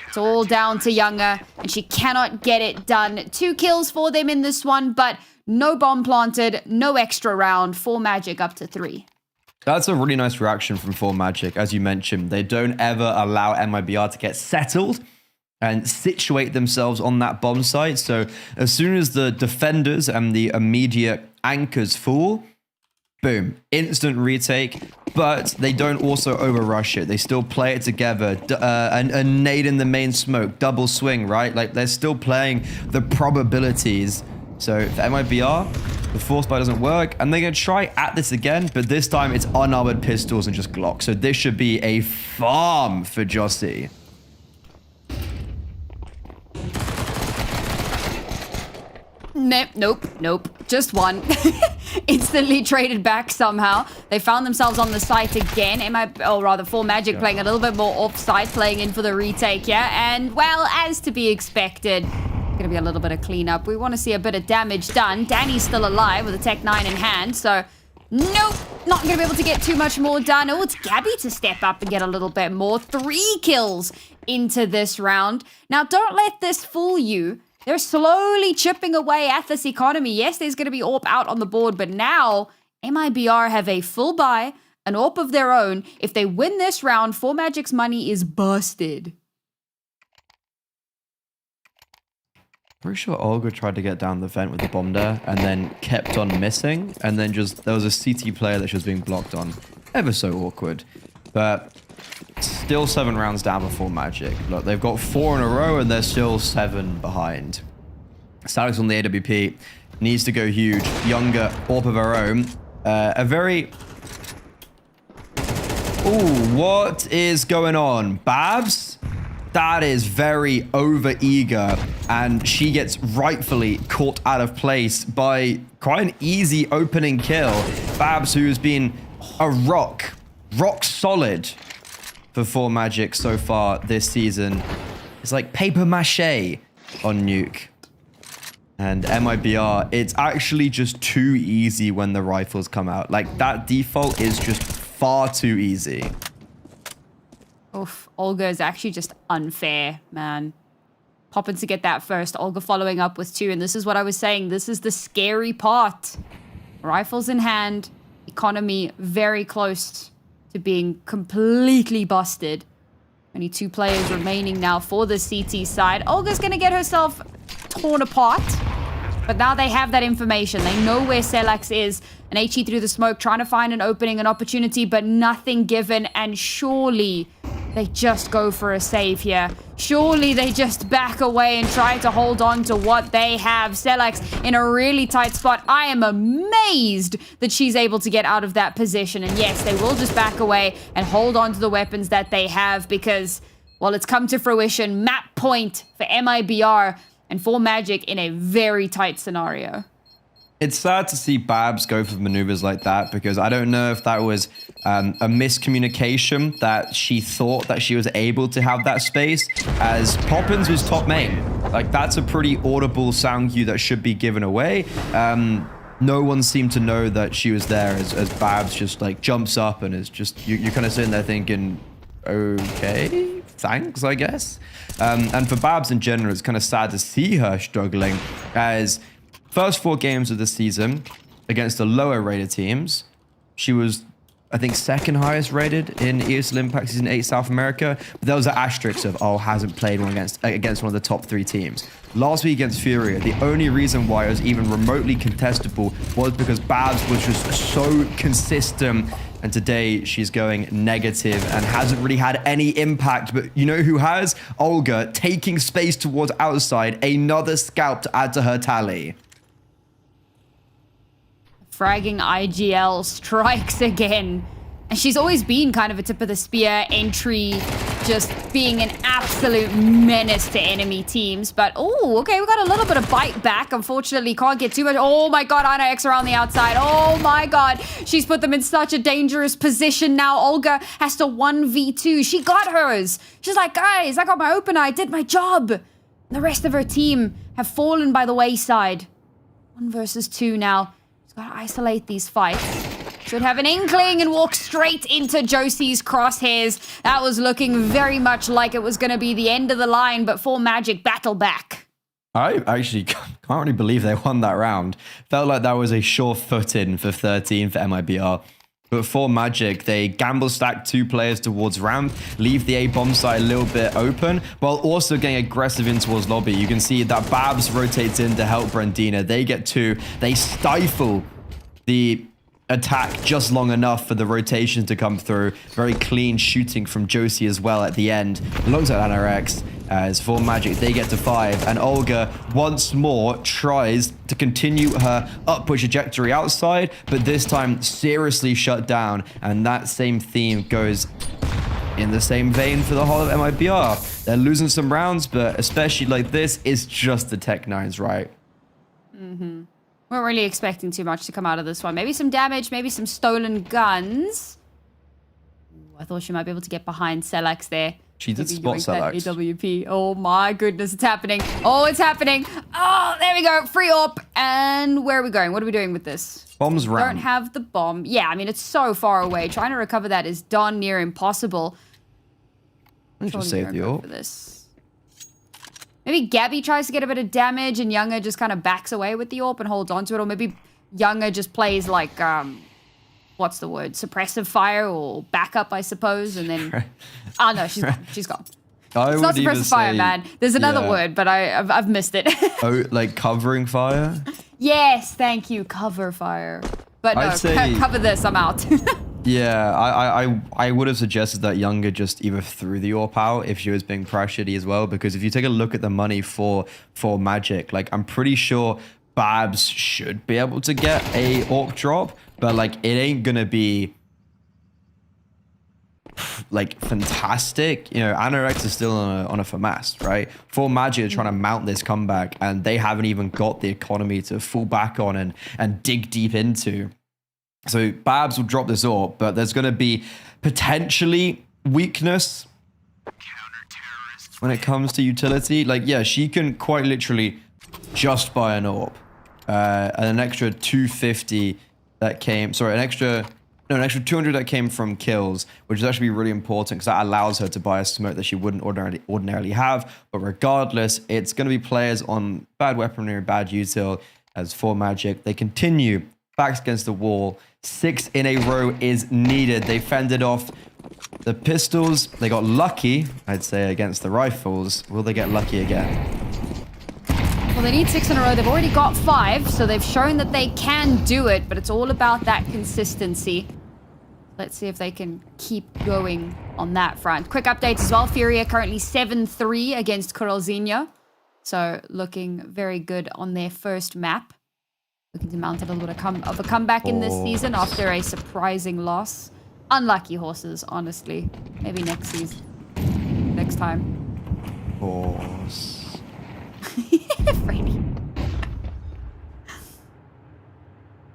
it's all down to Younger, and she cannot get it done. 2 kills for them in this one, but no bomb planted, no extra round. 4Magic up to 3. That's a really nice reaction from 4Magic. As you mentioned, they don't ever allow MIBR to get settled and situate themselves on that bomb site. So as soon as the defenders and the immediate anchors fall, boom, instant retake. But they don't also overrush it. They still play it together. A nade in the main smoke, double swing, right? Like they're still playing the probabilities. So for MIBR, The force buy doesn't work, and they're going to try at this again, but this time it's unarmored pistols and just Glock. So this should be a farm for Jossie. Nope. Just one. Instantly traded back somehow. They found themselves on the site again. Full Magic playing a little bit more offside, playing in for the retake, yeah? And, well, as to be expected, gonna be a little bit of cleanup. We want to see a bit of damage done. Danny's still alive with a Tech 9 in hand, so nope, not gonna be able to get too much more done. Oh, it's Gabby to step up and get a little bit more. 3 kills into this round. Now, don't let this fool you. They're slowly chipping away at this economy. Yes, there's going to be AWP out on the board, but now MIBR have a full buy, an AWP of their own. If they win this round, 4Magic's money is busted. Pretty sure Olga tried to get down the vent with the bomb there and then kept on missing. And then there was a CT player that she was being blocked on. Ever so awkward. But still 7 rounds down before Magic. Look, they've got 4 in a row and they're still 7 behind. Salix on the AWP needs to go huge. Younger, AWP of her own. A very... Ooh, what is going on? Babs? That is very over-eager, and she gets rightfully caught out of place by quite an easy opening kill. Babs, who has been a rock solid for 4Magic so far this season. It's like paper mache on Nuke. And MIBR, it's actually just too easy when the rifles come out. Like, that default is just far too easy. Oof, Olga is actually just unfair, man. Popping to get that first. Olga following up with 2. And this is what I was saying. This is the scary part. Rifles in hand. Economy very close to being completely busted. Only 2 players remaining now for the CT side. Olga's going to get herself torn apart. But now they have that information. They know where Selax is. An HE through the smoke, trying to find an opening, an opportunity, but nothing given. And surely they just go for a save here. Surely they just back away and try to hold on to what they have. Selax in a really tight spot. I am amazed that she's able to get out of that position. And yes, they will just back away and hold on to the weapons that they have because, well, it's come to fruition. Map point for MIBR and 4Magic in a very tight scenario. It's sad to see Babs go for maneuvers like that because I don't know if that was a miscommunication that she thought that she was able to have that space as Poppins was top main. Like, that's a pretty audible sound cue that should be given away. No one seemed to know that she was there as Babs just like jumps up and is just, you're kind of sitting there thinking, okay, thanks, I guess. And for Babs in general, it's kind of sad to see her struggling as first 4 games of the season against the lower rated teams, she was, I think, 2nd highest rated in ESL Impact Season 8 South America. But there was an asterisk of, oh, hasn't played one against one of the top 3 teams. Last week against Furia, the only reason why it was even remotely contestable was because Babs was just so consistent. And today she's going negative and hasn't really had any impact. But you know who has? Olga taking space towards outside, another scalp to add to her tally. Fragging IGL strikes again. And she's always been kind of a tip of the spear entry, just being an absolute menace to enemy teams. But, oh, okay, we got a little bit of bite back. Unfortunately, can't get too much. Oh my god, Ana X around the outside. Oh my god, she's put them in such a dangerous position now. Olga has to 1v2. She got hers. She's like, guys, I got my opener. I did my job. And the rest of her team have fallen by the wayside. 1 versus 2 now. She's got to isolate these fights. Should have an inkling and walk straight into Josie's crosshairs. That was looking very much like it was going to be the end of the line, but 4Magic battle back. I actually can't really believe they won that round. Felt like that was a sure foot in for 13 for MIBR. But 4Magic, they gamble stack 2 players towards ramp, leave the A bomb site a little bit open, while also getting aggressive in towards lobby. You can see that Babs rotates in to help Brandina. They get 2. They stifle the attack just long enough for the rotation to come through. Very clean shooting from Josie as well at the end. Alongside Ana X, As for Magic, they get to 5, and Olga once more tries to continue her upward trajectory outside, but this time seriously shut down, and that same theme goes in the same vein for the whole of MIBR. They're losing some rounds, but especially like this, it's just the Tech-9s, right? Mm-hmm. Weren't really expecting too much to come out of this one. Maybe some damage, maybe some stolen guns. Ooh, I thought she might be able to get behind Celax there. She did Maybe spot yoink that Celax. AWP. Oh my goodness, it's happening. Oh, it's happening. Oh, there we go. Free AWP. And where are we going? What are we doing with this? Bomb's round. Don't have the bomb. Yeah, I mean, it's so far away. Trying to recover that is darn near impossible. I just save the AWP. For this. Maybe Gabby tries to get a bit of damage and Younger just kind of backs away with the AWP and holds onto it. Or maybe Younger just plays like, what's the word? Suppressive fire or backup, I suppose. And then, oh no, she's gone. She's gone. It's not suppressive fire, man. There's another word, but I've missed it. Oh, like covering fire? Yes, thank you. Cover fire. But no, cover this. I'm out. Yeah, I would have suggested that Younger just either threw the AWP out if she was being pressured as well, because if you take a look at the money for Magic, like I'm pretty sure Babs should be able to get a AWP drop, but like it ain't gonna be like fantastic. You know, Anorex is still on a FAMAS, right? For Magic are trying to mount this comeback, and they haven't even got the economy to fall back on and dig deep into. So Babs will drop this AWP, but there's going to be potentially weakness when it comes to utility. Like, yeah, she can quite literally just buy an AWP. And an extra 250 that came, sorry, an extra 200 that came from kills, which is actually really important because that allows her to buy a smoke that she wouldn't ordinarily have. But regardless, it's going to be players on bad weaponry, bad util. As for Magic, they continue backs against the wall. 6 in a row is needed. They fended off the pistols. They got lucky, I'd say, against the rifles. Will they get lucky again? Well, they need 6 in a row. They've already got 5, so they've shown that they can do it, but it's all about that consistency. Let's see if they can keep going on that front. Quick updates as well. Furia currently 7-3 against Kuralzinho. So looking very good on their first map. Looking to mount a little bit of a comeback in this season after a surprising loss. Unlucky horses, honestly. Maybe next season. Next time. Horse. Freddy.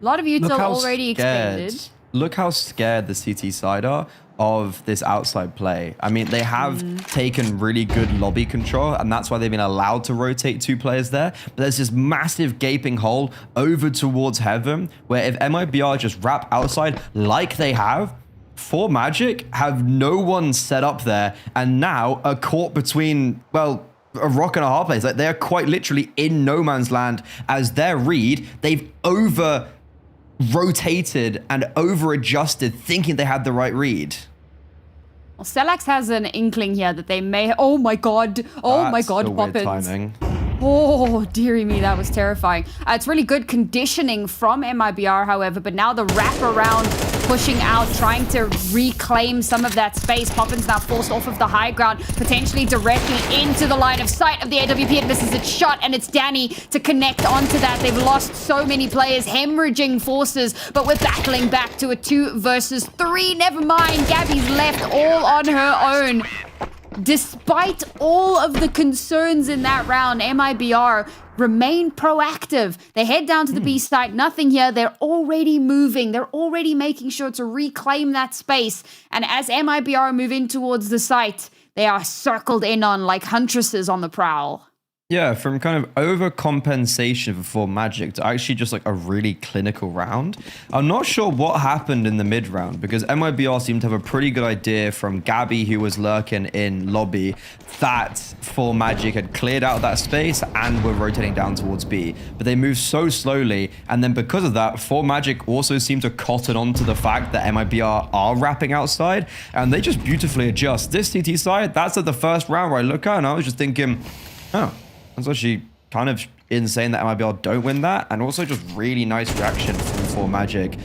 A lot of util already expended. Look how scared the CT side are of this outside play. I mean, they have taken really good lobby control, and that's why they've been allowed to rotate 2 players there. But there's this massive gaping hole over towards Heaven, where if MIBR just wrap outside like they have, for Magic have no one set up there, and now are caught between, well, a rock and a hard place. Like, they're quite literally in no man's land as their read. They've rotated and over-adjusted, thinking they had the right read. Well, Celax has an inkling here that they may... Oh my god. Oh my god, Poppins. Oh, dearie me, that was terrifying. It's really good conditioning from MIBR, however, but now the wraparound pushing out, trying to reclaim some of that space. Poppins now forced off of the high ground, potentially directly into the line of sight of the AWP. It misses its shot, and it's Danny to connect onto that. They've lost so many players, hemorrhaging forces, but we're battling back to a 2 versus 3. Never mind, Gabby's left all on her own. Despite all of the concerns in that round, MIBR remain proactive. They head down to the B site, nothing here. They're already moving. They're already making sure to reclaim that space. And as MIBR move in towards the site, they are circled in on like huntresses on the prowl. Yeah, from kind of overcompensation for Magic to actually just like a really clinical round. I'm not sure what happened in the mid round because MIBR seemed to have a pretty good idea from Gabby, who was lurking in lobby, that for Magic had cleared out that space and were rotating down towards B. But they moved so slowly, and then because of that, for Magic also seemed to cotton on to the fact that MIBR are wrapping outside, and they just beautifully adjust. This CT side, that's at the first round where I look at and I was just thinking, oh, that's actually kind of insane that MIBR don't win that, and also just really nice reaction from 4 Magic.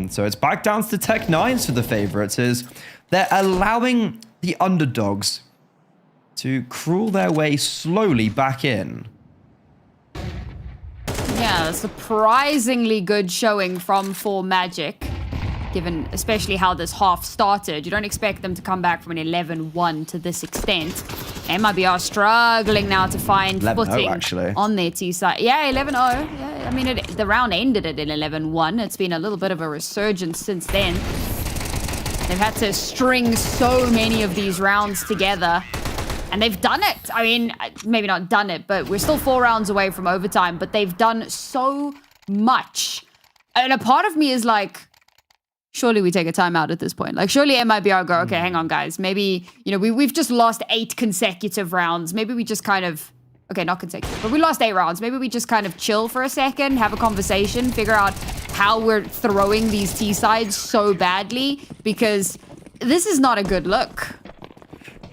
So it's back down to the Tech-9s for the favorites. Is they're allowing the underdogs to crawl their way slowly back in. Yeah, surprisingly good showing from 4Magic, given especially how this half started. You don't expect them to come back from an 11-1 to this extent. MIBR struggling now to find footing actually. on their T side. Yeah, 11-0. Yeah, I mean, the round ended at an 11-1. It's been a little bit of a resurgence since then. They've had to string so many of these rounds together. And they've done it. I mean, maybe not done it, but we're still 4 rounds away from overtime. But they've done so much. And a part of me is like, surely we take a timeout at this point. Like, surely MIBR go, okay, hang on, guys. Maybe, you know, we've just lost 8 consecutive rounds. Maybe we just kind of, okay, not consecutive, but we lost 8 rounds. Maybe we just kind of chill for a second, have a conversation, figure out how we're throwing these T-sides so badly, because this is not a good look.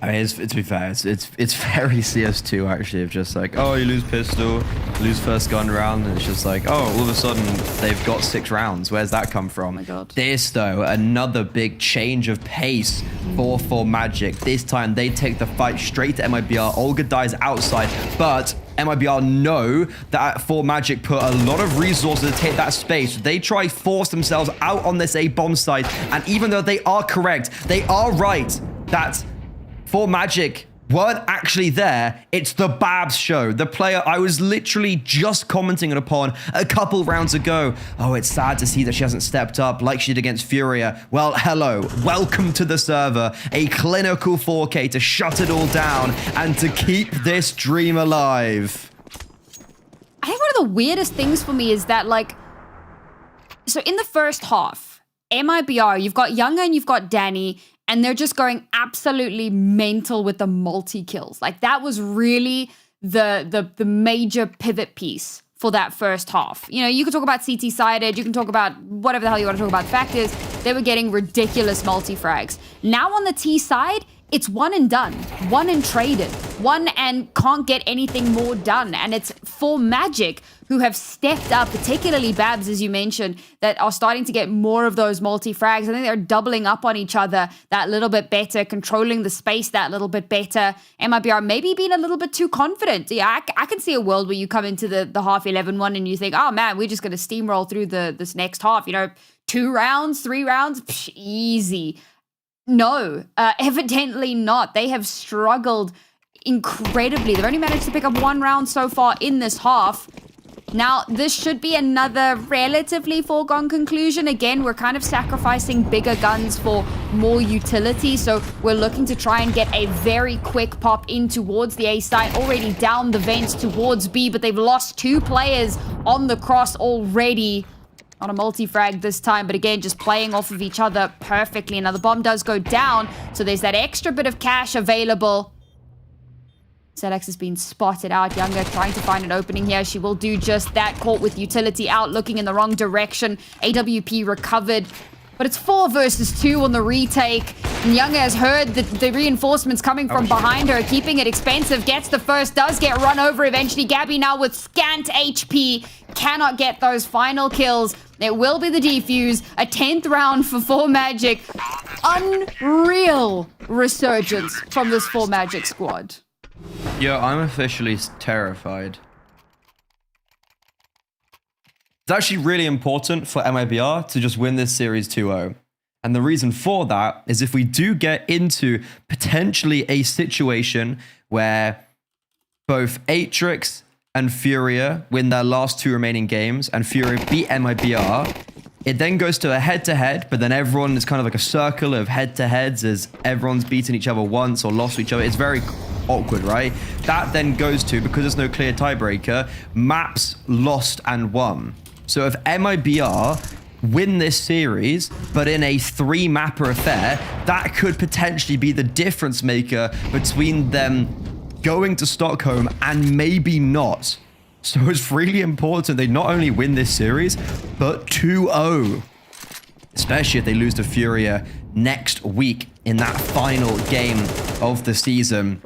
I mean, to be fair, it's very CS2 actually, of just like, oh, you lose pistol, lose first gun round, and it's just like, oh, all of a sudden they've got 6 rounds. Where's that come from? Oh my God. This though, another big change of pace for Magic. This time they take the fight straight to MIBR. Olga dies outside, but MIBR know that 4Magic put a lot of resources to take that space. They try force themselves out on this A bomb site, and even though they are correct, they are right that 4Magic weren't actually there. It's the Babs show. The player I was literally just commenting upon a couple rounds ago. Oh, it's sad to see that she hasn't stepped up like she did against Furia. Well, hello. Welcome to the server. A clinical 4K to shut it all down and to keep this dream alive. I think one of the weirdest things for me is that, like, so in the first half, MIBR, you've got Younger and you've got Danny, and they're just going absolutely mental with the multi-kills. Like, that was really the major pivot piece for that first half. You know, you could talk about CT-sided, you can talk about whatever the hell you want to talk about. The fact is, they were getting ridiculous multi-frags. Now on the T side, it's one and done, one and traded, one and can't get anything more done. And it's 4Magic who have stepped up, particularly Babs, as you mentioned, that are starting to get more of those multi-frags. I think they're doubling up on each other that little bit better, controlling the space that little bit better. MIBR maybe being a little bit too confident. Yeah, I can see a world where you come into the half 11-1 and you think, oh man, we're just going to steamroll through this next half. You know, 2 rounds, 3 rounds, easy. No, evidently not. They have struggled incredibly. They've only managed to pick up 1 round so far in this half. Now, this should be another relatively foregone conclusion. Again, we're kind of sacrificing bigger guns for more utility. So we're looking to try and get a very quick pop in towards the A site, already down the vents towards B, but they've lost 2 players on the cross already. Not a multi-frag this time, but again, just playing off of each other perfectly. Now, the bomb does go down, so there's that extra bit of cash available. Zedx has been spotted out. Younger trying to find an opening here. She will do just that. Caught with utility out, looking in the wrong direction. AWP recovered. But it's 4 versus 2 on the retake. And Younger has heard the reinforcements coming from behind her, keeping it expensive. Gets the first, does get run over eventually. Gabby now with scant HP. Cannot get those final kills. It will be the defuse. A 10th round for 4Magic. Unreal resurgence from this 4Magic squad. Yo, I'm officially terrified. It's actually really important for MIBR to just win this series 2-0. And the reason for that is if we do get into potentially a situation where both Atrix and Furia win their last 2 remaining games and Furia beat MIBR, it then goes to a head-to-head, but then everyone is kind of like a circle of head-to-heads as everyone's beaten each other once or lost to each other. It's very awkward, right? That then goes to, because there's no clear tiebreaker, maps lost and won. So if MIBR win this series, but in a 3-mapper affair, that could potentially be the difference maker between them going to Stockholm and maybe not. So it's really important they not only win this series, but 2-0. Especially if they lose to Furia next week in that final game of the season.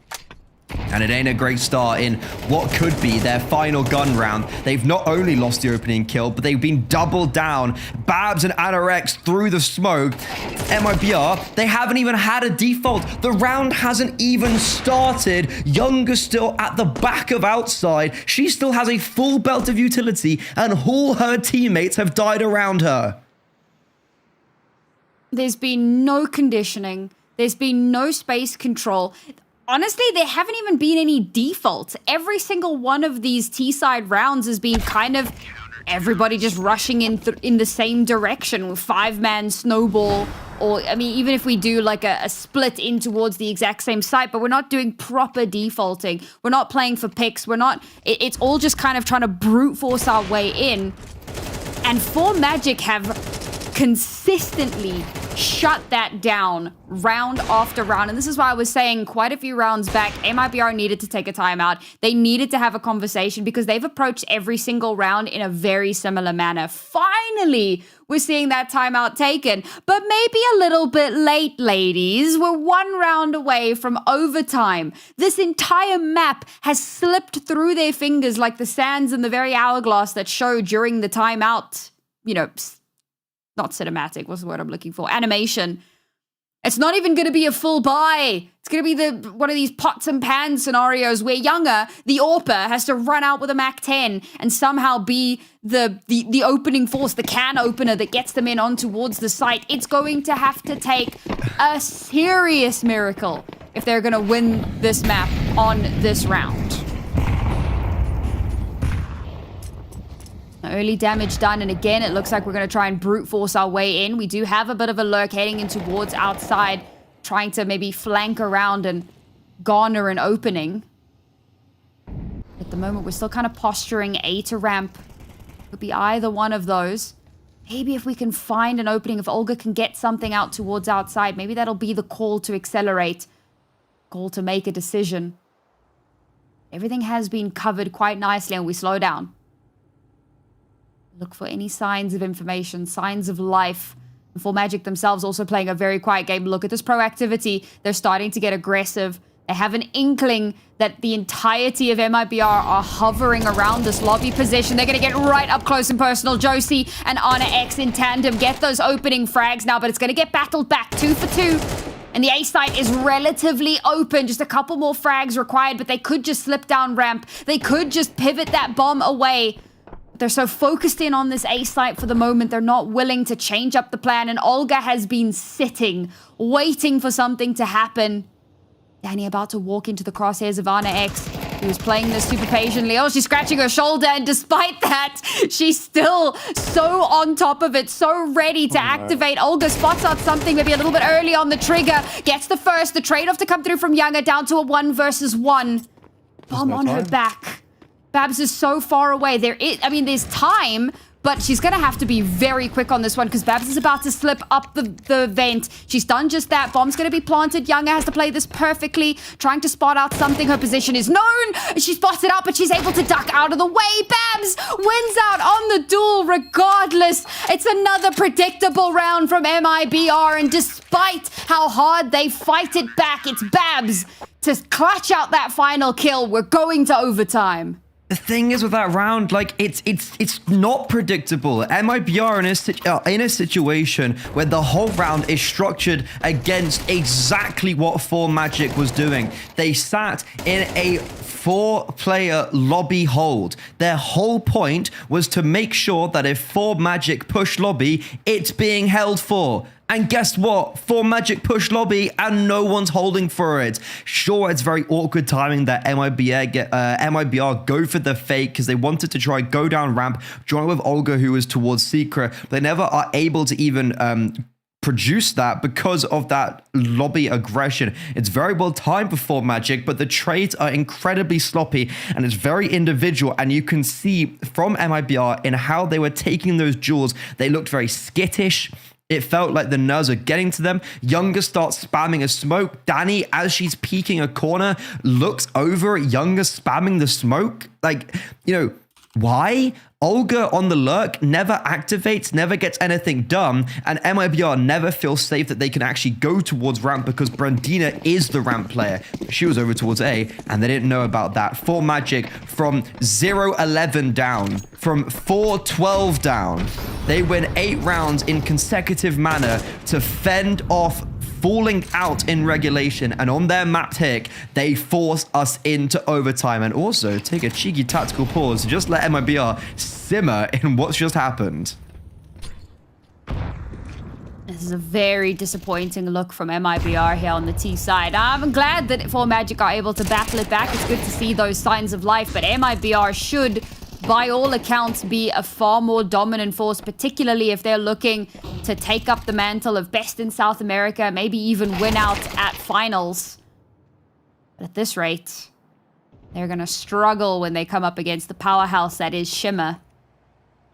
And it ain't a great start in what could be their final gun round. They've not only lost the opening kill, but they've been doubled down. Babs and Anorex through the smoke. MIBR, they haven't even had a default. The round hasn't even started. Younger's still at the back of outside. She still has a full belt of utility, and all her teammates have died around her. There's been no conditioning. There's been no space control. Honestly, there haven't even been any defaults. Every single one of these T-side rounds has been kind of everybody just rushing in the same direction with 5-man snowball. Or, I mean, even if we do like a split in towards the exact same site, but we're not doing proper defaulting. We're not playing for picks. We're not, it's all just kind of trying to brute force our way in. And 4Magic have consistently shut that down round after round. And this is why I was saying quite a few rounds back, MIBR needed to take a timeout. They needed to have a conversation because they've approached every single round in a very similar manner. Finally, we're seeing that timeout taken, but maybe a little bit late, ladies. We're one round away from overtime. This entire map has slipped through their fingers like the sands in the very hourglass that showed during the timeout, you know, not cinematic, what's the word I'm looking for? Animation. It's not even going to be a full buy. It's going to be one of these pots and pans scenarios where Younger, the AWPer, has to run out with a MAC-10 and somehow be the opening force, the can opener that gets them in on towards the site. It's going to have to take a serious miracle if they're going to win this map on this round. Early damage done, and again, it looks like we're going to try and brute force our way in. We do have a bit of a lurk heading in towards outside, trying to maybe flank around and garner an opening. At the moment, we're still kind of posturing A to ramp. Could be either one of those. Maybe if we can find an opening, if Olga can get something out towards outside, maybe that'll be the call to accelerate. Call to make a decision. Everything has been covered quite nicely, and we slow down. Look for any signs of information, signs of life. And 4Magic themselves also playing a very quiet game. Look at this proactivity. They're starting to get aggressive. They have an inkling that the entirety of MIBR are hovering around this lobby position. They're going to get right up close and personal. Josie and Ana X in tandem get those opening frags now, but it's going to get battled back 2 for 2. And the A site is relatively open. Just a couple more frags required, but they could just slip down ramp. They could just pivot that bomb away. They're so focused in on this A site for the moment, they're not willing to change up the plan. And Olga has been sitting, waiting for something to happen. Danny about to walk into the crosshairs of Ana X, who was playing this super patiently. Oh, she's scratching her shoulder, and despite that, she's still so on top of it, so ready to activate. Olga spots out something maybe a little bit early on the trigger, gets the first, the trade-off to come through from Younger, down to a 1 versus 1. Bomb on her back. Babs is so far away. There's time, but she's going to have to be very quick on this one because Babs is about to slip up the vent. She's done just that. Bomb's going to be planted. Younger has to play this perfectly, trying to spot out something. Her position is known. She spots it out, but she's able to duck out of the way. Babs wins out on the duel regardless. It's another predictable round from MIBR, and despite how hard they fight it back, it's Babs to clutch out that final kill. We're going to overtime. The thing is with that round, like, it's not predictable. MIBR in a situation where the whole round is structured against exactly what 4Magic was doing. They sat in a 4-player lobby hold. Their whole point was to make sure that if 4Magic push lobby, it's being held for. And guess what? 4Magic push lobby and no one's holding for it. Sure, it's very awkward timing that MIBR go for the fake because they wanted to try go down ramp, join with Olga, who was towards Secret. They never are able to even produce that because of that lobby aggression. It's very well timed for 4Magic, but the trades are incredibly sloppy and it's very individual. And you can see from MIBR in how they were taking those duels, they looked very skittish. It felt like the nerves are getting to them. Younger starts spamming a smoke. Danny, as she's peeking a corner, looks over at Younger spamming the smoke. Like, you know, Why? Olga on the lurk never activates, never gets anything done, and MIBR never feels safe that they can actually go towards ramp because Brandina is the ramp player. She was over towards A, and they didn't know about that. 4Magic from 0-11 down, from 4-12 down. They win 8 rounds in consecutive manner to fend off falling out in regulation, and on their map tick, they force us into overtime and also take a cheeky tactical pause to just let MIBR simmer in what's just happened. This is a very disappointing look from MIBR here on the T side. I'm glad that 4Magic are able to battle it back. It's good to see those signs of life, but MIBR should, by all accounts, be a far more dominant force, particularly if they're looking to take up the mantle of best in South America, maybe even win out at finals. But at this rate, they're going to struggle when they come up against the powerhouse that is Shimmer.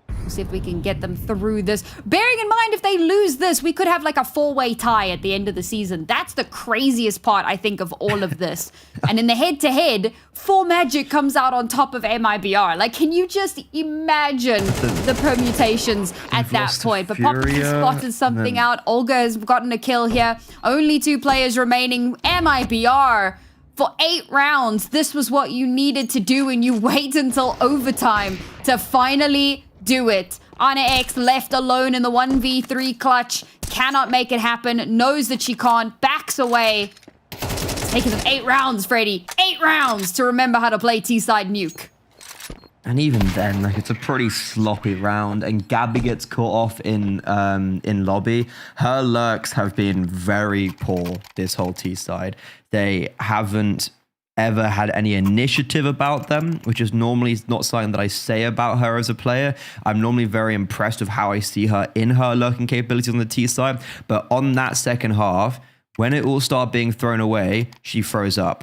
We'll see if we can get them through this. Bearing in mind, if they lose this, we could have like a 4-way tie at the end of the season. That's the craziest part, I think, of all of this. And in the head-to-head, 4Magic comes out on top of MIBR. Like, can you just imagine the permutations at that point? But Poppy spotted something out. Olga has gotten a kill here. Only 2 players remaining. MIBR. For 8 rounds, this was what you needed to do, and you wait until overtime to finally do it. Ana X left alone in the 1v3 clutch. Cannot make it happen. Knows that she can't. Backs away. It's taken them 8 rounds, Freddy. 8 rounds to remember how to play T-side nuke. And even then, like, it's a pretty sloppy round, and Gabby gets caught off in lobby. Her lurks have been very poor this whole T side. They haven't ever had any initiative about them, which is normally not something that I say about her as a player. I'm normally very impressed with how I see her in her lurking capabilities on the T side, but on that second half, when it all started being thrown away, she froze up.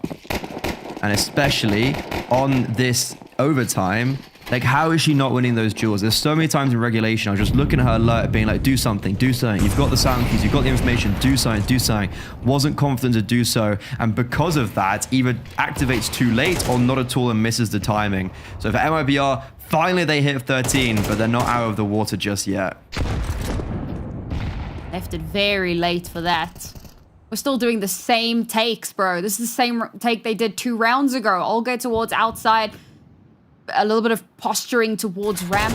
And especially on this overtime, like, how is she not winning those duels? There's so many times in regulation, I was just looking at her alert, being like, do something, do something. You've got the sound keys, you've got the information, do something, do something. Wasn't confident to do so. And because of that, either activates too late or not at all and misses the timing. So for MIBR, finally they hit 13, but they're not out of the water just yet. Left it very late for that. We're still doing the same takes, bro. This is the same take they did 2 rounds ago. Olga towards outside. A little bit of posturing towards ramp.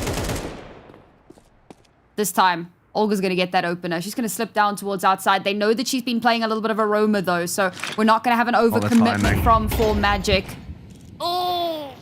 This time, Olga's going to get that opener. She's going to slip down towards outside. They know that she's been playing a little bit of Aroma, though, so we're not going to have an overcommitment from 4Magic. Oh!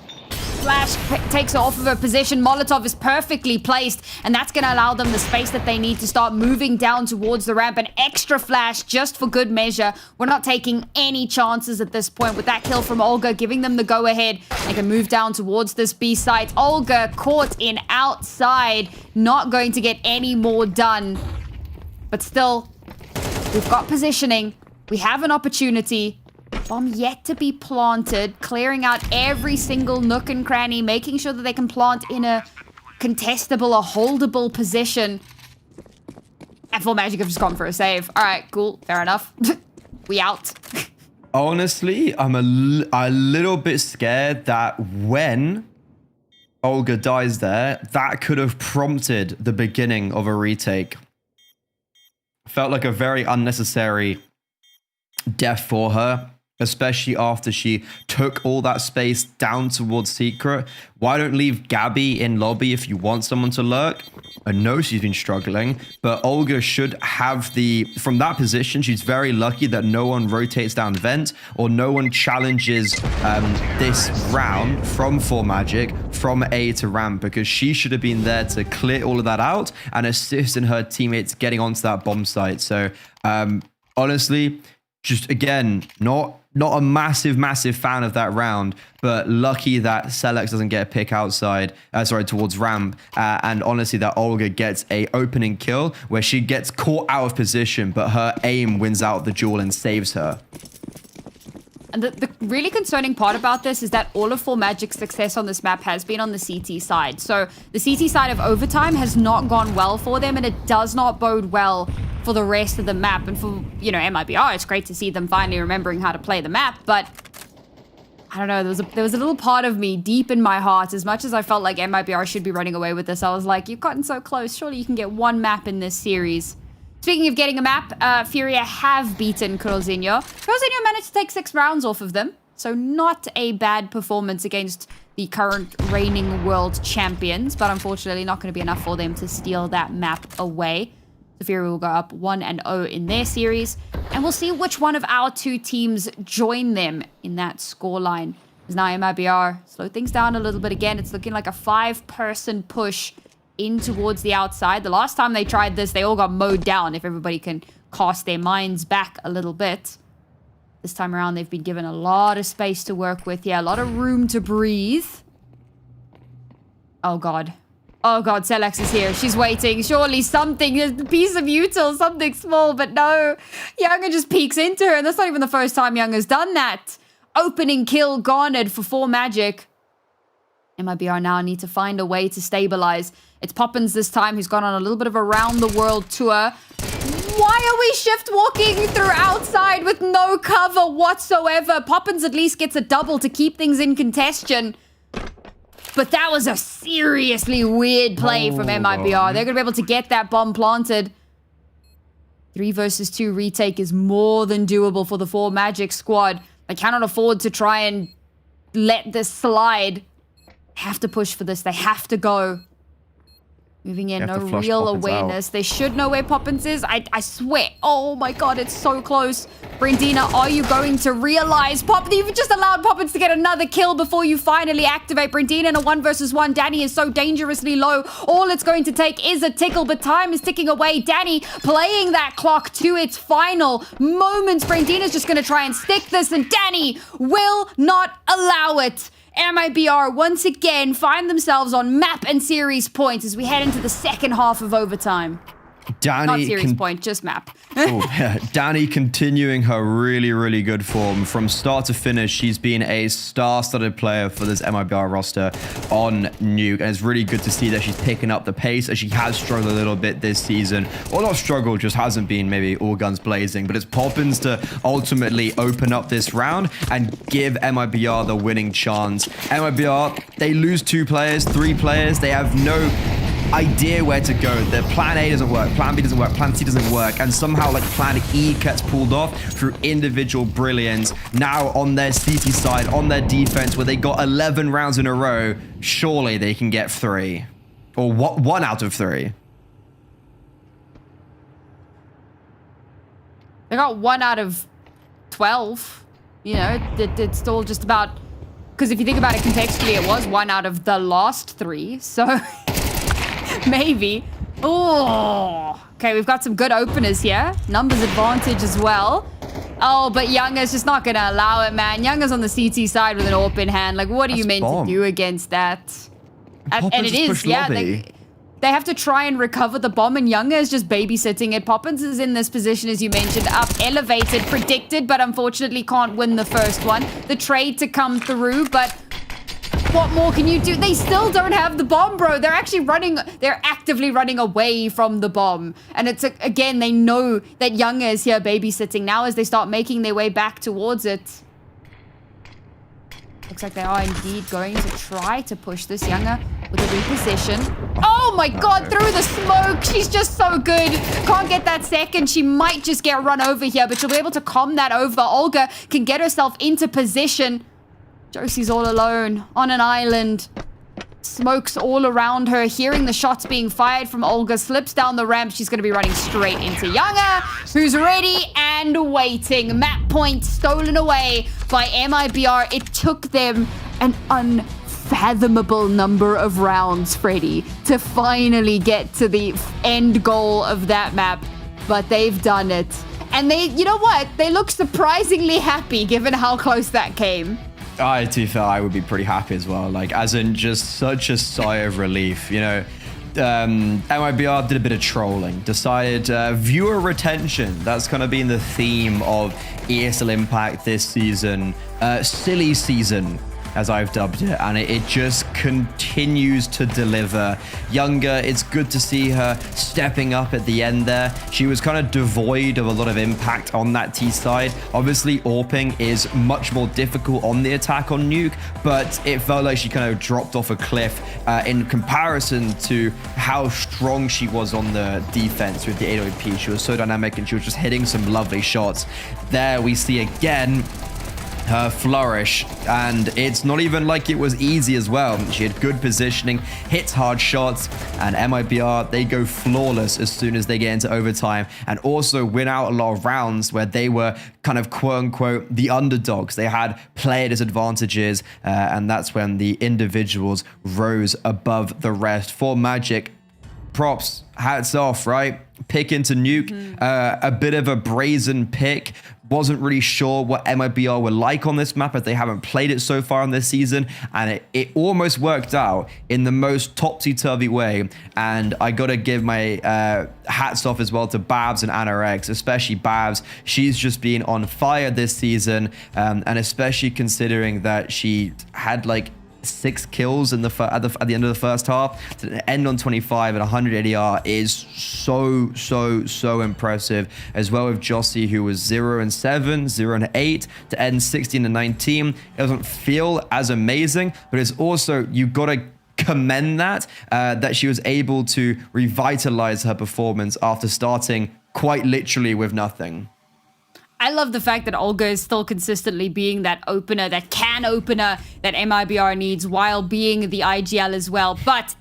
Flash takes her off of her position. Molotov is perfectly placed, and that's going to allow them the space that they need to start moving down towards the ramp. An extra flash just for good measure. We're not taking any chances at this point with that kill from Olga, giving them the go-ahead. They can move down towards this B site. Olga caught in outside. Not going to get any more done. But still, we've got positioning. We have an opportunity. Bomb yet to be planted, clearing out every single nook and cranny, making sure that they can plant in a contestable, a holdable position. And 4Magic have just gone for a save. All right, cool, fair enough. We out. Honestly, I'm a little bit scared that when Olga dies there, that could have prompted the beginning of a retake. Felt like a very unnecessary death for her, especially after she took all that space down towards Secret. Why don't leave Gabby in lobby if you want someone to lurk? I know she's been struggling, but Olga should have from that position, she's very lucky that no one rotates down vent or no one challenges this round from 4Magic from A to ramp, because she should have been there to clear all of that out and assist in her teammates getting onto that bomb site. So honestly, just again, not a massive fan of that round, but lucky that Celex doesn't get a pick outside, towards ramp. And honestly, that Olga gets a opening kill where she gets caught out of position, but her aim wins out the duel and saves her. And the really concerning part about this is that all of 4Magic's success on this map has been on the CT side. So the CT side of overtime has not gone well for them, and it does not bode well for the rest of the map. And for, MIBR, it's great to see them finally remembering how to play the map, but I don't know, there was a little part of me deep in my heart, as much as I felt like MIBR should be running away with this, I was like, you've gotten so close, surely you can get one map in this series. Speaking of getting a map, Furia have beaten Cruzeiro. Cruzeiro managed to take 6 rounds off of them, so not a bad performance against the current reigning world champions, but unfortunately not going to be enough for them to steal that map away. So Furia will go up 1-0 in their series, and we'll see which one of our 2 teams join them in that scoreline. As now MIBR slow things down a little bit again. It's looking like a 5-person push in towards the outside. The last time they tried this, they all got mowed down, if everybody can cast their minds back a little bit. This time around, they've been given a lot of space to work with. Yeah, a lot of room to breathe. Oh, God. Oh, God, Selex is here. She's waiting. Surely something, a piece of util, something small, but no. Younger just peeks into her, and that's not even the first time Younger's done that. Opening kill garnered for 4 Magic. MIBR now need to find a way to stabilize. It's Poppins this time, who's gone on a little bit of a round-the-world tour. Why are we shift walking through outside with no cover whatsoever? Poppins at least gets a double to keep things in contention. But that was a seriously weird play from MIBR. They're going to be able to get that bomb planted. 3 versus 2 retake is more than doable for the 4 Magic squad. They cannot afford to try and let this slide. They have to push for this. They have to go. Moving in, no real awareness. They should know where Poppins is. I swear. Oh my God, it's so close. Brandina, are you going to realize you've just allowed Poppins to get another kill before you finally activate. Brandina in a 1 versus 1. Danny is so dangerously low. All it's going to take is a tickle, but time is ticking away. Danny playing that clock to its final moments. Brandina's just going to try and stick this, and Danny will not allow it. MIBR once again find themselves on map and series points as we head into the second half of overtime. Danny Not series point, just map. Danny continuing her really, really good form. From start to finish, she's been a star-studded player for this MIBR roster on Nuke. And it's really good to see that she's picking up the pace, as she has struggled a little bit this season. Or not struggled, just hasn't been maybe all guns blazing. But it's Poppins to ultimately open up this round and give MIBR the winning chance. MIBR, they lose 2 players, 3 players. They have no idea where to go. Their plan A doesn't work, plan B doesn't work, plan C doesn't work, and somehow like plan E gets pulled off through individual brilliance. Now on their CT side, on their defense, where they got 11 rounds in a row, surely they can get 3. Or 1 out of 3. They got 1 out of 12. You know, it's still just about... Because if you think about it contextually, it was 1 out of the last 3, so... Maybe. Oh, okay, we've got some good openers here. Numbers advantage as well. Oh, but Younger's just not going to allow it, man. Younger's on the CT side with an AWP in hand. Like, what are you meant to do against that? And it is, yeah. They have to try and recover the bomb, and Younger is just babysitting it. Poppins is in this position, as you mentioned, up, elevated, predicted, but unfortunately can't win the first one. The trade to come through, but... what more can you do? They still don't have the bomb, bro. They're actively running away from the bomb. And it's, again, they know that Younger is here babysitting now as they start making their way back towards it. Looks like they are indeed going to try to push this. Younger with a reposition. Oh my God, through the smoke. She's just so good. Can't get that second. She might just get run over here, but she'll be able to calm that over. Olga can get herself into position. Josie's all alone on an island. Smokes all around her, hearing the shots being fired from Olga. Slips down the ramp. She's going to be running straight into Younger, who's ready and waiting. Map point stolen away by MIBR. It took them an unfathomable number of rounds, Freddy, to finally get to the end goal of that map. But they've done it. And they, you know what? They look surprisingly happy given how close that came. To be fair, I would be pretty happy as well. Like, as in just such a sigh of relief, you know. MIBR did a bit of trolling, decided viewer retention. That's kind of been the theme of ESL Impact this season. Silly season as I've dubbed it, and it just continues to deliver. Younger, it's good to see her stepping up at the end there. She was kind of devoid of a lot of impact on that T side. Obviously, AWPing is much more difficult on the attack on Nuke, but it felt like she kind of dropped off a cliff in comparison to how strong she was on the defense with the 8OP. She was so dynamic and she was just hitting some lovely shots. There we see again her flourish, and it's not even like it was easy as well. She had good positioning, hits hard shots, and MIBR, they go flawless as soon as they get into overtime, and also win out a lot of rounds where they were kind of quote-unquote the underdogs. They had player disadvantages, and that's when the individuals rose above the rest. For Magic, props, hats off, right? Pick into Nuke, a bit of a brazen pick. Wasn't really sure what MIBR were like on this map as they haven't played it so far in this season, and it almost worked out in the most topsy-turvy way. And I gotta give my hats off as well to Babs and AnaRex, especially Babs. She's just been on fire this season, and especially considering that she had like 6 kills in at the end of the first half. To end on 25 and 100 ADR is so impressive, as well with Jossie, who was 0-7, 0-8 to end 16-19. It doesn't feel as amazing, but it's also, you gotta commend that she was able to revitalize her performance after starting quite literally with nothing. I love the fact that Olga is still consistently being that opener, that can opener that MIBR needs while being the IGL as well. But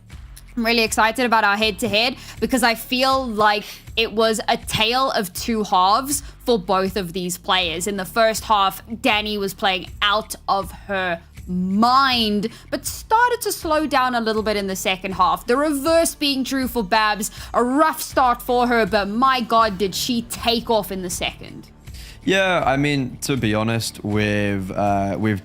I'm really excited about our head-to-head because I feel like it was a tale of two halves for both of these players. In the first half, Danny was playing out of her mind, but started to slow down a little bit in the second half. The reverse being true for Babs, a rough start for her, but my God, did she take off in the second. Yeah, I mean, to be honest, with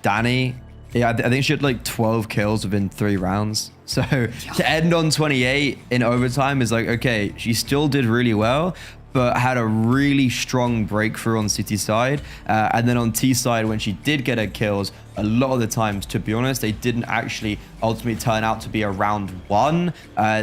Danny, yeah, I think she had like 12 kills within 3 rounds. So to end on 28 in overtime is like, okay, she still did really well, but had a really strong breakthrough on City side. And then on T side, when she did get her kills, a lot of the times, to be honest, they didn't actually ultimately turn out to be a round 1.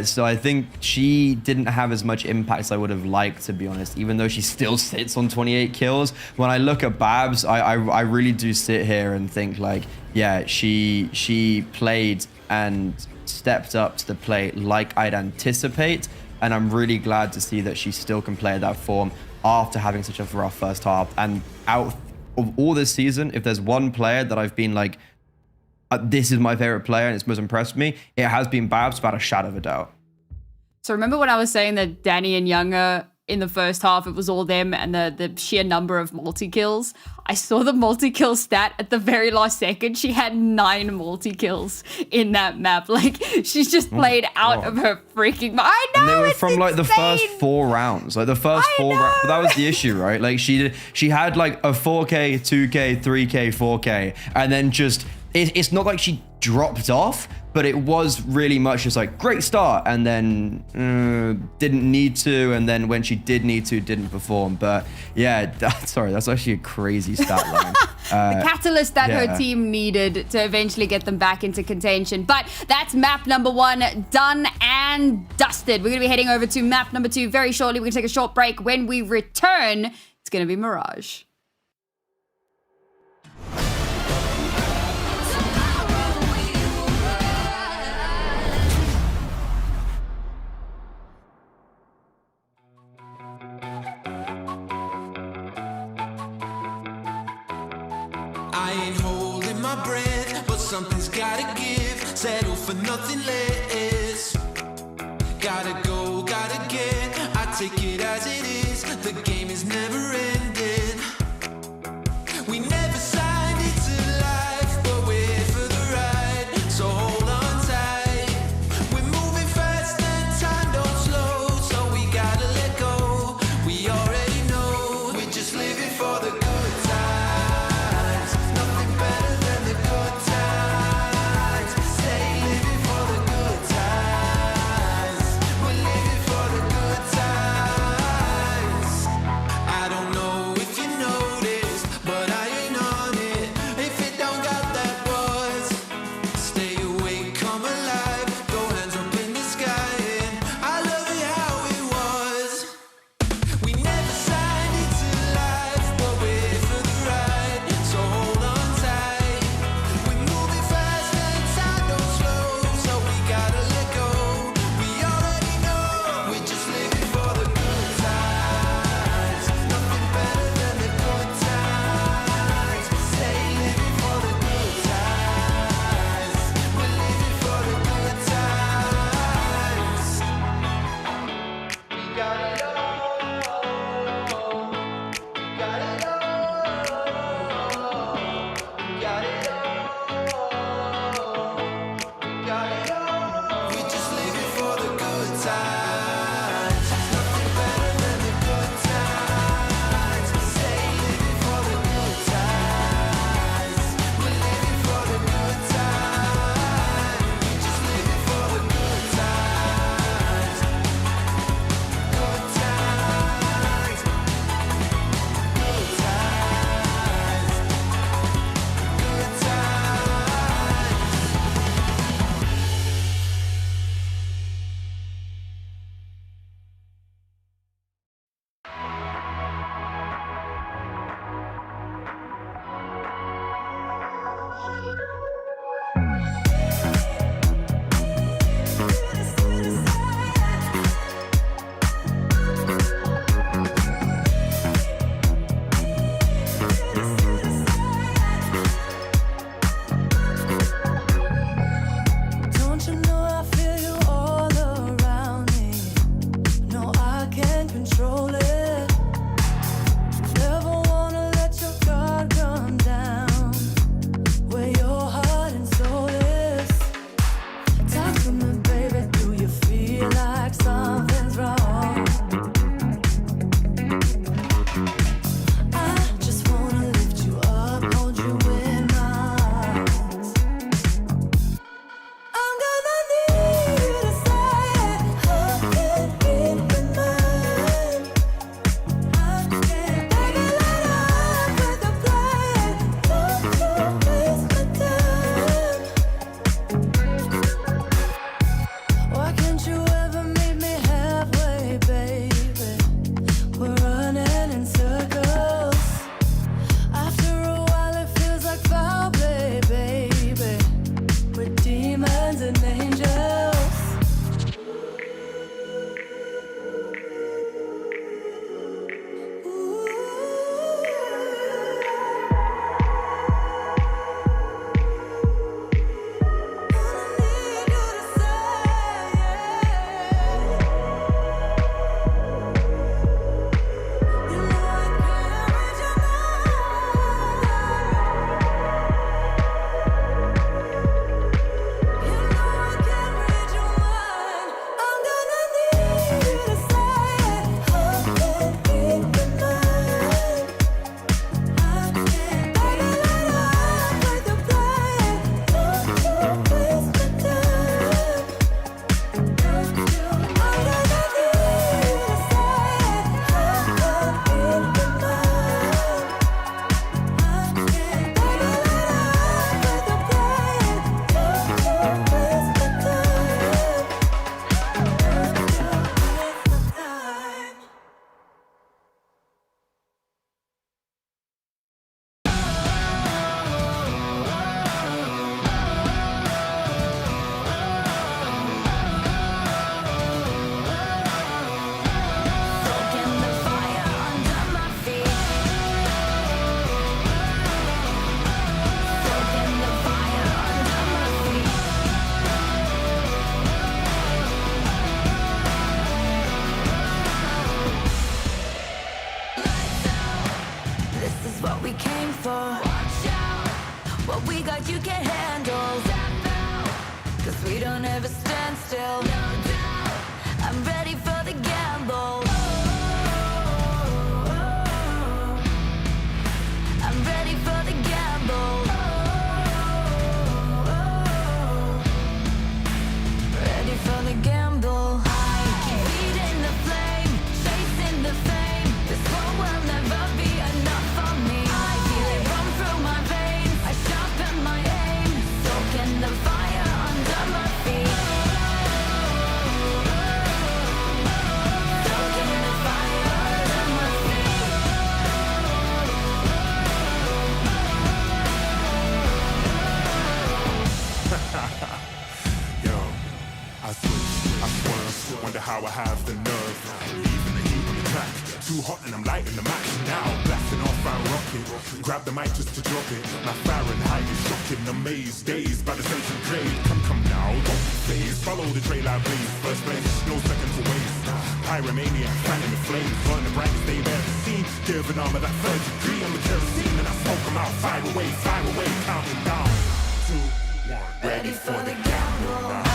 So I think she didn't have as much impact as I would have liked, to be honest, even though she still sits on 28 kills. When I look at Babs, I really do sit here and think like, yeah, she played and stepped up to the plate like I'd anticipate. And I'm really glad to see that she still can play at that form after having such a rough first half. And out of all this season, if there's one player that I've been like, this is my favorite player and it's most impressed me, it has been Babs, without a shadow of a doubt. So remember when I was saying that Danny and Younger in the first half, it was all them and the sheer number of multi-kills? I saw the multi-kill stat at the very last second. She had 9 multi-kills in that map. Like, she's just played out of her freaking mind. I know, and they were it's from insane. like the first 4 rounds. Like the first 4 rounds. But that was the issue, right? Like she had like a 4K, 2K, 3K, 4K. And then just, it's not like she dropped off, but it was really much just like, great start, and then didn't need to, and then when she did need to, didn't perform. But yeah, sorry, that's actually a crazy stat line. The catalyst that her team needed to eventually get them back into contention. But that's map number 1 done and dusted. We're going to be heading over to map number 2 very shortly. We're going to take a short break. When we return, it's going to be Mirage. I ain't holding my breath, but something's gotta give. Settle for nothing less. Gotta go, gotta get. I take it as it is. The game is never ending. We never signed it to life, but we're here for the ride. So hold on tight. We're moving fast and time don't slow, so we gotta let go. We already know we're just living for the good times. Nothing better than the good times. Stay living for the good times. We're living for the good times. I don't know is what we came for. Watch out. What we got you can't handle. Step out. Cause we don't ever stand still. No doubt. I'm ready for the gamble. I'm ready for the gamble. Ready for the gamble. I keep feeding the flame, chasing the fame. This world will never be enough for me. I feel it run through my veins. I sharpen my aim, soaking the fire under my feet. Soaking the fire under my feet. Yo, I switch, I swerve, wonder how I have the nerve. Leaving the heat on the track, too hot and I'm lighting the match. Now blasting off our rocket, grab the mic just to drop it. My Fahrenheit is shocking, amazed, dazed by the centigrade. Come now, don't be phased, follow the trail I blaze. First place, no second to waste. Pyromania, fanning the flames, burn the brightest they've ever seen. Give an armor that third degree, I'm a kerosene and I smoke them out. Fire away, counting down. 2, 1, ready for the gamble. I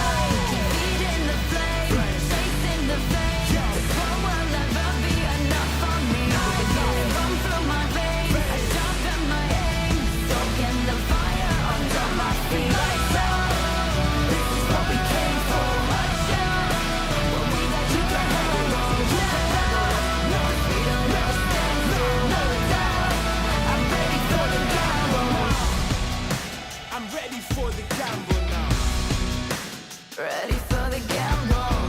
keep feeding the flame, chasing the fame. This world will never be enough for me. I feel it run through my veins. I sharpen my aim, soaking the fire under my feet. Lights out. This is what we came for. Watch out. What we got you can handle. Step out. No, we don't ever stand still. No doubt. I'm ready for the gamble. I'm ready for the gamble now. Ready for the gamble.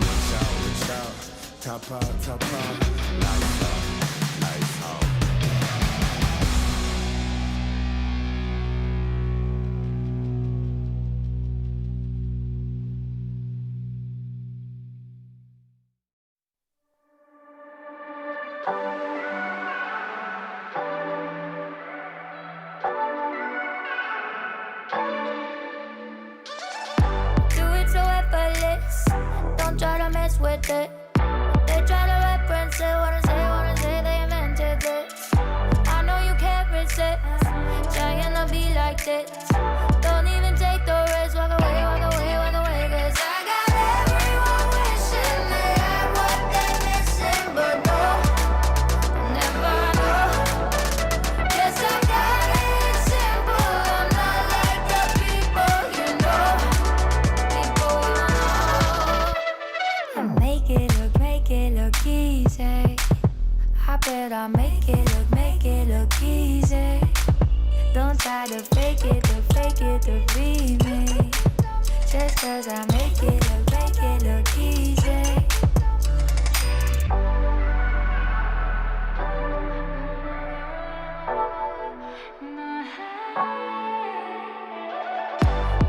Reach out, tap out, lights out. Do it so effortless. Don't try to mess with it. They try to reference it. Wanna say they invented this. I know you can't resist. Trying to be like this. Don't even take the risk. Walk away. Cause I got everyone wishing they had what they're missing. But no, never know. Guess I got it simple. I'm not like the people you know. Make it look easy. I bet I make it look easy. Don't try to fake it to be me. Just cause I make it look easy.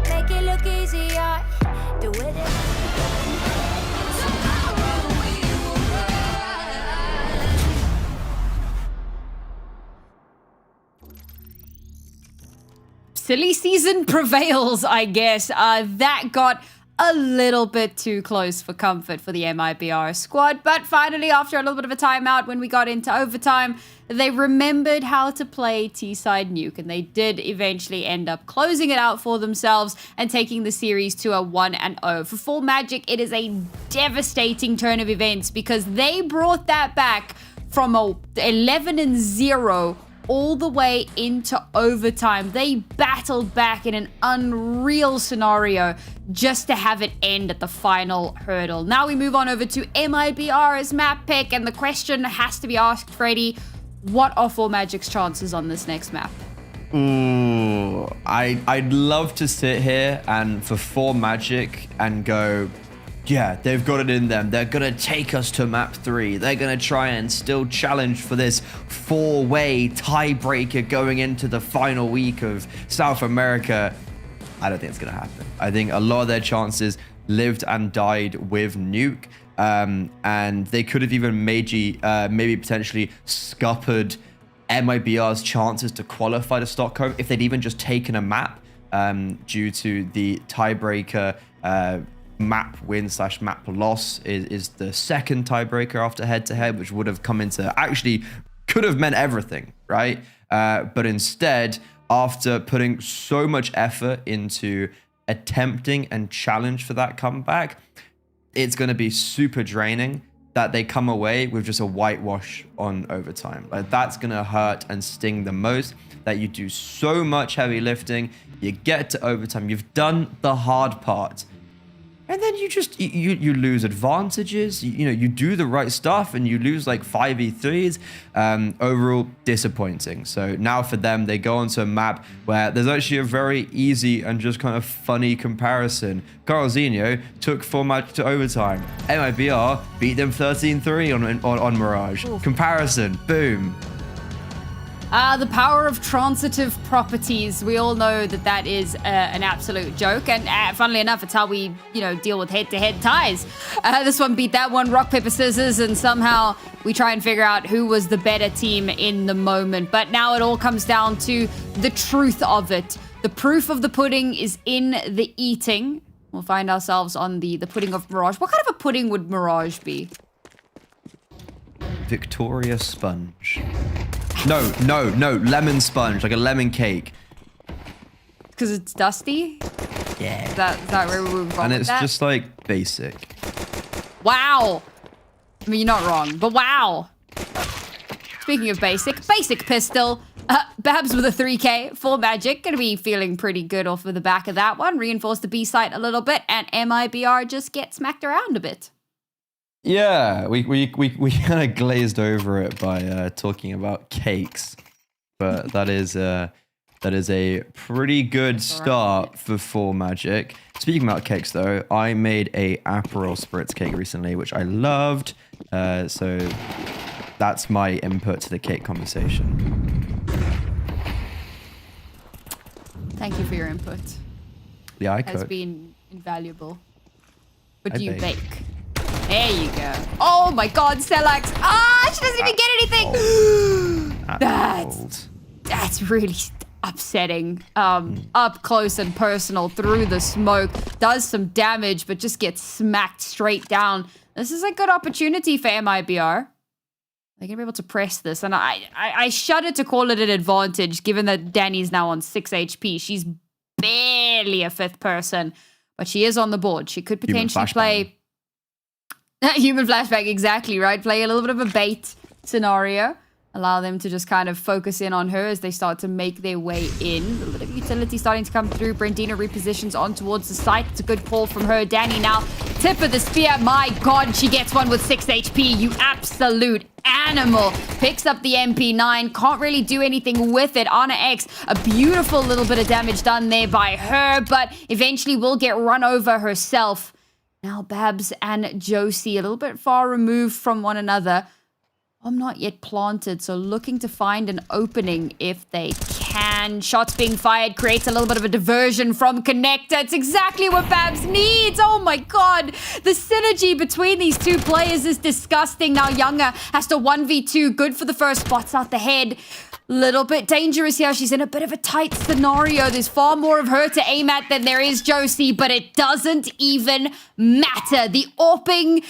Make it look easy, I do it. Silly season prevails, I guess. That got a little bit too close for comfort for the MIBR squad. But finally, after a little bit of a timeout, when we got into overtime, they remembered how to play T-side nuke, and they did eventually end up closing it out for themselves and taking the series to a 1-0. For Full Magic, it is a devastating turn of events because they brought that back from a 11-0 all the way into overtime. They battled back in an unreal scenario just to have it end at the final hurdle. Now we move on over to MIBR's map pick, and the question has to be asked, Freddie, what are Full Magic's chances on this next map? Ooh, I'd love to sit here and for Full Magic and go, yeah, they've got it in them. They're going to take us to map 3. They're going to try and still challenge for this 4-way tiebreaker going into the final week of South America. I don't think it's going to happen. I think a lot of their chances lived and died with Nuke. And they could have even maybe potentially scuppered MIBR's chances to qualify to Stockholm if they'd even just taken a map due to the tiebreaker map win / map loss is the second tiebreaker after head-to-head, which would have come into actually could have meant everything, right? But instead, after putting so much effort into attempting and challenge for that comeback, it's going to be super draining that they come away with just a whitewash on overtime. Like, that's going to hurt and sting the most, that you do so much heavy lifting, you get to overtime, you've done the hard part, and then you just you lose advantages. You do the right stuff and you lose like 5v3s. Overall disappointing. So now for them, they go onto a map where there's actually a very easy and just kind of funny comparison. Carlzinho took 4 matches to overtime. MIBR beat them 13-3 on Mirage. Ooh. Comparison, boom. The power of transitive properties. We all know that is an absolute joke. And funnily enough, it's how we, deal with head-to-head ties. This one beat that one, rock, paper, scissors, and somehow we try and figure out who was the better team in the moment. But now it all comes down to the truth of it. The proof of the pudding is in the eating. We'll find ourselves on the pudding of Mirage. What kind of a pudding would Mirage be? Victoria sponge. No, lemon sponge, like a lemon cake. Because it's dusty? Yeah. Is that where we were wrong? And it's with that? just like basic. Wow. I mean, you're not wrong, but wow. Speaking of basic pistol. Babs with a 3k, full magic. Gonna be feeling pretty good off of the back of that one. Reinforce the B site a little bit, and MIBR just get smacked around a bit. Yeah, we kind of glazed over it by talking about cakes, but that is a pretty good start for Full Magic. Speaking about cakes, though, I made a Aperol Spritz cake recently, which I loved. So that's my input to the cake conversation. Thank you for your input. Yeah, I It has could. been invaluable. What I do you bake. bake? There you go. Oh my god, Stellax. Ah, she doesn't even get anything. That's really upsetting. Up close and personal through the smoke. Does some damage, but just gets smacked straight down. This is a good opportunity for MIBR. They're going to be able to press this. And I shudder to call it an advantage, given that Danny's now on 6 HP. She's barely a 5th person, but she is on the board. She could potentially play... Human flashback, exactly, right? Play a little bit of a bait scenario. Allow them to just kind of focus in on her as they start to make their way in. A little bit of utility starting to come through. Brandina repositions on towards the site. It's a good call from her. Danny now, tip of the spear. My god, she gets one with 6 HP. You absolute animal. Picks up the MP9. Can't really do anything with it. Ana X, a beautiful little bit of damage done there by her, but eventually will get run over herself. Now Babs and Josie, a little bit far removed from one another. I'm not yet planted, so looking to find an opening if they can. Shots being fired creates a little bit of a diversion from Connector. It's exactly what Babs needs. Oh my god. The synergy between these two players is disgusting. Now Younger has to 1v2. Good for the first, spots out the head. Little bit dangerous here. She's in a bit of a tight scenario. There's far more of her to aim at than there is Josie, but it doesn't even matter. The AWPing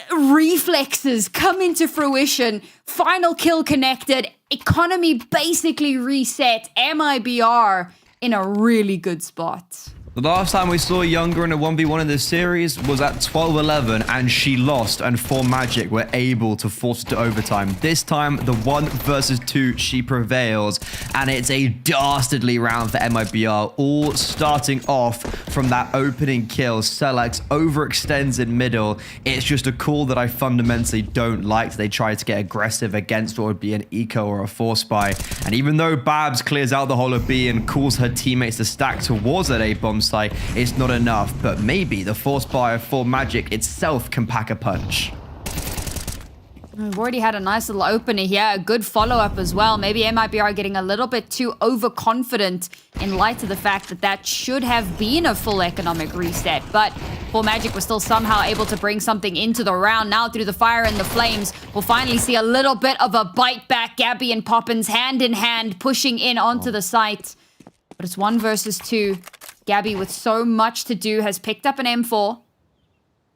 reflexes come into fruition. Final kill connected. Economy basically reset. MIBR in a really good spot. The last time we saw Younger in a 1v1 in this series was at 12-11, and she lost, and 4 Magic were able to force it to overtime. This time, the 1 versus 2, she prevails, and it's a dastardly round for MIBR, all starting off from that opening kill. Selex overextends in middle. It's just a call that I fundamentally don't like. They try to get aggressive against what would be an eco or a force buy, and even though Babs clears out the whole of B and calls her teammates to stack towards that A-bomb site, it's not enough, but maybe the force buy of Full Magic itself can pack a punch. We've already had a nice little opener here, a good follow-up as well. Maybe MIBR getting a little bit too overconfident in light of the fact that that should have been a full economic reset, but Full Magic was still somehow able to bring something into the round. Now through the fire and the flames, we'll finally see a little bit of a bite back. Gabby and Poppins hand in hand pushing in onto the site, but it's 1 versus 2. Gabby, with so much to do, has picked up an M4.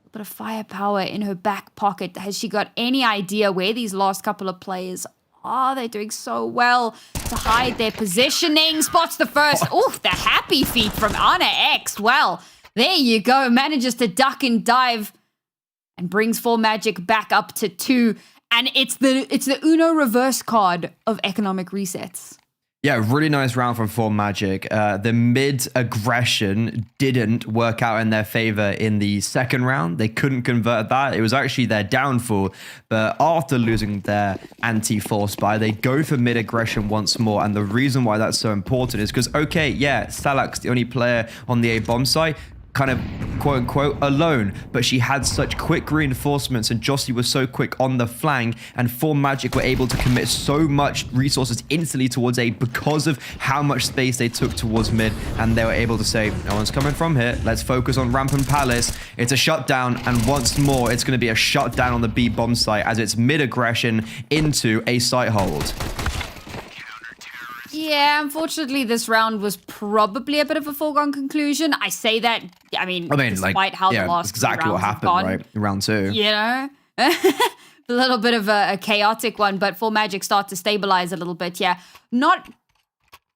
A bit of firepower in her back pocket. Has she got any idea where these last couple of players Oh, they're doing so well to hide their positioning. Spots the first. Oof, the happy feet from Anna X. Well, there you go. Manages to duck and dive and brings 4 Magic back up to 2. And it's the Uno reverse card of economic resets. Yeah, really nice round from 4 Magic. The mid aggression didn't work out in their favor in the second round. They couldn't convert that. It was actually their downfall. But after losing their anti-force buy, they go for mid aggression once more. And the reason why that's so important is because, okay, yeah, Salak's the only player on the A bomb site, kind of quote unquote alone, but she had such quick reinforcements and Jossie was so quick on the flank, and 4 Magic were able to commit so much resources instantly towards A because of how much space they took towards mid, and they were able to say, no one's coming from here, let's focus on ramp and palace. It's a shutdown, and once more it's going to be a shutdown on the B bomb site as it's mid aggression into a site hold. Yeah, unfortunately, this round was probably a bit of a foregone conclusion. I say that, I mean despite like, how yeah, the last exactly what happened, gone, right? Round 2. You know? A little bit of a chaotic one, but 4 Magic start to stabilize a little bit, yeah. Not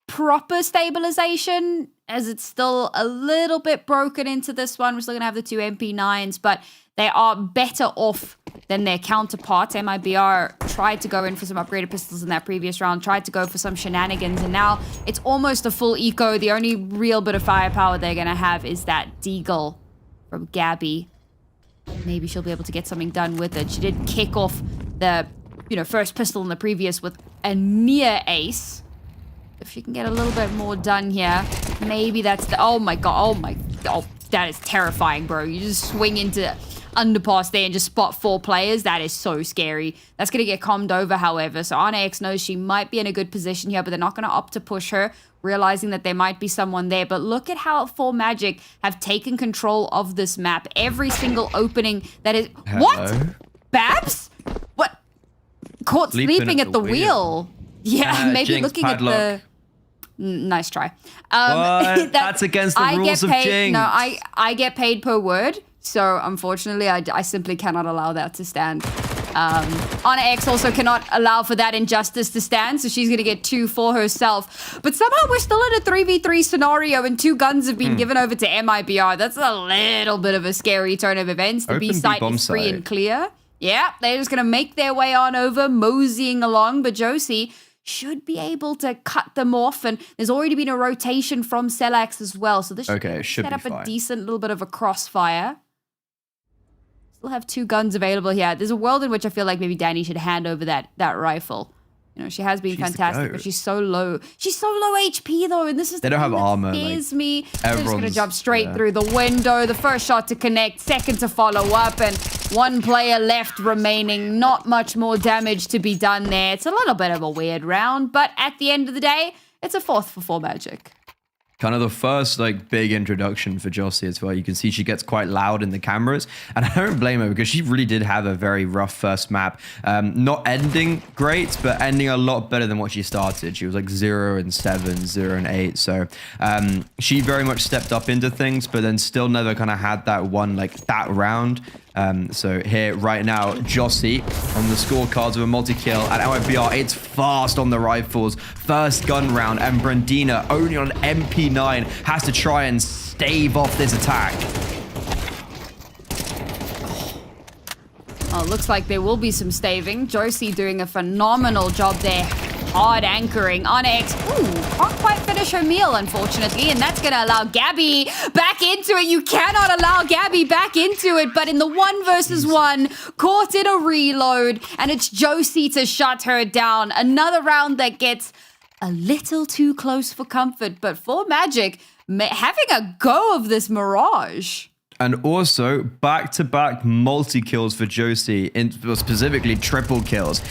proper stabilization, as it's still a little bit broken into this one. We're still going to have the 2 MP9s, but they are better off than their counterparts. MIBR tried to go in for some upgraded pistols in that previous round, tried to go for some shenanigans, and now it's almost a full eco. The only real bit of firepower they're going to have is that Deagle from Gabby. Maybe she'll be able to get something done with it. She did kick off the, first pistol in the previous with a near ace. If she can get a little bit more done here, maybe that's the... Oh, my God. Oh, that is terrifying, bro. You just swing into underpass there and just spot 4 players. That is so scary. That's going to get calmed over, however. So Anna X knows she might be in a good position here, but they're not going to opt to push her, realizing that there might be someone there. But look at how 4 Magic have taken control of this map. Every single opening that is... Hello? What? Babs? What? Caught sleeping at the wheel. Yeah, maybe Jinx, looking padlock. at the... Nice try. What? That's against the rules of Jinx. No, I get paid per word. So unfortunately, I simply cannot allow that to stand. Anna X also cannot allow for that injustice to stand, so she's going to get 2 for herself. But somehow we're still in a 3v3 scenario, and 2 guns have been given over to MIBR. That's a little bit of a scary turn of events. The B site is free and clear. Yeah, they're just going to make their way on over, moseying along, but Josie should be able to cut them off, and there's already been a rotation from Celax as well, so this should set up a decent little bit of a crossfire. Still have 2 guns available here. There's a world in which I feel like maybe Danny should hand over that rifle. She has been fantastic, but she's so low. She's so low HP though, and this is they don't have armor. Scares me. They're just gonna jump straight through the window. The first shot to connect, second to follow up, and 1 player left remaining. Not much more damage to be done there. It's a little bit of a weird round, but at the end of the day, it's a 4th for 4 Magic. Kind of the first big introduction for Jossie as well. You can see she gets quite loud in the cameras, and I don't blame her because she really did have a very rough first map. Not ending great, but ending a lot better than what she started. She was 0-7, 0-8. So she very much stepped up into things, but then still never kind of had that one that round. So here right now, Jossie on the scorecards with a multi-kill at MIBR. It's fast on the rifles. First gun round, and Brandina only on an MP9 has to try and stave off this attack. Oh, looks like there will be some staving. Josie doing a phenomenal job there. Hard anchoring. Anna X, can't quite finish her meal, unfortunately, and that's going to allow Gabby back into it. You cannot allow Gabby back into it, but in the 1 versus 1, caught in a reload, and it's Josie to shut her down. Another round that gets a little too close for comfort, but 4 Magic having a go of this Mirage. And also back-to-back multi-kills for Josie, specifically triple kills.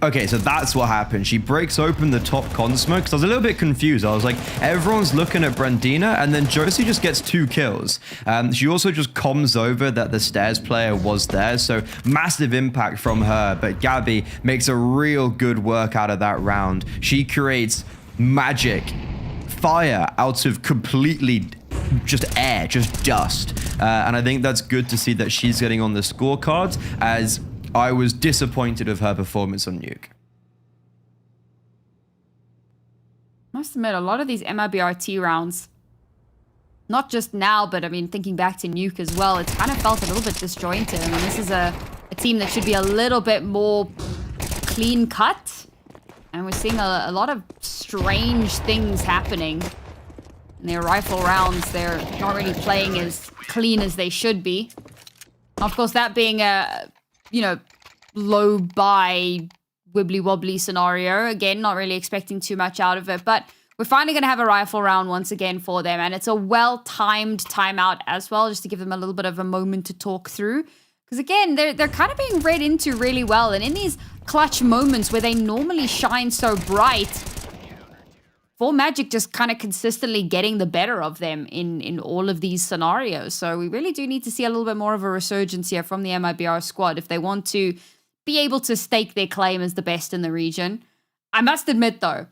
Okay, so that's what happened. She breaks open the top con smoke, because I was a little bit confused. I was like, everyone's looking at Brandina, and then Josie just gets 2 kills. She also just comms over that the stairs player was there, so massive impact from her. But Gabby makes a real good work out of that round. She creates magic, fire out of completely just air, just dust. And I think that's good to see that she's getting on the scorecards, as I was disappointed of her performance on Nuke. must admit, a lot of these MIBRT rounds, not just now, but I mean, thinking back to Nuke as well, it's kind of felt a little bit disjointed. I mean, this is a team that should be a little bit more clean cut. And we're seeing a lot of strange things happening. In their rifle rounds, they're not really playing as clean as they should be. Of course, that being a, low buy wibbly wobbly scenario. Again, not really expecting too much out of it, but we're finally going to have a rifle round once again for them. And it's a well-timed timeout as well, just to give them a little bit of a moment to talk through. Because again, they're kind of being read into really well. And in these clutch moments where they normally shine so bright, For Magic just kind of consistently getting the better of them in all of these scenarios. So we really do need to see a little bit more of a resurgence here from the MIBR squad if they want to be able to stake their claim as the best in the region. I must admit, though,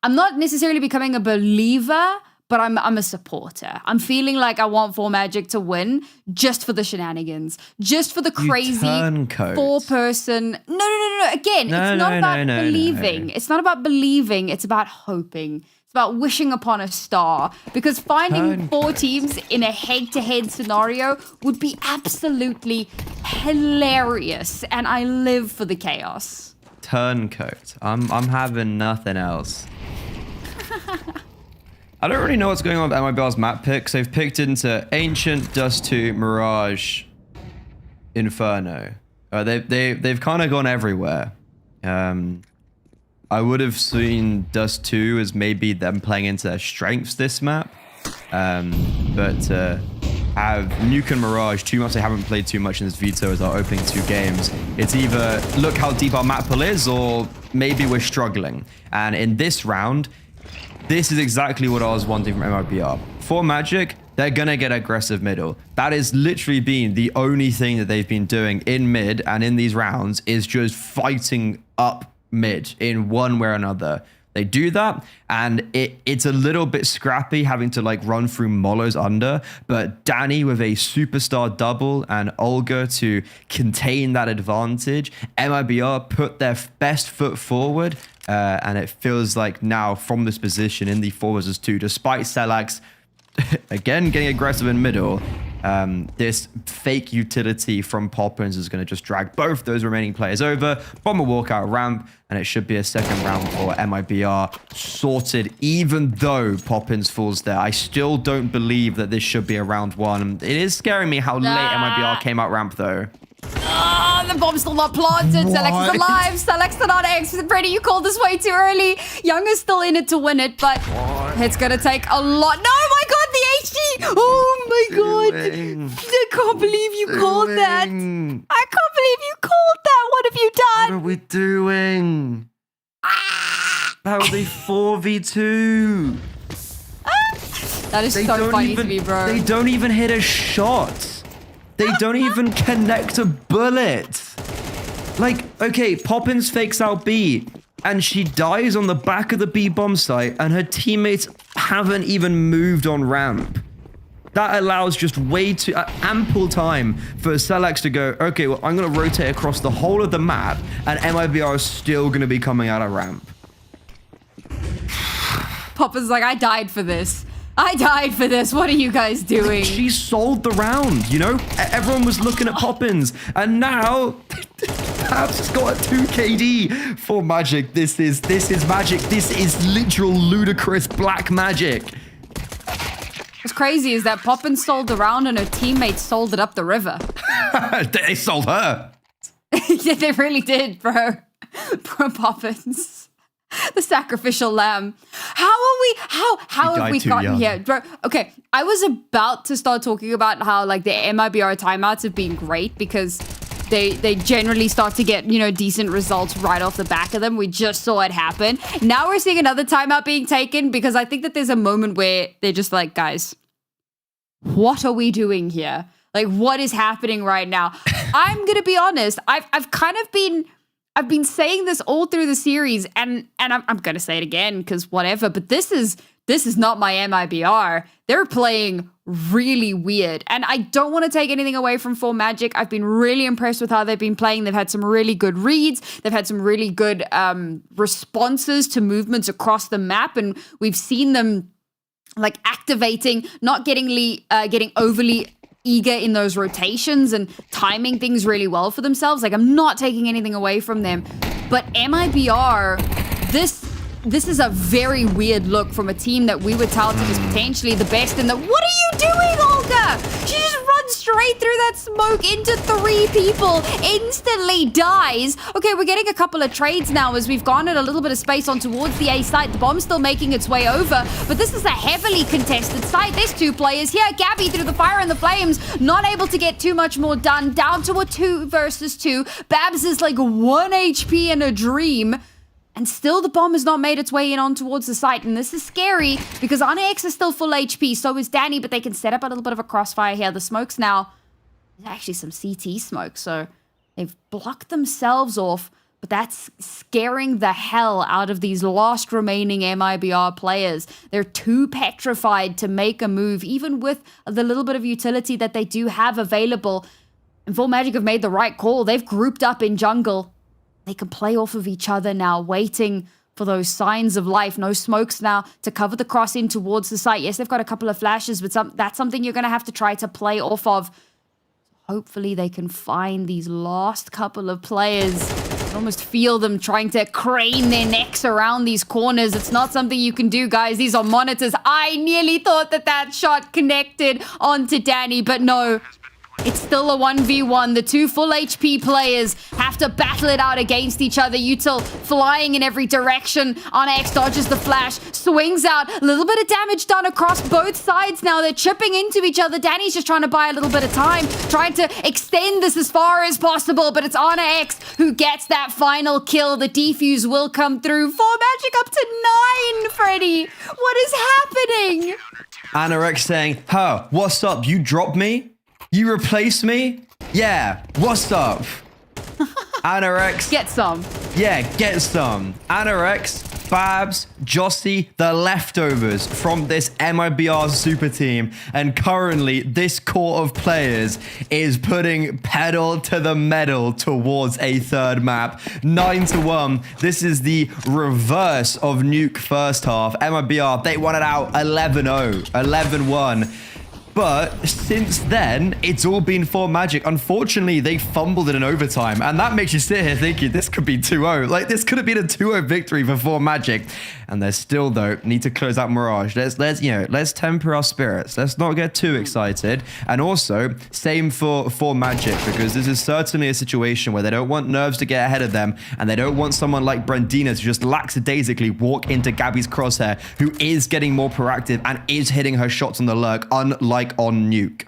I'm not necessarily becoming a believer, but I'm a supporter. I'm feeling like I want For Magic to win just for the shenanigans, just for the crazy four-person. No. Again, it's not about believing. It's not about believing. It's about hoping. It's about wishing upon a star. Because finding four teams in a head-to-head scenario would be absolutely hilarious. And I live for the chaos. Turncoat. I'm having nothing else. I don't really know what's going on with MIBR's map picks. They've picked into Ancient, Dust 2, Mirage, Inferno. They've kind of gone everywhere. I would have seen Dust 2 as maybe them playing into their strengths this map. But have Nuke and Mirage, 2 maps they haven't played too much in this veto as our opening 2 games. It's either look how deep our map pool is, or maybe we're struggling. And in this round, this is exactly what I was wanting from MIBR. For Magic, they're going to get aggressive middle. That has literally been the only thing that they've been doing in mid and in these rounds is just fighting up mid in one way or another. They do that, and it's a little bit scrappy having to like run through Molo's under, but Danny with a superstar double and Olga to contain that advantage. MIBR put their best foot forward, and it feels like now from this position in the 4 vs 2, despite Celax again getting aggressive in middle, this fake utility from Poppins is going to just drag both those remaining players over. Bomber walkout ramp, and it should be a second round for MIBR sorted, even though Poppins falls there. I still don't believe that this should be a round 1. It is scaring me how late MIBR came out ramp, though. Oh, the bomb's still not planted. Celax is alive. Celax to not X. Brady, you called this way too early. Young is still in it to win it, but it's going to take a lot. No, my God, the HG. Oh, my God. I can't believe you called that. I can't believe you called that. What have you done? What are we doing? That was a 4v2. That is so funny to me, bro. They don't even hit a shot. They don't even connect a bullet. Like, okay, Poppins fakes out B, and she dies on the back of the B bomb site, and her teammates haven't even moved on ramp. That allows just way too ample time for Celax to go, okay, well, I'm going to rotate across the whole of the map, and MIBR is still going to be coming out of ramp. Poppins like, I died for this. I died for this. What are you guys doing? She sold the round, you know? Everyone was looking at Poppins, and now Pabs has got a 2 KD for Magic. This is Magic. This is literal ludicrous black magic. What's crazy is that Poppins sold the round and her teammates sold it up the river. They sold her. Yeah, they really did, bro. Poor Poppins. The sacrificial lamb. How have we gotten here? Bro, okay, I was about to start talking about how like the MIBR timeouts have been great because they generally start to get, decent results right off the back of them. We just saw it happen. Now we're seeing another timeout being taken because I think that there's a moment where they're just like, guys, what are we doing here? Like, what is happening right now? I'm going to be honest. I've been saying this all through the series, and I'm gonna say it again because whatever. But this is not my MIBR. They're playing really weird. And I don't want to take anything away from 4Magic. I've been really impressed with how they've been playing. They've had some really good reads. They've had some really good responses to movements across the map. And we've seen them like activating, not getting overly eager in those rotations and timing things really well for themselves. Like, I'm not taking anything away from them. But MIBR, this is a very weird look from a team that we were touted as potentially the best in the... What are you doing, Olga? She just runs straight through that smoke into 3 people, instantly dies. Okay, we're getting a couple of trades now as we've garnered a little bit of space on towards the A site. The bomb's still making its way over, but this is a heavily contested site. There's 2 players here. Gabby through the fire and the flames, not able to get too much more done. Down to a 2 versus 2. Babs is like 1 HP in a dream. And still the bomb has not made its way in on towards the site. And this is scary because Onyx is still full HP. So is Danny, but they can set up a little bit of a crossfire here. The smokes now, there's actually some CT smoke. So they've blocked themselves off. But that's scaring the hell out of these last remaining MIBR players. They're too petrified to make a move, even with the little bit of utility that they do have available. And 4Magic have made the right call. They've grouped up in jungle. They can play off of each other now, waiting for those signs of life. No smokes now to cover the cross in towards the site. Yes, they've got a couple of flashes, but that's something you're going to have to try to play off of. Hopefully they can find these last couple of players. You can almost feel them trying to crane their necks around these corners. It's not something you can do, guys. These are monitors. I nearly thought that shot connected onto Danny, but no. It's still a 1v1. The 2 full HP players have to battle it out against each other. Util flying in every direction. Onyx dodges the flash, swings out. A little bit of damage done across both sides now. They're chipping into each other. Danny's just trying to buy a little bit of time, trying to extend this as far as possible, but it's Onyx who gets that final kill. The defuse will come through. 4Magic up to 9, Freddy. What is happening? Anorex saying, huh, what's up? You dropped me? You replace me? Yeah, what's up? Anorex. Get some. Yeah, get some. Anorex, Babs, Jossie, the leftovers from this MIBR super team. And currently, this core of players is putting pedal to the metal towards a 3rd map. 9-1. This is the reverse of Nuke first half. MIBR, they won it out 11-0, 11-1. But since then, it's all been 4Magic. Unfortunately, they fumbled it in overtime. And that makes you sit here thinking this could be 2-0. Like, this could have been a 2-0 victory for 4Magic. And they still, though, need to close out Mirage. Let's temper our spirits. Let's not get too excited. And also, same for 4Magic, because this is certainly a situation where they don't want Nerves to get ahead of them, and they don't want someone like Brandina to just lackadaisically walk into Gabby's crosshair, who is getting more proactive and is hitting her shots on the lurk, unlike on Nuke.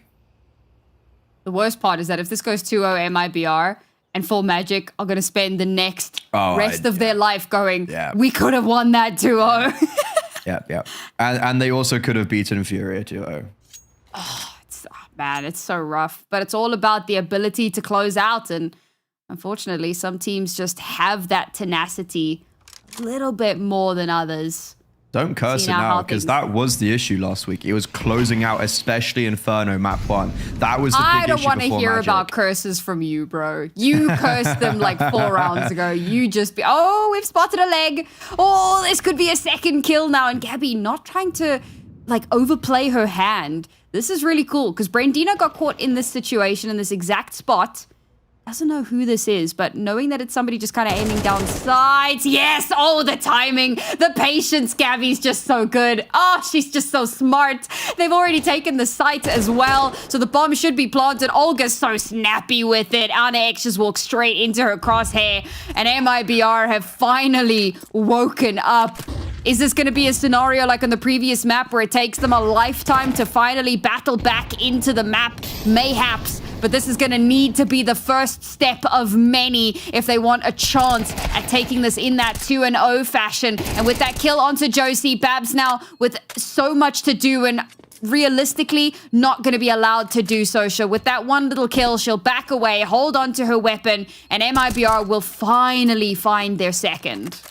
The worst part is that if this goes 2-0 MIBR, and 4Magic are going to spend the next rest of their life going, we could have won that 2-0. Yeah. And they also could have beaten Furia 2-0. Oh, man, it's so rough. But it's all about the ability to close out. And unfortunately, some teams just have that tenacity a little bit more than others. Don't curse it now, because that was the issue last week. It was closing out, especially Inferno map 1. That was the big issue. I don't want to hear about curses from you, bro. You cursed them like 4 rounds ago. You just oh, we've spotted a leg. Oh, this could be a 2nd kill now. And Gabby not trying to like overplay her hand. This is really cool because Brandina got caught in this situation in this exact spot. Doesn't know who this is, but knowing that it's somebody just kind of aiming down sides. Yes! Oh, the timing. The patience. Gabby's just so good. Oh, she's just so smart. They've already taken the site as well, so the bomb should be planted. Olga's so snappy with it. Onyx just walks straight into her crosshair, and MIBR have finally woken up. Is this going to be a scenario like on the previous map where it takes them a lifetime to finally battle back into the map? Mayhaps. But this is going to need to be the first step of many if they want a chance at taking this in that 2-0 fashion. And with that kill onto Josie, Babs now with so much to do and realistically not going to be allowed to do so. So with that one little kill, she'll back away, hold on to her weapon, and MIBR will finally find their 2nd.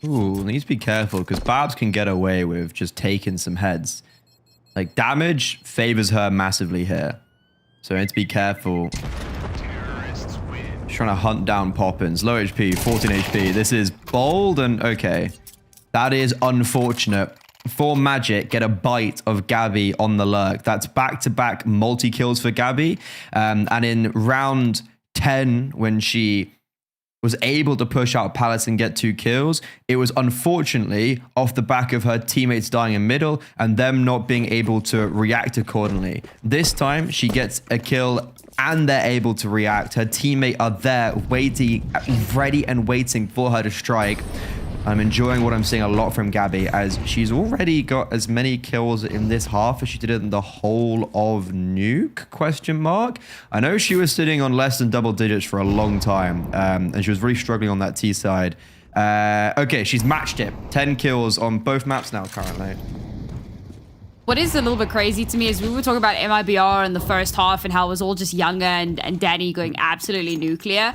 Ooh, need to be careful because Babs can get away with just taking some heads. Like, damage favors her massively here. So I need to be careful. She's trying to hunt down Poppins. Low HP, 14 HP. This is bold and okay. That is unfortunate. For Magic, get a bite of Gabby on the lurk. That's back-to-back multi-kills for Gabby. And in round 10, when she was able to push out Palace and get 2 kills, it was unfortunately off the back of her teammates dying in middle and them not being able to react accordingly. This time, she gets a kill and they're able to react. Her teammate are there waiting, ready and waiting for her to strike. I'm enjoying what I'm seeing a lot from Gabby, as she's already got as many kills in this half as she did in the whole of Nuke, question mark. I know she was sitting on less than double digits for a long time, and she was really struggling on that T side. Okay, she's matched it. 10 kills on both maps now currently. What is a little bit crazy to me is we were talking about MIBR in the first half and how it was all just younger and Danny going absolutely nuclear.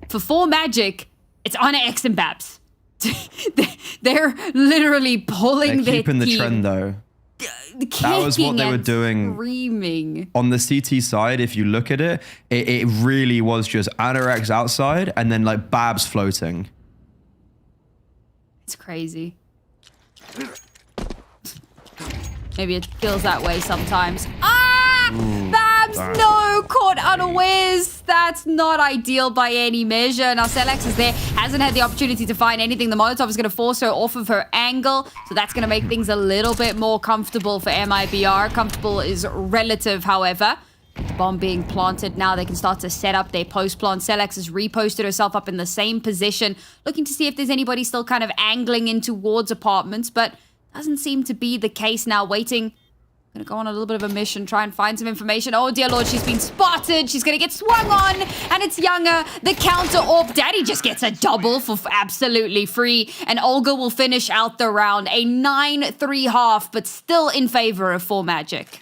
For 4 Magic, it's Ana X and Babs. They're literally pulling their keeping the team. trend though. That was what they were doing. Screaming. On the CT side, if you look at it, it really was just Ana X outside and then like Babs floating. It's crazy. Maybe it feels that way sometimes. Ooh, Babs, damn. no, caught unawares. That's not ideal by any measure. Now, Celex is there, hasn't had the opportunity to find anything. The Molotov is going to force her off of her angle, so that's going to make things a little bit more comfortable for MIBR. Comfortable is relative, however. Bomb being planted now, they can start to set up their post plant. Celex has reposted herself up in the same position, looking to see if there's anybody still kind of angling in towards apartments, but doesn't seem to be the case now. Waiting. Gonna go on a little bit of a mission, try and find some information. Oh dear lord, she's been spotted. She's gonna get swung on, and it's Younger. The counter AWP. Daddy just gets a double for absolutely free, and Olga will finish out the round. A 9-3 half, but still in favor of 4 Magic.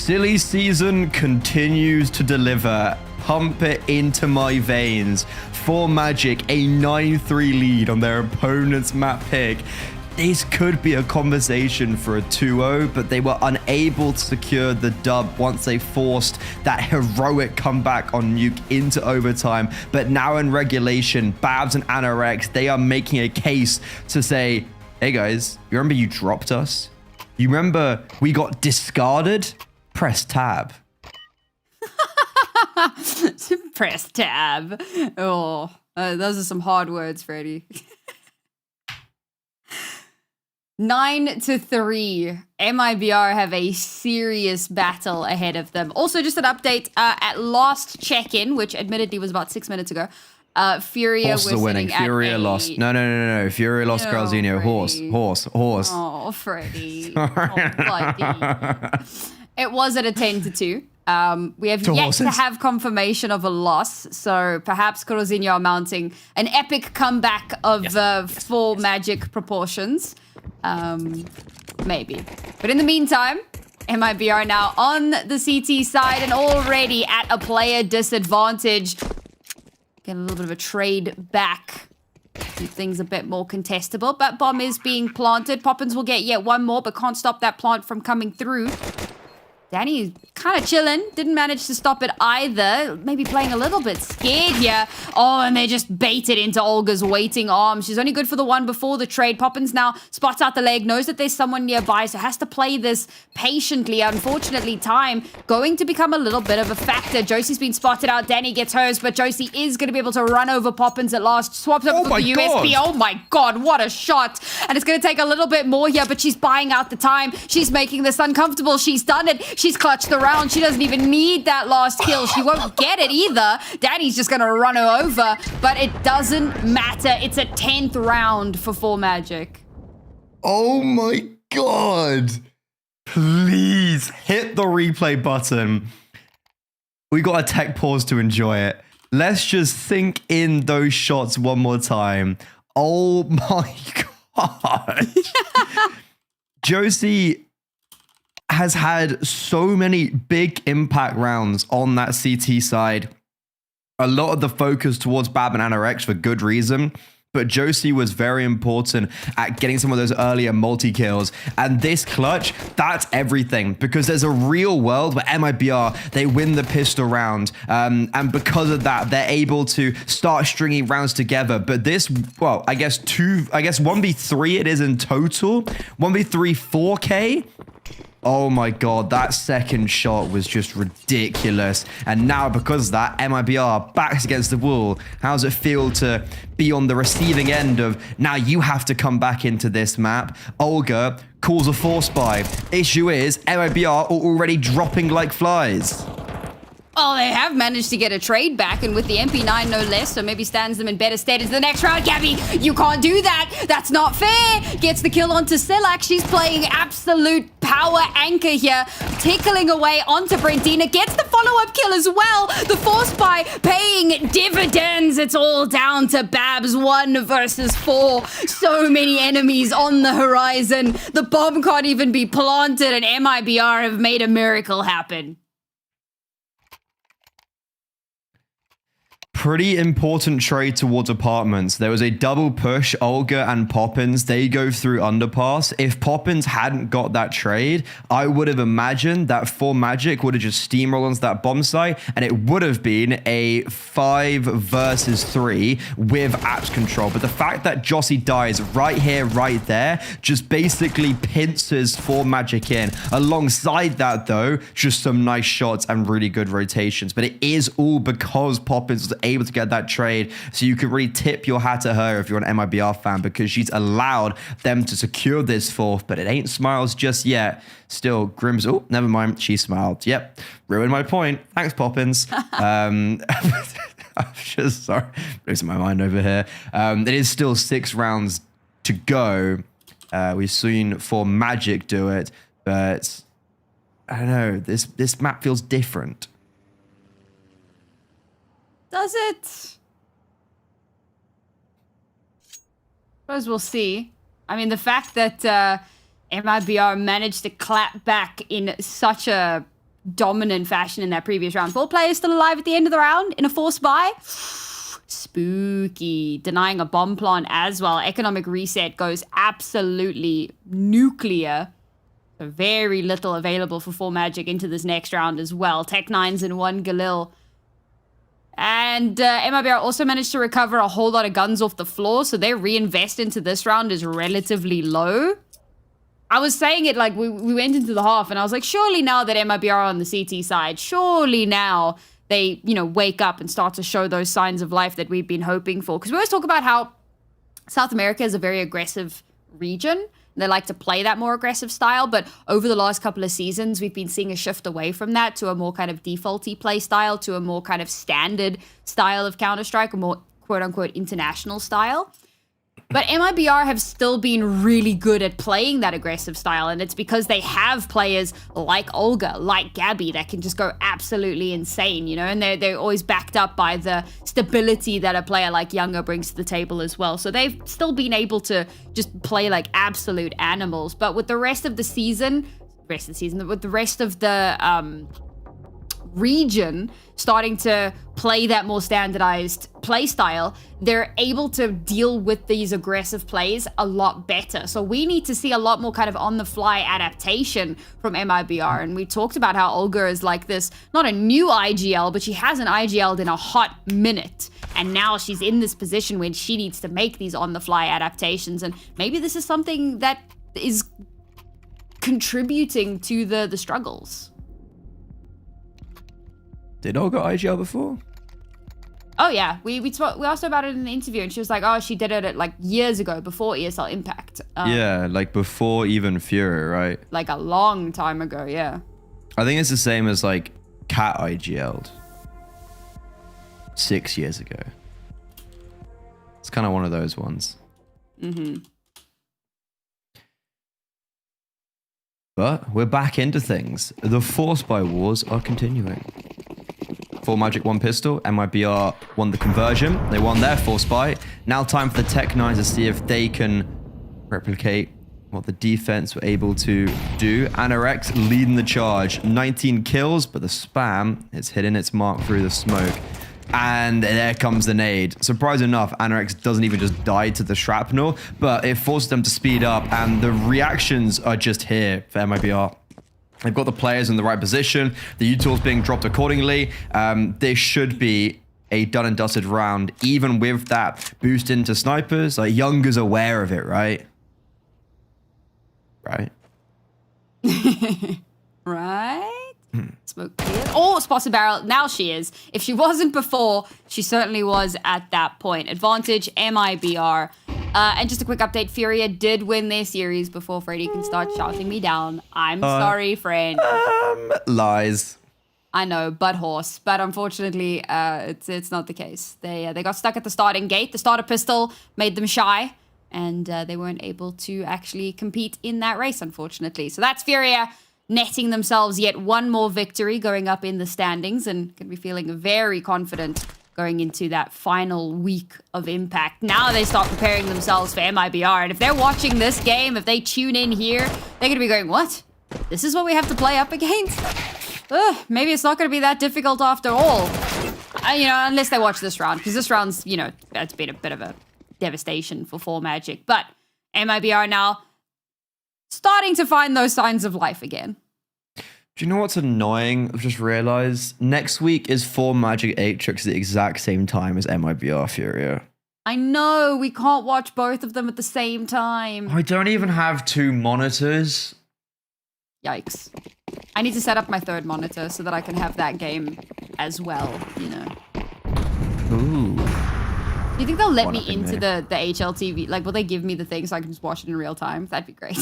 Silly season continues to deliver. Pump it into my veins. For Magic, a 9-3 lead on their opponent's map pick. This could be a conversation for a 2-0, but they were unable to secure the dub once they forced that heroic comeback on Nuke into overtime. But now in regulation, Babs and Anorex, they are making a case to say, hey guys, you remember you dropped us? You remember we got discarded? Press tab. Press tab. Oh, those are some hard words, Freddie. 9-3. MIBR have a serious battle ahead of them. Also, just an update, at last check-in, which admittedly was about 6 minutes ago, Furia was winning. Furia lost. No. Furia lost Carlzinho. Horse. Oh, Freddie. Buddy. It was at a 10-2. We have yet to have confirmation of a loss, so perhaps Carlzinho are mounting an epic comeback of full Magic proportions. Maybe. But in the meantime, MIBR now on the CT side and already at a player disadvantage. Get a little bit of a trade back. Keep things a bit more contestable, but bomb is being planted. Poppins will get yet one more, but can't stop that plant from coming through. Danny kind of chilling. Didn't manage to stop it either. Maybe playing a little bit scared here. Oh, and they just baited into Olga's waiting arm. She's only good for the one before the trade. Poppins now spots out the leg, knows that there's someone nearby, so has to play this patiently. Unfortunately, time going to become a little bit of a factor. Josie's been spotted out. Danny gets hers, but Josie is going to be able to run over Poppins at last. Swaps up with the USP. Oh my God, what a shot. And it's going to take a little bit more here, but she's buying out the time. She's making this uncomfortable. She's done it. She's clutched the round. She doesn't even need that last kill. She won't get it either. Danny's just going to run her over, but it doesn't matter. It's a 10th round for 4 Magic. Oh my God. Please hit the replay button. We got a tech pause to enjoy it. Let's just think in those shots one more time. Oh my God. Josie has had so many big impact rounds on that CT side. A lot of the focus towards Bab and Anorex for good reason, but Josie was very important at getting some of those earlier multi-kills. And this clutch, that's everything, because there's a real world where MIBR, they win the pistol round. And because of that, they're able to start stringing rounds together. But this, well, I guess 1v3 it is in total. 1v3 4K. Oh my God, that second shot was just ridiculous. And now because of that, MIBR backs against the wall. How does it feel to be on the receiving end of, now you have to come back into this map? Olga calls a force buy. Issue is, MIBR are already dropping like flies. Oh, they have managed to get a trade back, and with the MP9 no less, so maybe stands them in better stead into the next round. Gabby, you can't do that. That's not fair. Gets the kill onto Silak. She's playing absolute power anchor here, tickling away onto Brentina. Gets the follow-up kill as well. The force buy paying dividends. It's all down to Babs 1 versus 4. So many enemies on the horizon. The bomb can't even be planted, and MIBR have made a miracle happen. Pretty important trade towards apartments. There was a double push, Olga and Poppins. They go through underpass. If Poppins hadn't got that trade, I would have imagined that 4 Magic would have just steamrolled onto that bomb site, and it would have been a 5 versus 3 with apps control. But the fact that Josie dies right here, right there, just basically pinces 4 Magic in. Alongside that, though, just some nice shots and really good rotations. But it is all because Poppins was able to get that trade, so you can really tip your hat to her if you're an MIBR fan, because she's allowed them to secure this 4th, but it ain't smiles just yet. Still, Grimm's, oh, never mind, she smiled. Yep, ruined my point. Thanks, Poppins. I'm just sorry, losing my mind over here. It is still 6 rounds to go. We've seen 4 Magic do it, but I don't know, this map feels different. Does it? Suppose we'll see. I mean, the fact that MIBR managed to clap back in such a dominant fashion in that previous round. 4 players still alive at the end of the round in a forced buy. Spooky. Denying a bomb plant as well. Economic reset goes absolutely nuclear. So very little available for 4Magic into this next round as well. Tech9's in 1 Galil. And MIBR also managed to recover a whole lot of guns off the floor, so their reinvest into this round is relatively low. I was saying it like we went into the half, and I was like, surely now that MIBR are on the CT side, surely now they, you know, wake up and start to show those signs of life that we've been hoping for. Because we always talk about how South America is a very aggressive region. They like to play that more aggressive style, but over the last couple of seasons, we've been seeing a shift away from that to a more kind of defaulty play style, to a more kind of standard style of Counter-Strike, a more quote-unquote international style. But MIBR have still been really good at playing that aggressive style, and it's because they have players like Olga, like Gabby, that can just go absolutely insane, you know, and they're always backed up by the stability that a player like Younger brings to the table as well. So they've still been able to just play like absolute animals. But with the rest of the season, with the rest of the region starting to play that more standardized play style, they're able to deal with these aggressive plays a lot better. So we need to see a lot more kind of on the fly adaptation from MIBR. And we talked about how Olga is like this, not a new IGL, but she hasn't IGL'd in a hot minute. And now she's in this position when she needs to make these on the fly adaptations. And maybe this is something that is contributing to the struggles. Did Olga IGL before? Oh yeah, we asked her about it in the interview, and she was like, "Oh, she did it at like years ago, before ESL Impact." Yeah, like before even Fury, right? Like a long time ago, yeah. I think it's the same as like Cat IGL'd 6 years ago. It's kind of one of those ones. Mm-hmm. But we're back into things. The Force by wars are continuing. 4Magic won pistol, MIBR won the conversion. They won their force buy. Now time for the Tech9 to see if they can replicate what the defense were able to do. Anorex leading the charge. 19 kills, but the spam is hitting its mark through the smoke. And there comes the nade. Surprising enough, Anorex doesn't even just die to the shrapnel, but it forces them to speed up, and the reactions are just here for MIBR. They've got the players in the right position. The utils being dropped accordingly. This should be a done and dusted round, even with that boost into snipers. Like, Younger's aware of it, right? Right? Right? Smoke cleared. Oh, spotted barrel. Now she is. If she wasn't before, she certainly was at that point. Advantage, MIBR. And just a quick update, Furia did win their series before Freddy can start shouting me down. I'm sorry, friend. Lies. I know, butt horse. But unfortunately, it's not the case. They got stuck at the starting gate. The starter pistol made them shy, and they weren't able to actually compete in that race, unfortunately. So that's Furia netting themselves yet one more victory, going up in the standings, and can be feeling very confident going into that final week of Impact. Now they start preparing themselves for MIBR, and if they're watching this game, if they tune in here, they're going to be going, what? This is what we have to play up against? Maybe it's not going to be that difficult after all. You know, unless they watch this round, because this round's, you know, it's been a bit of a devastation for 4Magic. But MIBR now starting to find those signs of life again. Do you know what's annoying? I've just realized next week is 4Magic Atrix at the exact same time as MIBR Furia. I know, we can't watch both of them at the same time. I don't even have 2 monitors. Yikes. I need to set up my 3rd monitor so that I can have that game as well, you know. Ooh. Do you think they'll let me into the HLTV? Like, will they give me the thing so I can just watch it in real time? That'd be great.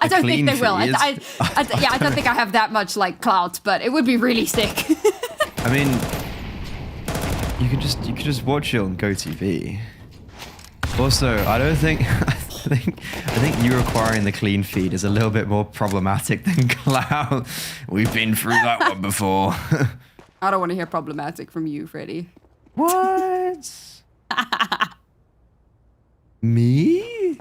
I don't think they will. I don't think I have that much like clout, but it would be really sick. I mean, you could just watch it on GoTV. Also, I think you acquiring the clean feed is a little bit more problematic than Cloud. We've been through that one before. I don't want to hear problematic from you, Freddy. What? Me?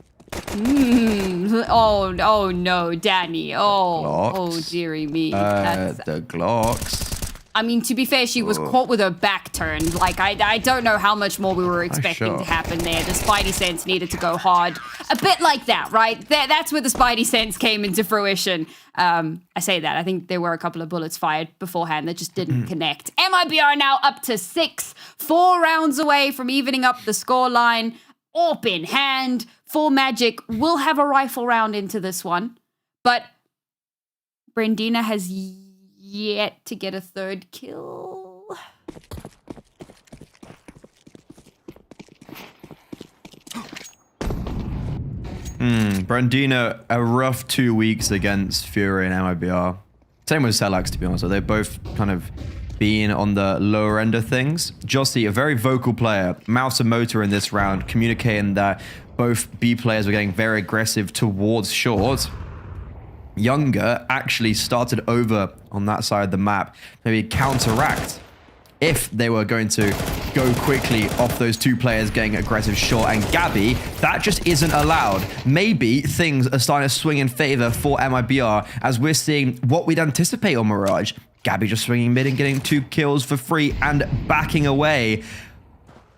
Oh no, Danny. Oh dearie me. The Glocks. I mean, to be fair, she was caught with her back turned. Like, I don't know how much more we were expecting to happen there. The Spidey sense needed to go hard. A bit like that, right? That's where the Spidey sense came into fruition. I say that. I think there were a couple of bullets fired beforehand that just didn't connect. MIBR now up to 6. 4 rounds away from evening up the scoreline. AWP in hand. 4 Magic will have a rifle round into this one. But Brandina has yet to get a 3rd kill. Brandina, a rough 2 weeks against Fury and MIBR. Same with Celax, to be honest. They've both kind of been on the lower end of things. Jossie, a very vocal player, mouse and motor in this round, communicating that both B players were getting very aggressive towards short. Younger actually started over on that side of the map, maybe counteract if they were going to go quickly off those 2 players getting aggressive short. And Gabby, that just isn't allowed. Maybe things are starting to swing in favor for MIBR as we're seeing what we'd anticipate on Mirage. Gabby just swinging mid and getting 2 kills for free and backing away.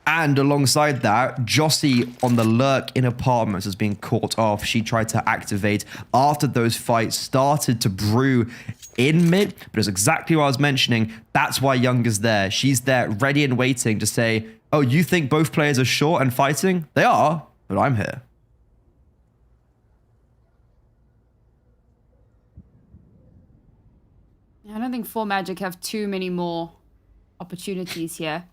And alongside that, Jossie on the lurk in apartments has been caught off. She tried to activate after those fights started to brew in mid, but it's exactly what I was mentioning. That's why Younger's there. She's there ready and waiting to say, oh, you think both players are short and fighting? They are, but I'm here. I don't think 4 Magic have too many more opportunities here.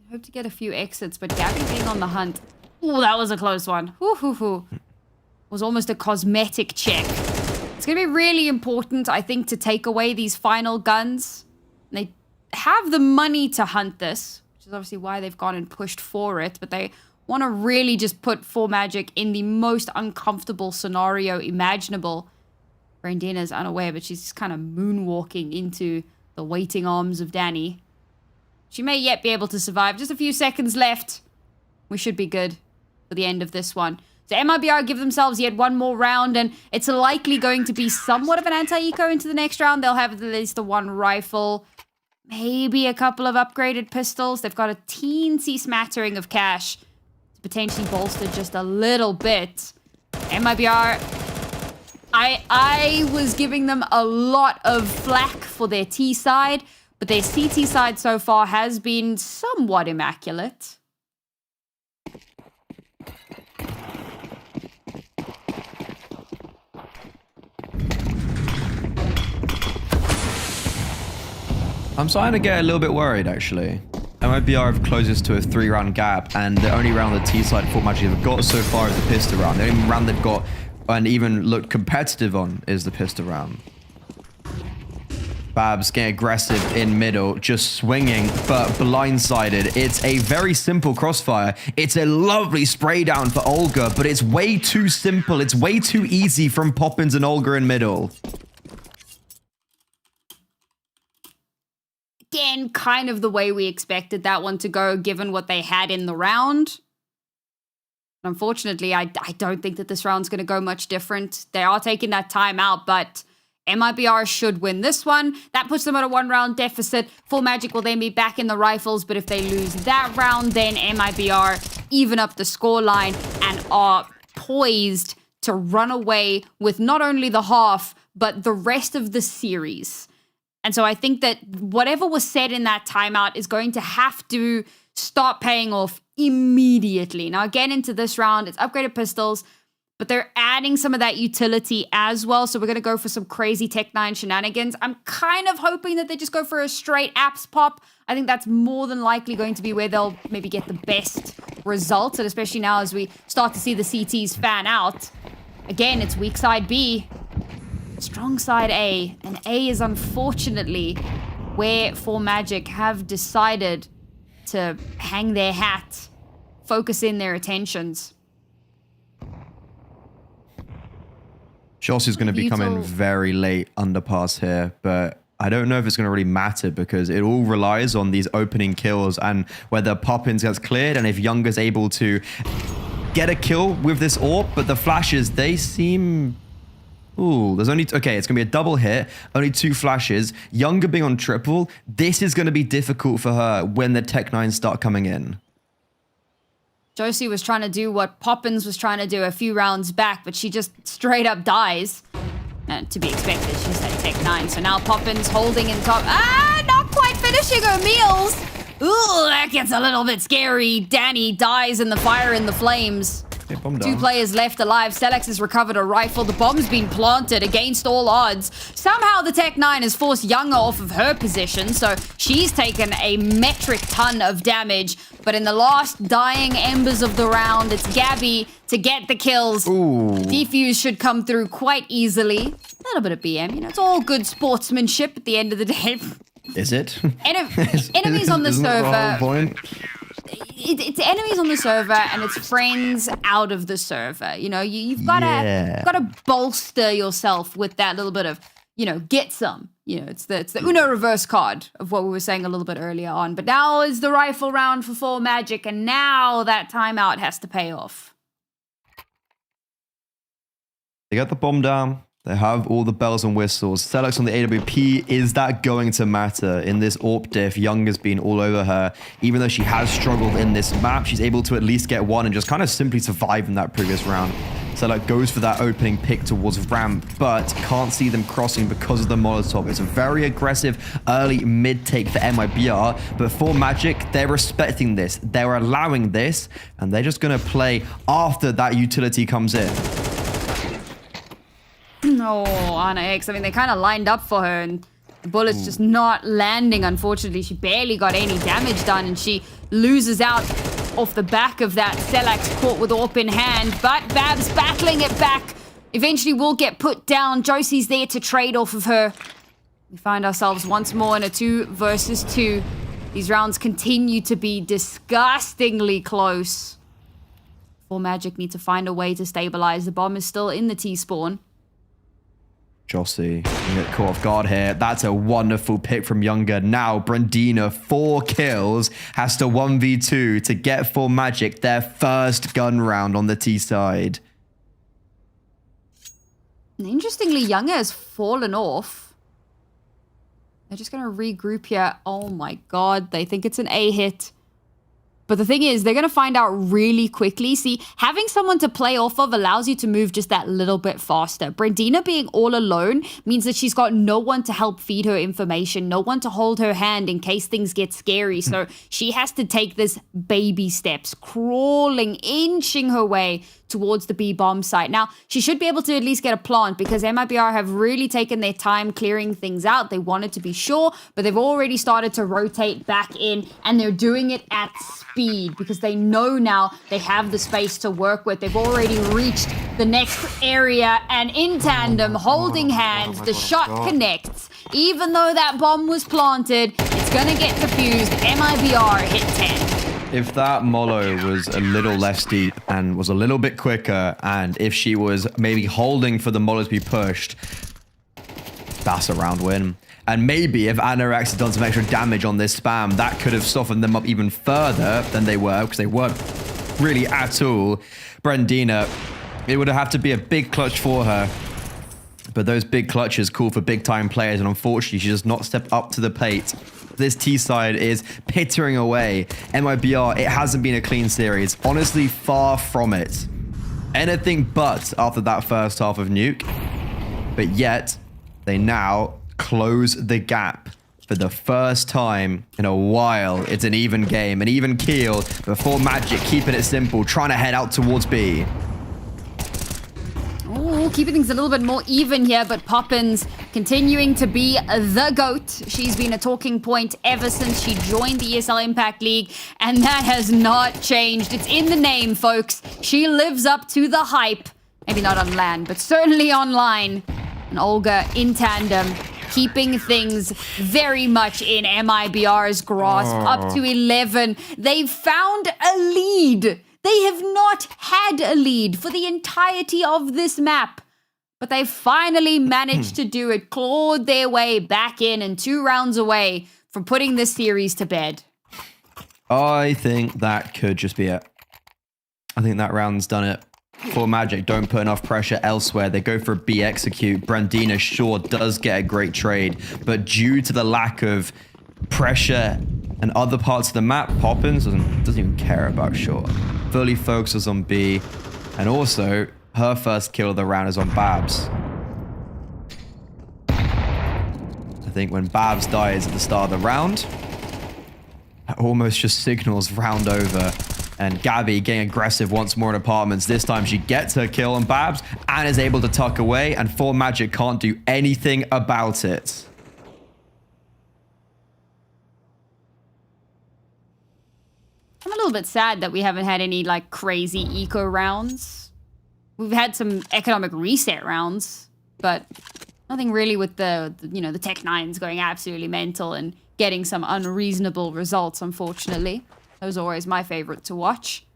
I hope to get a few exits, but Gabby being on the hunt. Oh, that was a close one. Was almost a cosmetic check. It's going to be really important, I think, to take away these final guns. They have the money to hunt this, which is obviously why they've gone and pushed for it, but they want to really just put 4 Magic in the most uncomfortable scenario imaginable. Brandina's unaware, but she's just kind of moonwalking into the waiting arms of Danny. She may yet be able to survive. Just a few seconds left. We should be good for the end of this one. So MIBR give themselves yet one more round, and it's likely going to be somewhat of an anti-eco into the next round. They'll have at least the 1 rifle, maybe a couple of upgraded pistols. They've got a teensy smattering of cash to potentially bolster just a little bit. MIBR, I was giving them a lot of flack for their T side, but their CT side so far has been somewhat immaculate. I'm starting to get a little bit worried, actually. MIBR have closest to a 3-round gap, and the only round the T side 4 Magic have got so far is the pistol round. The only round they've got and even looked competitive on is the pistol round. Babs getting aggressive in middle, just swinging, but blindsided. It's a very simple crossfire. It's a lovely spray down for Olga, but it's way too simple. It's way too easy from Poppins and Olga in middle. Again, kind of the way we expected that one to go, given what they had in the round. Unfortunately, I don't think that this round's going to go much different. They are taking that time out, but MIBR should win this one. That puts them at a 1-round deficit. 4 Magic will then be back in the rifles, but if they lose that round, then MIBR even up the scoreline and are poised to run away with not only the half, but the rest of the series. And so I think that whatever was said in that timeout is going to have to start paying off immediately. Now, again, into this round, it's upgraded pistols, but they're adding some of that utility as well. So we're going to go for some crazy Tech 9 shenanigans. I'm kind of hoping that they just go for a straight apps pop. I think that's more than likely going to be where they'll maybe get the best results, and especially now as we start to see the CTs fan out. Again, it's weak side B, strong side A, and A is unfortunately where 4 Magic have decided to hang their hat, focus in their attentions. Joss is going to be coming very late underpass here, but I don't know if it's going to really matter because it all relies on these opening kills and whether Poppins gets cleared and if Younger's able to get a kill with this AWP, but the flashes, they seem... Ooh, there's only... Okay, it's going to be a double hit. Only 2 flashes. Younger being on triple. This is going to be difficult for her when the Tech-9s start coming in. Josie was trying to do what Poppins was trying to do a few rounds back, but she just straight up dies. To be expected, she's at Tech-9. So now Poppins holding in top. Not quite finishing her meals. Ooh, that gets a little bit scary. Danny dies in the fire and the flames. Okay, 2 players left alive. Selex has recovered a rifle. The bomb's been planted against all odds. Somehow the Tech-9 has forced Younger off of her position, so she's taken a metric ton of damage. But in the last dying embers of the round, it's Gabby to get the kills. Ooh. Defuse should come through quite easily. A little bit of BM, you know, it's all good sportsmanship at the end of the day. Is it? Enemies on the Isn't that the server. whole point? It's enemies on the server and it's friends out of the server. You know, you've got to bolster yourself with that little bit of, you know, get some. You know, it's the Uno reverse card of what we were saying a little bit earlier on. But now is the rifle round for 4 Magic, and now that timeout has to pay off. They got the bomb down. They have all the bells and whistles. Selex on the AWP, is that going to matter? In this AWP diff, Young has been all over her. Even though she has struggled in this map, she's able to at least get one and just kind of simply survive in that previous round. Selex goes for that opening pick towards ramp, but can't see them crossing because of the Molotov. It's a very aggressive early mid take for MIBR, but for Magic, they're respecting this. They're allowing this, and they're just going to play after that utility comes in. Oh, Anna X. I mean, they kind of lined up for her, and the bullet's just not landing, unfortunately. She barely got any damage done, and she loses out off the back of that. Selax caught with AWP in hand, but Babs battling it back. Eventually will get put down. Josie's there to trade off of her. We find ourselves once more in a 2 versus 2. These rounds continue to be disgustingly close. 4 Magic need to find a way to stabilize. The bomb is still in the T-spawn. Josie, you get caught off guard here. That's a wonderful pick from Younger. Now, Brandina, 4 kills, has to 1v2 to get 4 Magic their first gun round on the T side. Interestingly, Younger has fallen off. They're just going to regroup here. Oh my god, they think it's an A hit. But the thing is, they're going to find out really quickly. See, having someone to play off of allows you to move just that little bit faster. Brandina being all alone means that she's got no one to help feed her information, no one to hold her hand in case things get scary. So she has to take this baby steps, crawling, inching her way towards the B-bomb site. Now, she should be able to at least get a plant because MIBR have really taken their time clearing things out. They wanted to be sure, but they've already started to rotate back in, and they're doing it at speed because they know now they have the space to work with. They've already reached the next area, and in tandem, holding hands, the shot connects. Even though that bomb was planted, it's gonna get defused. MIBR hit 10. If that Molo was a little less deep and was a little bit quicker, and if she was maybe holding for the Molo to be pushed, that's a round win. And maybe if Anorex had done some extra damage on this spam, that could have softened them up even further than they were, because they weren't really at all. Brandina, it would have to be a big clutch for her. But those big clutches call for big time players, and unfortunately, she does not step up to the plate. This T side is pittering away. MIBR, it hasn't been a clean series. Honestly, far from it. Anything but after that first half of Nuke. But yet, they now close the gap for the first time in a while. It's an even game, an even keel. Before Magic, keeping it simple, trying to head out towards B. Ooh, keeping things a little bit more even here, but Poppins continuing to be the GOAT. She's been a talking point ever since she joined the ESL Impact League, and that has not changed. It's in the name, folks. She lives up to the hype. Maybe not on land, but certainly online. And Olga in tandem, keeping things very much in MIBR's grasp, up to 11. They've found a lead. They have not had a lead for the entirety of this map, but they finally managed to do it, clawed their way back in and 2 rounds away from putting this series to bed. I think that could just be it. I think that round's done it. For Magic, don't put enough pressure elsewhere. They go for a B execute. Brandina sure does get a great trade, but due to the lack of pressure and other parts of the map, Poppins doesn't even care about short. Fully focuses on B, and also her first kill of the round is on Babs. I think when Babs dies at the start of the round, that almost just signals round over. And Gabby getting aggressive once more in apartments. This time she gets her kill on Babs and is able to tuck away, and 4 Magic can't do anything about it. I'm a little bit sad that we haven't had any like crazy eco rounds. We've had some economic reset rounds, but nothing really with the the Tech 9s going absolutely mental and getting some unreasonable results, unfortunately. Those are always my favorite to watch.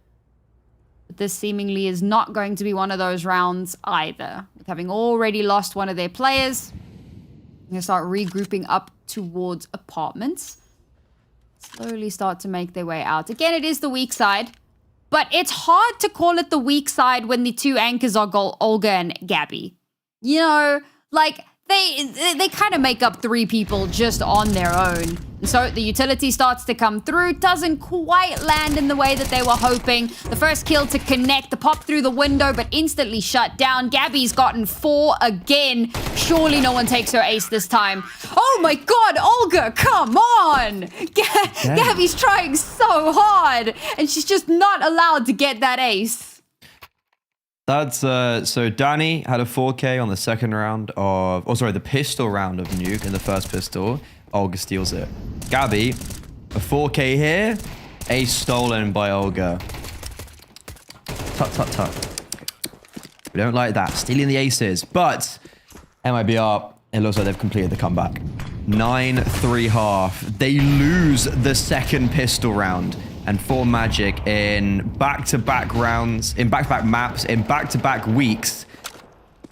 But this seemingly is not going to be one of those rounds either. With having already lost one of their players, they're going to start regrouping up towards apartments. Slowly start to make their way out. Again, it is the weak side, but it's hard to call it the weak side when the 2 anchors are Olga and Gabby. You know, like, they kind of make up 3 people just on their own. And so the utility starts to come through, doesn't quite land in the way that they were hoping. The first kill to connect, the pop through the window, but instantly shut down. Gabby's gotten 4 again. Surely no one takes her ace this time. Oh my god, Olga, come on! Gabby's trying so hard, and she's just not allowed to get that ace. That's, so Danny had a 4K on the second round of, the pistol round of Nuke in the first pistol. Olga steals it. Gabby, a 4K here. Ace stolen by Olga. Tut, tut, tut. We don't like that. Stealing the aces. But MIBR, it looks like they've completed the comeback. 9-3 half. They lose the second pistol round. And 4 Magic in back-to-back rounds, in back-to-back maps, in back-to-back weeks,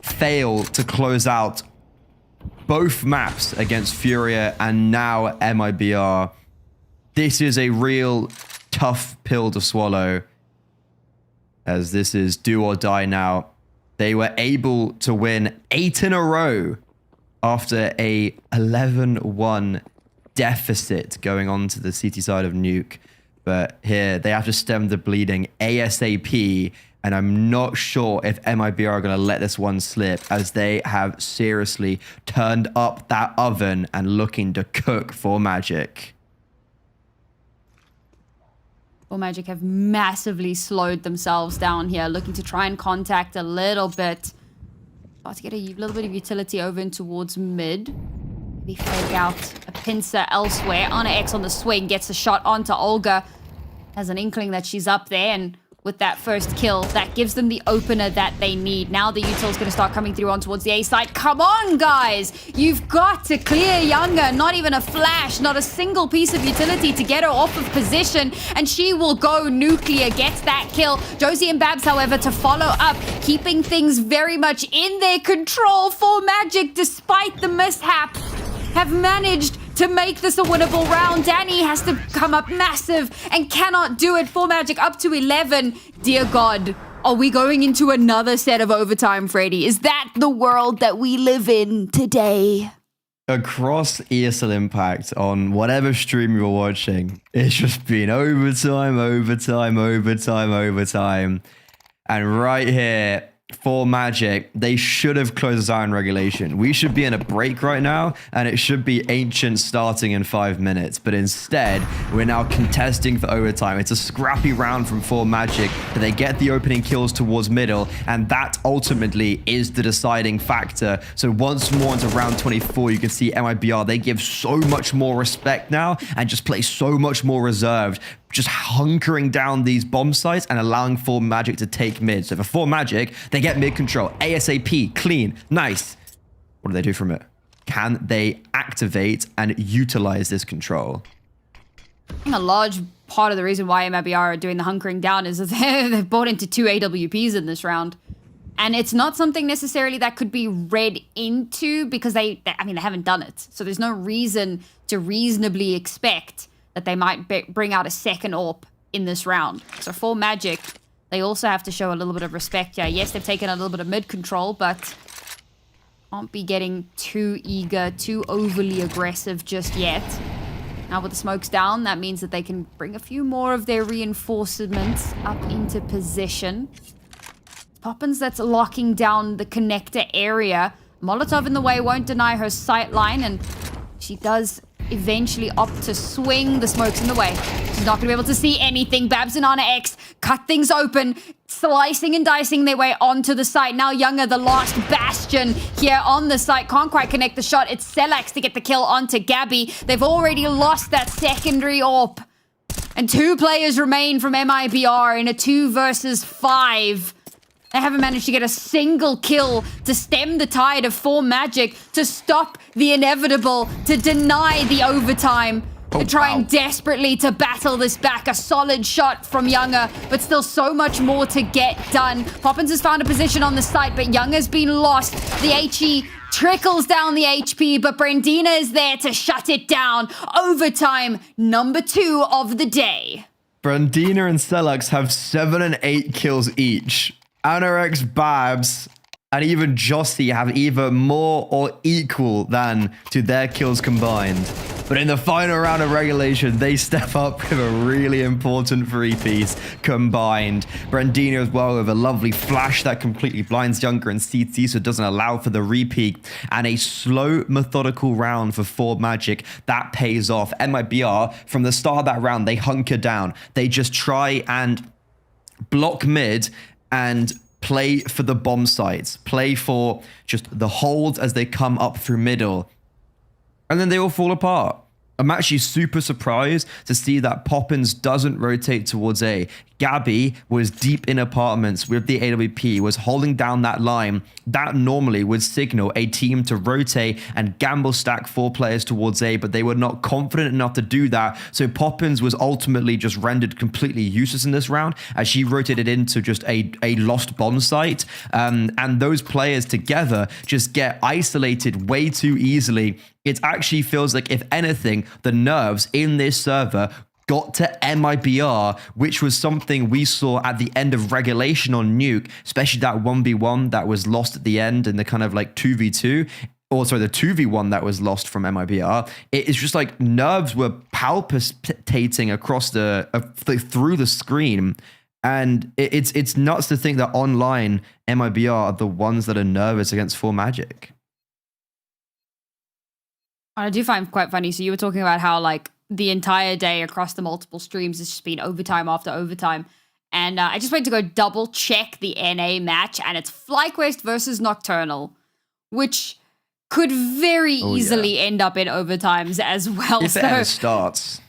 fail to close out both maps against Furia and now MIBR. This is a real tough pill to swallow, as this is do or die now. They were able to win 8 in a row after a 11-1 deficit going on to the CT side of Nuke. But here, they have to stem the bleeding ASAP, and I'm not sure if MIBR are going to let this one slip, as they have seriously turned up that oven and looking to cook for Magic. Well, Magic have massively slowed themselves down here, looking to try and contact a little bit. About to get a little bit of utility over in towards mid. Maybe fake out a pincer elsewhere. Anna X on the swing gets a shot onto Olga. Has an inkling that she's up there, and with that first kill, that gives them the opener that they need. Now the util's going to start coming through on towards the A side. Come on, guys! You've got to clear Younger. Not even a flash, not a single piece of utility to get her off of position, and she will go nuclear, gets that kill. Josie and Babs, however, to follow up, keeping things very much in their control for Magic, despite the mishap. Have managed to make this a winnable round. Danny has to come up massive and cannot do it for Magic, up to 11. Dear God, are we going into another set of overtime, Freddy? Is that the world that we live in today? Across ESL Impact, on whatever stream you were watching, it's just been overtime, overtime, overtime, overtime. And right here, for Magic, they should have closed us out in regulation. We should be in a break right now, and it should be Ancient starting in 5 minutes. But instead, we're now contesting for overtime. It's a scrappy round from 4 Magic, but they get the opening kills towards middle, and that ultimately is the deciding factor. So once more into round 24, you can see MIBR, they give so much more respect now and just play so much more reserved, just hunkering down these bomb sites and allowing 4 Magic to take mid. So for 4 Magic, they get mid control. ASAP, clean, nice. What do they do from it? Can they activate and utilize this control? I think a large part of the reason why MIBR are doing the hunkering down is that they've bought into 2 AWPs in this round. And it's not something necessarily that could be read into, because they haven't done it. So there's no reason to reasonably expect that they might bring out a second AWP in this round. So 4 Magic they also have to show a little bit of respect here. Yes, they've taken a little bit of mid control, but can't be getting too eager, too overly aggressive just yet. Now with the smokes down, that means that they can bring a few more of their reinforcements up into position. Poppins that's locking down the connector area. Molotov in the way won't deny her sight line, and she does eventually opt to swing. The smoke's in the way. She's not going to be able to see anything. Babs and Anna X cut things open, slicing and dicing their way onto the site. Now Younger, the last bastion here on the site, can't quite connect the shot. It's Selax to get the kill onto Gabby. They've already lost that secondary AWP. And 2 players remain from MIBR in a 2 versus 5. They haven't managed to get a single kill to stem the tide of 4 Magic, to stop the inevitable, to deny the overtime. They're trying desperately to battle this back. A solid shot from Younger, but still so much more to get done. Poppins has found a position on the site, but Younger's been lost. The HE trickles down the HP, but Brandina is there to shut it down. Overtime, number 2 of the day. Brandina and Selax have 7 and 8 kills each. Anorex, Babs, and even Jossie have either more or equal than to their kills combined. But in the final round of regulation, they step up with a really important 3-piece combined. Brandina as well with a lovely flash that completely blinds Younger and CT, so it doesn't allow for the repeat. And a slow, methodical round for 4 Magic. That pays off. MIBR, from the start of that round, they hunker down. They just try and block mid and play for the bomb sites, play for just the hold as they come up through middle. And then they all fall apart. I'm actually super surprised to see that Poppins doesn't rotate towards A. Gabby was deep in apartments with the AWP, was holding down that line. That normally would signal a team to rotate and gamble stack 4 players towards A, but they were not confident enough to do that. So Poppins was ultimately just rendered completely useless in this round as she rotated into just a lost bomb site. And those players together just get isolated way too easily. It actually feels like, if anything, the nerves in this server got to MIBR, which was something we saw at the end of regulation on Nuke, especially that 1v1 that was lost at the end in the kind of like 2v2, or sorry, the 2v1 that was lost from MIBR. It's just like nerves were palpitating across through the screen. And it's nuts to think that online MIBR are the ones that are nervous against 4 Magic. I do find quite funny. So you were talking about how like the entire day across the multiple streams has just been overtime after overtime. And I just went to go double check the NA match, and it's FlyQuest versus Nocturnal, which could very easily end up in overtimes as well. If it ever starts.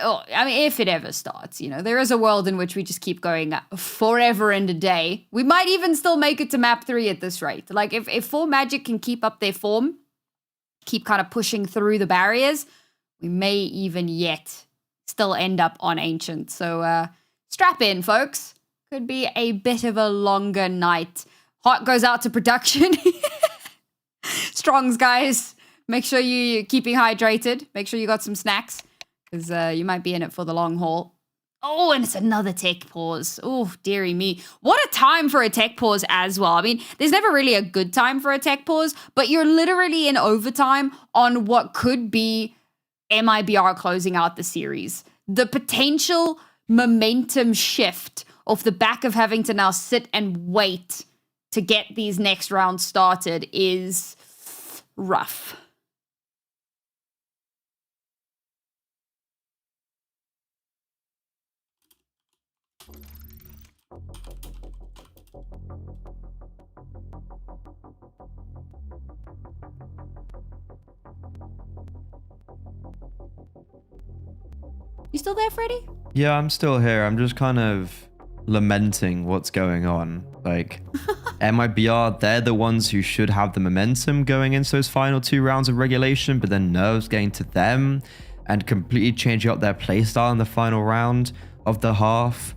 Oh, I mean, if it ever starts, you know, there is a world in which we just keep going forever and a day. We might even still make it to map 3 at this rate. Like if 4 Magic can keep up their form, keep kind of pushing through the barriers, we may even yet still end up on Ancient. So strap in, folks. Could be a bit of a longer night. Heart goes out to production. Strongs, guys. Make sure you're keeping hydrated. Make sure you got some snacks, because you might be in it for the long haul. Oh, and it's another tech pause. Oh, dearie me. What a time for a tech pause as well. I mean, there's never really a good time for a tech pause, but you're literally in overtime on what could be MIBR closing out the series. The potential momentum shift off the back of having to now sit and wait to get these next rounds started is rough. You still there, Freddy? Yeah, I'm still here. I'm just kind of lamenting what's going on. Like, MIBR, they're the ones who should have the momentum going into those final 2 rounds of regulation, but then nerves getting to them and completely changing up their playstyle in the final round of the half.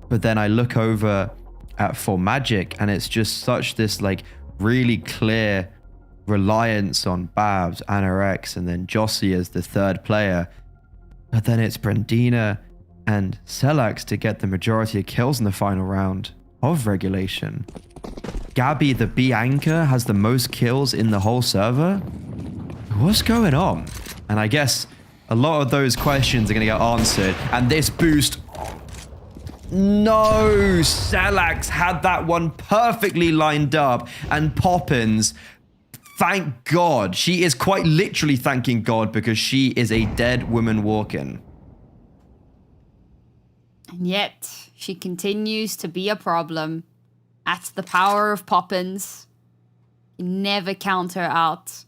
But then I look over at 4 Magic, and it's just such this like really clear reliance on Babs, Anorex, and then Jossie as the 3rd player. But then it's Brandina and Selax to get the majority of kills in the final round of regulation. Gabby, the Bianca, has the most kills in the whole server. What's going on? And I guess a lot of those questions are going to get answered. And this boost... No! Selax had that one perfectly lined up. And Poppins, thank God. She is quite literally thanking God because she is a dead woman walking. And yet, she continues to be a problem. That's the power of Poppins. You never count her out.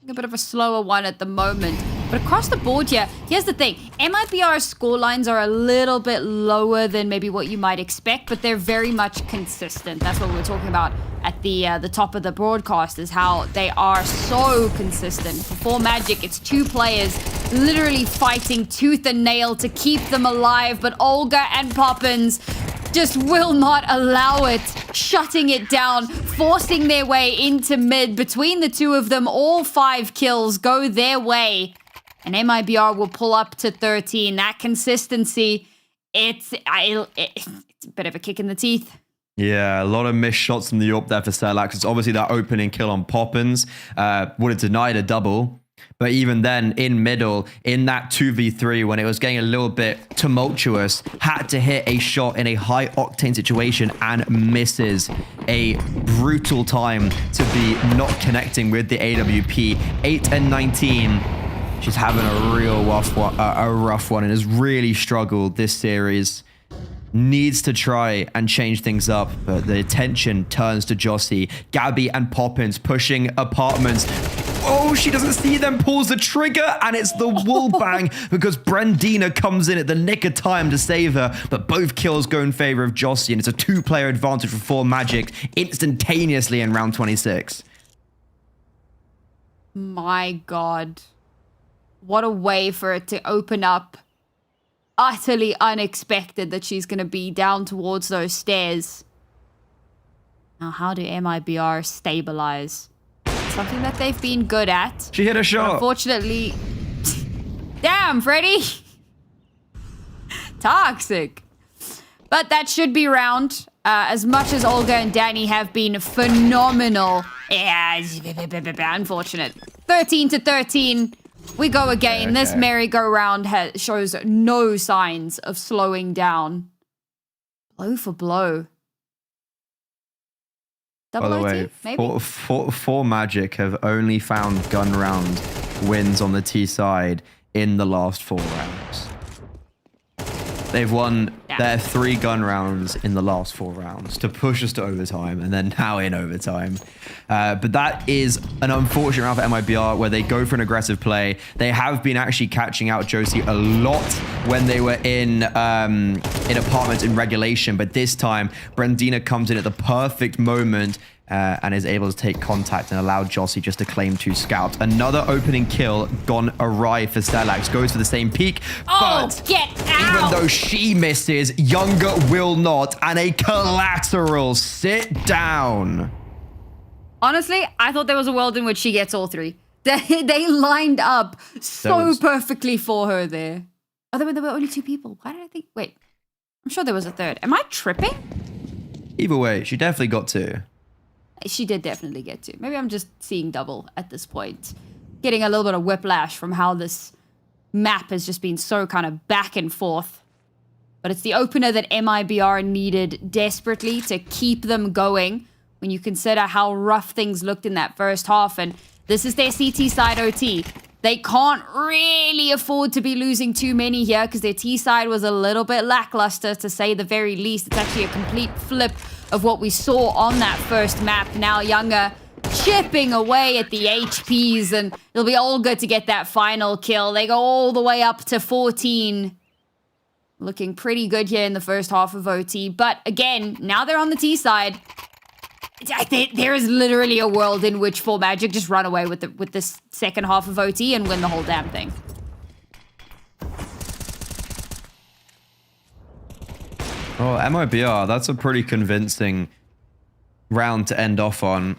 A bit of a slower one at the moment. But across the board here, here's the thing. MIBR's scorelines are a little bit lower than maybe what you might expect, but they're very much consistent. That's what we were talking about at the top of the broadcast, is how they are so consistent. For Magic, it's two players literally fighting tooth and nail to keep them alive, but Olga and Poppins just will not allow it, shutting it down, forcing their way into mid. Between the two of them, all 5 kills go their way. And MIBR will pull up to 13. That consistency, it's a bit of a kick in the teeth. Yeah, a lot of missed shots from the AWP there for Selax. It's obviously that opening kill on Poppins. Would have denied a double. But even then, in middle, in that 2v3, when it was getting a little bit tumultuous, had to hit a shot in a high-octane situation and misses. A brutal time to be not connecting with the AWP. 8 and 19. She's having a real rough one and has really struggled this series. Needs to try and change things up, but the attention turns to Jossie. Gabby and Poppins pushing apartments. Oh, she doesn't see them, pulls the trigger, and it's the wall bang because Brandina comes in at the nick of time to save her, but both kills go in favor of Jossie, and it's a 2-player advantage for 4 Magic instantaneously in round 26. My God. What a way for it to open up. Utterly unexpected that she's going to be down towards those stairs. Now, how do MIBR stabilize? Something that they've been good at. She hit a shot. Unfortunately... Damn, Freddy! Toxic. But that should be round. As much as Olga and Danny have been phenomenal. Yeah, unfortunate. 13 to 13. We go again. Okay. This merry-go-round shows no signs of slowing down. Blow for blow. Double By the way, maybe? four Magic have only found gun round wins on the T side in the last 4 rounds. They've won their 3 gun rounds in the last 4 rounds to push us to overtime, and then now in overtime. But that is an unfortunate round for MIBR where they go for an aggressive play. They have been actually catching out Jossie a lot when they were in apartments in regulation, but this time Brandina comes in at the perfect moment and is able to take contact and allow Jossie just to claim 2 scouts. Another opening kill gone awry for Selax. Goes for the same peak, but get out! Even though she misses, Younger will not, and a collateral. Sit down. Honestly, I thought there was a world in which she gets all 3. They lined up so perfectly for her there. Oh, there were only 2 people. Why did I think... Wait, I'm sure there was a 3rd. Am I tripping? Either way, she definitely got 2. She did definitely get 2. Maybe I'm just seeing double at this point. Getting a little bit of whiplash from how this map has just been so kind of back and forth. But it's the opener that MIBR needed desperately to keep them going when you consider how rough things looked in that first half. And this is their CT side OT. They can't really afford to be losing too many here because their T side was a little bit lackluster, to say the very least. It's actually a complete flip of what we saw on that first map. Now Younger chipping away at the HPs, and it'll be Olga to get that final kill. They go all the way up to 14. Looking pretty good here in the first half of OT. But again, now they're on the T side. There is literally a world in which 4 Magic just run away with this second half of OT and win the whole damn thing. Oh, MIBR, that's a pretty convincing round to end off on.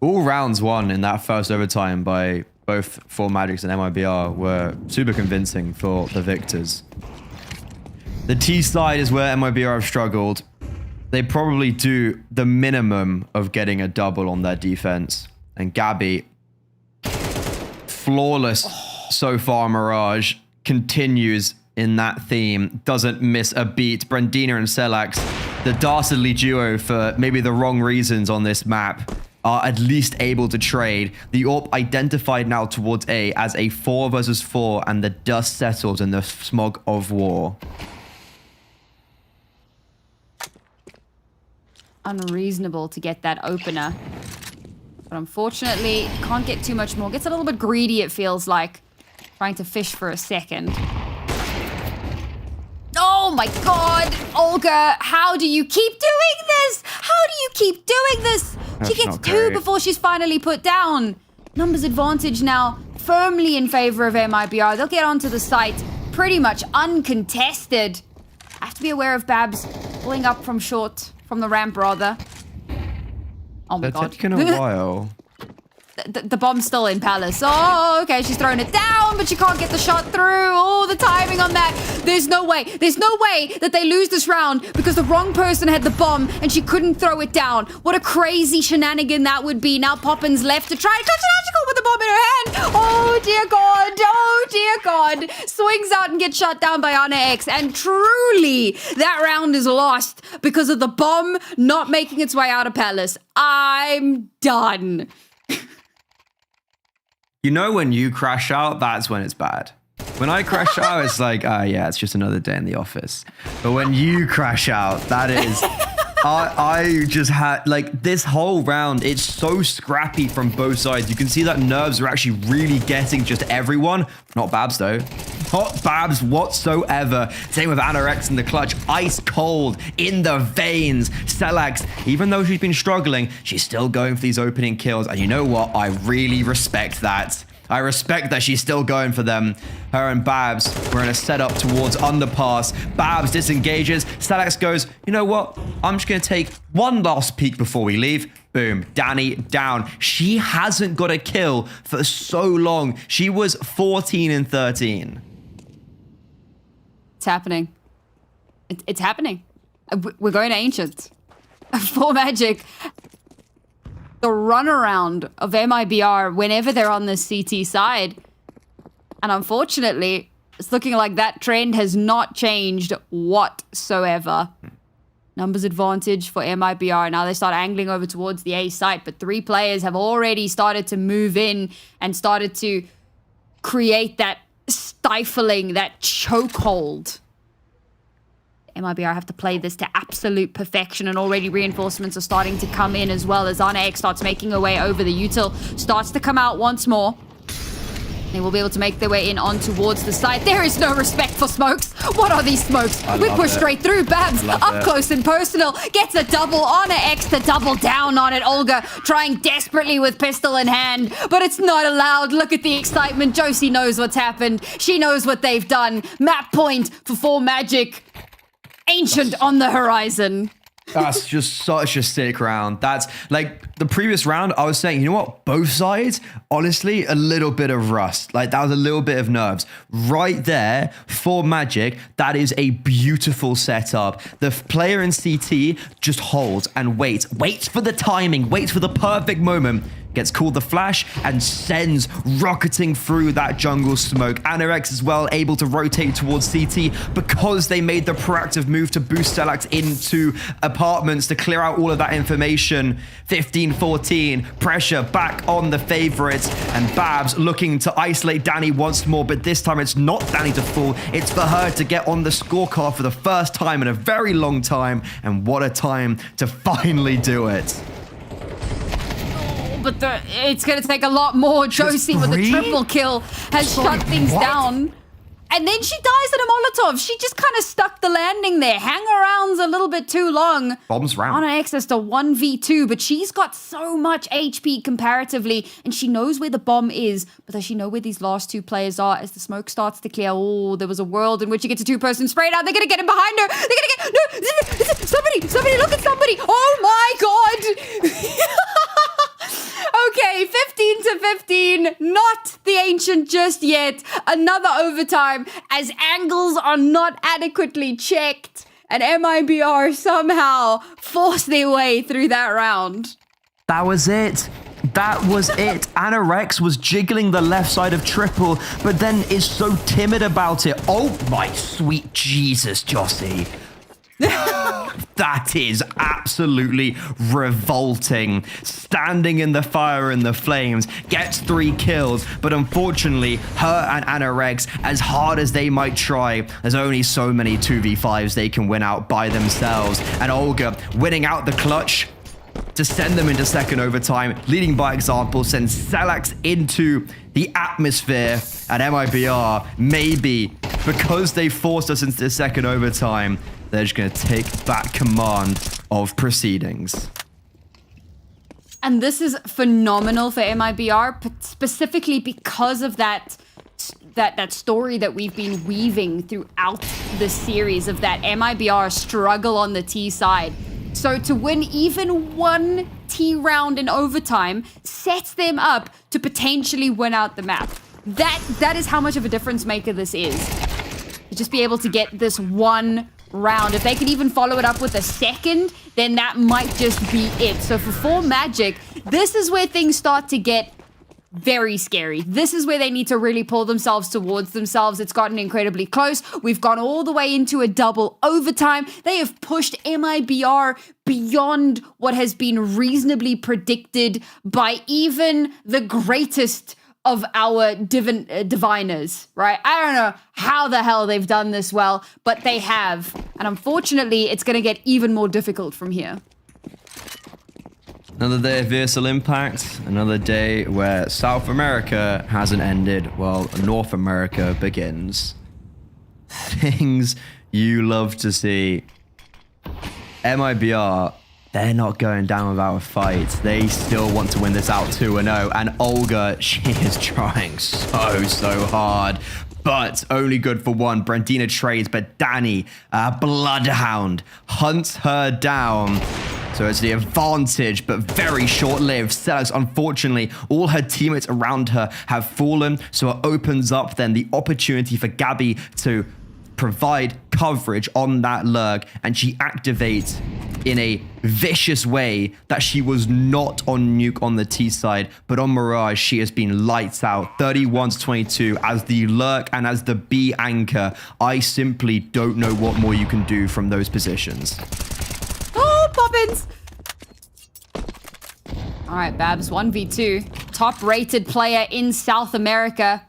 All rounds won in that first overtime by both for Magics and MIBR were super convincing for the victors. The T side is where MIBR have struggled. They probably do the minimum of getting a double on their defense. And Gabby, flawless so far, Mirage, continues in that theme, doesn't miss a beat. Brandina and Selax, the dastardly duo for maybe the wrong reasons on this map, are at least able to trade. The AWP identified now towards A as a 4 versus 4, and the dust settles in the smog of war. Unreasonable to get that opener. But unfortunately, can't get too much more. Gets a little bit greedy, it feels like. Trying to fish for a second. Oh my god, Olga, how do you keep doing this? How do you keep doing this? She gets 2 before she's finally put down. Numbers advantage now firmly in favor of MIBR. They'll get onto the site pretty much uncontested. I have to be aware of Babs pulling up from short, from the ramp rather. Oh my god. It's taken a while. The bomb's still in Palace. Oh, okay, she's throwing it down, but she can't get the shot through. Oh, the timing on that. There's no way that they lose this round because the wrong person had the bomb and she couldn't throw it down. What a crazy shenanigan that would be. Now Poppins left to try and touch it with the bomb in her hand. Oh, dear God. Oh, dear God. Swings out and gets shot down by Ana X. And truly, that round is lost because of the bomb not making its way out of Palace. I'm done. You know, when you crash out, that's when it's bad. When I crash out, it's like, yeah, it's just another day in the office. But when you crash out, that is... I just had, like, this whole round, it's so scrappy from both sides. You can see that nerves are actually really getting just everyone. Not Babs, though. Not Babs whatsoever. Same with Ana X in the clutch. Ice cold in the veins. Selax, even though she's been struggling, she's still going for these opening kills. And you know what? I really respect that. I respect that she's still going for them. Her and Babs were in a setup towards underpass. Babs disengages. Selax goes, you know what? I'm just going to take one last peek before we leave. Boom. Danny down. She hasn't got a kill for so long. She was 14 and 13. It's happening. It's happening. We're going to Ancient. For Magic. The runaround of MIBR whenever they're on the CT side. And unfortunately, it's looking like that trend has not changed whatsoever. Numbers advantage for MIBR. Now they start angling over towards the A site, but 3 players have already started to move in and started to create that stifling, that chokehold. MIBR have to play this to absolute perfection, and already reinforcements are starting to come in as well as Ana X starts making her way over. The util starts to come out once more. They will be able to make their way in on towards the site. There is no respect for smokes. What are these smokes? We push straight through. Babs up close and personal. Gets a double. Ana X to double down on it. Olga trying desperately with pistol in hand, but it's not allowed. Look at the excitement. Josie knows what's happened. She knows what they've done. Map point for Magic. Ancient on the horizon. That's just such a sick round. That's like the previous round. I was saying, you know what? Both sides, honestly, a little bit of rust. Like that was a little bit of nerves. Right there for Magic, that is a beautiful setup. The player in CT just holds and waits for the timing, waits for the perfect moment. Gets called the flash and sends rocketing through that jungle smoke. Ana X as well able to rotate towards CT because they made the proactive move to boost Selax into apartments to clear out all of that information. 15-14, pressure back on the favorites, and Babs looking to isolate Danny once more, but this time it's not Danny to fall. It's for her to get on the scorecard for the first time in a very long time, and what a time to finally do it. But it's going to take a lot more. Josie with a triple kill has shut things down. And then she dies at a Molotov. She just kind of stuck the landing there. Hang-arounds a little bit too long. Bombs round. On access to 1v2, but she's got so much HP comparatively, and she knows where the bomb is. But does she know where these last 2 players are as the smoke starts to clear? Oh, there was a world in which you get to 2-person spray down. They're going to get in behind her. They're going to get... No! Somebody, look at somebody. Oh, my God. Okay, 15 to 15. Not the ancient just yet. Another overtime as angles are not adequately checked. And MIBR somehow forced their way through that round. That was it. That was it. Anorex was jiggling the left side of triple, but then is so timid about it. Oh my sweet Jesus, Jossie. That is absolutely revolting. Standing in the fire and the flames, gets 3 kills, but unfortunately, her and Anorex, as hard as they might try, there's only so many 2v5s they can win out by themselves. And Olga winning out the clutch to send them into second overtime, leading by example, sends Salax into the atmosphere, and MIBR, maybe because they forced us into the second overtime, they're just going to take back command of proceedings. And this is phenomenal for MIBR, specifically because of that story that we've been weaving throughout the series of that MIBR struggle on the T side. So to win even one T round in overtime sets them up to potentially win out the map. That is how much of a difference maker this is. To just be able to get this one round. If they can even follow it up with a second, then that might just be it. So for 4 Magic, this is where things start to get very scary. This is where they need to really pull themselves towards themselves. It's gotten incredibly close. We've gone all the way into a double overtime. They have pushed MIBR beyond what has been reasonably predicted by even the greatest of our diviners, right? I don't know how the hell they've done this well, but they have. And unfortunately, it's going to get even more difficult from here. Another day of ESL Impact, another day where South America hasn't ended while North America begins. Things you love to see. MIBR, they're not going down without a fight. They still want to win this out 2-0. And Olga, she is trying so hard. But only good for one. Brandina trades, but Danny, Bloodhound, hunts her down. So it's the advantage, but very short-lived. Celos, unfortunately, all her teammates around her have fallen. So it opens up then the opportunity for Gabby to provide coverage on that lurk. And she activates in a vicious way that she was not on Nuke on the T side, but on Mirage, she has been lights out. 31-22 as the lurk and as the B anchor. I simply don't know what more you can do from those positions. Oh, Poppins! All right, Babs, 1v2. Top-rated player in South America.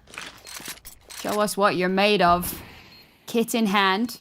Show us what you're made of. Kit in hand.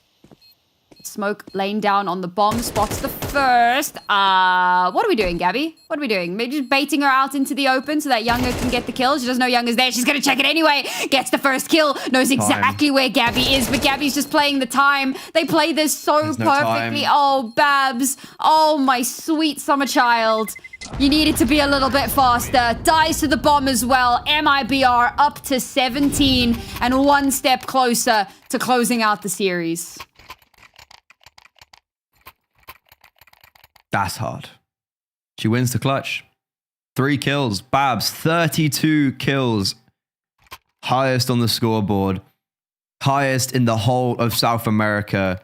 Smoke laying down on the bomb. Spots the first. What are we doing, Gabby? What are we doing? Maybe just baiting her out into the open so that Younger can get the kill. She doesn't know Younger's there. She's going to check it anyway. Gets the first kill. Knows exactly where Gabby is, but Gabby's just playing the time. They play this so perfectly. Oh, Babs. Oh, my sweet summer child. You needed to be a little bit faster. Dies to the bomb as well. MIBR up to 17 and one step closer to closing out the series. That's hard. She wins the clutch. 3 kills. Babs, 32 kills. Highest on the scoreboard. Highest in the whole of South America.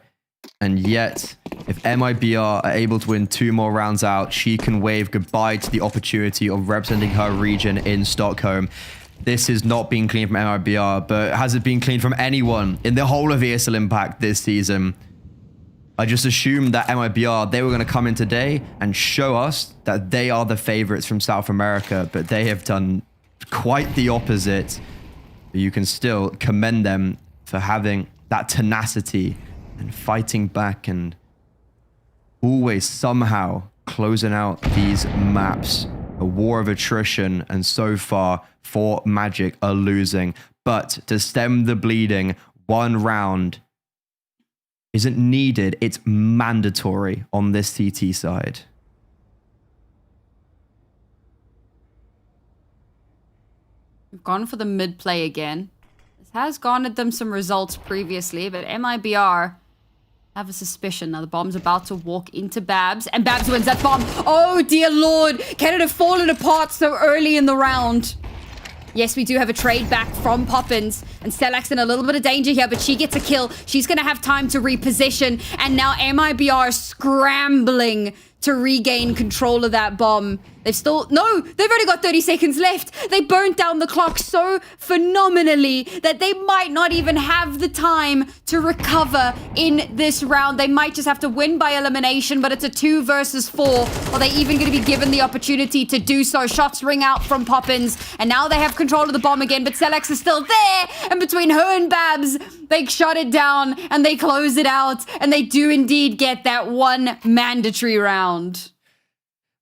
And yet, if MIBR are able to win 2 more rounds out, she can wave goodbye to the opportunity of representing her region in Stockholm. This has not been clean from MIBR, but has it been clean from anyone in the whole of ESL Impact this season? I just assumed that MIBR, they were going to come in today and show us that they are the favorites from South America, but they have done quite the opposite. But you can still commend them for having that tenacity and fighting back and always somehow closing out these maps. A war of attrition, and so far, 4 Magic are losing. But to stem the bleeding, 1 round isn't needed, it's mandatory on this CT side. We've gone for the mid play again. This has garnered them some results previously, but MIBR have a suspicion. Now the bomb's about to walk into Babs, and Babs wins that bomb. Oh, dear Lord. Can it have fallen apart so early in the round? Yes, we do have a trade back from Poppins, and Stellax in a little bit of danger here, but she gets a kill. She's going to have time to reposition, and now MIBR scrambling to regain control of that bomb. They've only got 30 seconds left. They burnt down the clock so phenomenally that they might not even have the time to recover in this round. They might just have to win by elimination, but it's a 2 versus 4. Are they even going to be given the opportunity to do so? Shots ring out from Poppins, and now they have control of the bomb again, but Celex is still there, and between her and Babs, they shut it down, and they close it out, and they do indeed get that one mandatory round.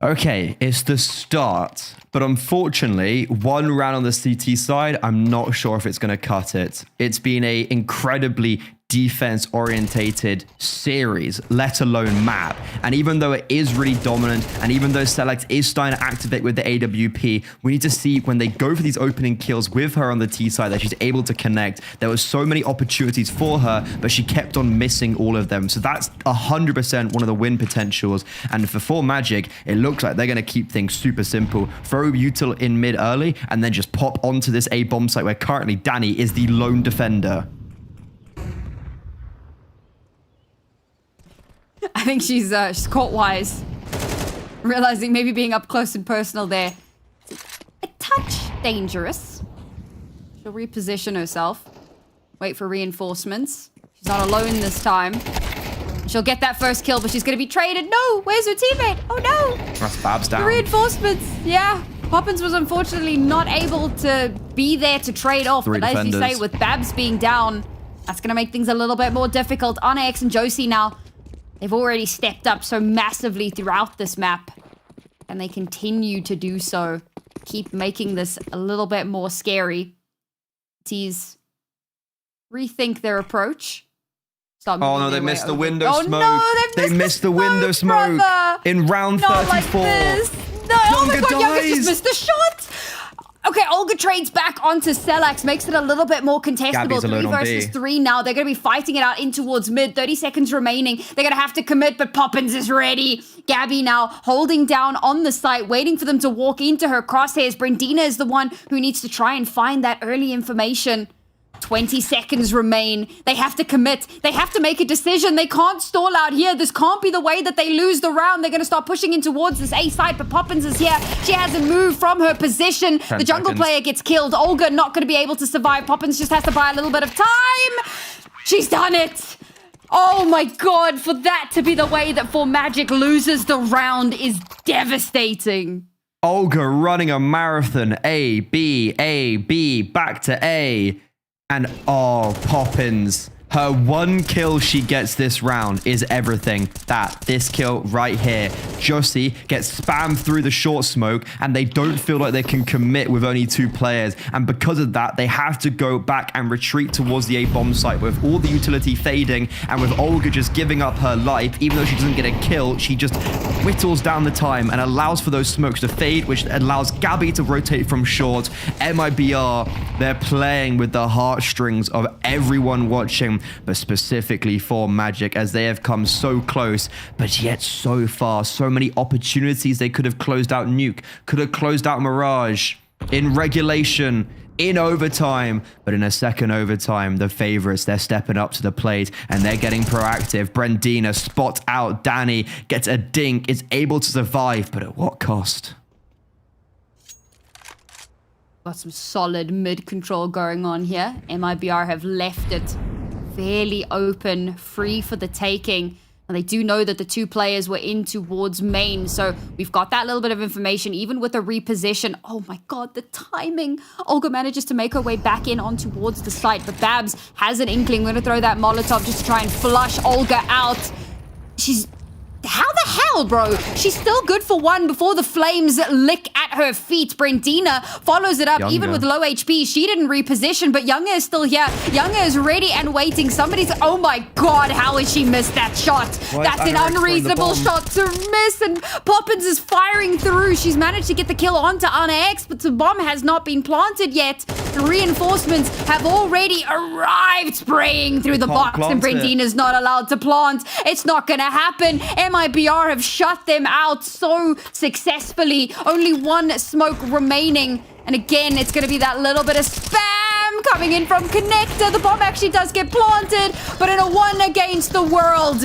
Okay, it's the start, but unfortunately, one round on the CT side, I'm not sure if it's going to cut it. It's been a incredibly defense-orientated series, let alone map. And even though it is really dominant, and even though Select is starting to activate with the AWP, we need to see when they go for these opening kills with her on the T side that she's able to connect. There were so many opportunities for her, but she kept on missing all of them. So that's 100% one of the win potentials. And for Magic, it looks like they're going to keep things super simple. Throw Util in mid early, and then just pop onto this A bomb site where currently Danny is the lone defender. I think she's caught wise. Realizing maybe being up close and personal there. A touch dangerous. She'll reposition herself. Wait for reinforcements. She's not alone this time. She'll get that first kill, but she's going to be traded. No, where's her teammate? Oh no. That's Babs down. The reinforcements. Yeah. Poppins was unfortunately not able to be there to trade off. Three but defenders. as you say, with Babs being down, that's going to make things a little bit more difficult. Anna X and Josie now. They've already stepped up so massively throughout this map, and they continue to do so. Keep making this a little bit more scary. Tease rethink their approach. Oh no, they missed the window smoke. Oh no, they missed the window smoke in round 34. Not like this. No, oh my god, Youngest just missed the shot. Okay, Olga trades back onto Celax, makes it a little bit more contestable. Gabby's 3 versus 3 now. They're going to be fighting it out in towards mid. 30 seconds remaining. They're going to have to commit, but Poppins is ready. Gabby now holding down on the site, waiting for them to walk into her crosshairs. Brendina is the one who needs to try and find that early information. 20 seconds remain. They have to commit. They have to make a decision. They can't stall out here. This can't be the way that they lose the round. They're going to start pushing in towards this A side, but Poppins is here. She hasn't moved from her position. The jungle player gets killed. Olga not going to be able to survive. Poppins just has to buy a little bit of time. She's done it. Oh my god, for that to be the way that Magic loses the round is devastating. Olga running a marathon. A, B, back to A. And oh, Poppins. Her one kill she gets this round is everything. This kill right here. Josie gets spammed through the short smoke, and they don't feel like they can commit with only 2 players. And because of that, they have to go back and retreat towards the A bomb site with all the utility fading, and with Olga just giving up her life. Even though she doesn't get a kill, she just whittles down the time and allows for those smokes to fade, which allows Gabby to rotate from short. MIBR, they're playing with the heartstrings of everyone watching, but specifically for Magic, as they have come so close, but yet so far. So many opportunities. They could have closed out Nuke, could have closed out Mirage in regulation, in overtime, but in a second overtime, the favorites, they're stepping up to the plate and they're getting proactive. Brendina spot out Danny, gets a dink, is able to survive, but at what cost? Got some solid mid control going on here. MIBR have left it fairly open, free for the taking. And they do know that the 2 players were in towards main. So we've got that little bit of information, even with a reposition. Oh my god, the timing. Olga manages to make her way back in on towards the site. But Babs has an inkling. We're going to throw that Molotov just to try and flush Olga out. She's... How the hell, bro? She's still good for 1 before the flames lick at her feet. Brendina follows it up, even with low HP. She didn't reposition, but Younger is still here. Younger is ready and waiting. Somebody's... Oh my god, how has she missed that shot? That's an unreasonable shot to miss, and Poppins is firing through. She's managed to get the kill onto Anna X, but the bomb has not been planted yet. The reinforcements have already arrived. it's spraying through the box and Brentina's not allowed to plant. It's not going to happen. MIBR have shut them out so successfully. Only one smoke remaining. And again, it's going to be that little bit of spam coming in from Connector. The bomb actually does get planted, but in a 1 against the world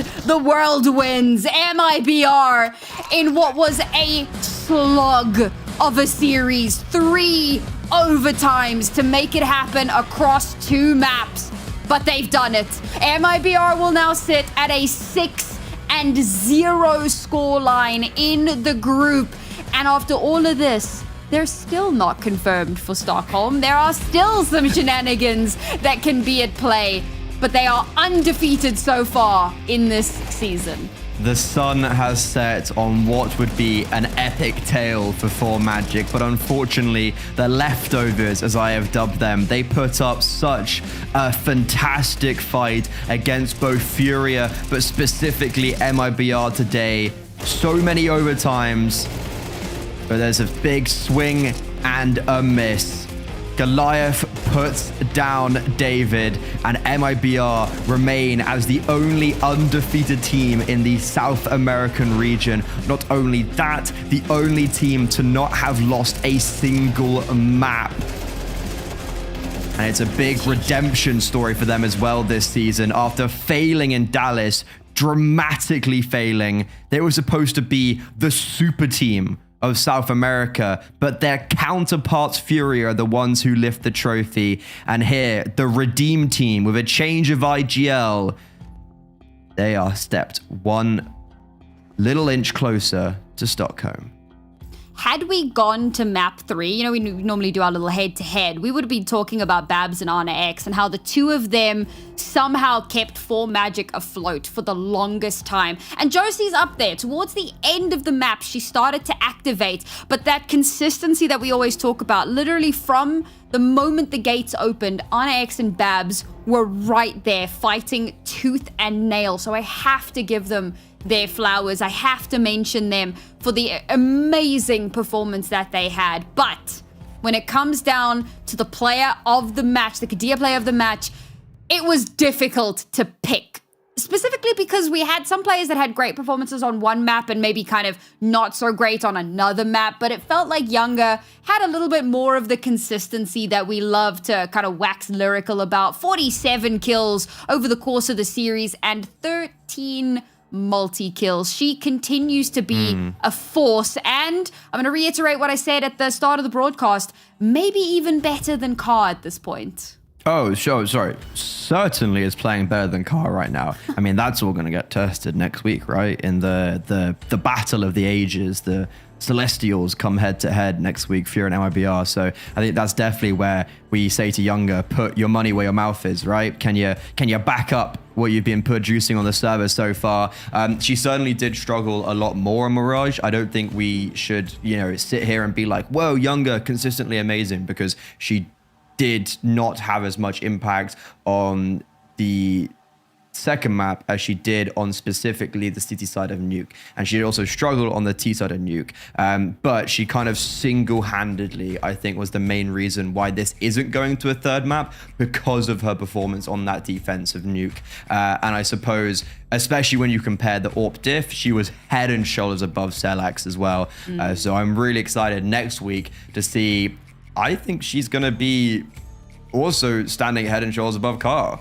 wins. MIBR in what was a slog of a series. 3 overtimes to make it happen across 2 maps. But they've done it. MIBR will now sit at a 6-0 scoreline in the group. And after all of this, they're still not confirmed for Stockholm. There are still some shenanigans that can be at play, but they are undefeated so far in this season. The sun has set on what would be an epic tale for 4Magic, but unfortunately, the leftovers, as I have dubbed them, they put up such a fantastic fight against both Furia, but specifically MIBR today. So many overtimes, but there's a big swing and a miss. Goliath puts down David, and MIBR remain as the only undefeated team in the South American region. Not only that, the only team to not have lost a single map. And it's a big redemption story for them as well this season. After failing in Dallas, dramatically failing, they were supposed to be the super team of South America, but their counterparts Fury are the ones who lift the trophy. And here, the Redeem team, with a change of IGL, they are stepped 1 little inch closer to Stockholm. Had we gone to map 3, you know, we normally do our little head-to-head, we would have been talking about Babs and Ana X and how the two of them somehow kept 4Magic afloat for the longest time. And Josie's up there. Towards the end of the map, she started to activate, but that consistency that we always talk about, literally from the moment the gates opened, Ana X and Babs were right there fighting tooth and nail. So I have to give them their flowers. I have to mention them for the amazing performance that they had. But when it comes down to the player of the match, the Kadia player of the match, it was difficult to pick. Specifically because we had some players that had great performances on one map and maybe kind of not so great on another map, but it felt like Younger had a little bit more of the consistency that we love to kind of wax lyrical about. 47 kills over the course of the series and 13 multi-kills. She continues to be a force, and I'm going to reiterate what I said at the start of the broadcast, maybe even better than Car at this point. Oh, sure, sorry. Certainly is playing better than Car right now. I mean, that's all going to get tested next week, right? In the battle of the ages, the Celestials come head-to-head next week, Fury and MIBR. So I think that's definitely where we say to Younger, put your money where your mouth is, right? Can you back up what you've been producing on the server so far? She certainly did struggle a lot more on Mirage. I don't think we should, sit here and be like, whoa, Younger, consistently amazing, because she did not have as much impact on the second map as she did on specifically the city side of Nuke, and she also struggled on the T side of Nuke, but she kind of single-handedly, I think, was the main reason why this isn't going to a third map, because of her performance on that defensive Nuke. And I suppose, especially when you compare the AWP diff, she was head and shoulders above Celax as well. So I'm really excited next week to see. I think she's going to be also standing head and shoulders above Car.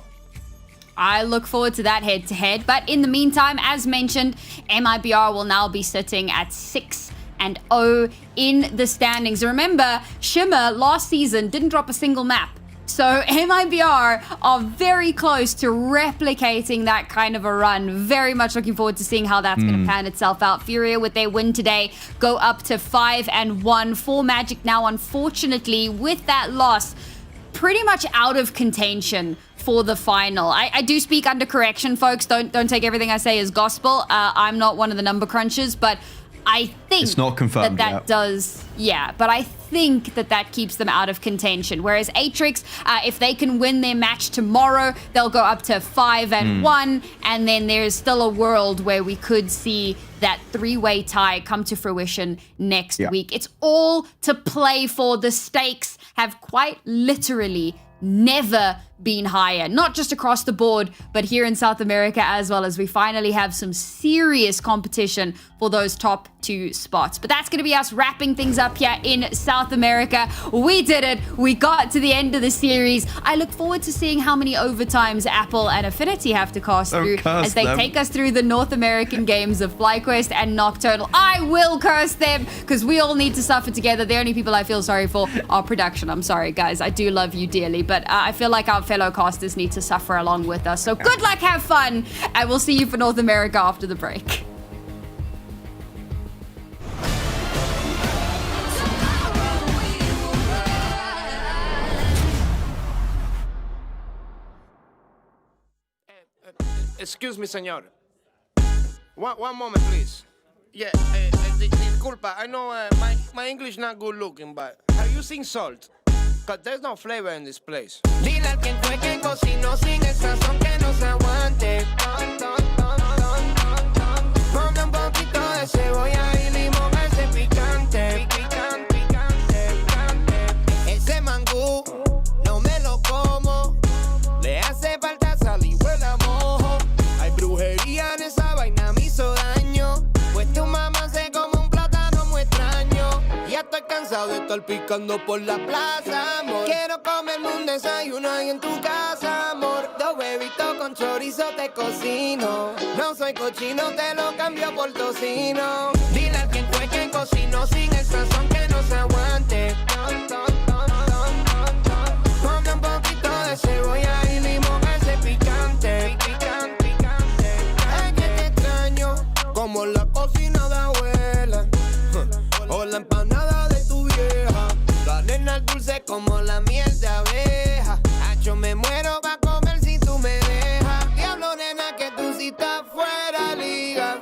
I look forward to that head-to-head. But in the meantime, as mentioned, MIBR will now be sitting at 6-0 in the standings. Remember, Shimmer last season didn't drop a single map. So MIBR are very close to replicating that kind of a run. Very much looking forward to seeing how that's going to pan itself out. Furia, with their win today, go up to 5-1. 4Magic now, unfortunately, with that loss, pretty much out of contention for the final. I do speak under correction, folks. Don't take everything I say as gospel. I'm not one of the number crunchers, but I think it's not confirmed that does, but I think that keeps them out of contention. Whereas Atrix, if they can win their match tomorrow, they'll go up to 5-1, and then there's still a world where we could see that 3-way tie come to fruition next week. It's all to play for. The stakes have quite literally never been higher, not just across the board, but here in South America as well, as we finally have some serious competition for those top 2 spots. But that's going to be us wrapping things up here in South America. We did it. We got to the end of the series. I look forward to seeing how many overtimes Apple and Affinity have to cast through as they take us through the North American games of FlyQuest and Nocturnal. I will curse them because we all need to suffer together. The only people I feel sorry for are production. I'm sorry, guys. I do love you dearly, but I feel like our fellow casters need to suffer along with us. So good luck, have fun, and we'll see you for North America after the break. Excuse me, señor. One moment, please. Yeah, disculpa. I know my English not good looking, but are you using salt? Cause there's no flavor in this place. Dile al quien fue que cocinó sin el sazón que no se aguante. Ponle un poquito de cebolla y limón a ese picante. Ese mangú no me lo como. Le hace falta sal y huele a mojo. Hay brujería en esa vaina, me hizo daño. Pues tu mamá se come un plátano muy extraño. Ya estoy cansado de estar picando por la plaza, amor. Quiero comerme un desayuno ahí en tu casa, amor. 2 huevitos con chorizo te cocino. No soy cochino, te lo cambio por tocino. Dile al quien fue que cocinó sin el sazón que no se aguante. Ponle un poquito de cebolla y limón a ese picante. Es que te extraño como la cocina de abuela o la empanada de tu vieja. La nena dulce como la miel de abeja. Yo me muero pa' comer si tú me dejas. Diablo, nena, que tú sí estás fuera liga.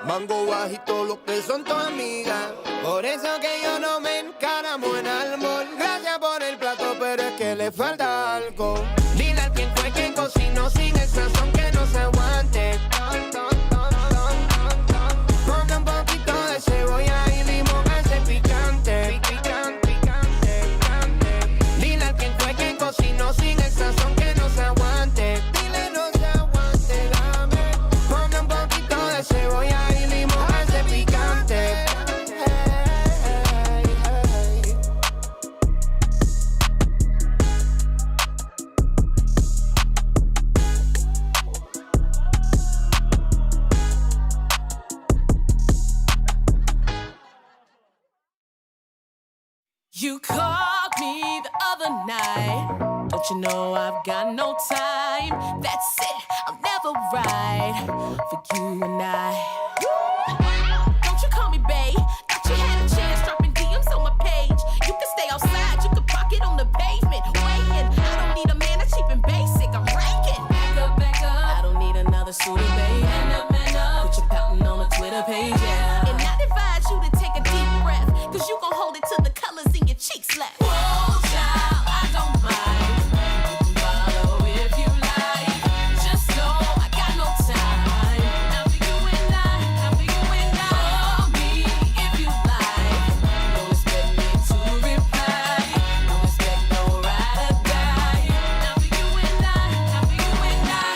Mango bajito, los que son tu amiga. Por eso que yo no me encaramo en almor. Gracias por el plato, pero es que le falta algo. Dile al quien fue que cocinó sin el sazón que no se aguante. Ponle un poquito de cebolla y limón a ese picante. Dile al quien fue que cocinó sin el sazón que no se aguante. Dile no se aguante, dame. Ponle un poquito de cebolla y limón a ese picante. You called me the other night. Don't you know I've got no time? That's it, I'll never ride for you and I. Don't you call me babe? Thought you had a chance dropping DMs on my page. You can stay outside, you can park it on the pavement. Waiting, I don't need a man that's cheap and basic. I'm ranking. Back up. I don't need another suitor, babe. Man up. Put your pouting on a Twitter page, yeah. And I advise you to take a deep breath, cause you gon' hold it till the colors in your cheeks left. Whoa, child, I don't mind. You can follow if you like. Just know I got no time. Now for you and I, now for you and I. Call me if you like. Don't expect me to reply. Don't expect no ride or die. Now for you and I, now for you and I.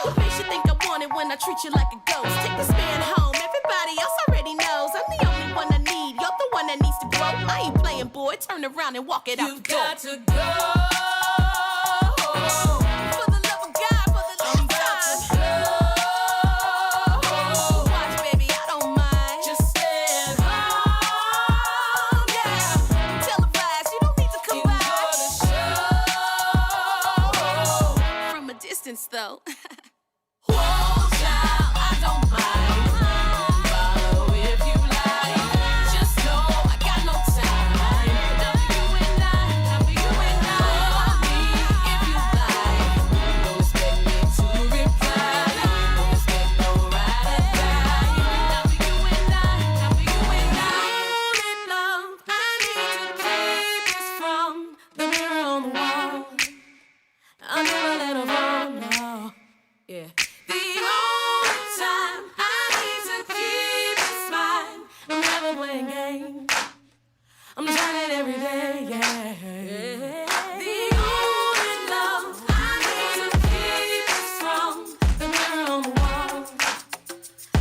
What makes you think I want it when I treat you like a ghost? Take this man home, everybody else already knows. I'm the only one I need, you're the one that needs to grow. I ain't playing, boy, turn around and walk it out the door. You've got to go. For the love of God, for the love of time. Watch, baby, I don't mind. Just stand home, yeah. Televised, you don't need to come by. From a distance, though. Whoa, child, I don't mind. Follow if you like. Just know I got no time. Now for you and I, now for you and I. playing games. I'm trying every day, yeah. The only love I need to keep is from the mirror on the wall.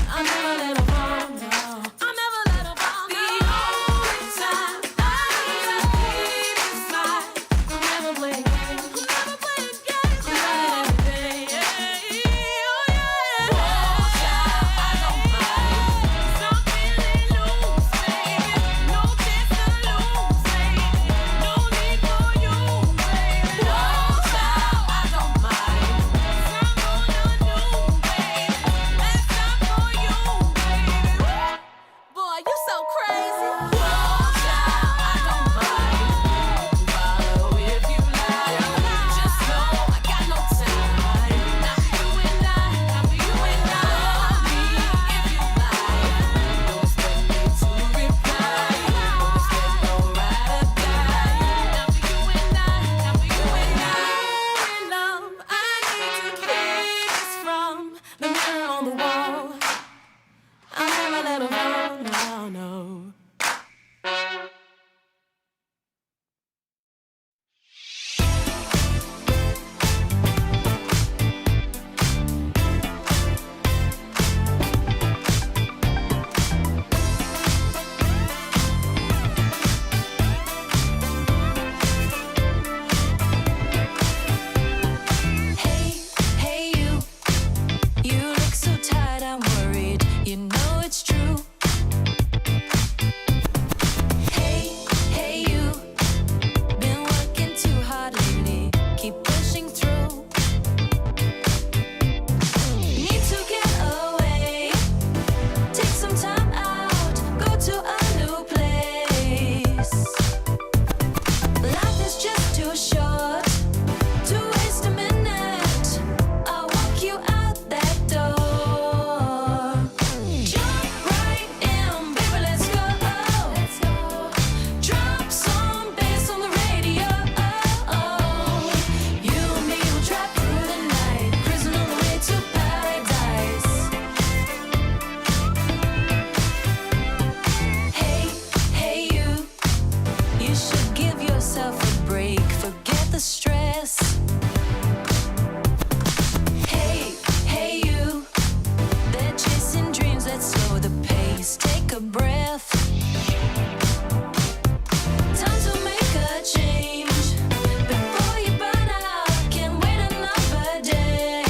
I'll never let her fall, no. I'll never let her fall, no. The only time I need to keep is mine. I'm never playing games. I'm never playing games. I'm trying every day, yeah. Oh, yeah. Oh, child, I don't mind. Some really lose, baby. No chance to lose, baby. No need for you, baby. Oh, child, I don't mind. Some gonna do, baby. That's not for you, baby. Boy, you so crazy. Oh, child, I don't mind. Follow if you like. Just know I got no time. Not for you and I. Not for you and I. Me if you like. Don't expect me to reply. Don't expect no ride or die. Not for you and I. Not for you and I. Love I need to keep is from the mirror on the wall. I'll never let her fall, no, no. Hey, you look so tired, I'm worried. You know it's true. Hey, you, been working too hard lately. Keep pushing through. Need to get away. Take some time out. Go to a new place. Life is just too short to waste a minute. I'll walk you out that door. Jump right in, baby, let's go. Drop some bass on the radio. You and me will drive through the night, cruising on the way to paradise. Hey, you should give yourself a break. Forget the stress. Hey, you. They're chasing dreams. Let's slow the pace. Take a breath. Time to make a change before you burn out. Can't wait another day.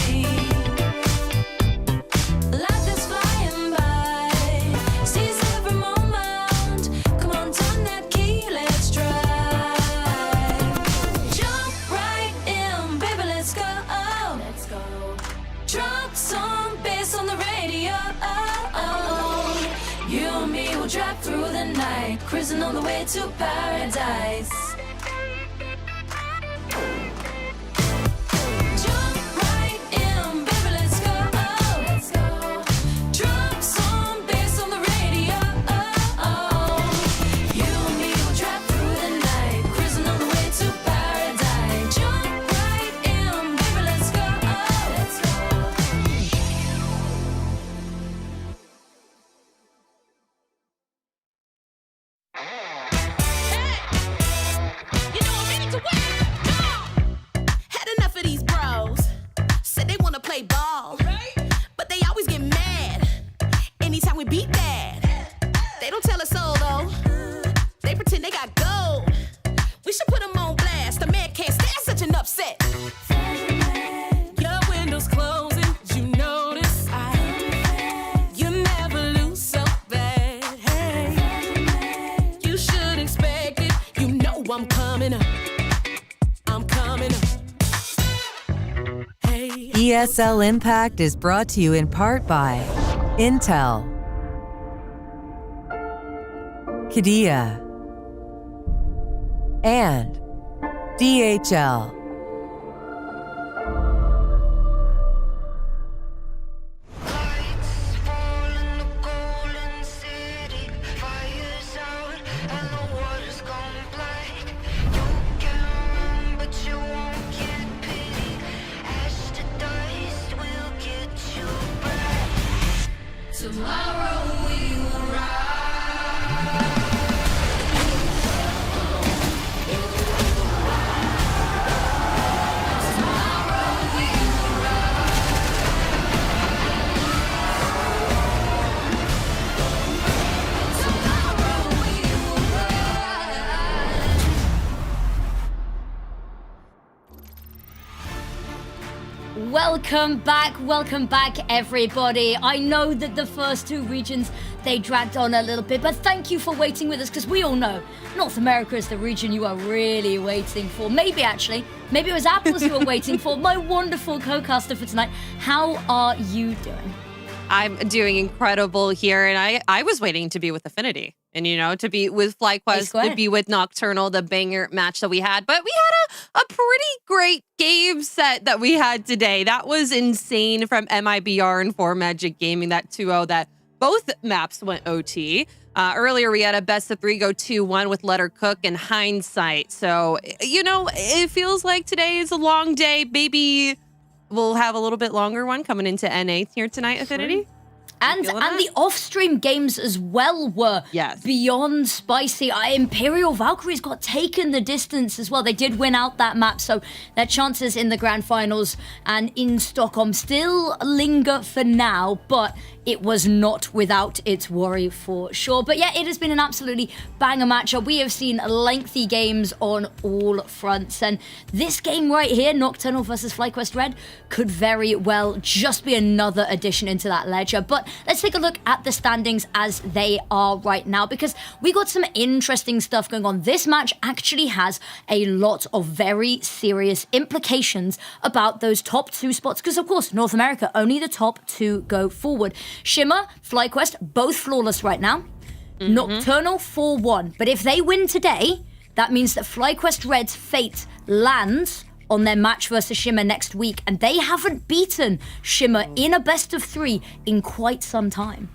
Life is flying by. Seize every moment. Come on, turn that key. Let's drive. Jump right in, baby, let's go. Drop some bass on the radio. You and me will drive through the night, cruising on the way to paradise. Jump right in, baby, let's go. Drop some bass on the radio. You and me will drive through the night, cruising on the way to paradise. Jump right in, baby, let's go. You know I'm ready to win. Had enough of these bros. Said they wanna play ball, but they always get mad anytime we beat that. They don't tell us so though. They pretend they got gold. We should put them on blast. The man can't stand such an upset. Your window's closing. You notice you never lose so bad. Hey, you should expect it. You know I'm coming up. I'm coming up. Hey. ESL Impact is brought to you in part by Intel, Qiddiya, and DHL. Lights fall in the golden city. Fire's out and the water's gone black. You can run, but you won't get pity. Ash to dust will get you back. Tomorrow we will rise. Welcome back, everybody. I know that the first two regions, they dragged on a little bit, but thank you for waiting with us, because we all know North America is the region you are really waiting for. Maybe it was apples you were waiting for. My wonderful co-caster for tonight, how are you doing? I'm doing incredible here, and I was waiting to be with Affinity, and to be with FlyQuest, to be with Nocturnal, the banger match that we had. But we had a pretty great game set that we had today. That was insane from MIBR and 4Magic Gaming, that 2-0 that both maps went OT. Earlier, we had a best of 3 go 2-1 with Letter Cook and Hindsight. So, it feels like today is a long day. Maybe we'll have a little bit longer one coming into N8 here tonight, Affinity. And the off-stream games as well were beyond spicy. Imperial Valkyries got taken the distance as well. They did win out that map, so their chances in the grand finals and in Stockholm still linger for now, but it was not without its worry for sure. But yeah, it has been an absolutely banger matchup. We have seen lengthy games on all fronts, and this game right here, Nocturnal versus FlyQuest Red, could very well just be another addition into that ledger. But let's take a look at the standings as they are right now, because we got some interesting stuff going on. This match actually has a lot of very serious implications about those top two spots, because of course, North America, only the top two go forward. Shimmer, FlyQuest, both flawless right now. Nocturnal 4-1. But if they win today, that means that FlyQuest Red's fate lands on their match versus Shimmer next week, and they haven't beaten Shimmer in a best of 3 in quite some time.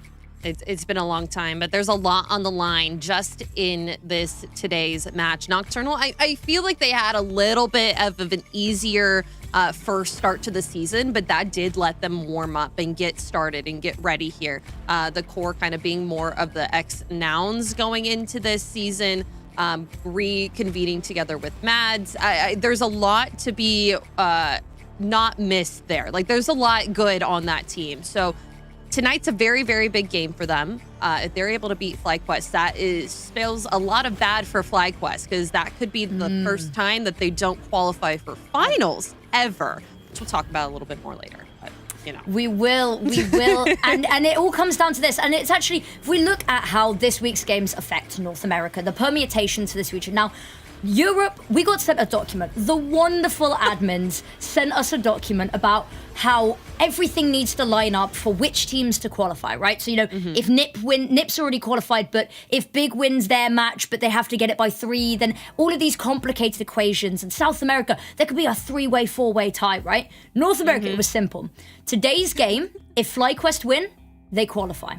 It's been a long time, but there's a lot on the line just in this today's match. Nocturnal, I feel like they had a little bit of an easier first start to the season, but that did let them warm up and get started and get ready here. The core kind of being more of the ex-nouns going into this season, reconvening together with Mads. There's a lot to be not missed there. Like, there's a lot good on that team. So tonight's a very, very big game for them. If they're able to beat FlyQuest, that spells a lot of bad for FlyQuest, because that could be the first time that they don't qualify for finals ever, which we'll talk about a little bit more later. But, We will. and it all comes down to this. And it's actually, if we look at how this week's games affect North America, the permutations to this region. Now, Europe, we got sent a document. The wonderful admins sent us a document about how everything needs to line up for which teams to qualify, right? So, if NIP's already qualified, but if Big wins their match, but they have to get it by 3, then all of these complicated equations. And South America, there could be a 3-way, 4-way tie, right? North America, it was simple. Today's game, if FlyQuest win, they qualify.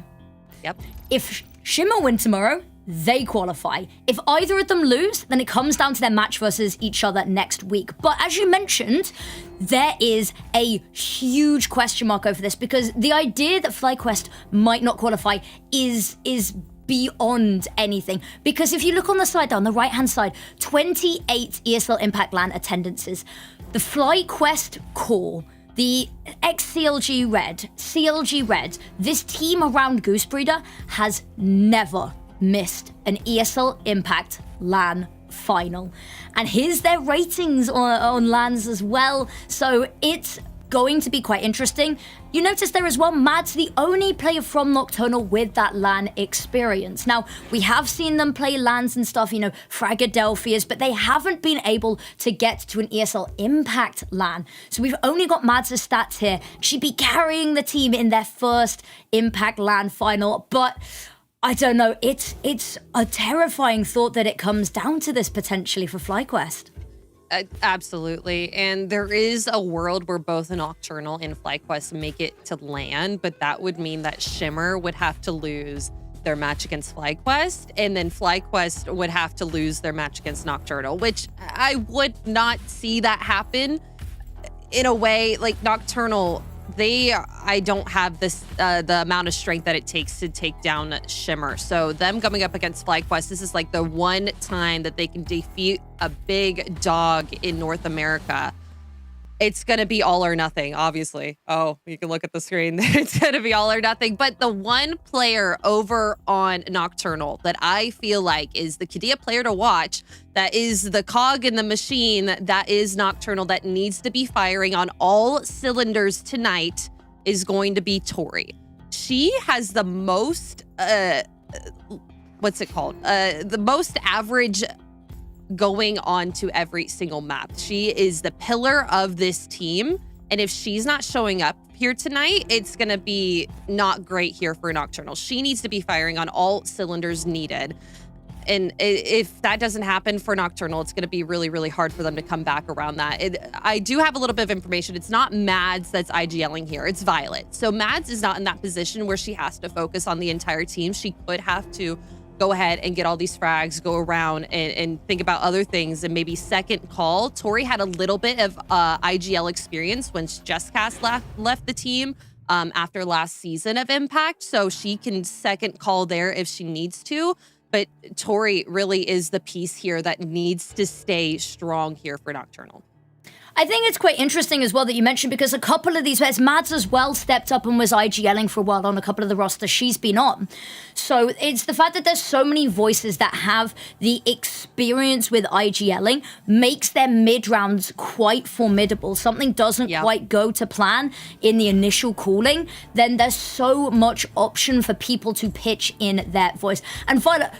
Yep. If Shimmer win tomorrow, they qualify. If either of them lose, then it comes down to their match versus each other next week. But as you mentioned, there is a huge question mark over this, because the idea that FlyQuest might not qualify is beyond anything. Because if you look on the side, down the right-hand side, 28 ESL Impact LAN attendances. The FlyQuest core, the ex-CLG Red, this team around Goosebreeder has never missed an ESL Impact LAN final. And here's their ratings on LANs as well. So it's going to be quite interesting. You notice there as well, Mads, the only player from Nocturnal with that LAN experience. Now, we have seen them play LANs and stuff, Fragadelphias, but they haven't been able to get to an ESL Impact LAN. So we've only got Mads' stats here. She'd be carrying the team in their first Impact LAN final, but I don't know, it's a terrifying thought that it comes down to this potentially for FlyQuest. Absolutely. And there is a world where both Nocturnal and FlyQuest make it to LAN, but that would mean that Shimmer would have to lose their match against FlyQuest, and then FlyQuest would have to lose their match against Nocturnal, which I would not see that happen. In a way, like Nocturnal, I don't have the amount of strength that it takes to take down Shimmer. So them coming up against FlyQuest, this is like the one time that they can defeat a big dog in North America. it's going to be all or nothing, obviously. Oh, you can look at the screen. It's going to be all or nothing. But the one player over on Nocturnal that I feel like is the Qiddiya player to watch, that is the cog in the machine, that is Nocturnal, that needs to be firing on all cylinders tonight, is going to be Tori. She has the most, what's it called? The most average going on to every single map. She is the pillar of this team. And if she's not showing up here tonight, it's going to be not great here for Nocturnal. She needs to be firing on all cylinders needed. And if that doesn't happen for Nocturnal, it's going to be really, really hard for them to come back around that. I do have a little bit of information. It's not Mads that's IGLing here. It's Violet. So Mads is not in that position where she has to focus on the entire team. She could have to go ahead and get all these frags, go around and think about other things and maybe second call. Tori had a little bit of IGL experience when Jesscast left the team after last season of Impact. So she can second call there if she needs to. But Tori really is the piece here that needs to stay strong here for Nocturnal. I think it's quite interesting as well that you mentioned, because a couple of these players, Mads as well stepped up and was IGLing for a while on a couple of the rosters she's been on. So it's the fact that there's so many voices that have the experience with IGLing makes their mid-rounds quite formidable. Something doesn't quite go to plan in the initial calling, then there's so much option for people to pitch in their voice. And Violet,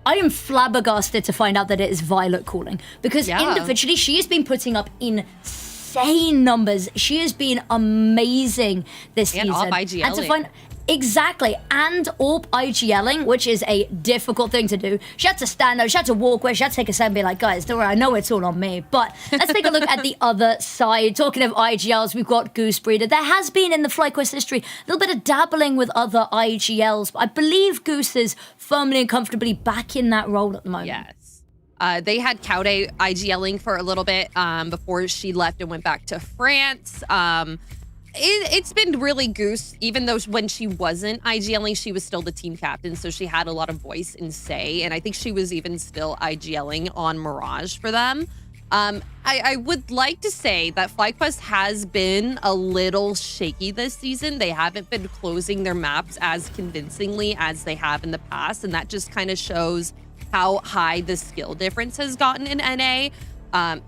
I am flabbergasted to find out that it is Violet calling, because individually she has been putting up insane numbers. She has been amazing this season. And IGLing. And to find exactly, and AWP IGLing, which is a difficult thing to do. She had to stand up, she had to walk away, she had to take a step and be like, guys, don't worry, I know it's all on me. But let's take a look at the other side. Talking of IGLs, we've got Goose Breeder. There has been in the FlyQuest history a little bit of dabbling with other IGLs, but I believe Goose is firmly and comfortably back in that role at the moment. Yes. They had Kaude IGLing for a little bit before she left and went back to France. It's been really Goose, even though when she wasn't IGLing, she was still the team captain, so she had a lot of voice and say, and I think she was even still IGLing on Mirage for them. I would like to say that FlyQuest has been a little shaky this season. They haven't been closing their maps as convincingly as they have in the past, and that just kind of shows how high the skill difference has gotten in NA.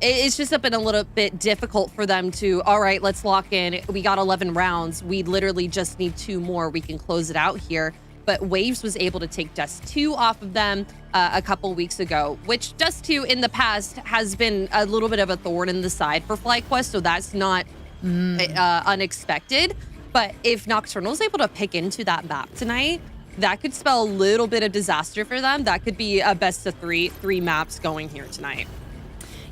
It's just been a little bit difficult for them to, all right, let's lock in. We got 11 rounds. We literally just need 2 more. We can close it out here. But Waves was able to take Dust 2 off of them a couple weeks ago, which Dust 2 in the past has been a little bit of a thorn in the side for FlyQuest, so that's not unexpected. But if Nocturnal's able to pick into that map tonight, that could spell a little bit of disaster for them. That could be a best of three maps going here tonight.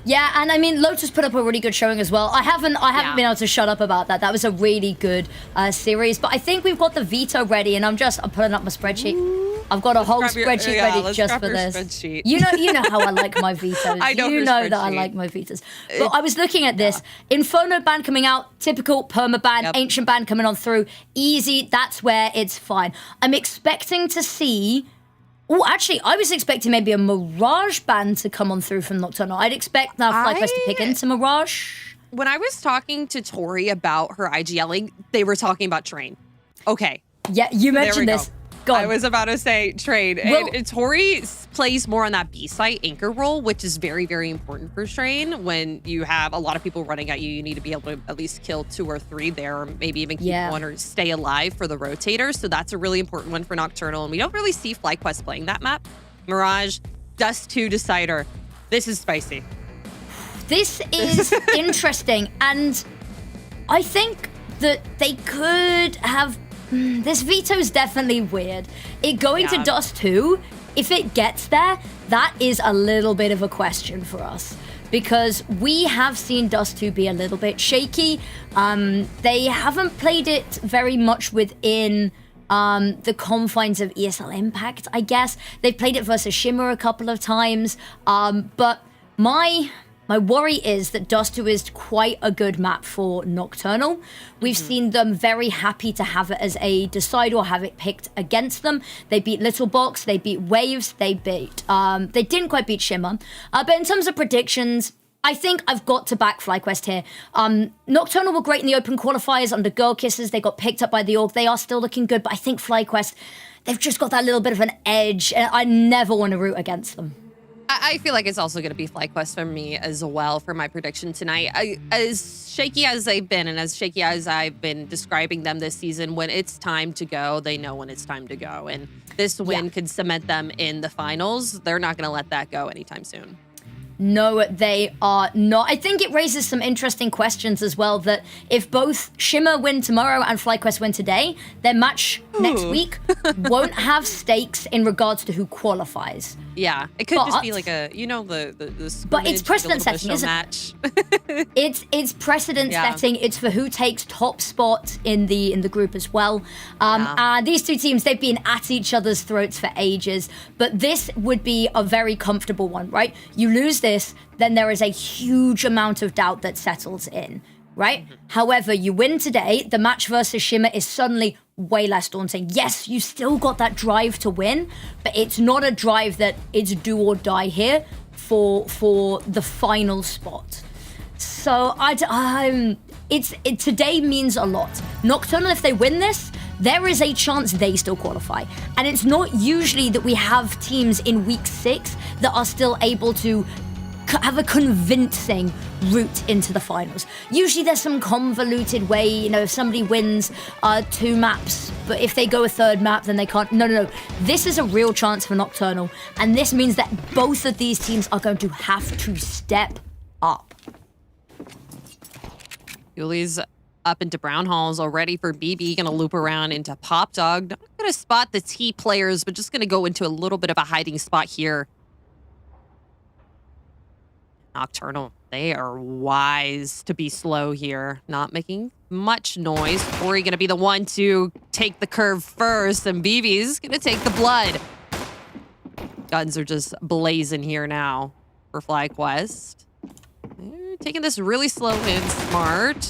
Yeah, and I mean, Lotus put up a really good showing as well. I haven't been able to shut up about that. That was a really good series. But I think we've got the veto ready, and I'm putting up my spreadsheet. Ooh. I've got a whole spreadsheet ready just for this. Spreadsheet. You know how I like my vetoes. I know that I like my vetoes. But I was looking at this. Inferno ban coming out, typical perma ban, ancient ban coming on through. Easy, that's where it's fine. I'm expecting to see... Oh, actually, I was expecting maybe a Mirage ban to come on through from Nocturnal. I'd expect now FlyQuest to pick into Mirage. When I was talking to Tori about her IGLing, they were talking about Train. Okay. Yeah, you mentioned this. Go on. I was about to say Train. And Tori plays more on that B-site anchor role, which is very, very important for Train. When you have a lot of people running at you, you need to be able to at least kill 2 or 3 there, or maybe even keep one or stay alive for the rotator. So that's a really important one for Nocturnal. And we don't really see FlyQuest playing that map. Mirage, Dust 2 Decider. This is spicy. This is interesting. And I think that they could have... This veto is definitely weird. It going to Dust 2, if it gets there, that is a little bit of a question for us. Because we have seen Dust 2 be a little bit shaky. They haven't played it very much within the confines of ESL Impact, I guess. They've played it versus Shimmer a couple of times. But my worry is that Dust 2 is quite a good map for Nocturnal. We've seen them very happy to have it as a decide or have it picked against them. They beat Little Box, they beat Waves, they didn't quite beat Shimmer. But in terms of predictions, I think I've got to back FlyQuest here. Nocturnal were great in the open qualifiers under Girl Kisses. They got picked up by the org. They are still looking good, but I think FlyQuest, they've just got that little bit of an edge, and I never want to root against them. I feel like it's also going to be FlyQuest for me as well for my prediction tonight. As shaky as they've been and as shaky as I've been describing them this season, when it's time to go, they know when it's time to go. And this win could cement them in the finals. They're not going to let that go anytime soon. No, they are not. I think it raises some interesting questions as well, that if both Shimmer win tomorrow and FlyQuest win today, their match next week won't have stakes in regards to who qualifies. Yeah, it could just be like a, you know, the but it's precedent setting, isn't match. It's precedent setting. It's for who takes top spot in the group as well. These two teams, they've been at each other's throats for ages, but this would be a very comfortable one, right? You lose this, then there is a huge amount of doubt that settles in, right? However, you win today, the match versus Shimmer is suddenly way less daunting. Yes, you still got that drive to win, but it's not a drive that it's do or die here for the final spot. So today means a lot. Nocturnal, if they win this, there is a chance they still qualify. And it's not usually that we have teams in week 6 that are still able to have a convincing route into the finals. Usually there's some convoluted way, you know, if somebody wins 2 maps, but if they go a 3rd map, then they can't. No. This is a real chance for Nocturnal, and this means that both of these teams are going to have to step up. Yuli's up into Brown Halls already for BB, gonna loop around into Pop Dog. Not gonna spot the T players, but just gonna go into a little bit of a hiding spot here. Nocturnal, they are wise to be slow here, not making much noise. Ori gonna be the one to take the curve first, and BB's gonna take the blood. Guns are just blazing here now for FlyQuest. They're taking this really slow and smart.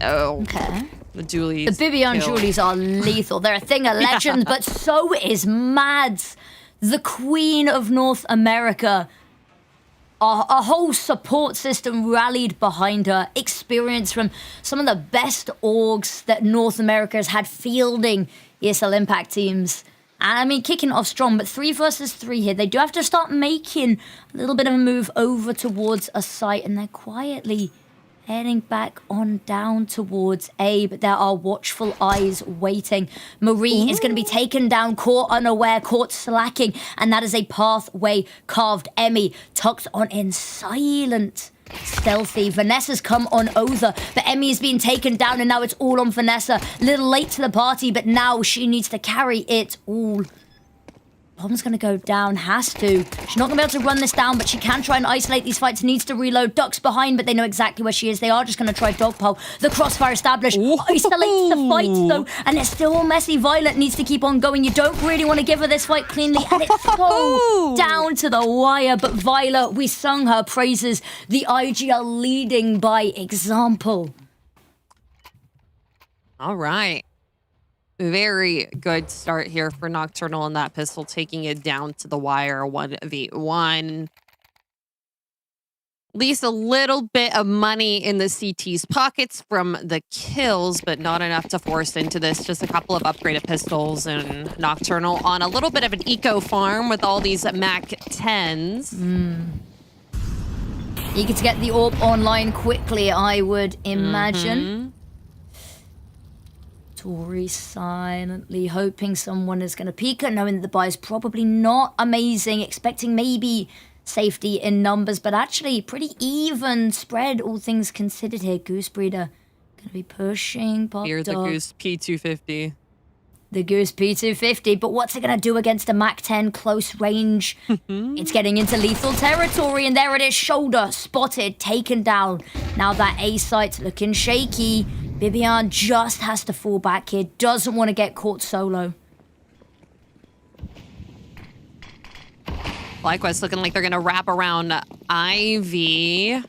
Oh, okay. The Julies. The Bibian Julies are lethal. They're a thing of legend, but so is Mads, the Queen of North America. A whole support system rallied behind her. Experience from some of the best orgs that North America has had fielding ESL Impact teams. And I mean, kicking off strong, but 3 versus 3 here. They do have to start making a little bit of a move over towards a site, and they're quietly heading back on down towards A, but there are watchful eyes waiting. Marie is going to be taken down, caught unaware, caught slacking, and that is a pathway carved. Emmy tucked on in silent, stealthy. Vanessa's come on over, but Emmy's been taken down, and now it's all on Vanessa. A little late to the party, but now she needs to carry it all. Bomb's gonna go down, has to. She's not gonna be able to run this down, but she can try and isolate these fights. Needs to reload. Ducks behind, but they know exactly where she is. They are just gonna try dogpile. The crossfire established. Isolates the fight though, and it's still all messy. Violet needs to keep on going. You don't really want to give her this fight cleanly, and it's so down to the wire. But Violet, we sung her praises. The IGL leading by example. All right. Very good start here for Nocturnal on that pistol, taking it down to the wire, 1v1. At least a little bit of money in the CT's pockets from the kills, but not enough to force into this. Just a couple of upgraded pistols, and Nocturnal on a little bit of an eco farm with all these Mac 10s. Eager to get the orb online quickly, I would imagine. Tori silently hoping someone is going to peek her, knowing that the buy is probably not amazing, expecting maybe safety in numbers, but actually pretty even spread, all things considered here. Goose Breeder going to be pushing Pop Here's the Dog. Goose P250. The Goose P250, but what's it going to do against a Mac 10 close range? It's getting into lethal territory, and there it is, shoulder spotted, taken down. Now that A site's looking shaky. Bibian just has to fall back here, doesn't want to get caught solo. FlyQuest looking like they're going to wrap around Ivy.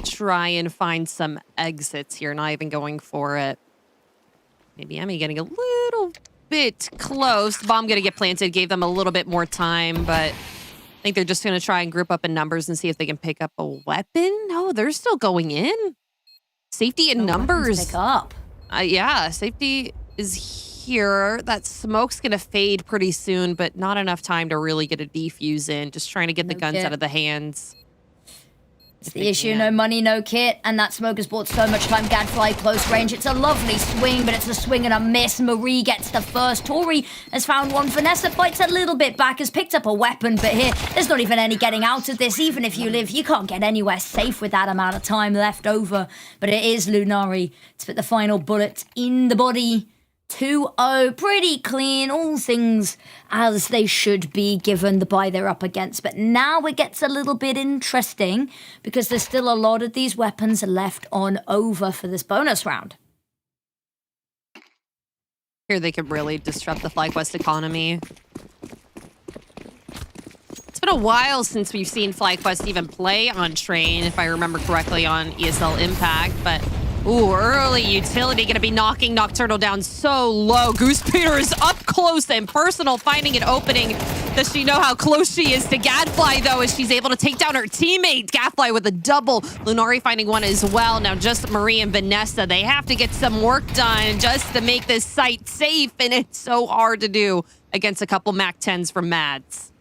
Try and find some exits here, not even going for it. Maybe Emmy getting a little bit close. Bomb going to get planted, gave them a little bit more time, but think they're just going to try and group up in numbers and see if they can pick up a weapon. No, they're still going in. Safety in numbers. Pick up. Yeah, safety is here. That smoke's going to fade pretty soon, but not enough time to really get a defuse in. Just trying to get the guns out of the hands. It's the issue, no money, no kit, and that smoke has bought so much time. Gadfly close range. It's a lovely swing, but it's a swing and a miss. Marie gets the first. Tori has found one. Vanessa fights a little bit back, has picked up a weapon, but here, there's not even any getting out of this. Even if you live, you can't get anywhere safe with that amount of time left over. But it is Lunari to put the final bullet in the body. 2-0, pretty clean, all things as they should be given the buy they're up against. But now it gets a little bit interesting because there's still a lot of these weapons left on over for this bonus round. Here they could really disrupt the FlyQuest economy. It's been a while since we've seen FlyQuest even play on Train, if I remember correctly, on ESL Impact, but ooh, early utility going to be knocking Nocturnal down so low. Goose Peter is up close and personal, finding an opening. Does she know how close she is to Gadfly, though, as she's able to take down her teammate? Gadfly with a double. Lunari finding one as well. Now just Marie and Vanessa. They have to get some work done just to make this site safe, and it's so hard to do against a couple MAC-10s from Mads.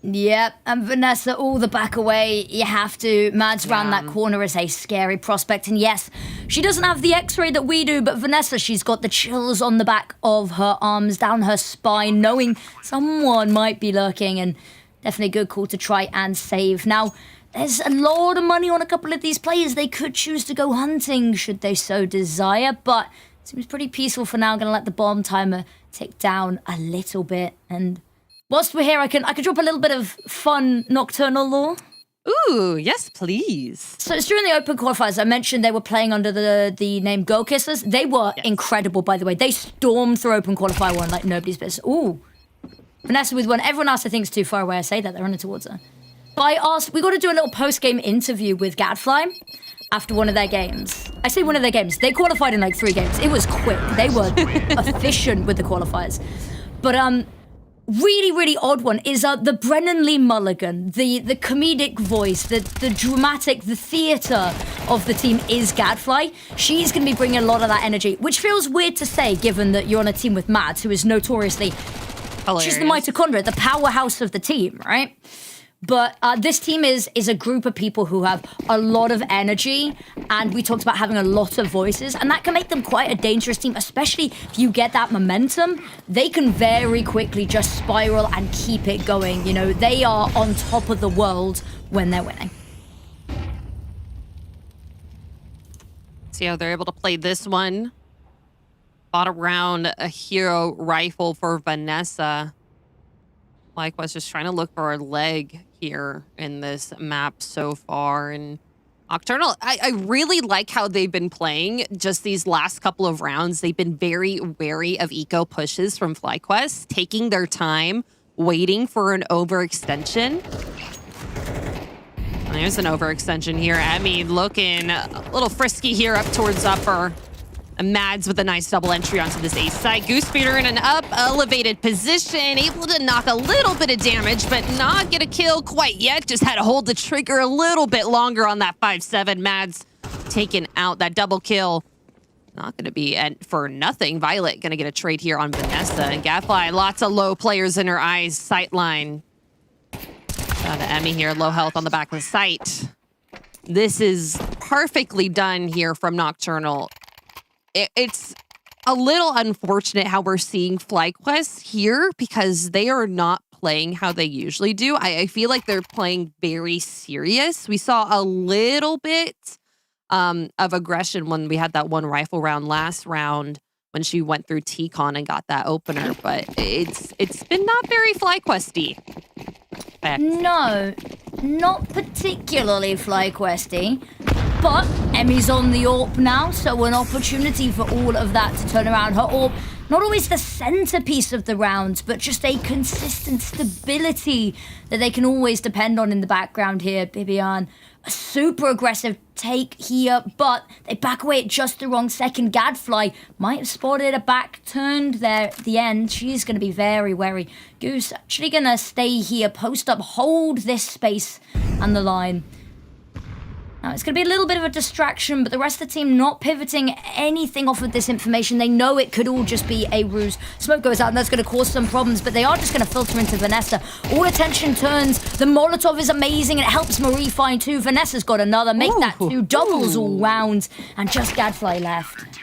Yep, and Vanessa, all the back away, you have to. Mads round that corner is a scary prospect, and yes, she doesn't have the x-ray that we do, but Vanessa, she's got the chills on the back of her arms, down her spine, knowing someone might be lurking, and definitely a good call to try and save. Now, there's a lot of money on a couple of these players. They could choose to go hunting, should they so desire, but it seems pretty peaceful for now. Gonna let the bomb timer tick down a little bit, and whilst we're here, I can drop a little bit of fun Nocturnal lore. Ooh, yes, please. So it's during the open qualifiers. I mentioned they were playing under the name Girl Kissers. They were incredible, by the way. They stormed through open qualifier one like nobody's business. Ooh. Vanessa with one. Everyone else I think is too far away. I say that, they're running towards her. But I asked, we got to do a little post-game interview with Gadfly after one of their games. I say one of their games. They qualified in like 3 games. It was quick. They were efficient with the qualifiers. But really, really odd one is the Brennan Lee Mulligan, the comedic voice, the dramatic, the theatre of the team is Gadfly. She's going to be bringing a lot of that energy, which feels weird to say given that you're on a team with Mads, who is notoriously, she's the mitochondria, the powerhouse of the team, right? But this team is a group of people who have a lot of energy, and we talked about having a lot of voices, and that can make them quite a dangerous team, especially if you get that momentum. They can very quickly just spiral and keep it going. You know, they are on top of the world when they're winning. See how they're able to play this one. Bought around a hero rifle for Vanessa. FlyQuest just trying to look for a leg here in this map so far. And Nocturnal, I really like how they've been playing just these last couple of rounds. They've been very wary of eco pushes from FlyQuest, taking their time, waiting for an overextension. And there's an overextension here. Emmy looking a little frisky here up towards upper. Mads with a nice double entry onto this ace side. Goosefeeder in an up elevated position, able to knock a little bit of damage, but not get a kill quite yet. Just had to hold the trigger a little bit longer on that 5-7. Mads taken out. That double kill not going to be for nothing. Violet going to get a trade here on Vanessa. And Gadfly, lots of low players in her eyes. Sightline. Down to Emmy here. Low health on the back of the site. This is perfectly done here from Nocturnal. It's a little unfortunate how we're seeing FlyQuest here because they are not playing how they usually do. I feel like they're playing very serious. We saw a little bit of aggression when we had that one rifle round last round when she went through T-Con and got that opener, but it's been not very FlyQuesty. No, not particularly FlyQuesty. But Emmy's on the AWP now, so an opportunity for all of that to turn around. Her AWP not always the centerpiece of the rounds, but just a consistent stability that they can always depend on in the background here. Bibian, a super aggressive take here, but they back away at just the wrong second. Gadfly might have spotted a back turned there at the end. She's going to be very wary. Goose actually going to stay here, post up, hold this space and the line. Now, it's going to be a little bit of a distraction, but the rest of the team not pivoting anything off of this information. They know it could all just be a ruse. Smoke goes out, and that's going to cause some problems, but they are just going to filter into Vanessa. All attention turns. The Molotov is amazing, and it helps Marie find two. Vanessa's got another. Make that two doubles all round, and just Gadfly left.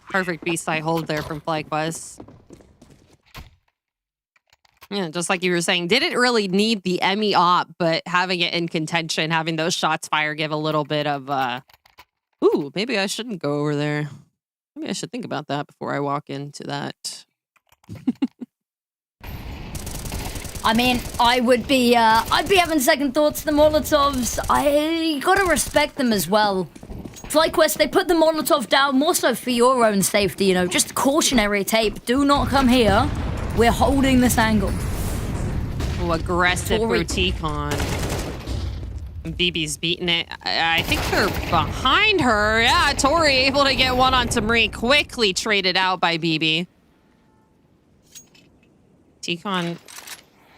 Perfect B-side hold there from FlyQuest. Yeah, just like you were saying, didn't really need the Emmy op, but having it in contention, having those shots fire, give a little bit of, ooh, maybe I shouldn't go over there. Maybe I should think about that before I walk into that. I mean, I'd be having second thoughts. The Molotovs, you gotta respect them as well. FlyQuest, they put the Molotov down more so for your own safety, you know, just cautionary tape. Do not come here. We're holding this angle. Oh, aggressive boutique on. BB's beating it. I think they're behind her. Yeah, Tori able to get one onto Marie. Quickly traded out by BB. T-Con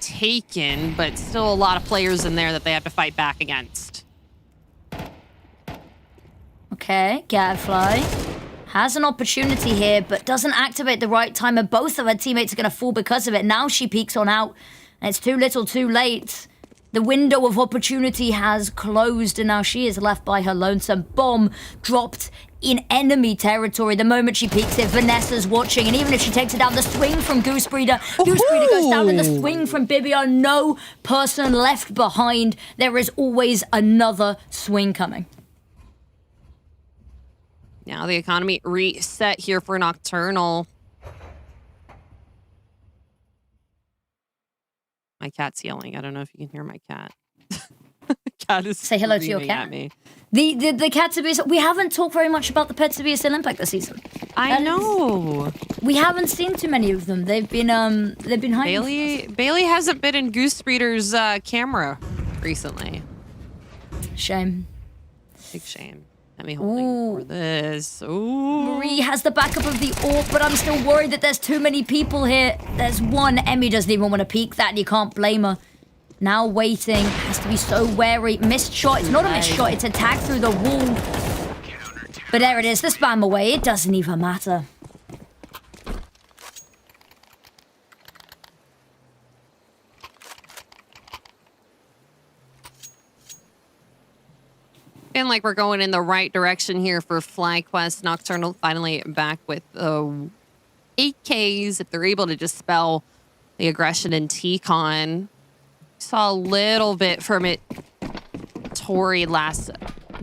taken, but still a lot of players in there that they have to fight back against. Okay, Gadfly has an opportunity here, but doesn't activate the right time, and both of her teammates are going to fall because of it. Now she peeks on out, and it's too little too late. The window of opportunity has closed, and now she is left by her lonesome. Bomb dropped in enemy territory. The moment she peeks it, Vanessa's watching, and even if she takes it down, the swing from Goose Breeder goes down, and the swing from Bibia, no person left behind. There is always another swing coming. Now the economy reset here for Nocturnal. My cat's yelling. I don't know if you can hear my cat. Cat is say hello to your cat. At me. The cats are. We haven't talked very much about the pets of ESL Impact this season. I know. We haven't seen too many of them. They've been hiding. Bailey hasn't been in Goose Breeder's camera recently. Shame. Big shame. Let me hold for this. Ooh. Marie has the backup of the AWP, but I'm still worried that there's too many people here. There's one. Emmy doesn't even want to peek that, and you can't blame her. Now waiting. Has to be so wary. Missed shot. It's not a missed shot. It's a tag through the wall. But there it is. The spam away. It doesn't even matter. Feeling like we're going in the right direction here for FlyQuest. Nocturnal finally back with 8Ks if they're able to dispel the aggression in T-Con. Saw a little bit from it, Tori, last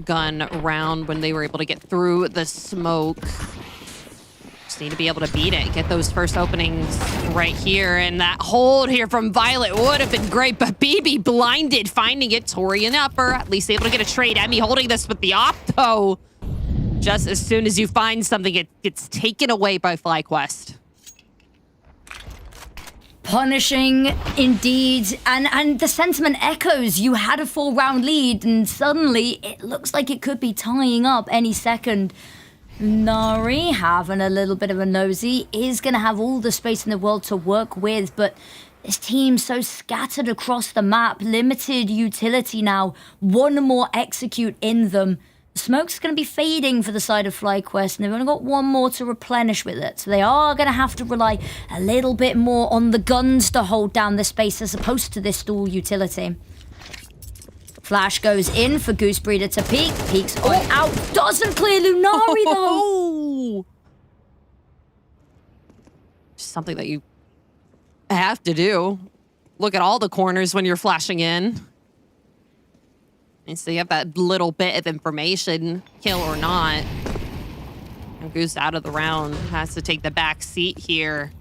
gun round when they were able to get through the smoke. Just need to be able to beat it, get those first openings right here. And that hold here from Violet would have been great, but BB blinded, finding it. Tori and upper, at least able to get a trade. Emmy holding this with the op, though. Just as soon as you find something, it gets taken away by FlyQuest. Punishing, indeed. And the sentiment echoes. You had a 4-round lead, and suddenly it looks like it could be tying up any second. Nari, having a little bit of a nosy, is going to have all the space in the world to work with, but this team's so scattered across the map, limited utility now, one more execute in them. Smoke's going to be fading for the side of FlyQuest, and they've only got one more to replenish with it, so they are going to have to rely a little bit more on the guns to hold down the space as opposed to this stall utility. Flash goes in for Goose Breeder to peek. Peeks on out. Doesn't clear Lunari, though. Something that you have to do. Look at all the corners when you're flashing in. And so you have that little bit of information, kill or not. And Goose out of the round. Has to take the back seat here.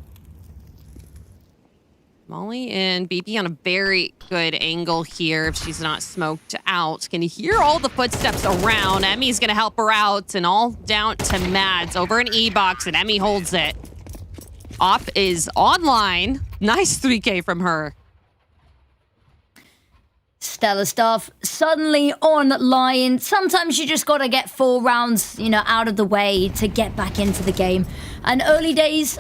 Molly and BB on a very good angle here if she's not smoked out. Can you hear all the footsteps around? Emmy's going to help her out, and all down to Mads over an E-box, and Emmy holds it. Op is online. Nice 3K from her. Stellar stuff. Suddenly online. Sometimes you just gotta get 4 rounds, out of the way to get back into the game. And early days,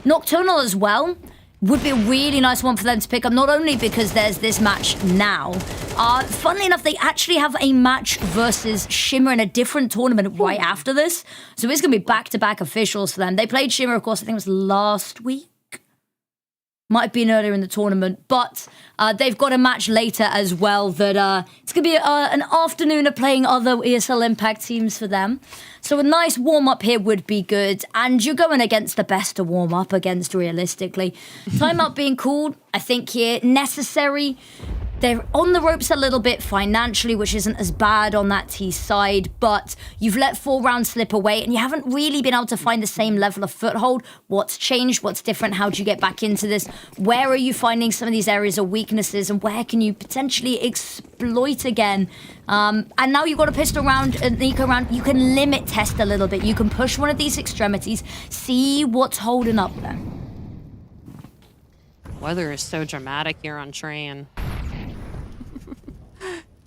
Nocturnal as well would be a really nice one for them to pick up, not only because there's this match now. Funnily enough, they actually have a match versus Shimmer in a different tournament right after this. So it's going to be back-to-back officials for them. They played Shimmer, of course, I think it was last week. Might have been earlier in the tournament, but they've got a match later as well that it's going to be an afternoon of playing other ESL Impact teams for them. So a nice warm-up here would be good, and you're going against the best to warm up against, realistically. Timeout being called, I think here, necessary. They're on the ropes a little bit financially, which isn't as bad on that T side, but you've let 4 rounds slip away and you haven't really been able to find the same level of foothold. What's changed? What's different? How do you get back into this? Where are you finding some of these areas of weaknesses, and where can you potentially exploit again? And now you've got a pistol round, an eco round. You can limit test a little bit. You can push one of these extremities, see what's holding up there. Weather is so dramatic here on train.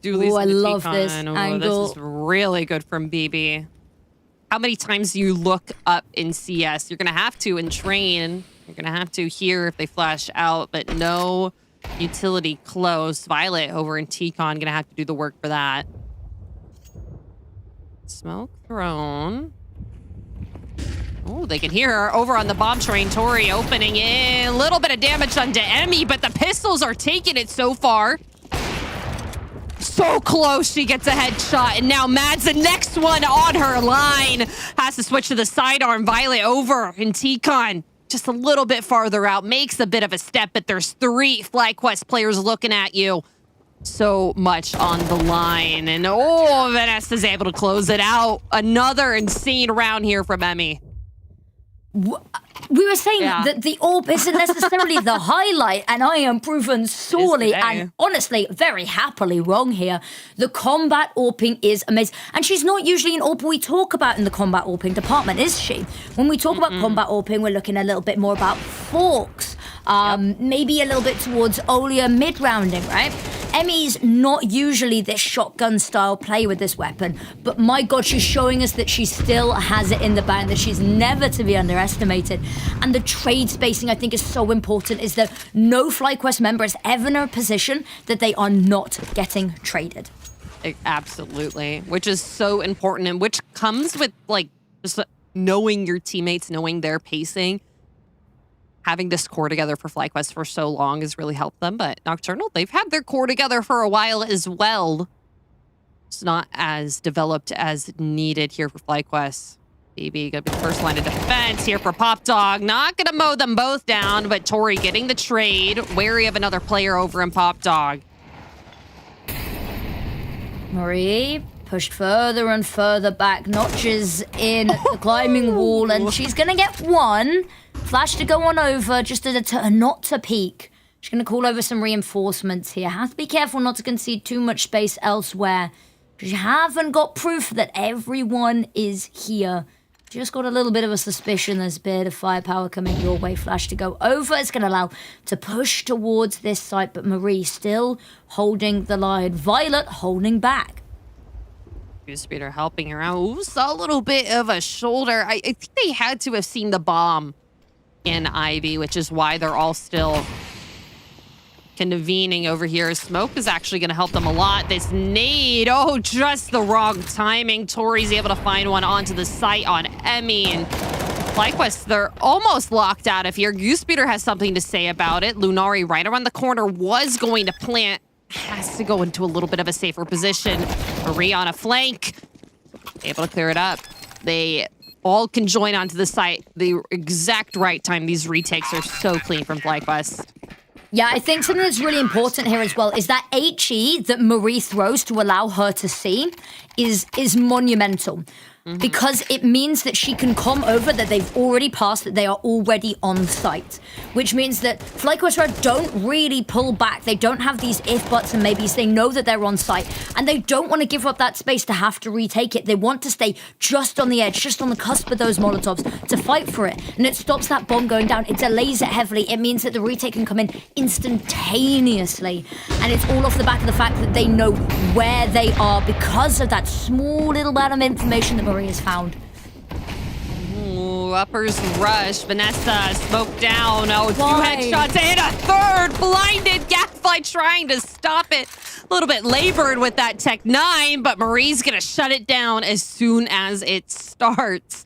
Oh, I love this angle. This is really good from BB. How many times do you look up in CS? You're going to have to in train. You're going to have to here if they flash out, but no utility close. Violet over in TCon going to have to do the work for that. Smoke thrown. Oh, they can hear her over on the bomb train. Tori opening in. A little bit of damage onto Emmy, but the pistols are taking it so far. So close, she gets a headshot, and now Mad's the next one on her line. Has to switch to the sidearm. Violet over in TCon. Just a little bit farther out. Makes a bit of a step, but there's 3 FlyQuest players looking at you. So much on the line. And oh, Vanessa's able to close it out. Another insane round here from Emmy. We were saying that the AWP isn't necessarily the highlight, and I am proven sorely and honestly very happily wrong here. The combat AWPing is amazing. And she's not usually an AWP we talk about in the combat AWPing department, is she? When we talk about combat AWPing, we're looking a little bit more about forks. Maybe a little bit towards Olia mid-rounding, right? Emmy's not usually this shotgun style play with this weapon, but my God, she's showing us that she still has it in the bag, that she's never to be underestimated. And the trade spacing, I think, is so important, is that no FlyQuest member is ever in a position that they are not getting traded. Absolutely, which is so important, and which comes with like just knowing your teammates, knowing their pacing. Having this core together for FlyQuest for so long has really helped them. But Nocturnal, they've had their core together for a while as well. It's not as developed as needed here for FlyQuest. BB gonna be the first line of defense here for Pop Dog. Not gonna mow them both down, but Tori getting the trade. Wary of another player over in Pop Dog. Marie pushed further and further back, notches in the climbing wall, and she's gonna get one. Flash to go on over, just to deter, not to peek. She's going to call over some reinforcements here. Have to be careful not to concede too much space elsewhere, because you haven't got proof that everyone is here. Just got a little bit of a suspicion there's a bit of firepower coming your way. Flash to go over. It's going to allow to push towards this site, but Marie still holding the line. Violet holding back. Speeder helping her out. Ooh, saw a little bit of a shoulder. I think they had to have seen the bomb in Ivy, which is why they're all still convening over here. Smoke is actually going to help them a lot. This nade, oh, just the wrong timing. Tori's able to find one onto the site on Emmy, and FlyQuest, they're almost locked out of here. Goosebeater has something to say about it. Lunari right around the corner was going to plant. Has to go into a little bit of a safer position. Marie on a flank. Able to clear it up. They all can join onto the site the exact right time. These retakes are so clean from FlyQuest. Yeah, I think something that's really important here as well is that HE that Marie throws to allow her to see is monumental. because it means that she can come over, that they've already passed, that they are already on site, which means that FlyQuest don't really pull back. They don't have these if, buts, and maybes. They know that they're on site, and they don't want to give up that space to have to retake it. They want to stay just on the edge, just on the cusp of those Molotovs to fight for it, and it stops that bomb going down. It delays it heavily. It means that the retake can come in instantaneously, and it's all off the back of the fact that they know where they are because of that small little amount of information that Marie has found. Ooh, uppers rush. Vanessa smoke down. Oh, Why? 2 headshots to hit a third. Blinded. Gadfly trying to stop it. A little bit labored with that Tech 9, but Marie's going to shut it down as soon as it starts.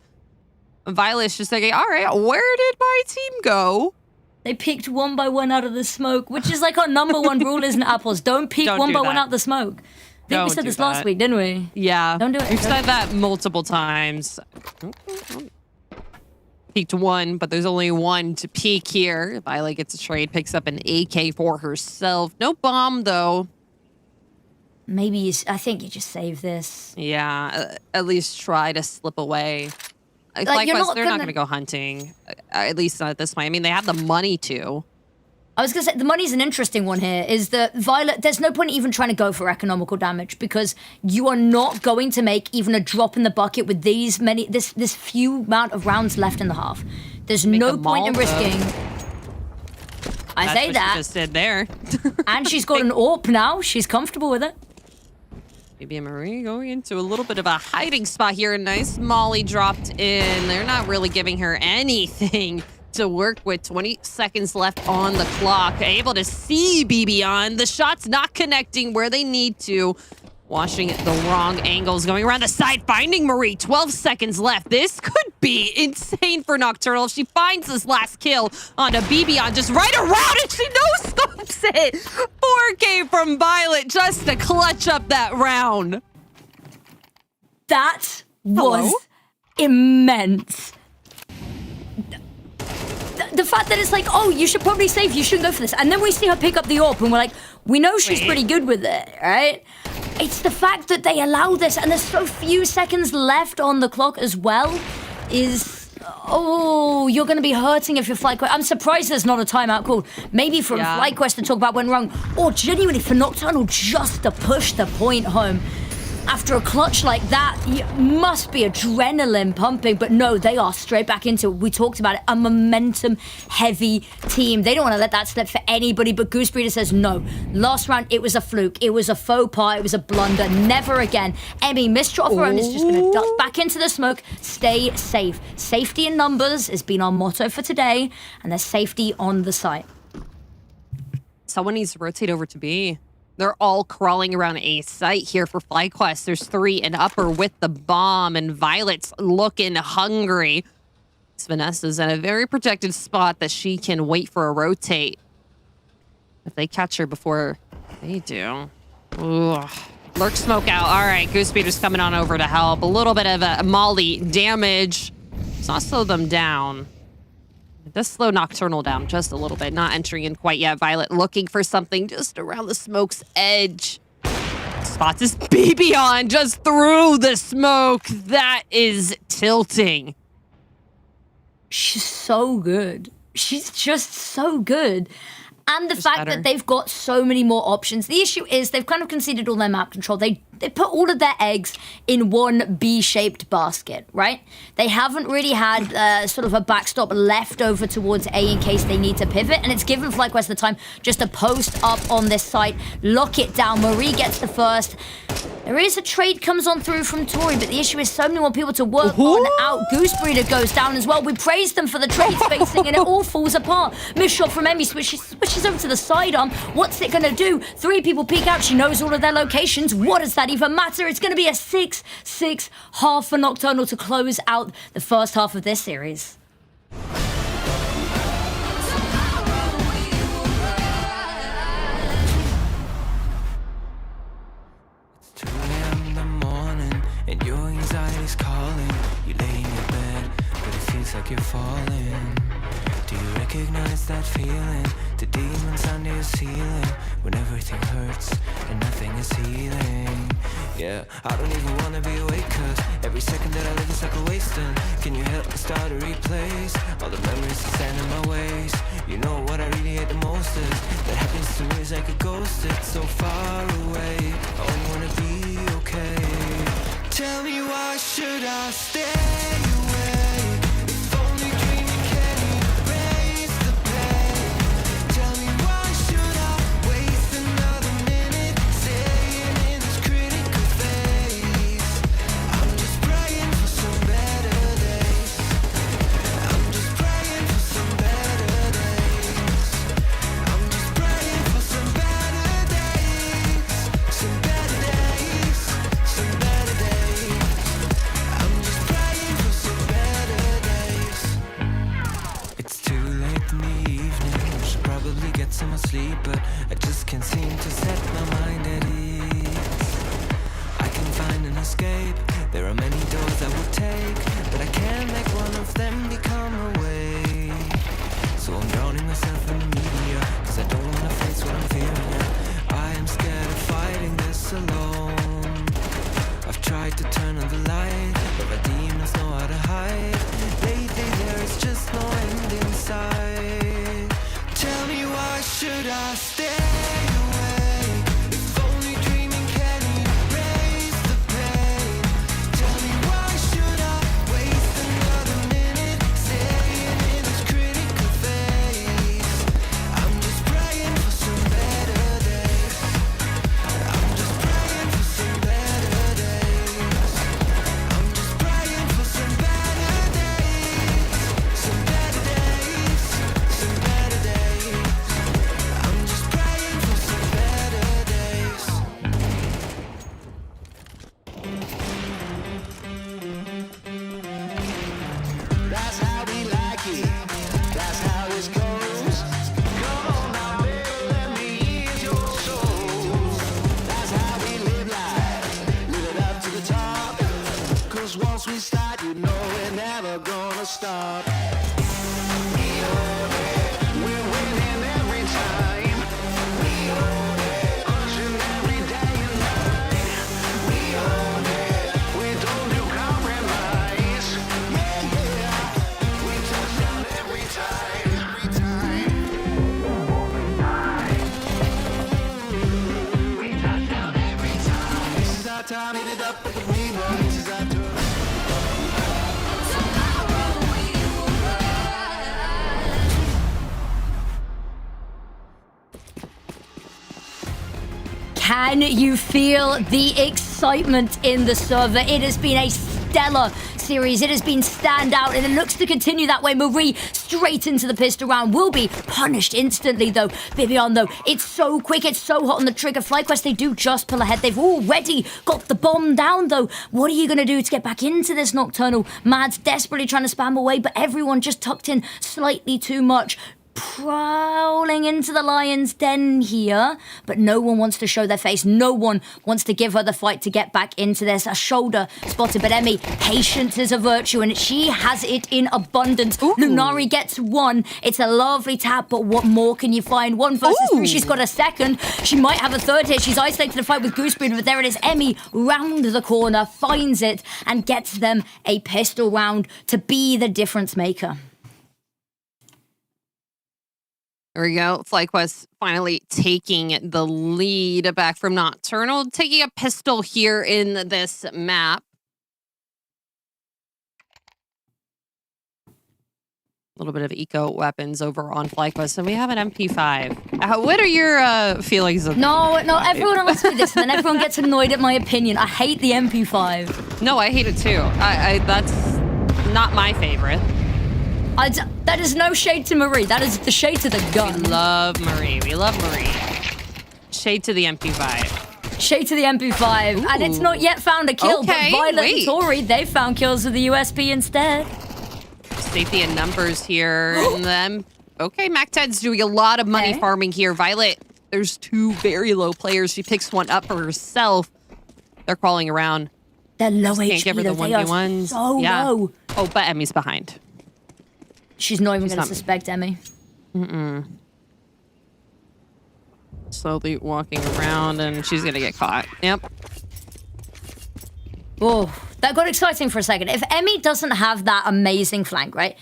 Violet's just thinking, all right, where did my team go? They peeked one by one out of the smoke, which is like our number one rule, isn't it, Apples? Don't peek one by one out of the smoke. I think we said this last week, didn't we? Yeah. Don't do it. We've said that multiple times. Peeked one, but there's only one to peek here. Violet gets a trade, picks up an AK for herself. No bomb, though. Maybe I think you just save this. Yeah, at least try to slip away. Like, FlyQuest, they're not going to go hunting, at least not at this point. I mean, they have the money to. I was going to say, the money's an interesting one here, is that Violet, there's no point even trying to go for economical damage because you are not going to make even a drop in the bucket with this few amount of rounds left in the half. There's no point in risking. I say that. She just did there. And she's got an AWP now. She's comfortable with it. Maybe Marie going into a little bit of a hiding spot here. A nice molly dropped in. They're not really giving her anything to work with. 20 seconds left on the clock. Able to see BB on. The shot's not connecting where they need to. Washing the wrong angles, going around the side, finding Marie. 12 seconds left. This could be insane for Nocturnal if she finds this last kill on a BB on just right around and she no-scopes it. 4K from Violet just to clutch up that round. That was immense. The fact that it's like, oh, you should probably save, you shouldn't go for this. And then we see her pick up the AWP and we're like, we know she's pretty good with it, right? It's the fact that they allow this and there's so few seconds left on the clock as well is, oh, you're going to be hurting if you're FlyQuest. I'm surprised there's not a timeout call. Maybe from FlyQuest to talk about what went wrong, or genuinely for Nocturnal just to push the point home. After a clutch like that, it must be adrenaline pumping, but no, they are straight back into it. We talked about it, a momentum-heavy team. They don't want to let that slip for anybody, but Goose Breeder says no. Last round, it was a fluke. It was a faux pas. It was a blunder. Never again. Emmy, Mr. Off her own, is just going to duck back into the smoke. Stay safe. Safety in numbers has been our motto for today, and there's safety on the site. Someone needs to rotate over to B. They're all crawling around a site here for FlyQuest. There's 3 in upper with the bomb, and Violet's looking hungry. Vanessa's in a very protected spot that she can wait for a rotate. If they catch her before they do. Ooh. Lurk smoke out. All right, Goose Beater's coming on over to help. A little bit of a molly damage. It's not slow them down. It does slow Nocturnal down just a little bit. Not entering in quite yet. Violet looking for something just around the smoke's edge. Spots his BB on just through the smoke. That is tilting. She's so good. She's just so good. And the fact that they've got so many more options. The issue is they've kind of conceded all their map control. They put all of their eggs in one B-shaped basket, right? They haven't really had sort of a backstop left over towards A in case they need to pivot. And it's given FlyQuest the time just to post up on this site, lock it down. Marie gets the first. There is a trade comes on through from Tori, but the issue is so many more people to work on out. Goose Breeder goes down as well. We praised them for the trade spacing, and it all falls apart. Missed shot from Emmy, switches over to the sidearm. What's it going to do? 3 people peek out. She knows all of their locations. What does that even matter? It's going to be a 6-6 half for Nocturnal to close out the first half of this series. 2 a.m. in the morning, and your anxiety's calling. You lay in your bed, but it feels like you're falling. Do you recognize that feeling? The demons under your ceiling when everything hurts and nothing is healing. Yeah, I don't even wanna be awake, cause every second that I live is like a wasting. Can you help me start a replace all the memories that stand in my ways? You know what I really hate the most is that happens to me is like a ghost. It's so far away, I only wanna be okay. Tell me why should I stay away? If only dreaming can erase the pain. Tell me why should I waste another minute staying in this critical phase? I'm just praying for some better days. I'm just praying for some better days. I'm just praying for some better days. Some better days. Some better days. I'm just praying for some better days. It's too late in the evening. Should probably get some more sleep, but I just can't seem to set my mind at ease. I can find an escape. There are many doors I would take, but I can't make one of them become a way. So I'm drowning myself in the media, cause I don't wanna face what I'm feeling. I am scared of fighting this alone. I've tried to turn on the light, but my demons know how to hide. Lately there is just no end in sight. Tell me why should I stay away? If only dreaming can erase the pain. Tell me why should I waste another minute staying in this critical phase? I'm just praying for some better days. I'm just praying for some better days. I'm just praying for some better days. Some better days. Some better days. I'm just praying for some better days. That's how we like it. That's how this goes. Come on now, baby, let me ease your soul. That's how we live life. Live it up to the top. Cause once we start, you know we're never gonna stop. We own it. We're winning every time. We own it. Pushing every day and night. We own it. We don't do compromise. Yeah, yeah. We touch down every time. Every time. We touch down every time. This is our time. Hit it up with the rebound. This is our turn. Can you feel the excitement in the server? It has been a stellar series. It has been standout, and it looks to continue that way. Marie straight into the pistol round will be punished instantly, though. Vivian, though, it's so quick. It's so hot on the trigger. FlyQuest, they do just pull ahead. They've already got the bomb down, though. What are you going to do to get back into this Nocturnal? Mad's desperately trying to spam away, but everyone just tucked in slightly too much. Prowling into the lion's den here, but no one wants to show their face. No one wants to give her the fight to get back into this. A shoulder spotted, but Emmy, patience is a virtue, and she has it in abundance. Ooh. Lunari gets one. It's a lovely tap, but what more can you find? 1 versus 3. She's got a second. She might have a third here. She's isolated to fight with Gooseberry, but there it is. Emmy round the corner, finds it, and gets them a pistol round to be the difference maker. There we go. FlyQuest finally taking the lead back from Nocturnal, taking a pistol here in this map. A little bit of eco weapons over on FlyQuest, and we have an MP5. What are your feelings of No, everyone asks me this, and then everyone gets annoyed at my opinion. I hate the MP5. No, I hate it too. That's not my favorite. That is no shade to Marie. That is the shade to the gun. We love Marie. We love Marie. Shade to the MP5. Shade to the MP5. Ooh. And it's not yet found a kill, okay, but Violet and Tori, they found kills with the USP instead. Safety in numbers here. And then, okay, MacTed's doing a lot of money farming here. Violet, there's 2 very low players. She picks one up for herself. They're crawling around. They're low HP, can't give her the 1v1s. So low. Oh, but Emmy's behind. She's not even going to suspect Emmy. Slowly walking around, and she's gonna get caught. Yep. Oh, that got exciting for a second. If Emmy doesn't have that amazing flank, right,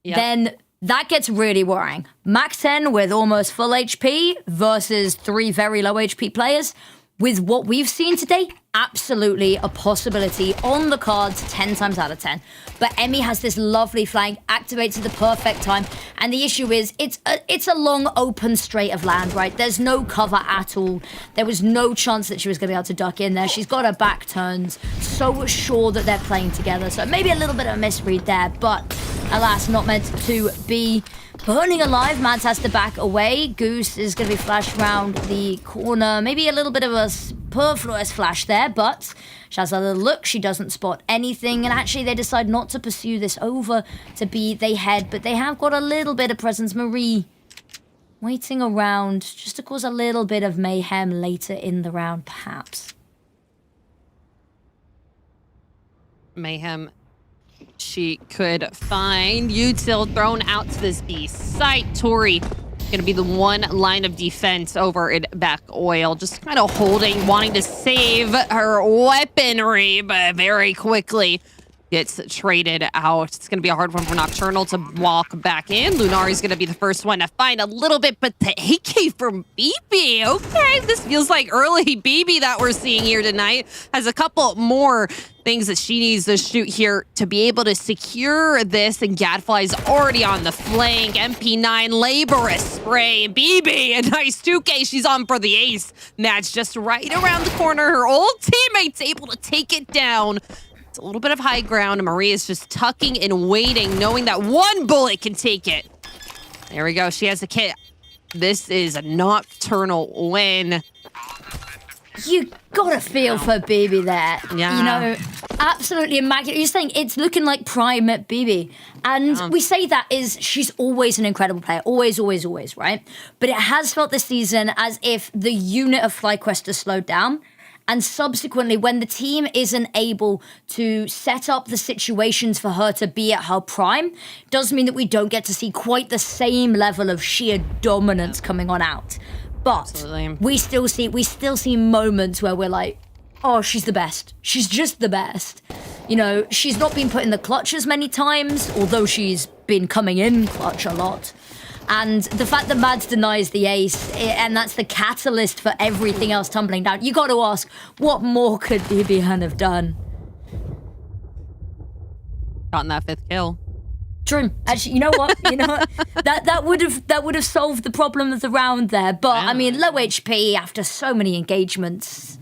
then that gets really worrying. Max 10 with almost full HP versus 3 very low HP players. With what we've seen today, absolutely a possibility on the cards 10 times out of 10. But Emmy has this lovely flank, activates at the perfect time. And the issue is, it's a long open straight of land, right? There's no cover at all. There was no chance that she was going to be able to duck in there. She's got her back turns, so sure that they're playing together. So maybe a little bit of a misread there, but alas, not meant to be. Burning alive, Mads has to back away. Goose is going to be flashed around the corner. Maybe a little bit of a superfluous flash there, but she has a little look. She doesn't spot anything, and actually they decide not to pursue this over to B. They head, but they have got a little bit of presence. Marie waiting around just to cause a little bit of mayhem later in the round, perhaps. Mayhem she could find. Util thrown out to this B site. Tori gonna be the one line of defense over at Back Oil, just kind of holding, wanting to save her weaponry, but very quickly gets traded out. It's going to be a hard one for Nocturnal to walk back in. Lunari's going to be the first one to find a little bit, but the AK from BB. Okay, this feels like early BB that we're seeing here tonight. Has a couple more things that she needs to shoot here to be able to secure this, and Gadfly's already on the flank. MP9, laborious spray. BB, a nice 2K. She's on for the ace. Matt's just right around the corner. Her old teammate's able to take it down. A little bit of high ground. Maria's just tucking and waiting, knowing that one bullet can take it. There we go. She has a kit. This is a Nocturnal win. You gotta feel for BB there. Yeah. You know, absolutely immaculate. You're saying it's looking like prime at BB. And we say that is she's always an incredible player. Always, always, always, right? But it has felt this season as if the unit of FlyQuest has slowed down. And subsequently, when the team isn't able to set up the situations for her to be at her prime, does mean that we don't get to see quite the same level of sheer dominance coming on out. But we still see moments where we're like, oh, she's the best. She's just the best. You know, she's not been put in the clutch as many times, although she's been coming in clutch a lot. And the fact that Mads denies the ace, and that's the catalyst for everything else tumbling down, you got to ask, what more could BBN have done? Gotten that 5th kill. True. Actually, you know what? That would have solved the problem of the round there. But I mean, low HP after so many engagements.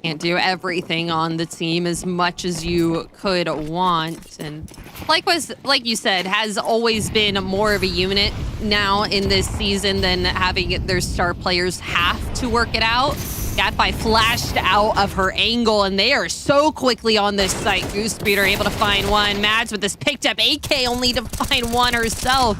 Can't do everything on the team as much as you could want. And FlyQuest, like you said, has always been more of a unit now in this season than having their star players have to work it out. Gadfly flashed out of her angle, and they are so quickly on this site. Goosebreeder able to find one. Mads with this picked up AK only to find one herself.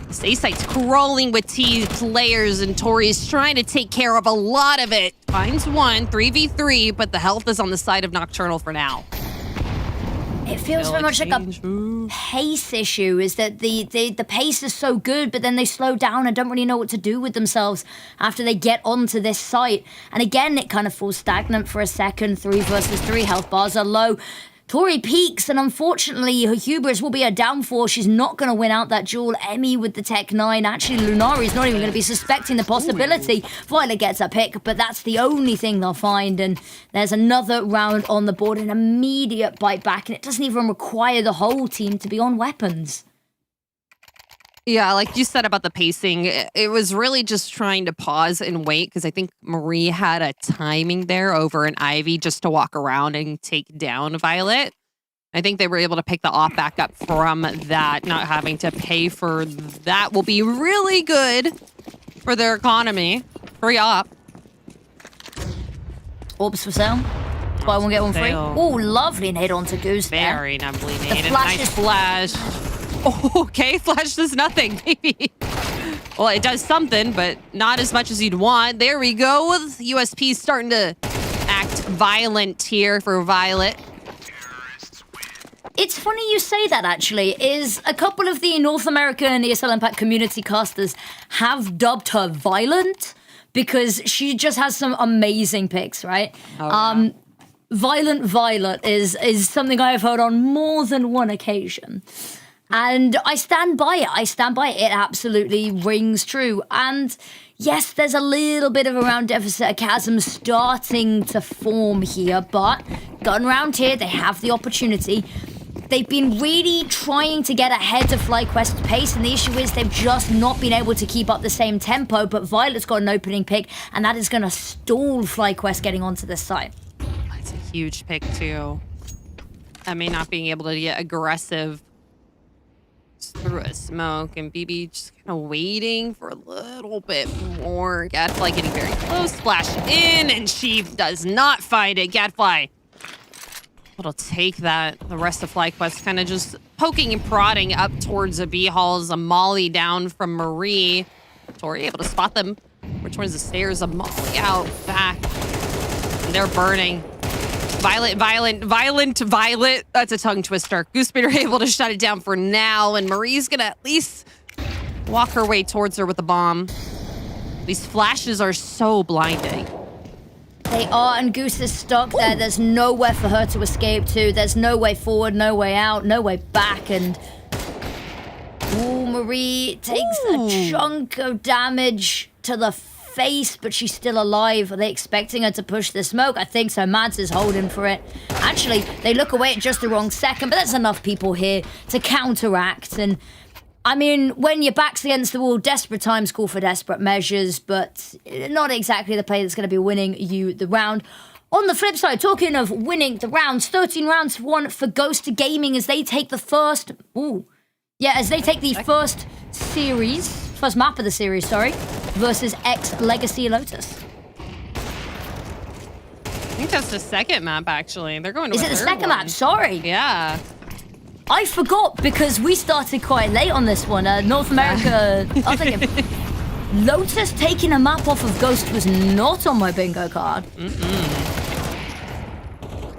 This A-site's crawling with T players, and Tori's trying to take care of a lot of it. Finds one, 3v3, but the health is on the side of Nocturnal for now. It feels very much like a pace issue, is that the pace is so good, but then they slow down and don't really know what to do with themselves after they get onto this site. And again, it kind of falls stagnant for a second. 3 versus 3, health bars are low. Tori peaks, and unfortunately, her hubris will be a downfall. She's not going to win out that duel. Emmy with the Tech 9. Actually, Lunari's not even going to be suspecting the possibility. Violet gets a pick, but that's the only thing they'll find. And there's another round on the board, an immediate bite back, and it doesn't even require the whole team to be on weapons. Yeah, like you said about the pacing, it was really just trying to pause and wait, because I think Marie had a timing there over an Ivy just to walk around and take down Violet. I think they were able to pick the off back up from that. Not having to pay for that will be really good for their economy. Free op. Orbs for sale. Buy one, get one free. Oh, lovely nade onto Goose there. Very numbly The nade. flash Nice is flash. Oh, okay, flash does nothing, maybe. Well, it does something, but not as much as you'd want. There we go. USP starting to act violent here for Violet. It's funny you say that, actually. Is a couple of the North American ESL Impact community casters have dubbed her Violent because she just has some amazing picks, right? Violent Violet is something I have heard on more than one occasion. And I stand by it. It absolutely rings true. And yes, there's a little bit of a round deficit, a chasm starting to form here, but Gun Round here, they have the opportunity. They've been really trying to get ahead of FlyQuest's pace, and the issue is they've just not been able to keep up the same tempo, but Violet's got an opening pick, and that is going to stall FlyQuest getting onto this site. That's a huge pick, too. I mean, not being able to get aggressive through a smoke, and BB just kind of waiting for a little bit more. Gadfly getting very close, flash in, and she does not find it. Gadfly will take that. The rest of FlyQuest kind of just poking and prodding up towards the B halls. A molly down from Marie. Tori able to spot them. We're towards the stairs. A molly out back. And they're burning. Violet. That's a tongue twister. Goosebeater able to shut it down for now, and Marie's gonna at least walk her way towards her with the bomb. These flashes are so blinding. They are, and Goose is stuck there. There's nowhere for her to escape to. There's no way forward, no way out, no way back, and Marie takes a chunk of damage to the face, but she's still alive. Are they expecting her to push the smoke? I think so. Mads is holding for it. Actually, they look away at just the wrong second, but there's enough people here to counteract. And I mean, when your back's against the wall, desperate times call for desperate measures, but not exactly the play that's going to be winning you the round. On the flip side, talking of winning the rounds, 13 rounds won for Ghost Gaming as they take the first first map of the series, versus Legacy Lotus. I think that's the second map, actually. They're going to Is it the second map? Sorry. Yeah. I forgot because we started quite late on this one. North America, I was thinking, Lotus taking a map off of Ghost was not on my bingo card.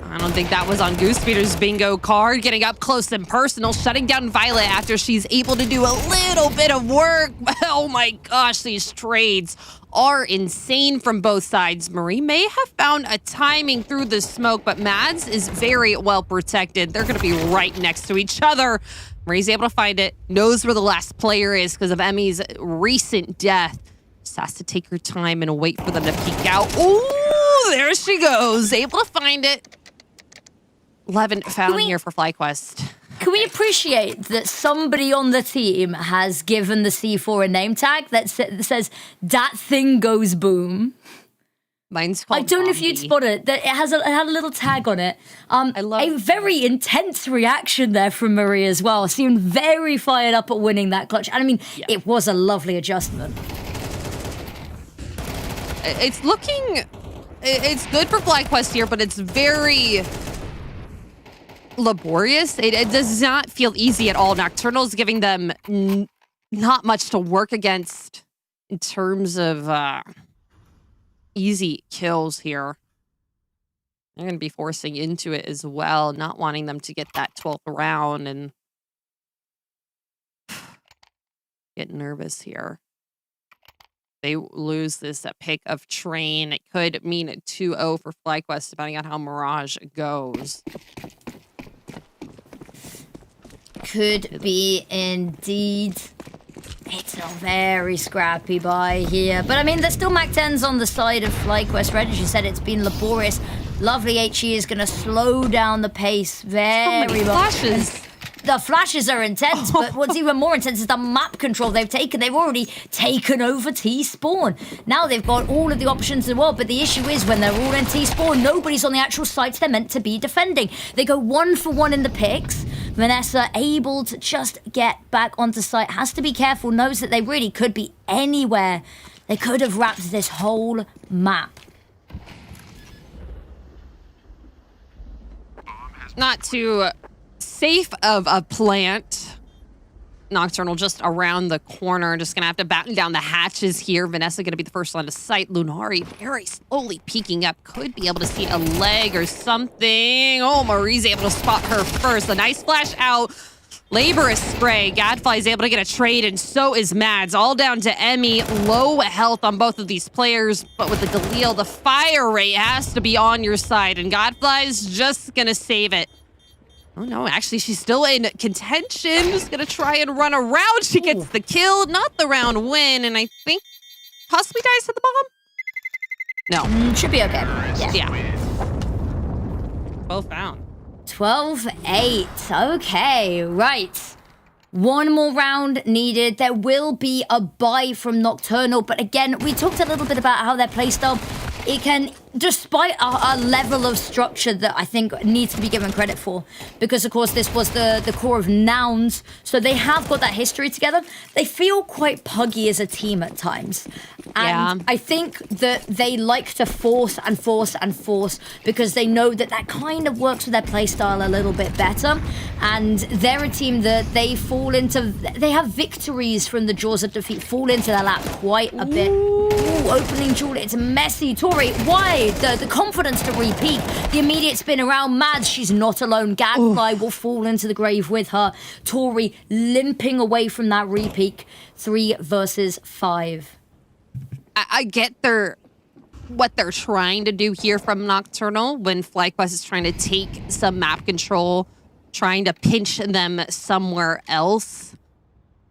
I don't think that was on Goosebeater's bingo card. Getting up close and personal, shutting down Violet after she's able to do a little bit of work. Oh my gosh, these trades are insane from both sides. Marie may have found a timing through the smoke, but Mads is very well protected. They're going to be right next to each other. Marie's able to find it, knows where the last player is because of Emmy's recent death. Just has to take her time and wait for them to peek out. Ooh, there she goes. Able to find it. 11 found here for FlyQuest. Can we appreciate that somebody on the team has given the C4 a name tag that says, "That thing goes boom"? Mine's called I don't know if you'd spot it. It had a little tag on it. I love a very intense reaction there from Marie as well. Seemed very fired up at winning that clutch. And I mean, it was a lovely adjustment. It's good for FlyQuest here, but it's very laborious. It does not feel easy at all. Nocturnal's giving them not much to work against in terms of easy kills here. They're going to be forcing into it as well, not wanting them to get that 12th round and get nervous here. They lose this pick of Train. It could mean a 2-0 for FlyQuest, depending on how Mirage goes. Could be indeed. It's a very scrappy buy here. But I mean, there's still Mac 10s on the side of FlyQuest. Red, as you said, it's been laborious. Lovely HE is going to slow down the pace very much. Flashes. The flashes are intense, but what's even more intense is the map control they've taken. They've already taken over T-Spawn. Now they've got all of the options in the world, but the issue is when they're all in T-Spawn, nobody's on the actual sites they're meant to be defending. They go 1-for-1 in the picks. Vanessa able to just get back onto site. Has to be careful, knows that they really could be anywhere. They could have wrapped this whole map. Not too safe of a plant. Nocturnal just around the corner. Just going to have to batten down the hatches here. Vanessa going to be the first line of sight. Lunari very slowly peeking up. Could be able to see a leg or something. Oh, Marie's able to spot her first. A nice flash out. Laborious spray. Gadfly is able to get a trade, and so is Mads. All down to Emmy. Low health on both of these players, but with the Galil, the fire rate has to be on your side, and Gadfly is just going to save it. Oh no, actually she's still in contention. Just gonna try and run around. She gets the kill, not the round win, and I think possibly dies to the bomb? No. Should be okay. Yeah. 12 found. 12-8. Okay, right. One more round needed. There will be a buy from Nocturnal, but again, we talked a little bit about how their playstyle, it can, despite a level of structure that I think needs to be given credit for, because of course this was the core of Nouns, so they have got that history together. They feel quite puggy as a team at times. And I think that they like to force and force and force because they know that that kind of works with their playstyle a little bit better. And they're a team that they fall into, they have victories from the jaws of defeat fall into their lap quite a bit. Ooh, opening jewel, it's messy. Tori, wide. The confidence to repeat. The immediate spin around Mads. She's not alone. Gadfly will fall into the grave with her. Tori limping away from that repeat. 3 versus 5. I get what they're trying to do here from Nocturnal when FlyQuest is trying to take some map control, trying to pinch them somewhere else,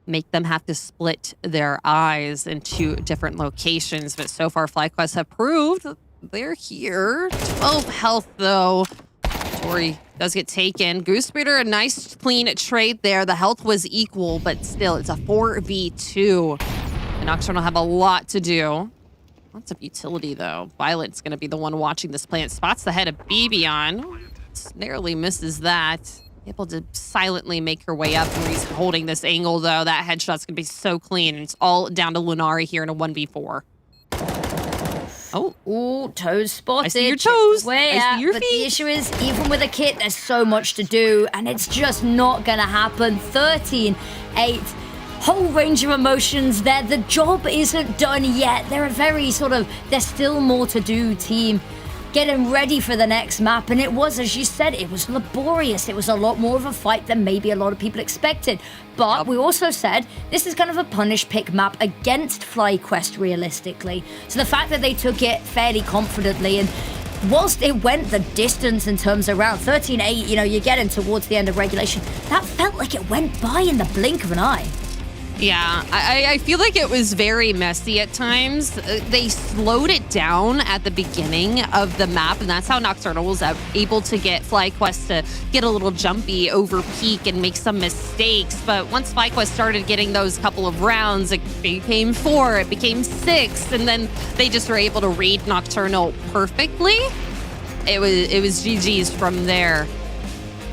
make them have to split their eyes into different locations. But so far, FlyQuest have proved they're here. 12 health, though. Tori does get taken. Goosebreeder, a nice clean trade there. The health was equal, but still, it's a 4v2. And Nocturnal have a lot to do. Lots of utility, though. Violet's going to be the one watching this plant. Spots the head of Bibion. Narrowly misses that. Able to silently make her way up. Marie's holding this angle, though. That headshot's going to be so clean. And it's all down to Lunari here in a 1v4. Oh. Ooh, toes spotted. I see your toes. I see your but feet. the issue is, even with a kit, there's so much to do, and it's just not going to happen. 13-8. Whole range of emotions there. The job isn't done yet. They're a very there's still more to do team. Getting ready for the next map, and it was, as you said, it was laborious. It was a lot more of a fight than maybe a lot of people expected. But we also said this is kind of a punish pick map against FlyQuest realistically. So the fact that they took it fairly confidently, and whilst it went the distance in terms of round 13-8, you're getting towards the end of regulation, that felt like it went by in the blink of an eye. Yeah, I feel like it was very messy at times. They slowed it down at the beginning of the map, and that's how Nocturnal was able to get FlyQuest to get a little jumpy over peak and make some mistakes. But once FlyQuest started getting those couple of rounds, it became 4, it became 6, and then they just were able to read Nocturnal perfectly. It was GG's from there.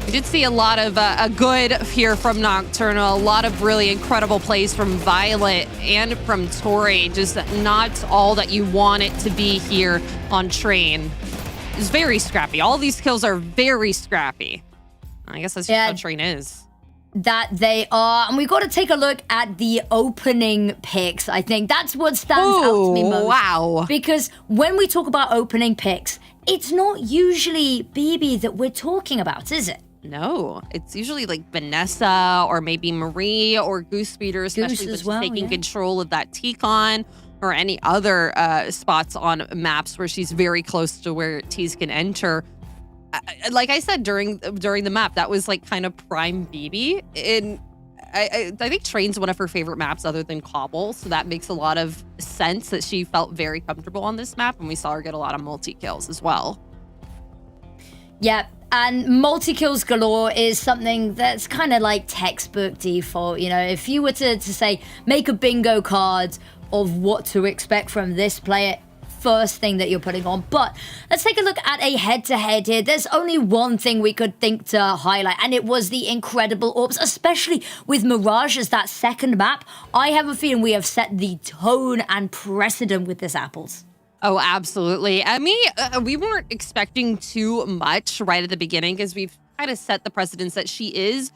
We did see a lot of a good here from Nocturnal, a lot of really incredible plays from Violet and from Tori, just not all that you want it to be here on Train. It's very scrappy. All these kills are very scrappy. I guess that's just how Train is. That they are. And we've got to take a look at the opening picks. I think that's what stands out to me most. Wow. Because when we talk about opening picks, it's not usually BB that we're talking about, is it? No, it's usually like Vanessa or maybe Marie or Goosebreeder, especially with taking control of that T-Con or any other spots on maps where she's very close to where T's can enter. Like I said during the map, that was like kind of prime BB. And I think Train's one of her favorite maps other than Cobble, so that makes a lot of sense that she felt very comfortable on this map, and we saw her get a lot of multi-kills as well. Yeah. And multi-kills galore is something that's kind of like textbook default. If you were to say, make a bingo card of what to expect from this player, first thing that you're putting on. But let's take a look at a head-to-head here. There's only one thing we could think to highlight, and it was the incredible orbs, especially with Mirage as that second map. I have a feeling we have set the tone and precedent with this Apples. Oh, absolutely. I mean, we weren't expecting too much right at the beginning because we've kind of set the precedence that she is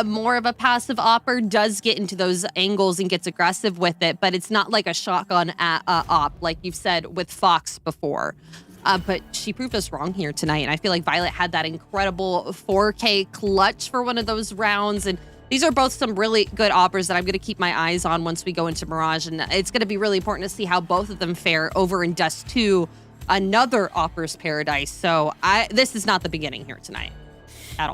more of a passive opper, does get into those angles and gets aggressive with it, but it's not like a shotgun op, like you've said with Fox before. But she proved us wrong here tonight, and I feel like Violet had that incredible 4K clutch for one of those rounds, and these are both some really good operas that I'm going to keep my eyes on once we go into Mirage, and it's going to be really important to see how both of them fare over in Dust 2, another Opera's Paradise. So this is not the beginning here tonight.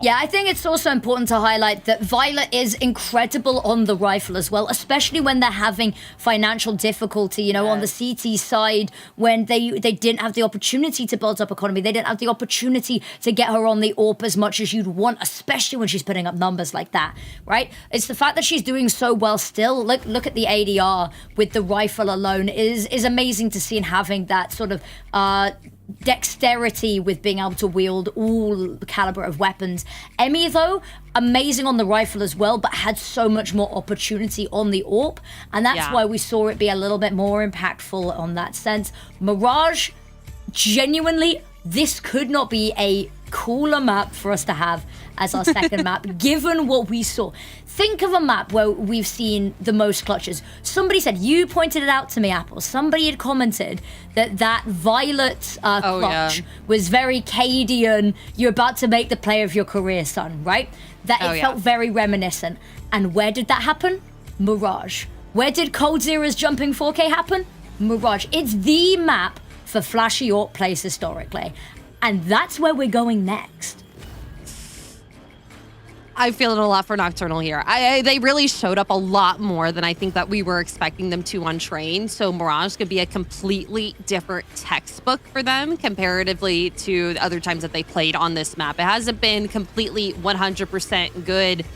Yeah, I think it's also important to highlight that Violet is incredible on the rifle as well, especially when they're having financial difficulty, you know, on the CT side, when they didn't have the opportunity to build up economy. They didn't have the opportunity to get her on the AWP as much as you'd want, especially when she's putting up numbers like that, right? It's the fact that she's doing so well still. Look at the ADR with the rifle alone is amazing to see, and having that sort of dexterity with being able to wield all the caliber of weapons. Emmy, though, amazing on the rifle as well, but had so much more opportunity on the AWP, and that's why we saw it be a little bit more impactful on that sense. Mirage, genuinely, this could not be a cooler map for us to have as our second map, given what we saw. Think of a map where we've seen the most clutches. Somebody said, you pointed it out to me, Apple. Somebody had commented that Violet clutch was very Cadian. You're about to make the play of your career, son, right? That it felt very reminiscent. And where did that happen? Mirage. Where did Cold Zero's jumping 4K happen? Mirage. It's the map for flashy AWP plays historically. And that's where we're going next. I'm feeling a lot for Nocturnal here. They really showed up a lot more than I think that we were expecting them to on Train. So Mirage could be a completely different textbook for them comparatively to the other times that they played on this map. It hasn't been completely 100% good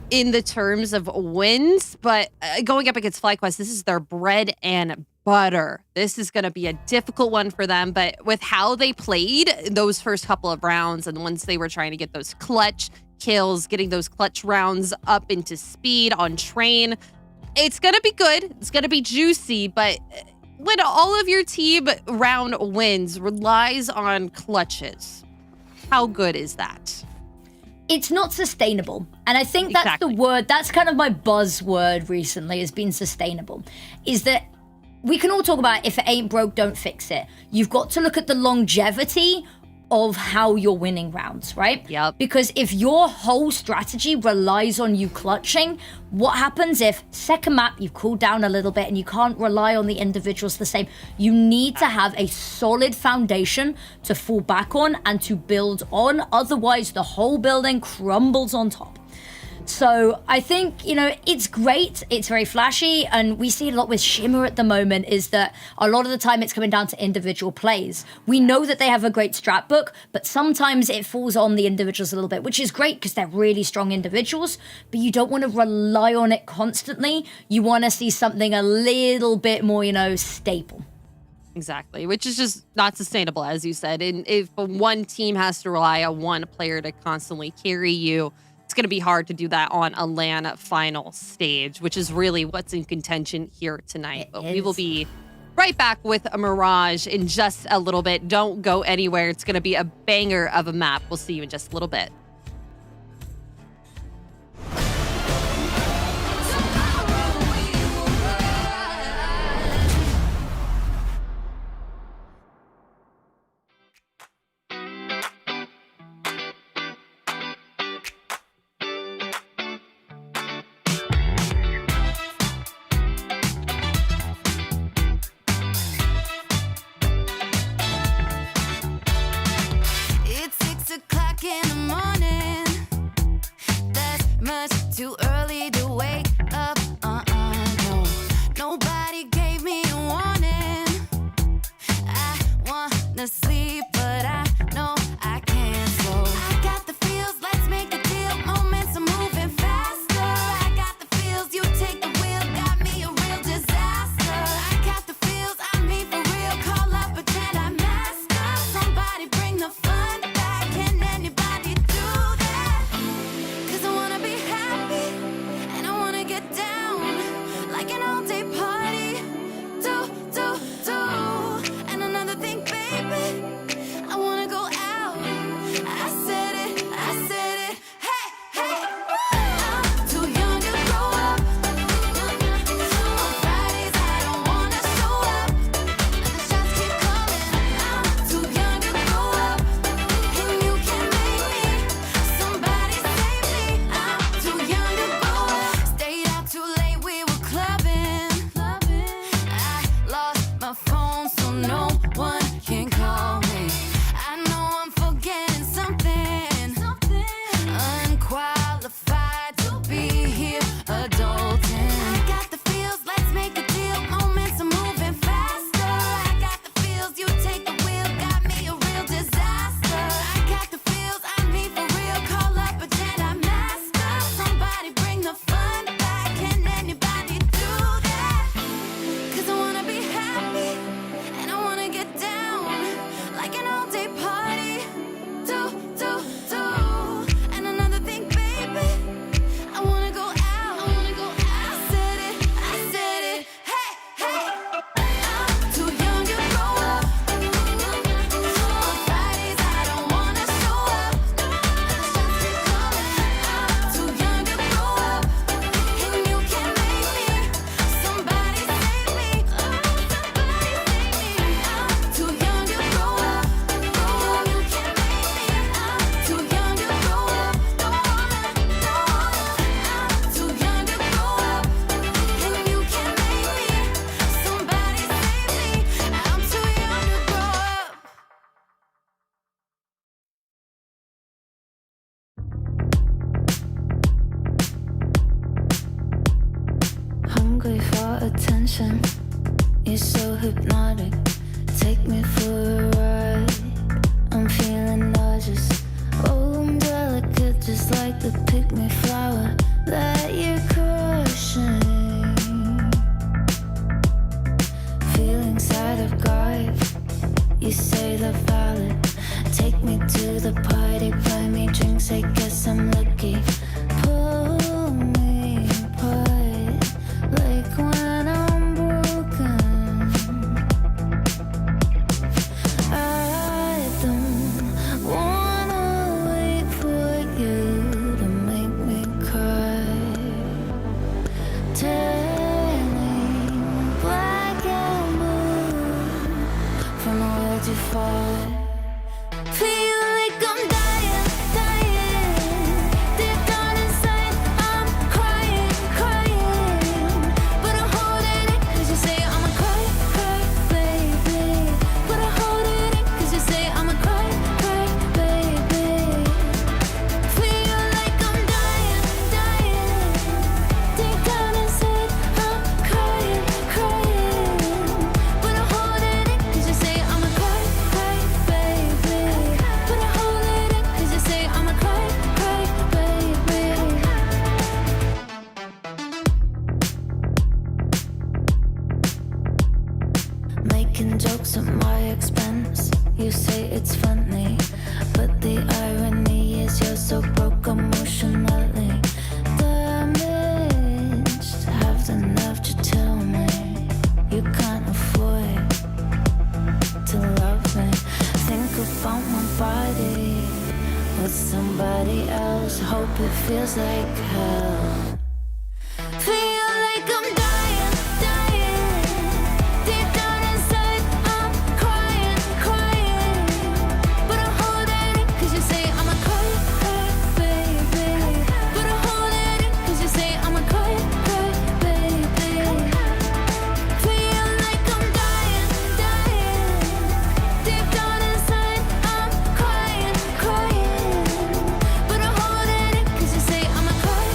in the terms of wins, but going up against FlyQuest, this is their bread and butter. This is going to be a difficult one for them, but with how they played those first couple of rounds, and once they were trying to get those clutch kills, getting those clutch rounds up into speed on Train, it's going to be good. It's going to be juicy, but when all of your team round wins relies on clutches, how good is that? It's not sustainable. And I think that's the word, that's kind of my buzzword recently, has been sustainable, is that we can all talk about if it ain't broke, don't fix it. You've got to look at the longevity of how you're winning rounds, right? Yep. Because if your whole strategy relies on you clutching, what happens if second map you've cooled down a little bit and you can't rely on the individuals the same? You need to have a solid foundation to fall back on and to build on. Otherwise, the whole building crumbles on top. So I think, you know, it's great. It's very flashy. And we see a lot with Shimmer at the moment is that a lot of the time it's coming down to individual plays. We know that they have a great strat book, but sometimes it falls on the individuals a little bit, which is great because they're really strong individuals, but you don't want to rely on it constantly. You want to see something a little bit more, you know, stable. Exactly, which is just not sustainable, as you said. And if one team has to rely on one player to constantly carry you, it's going to be hard to do that on a LAN final stage, which is really what's in contention here tonight. But we will be right back with a Mirage in just a little bit. Don't go anywhere. It's going to be a banger of a map. We'll see you in just a little bit. It's 6 o'clock in the morning. no one can call me. I know I'm forgetting something, unqualified to be here adulting. I got the feels, let's make a deal. Moments are moving faster. I got the feels, you take the wheel, got me a real disaster. I got the feels, I need for real. Call up a Jedi master. Somebody bring the fun back. Can anybody do that? 'Cause I wanna be happy and I wanna get down like an all-day party. Do. And another thing, baby, I wanna go out. I said it. Hey. I'm too young to grow up. On Fridays I don't wanna show up. I'm too young to grow up, and you can make me. Somebody save me. I'm too young to grow up. You can make me. I'm too young to grow up. I'm too young to grow up, and you can make me. Somebody save me. I'm too young to grow up. Hungry for attention, you're so hypnotic. Take me for a ride. I'm feeling nauseous. Oh, I'm delicate, just like the pick-me flower that you're crushing. Feelings out of guard, you say they're valid. Take me to the party, buy me drinks, I guess I'm lucky. Pull me apart, like when I'm broken. I don't wanna wait for you to make me cry. Turning black and blue from nowhere to far. Feel like I'm dying. Deep down inside, I'm crying. But I'm holding it 'cause you say I'm a cry, baby. But I'm holding it 'cause you say I'm a cry, baby. Feel like I'm dying. Deep down inside, I'm crying. But I'm holding it 'cause you say I'm a cry, baby. But I'm holding it 'cause you say I'm a cry, baby. Making jokes at my expense, you say it's funny, but the irony is you're so broke emotionally damaged. Have the nerve to tell me you can't afford to love me. Think about my body with somebody else. Hope it feels like hell. Feel like I'm dying. Deep down inside, I'm crying. But I'm holding it 'cause you say I'm a cry, baby. But I'm holding it 'cause you say I'm a cry, baby. Feel like I'm dying. Deep down inside, I'm crying. But I'm holding it 'cause you say I'm a cry,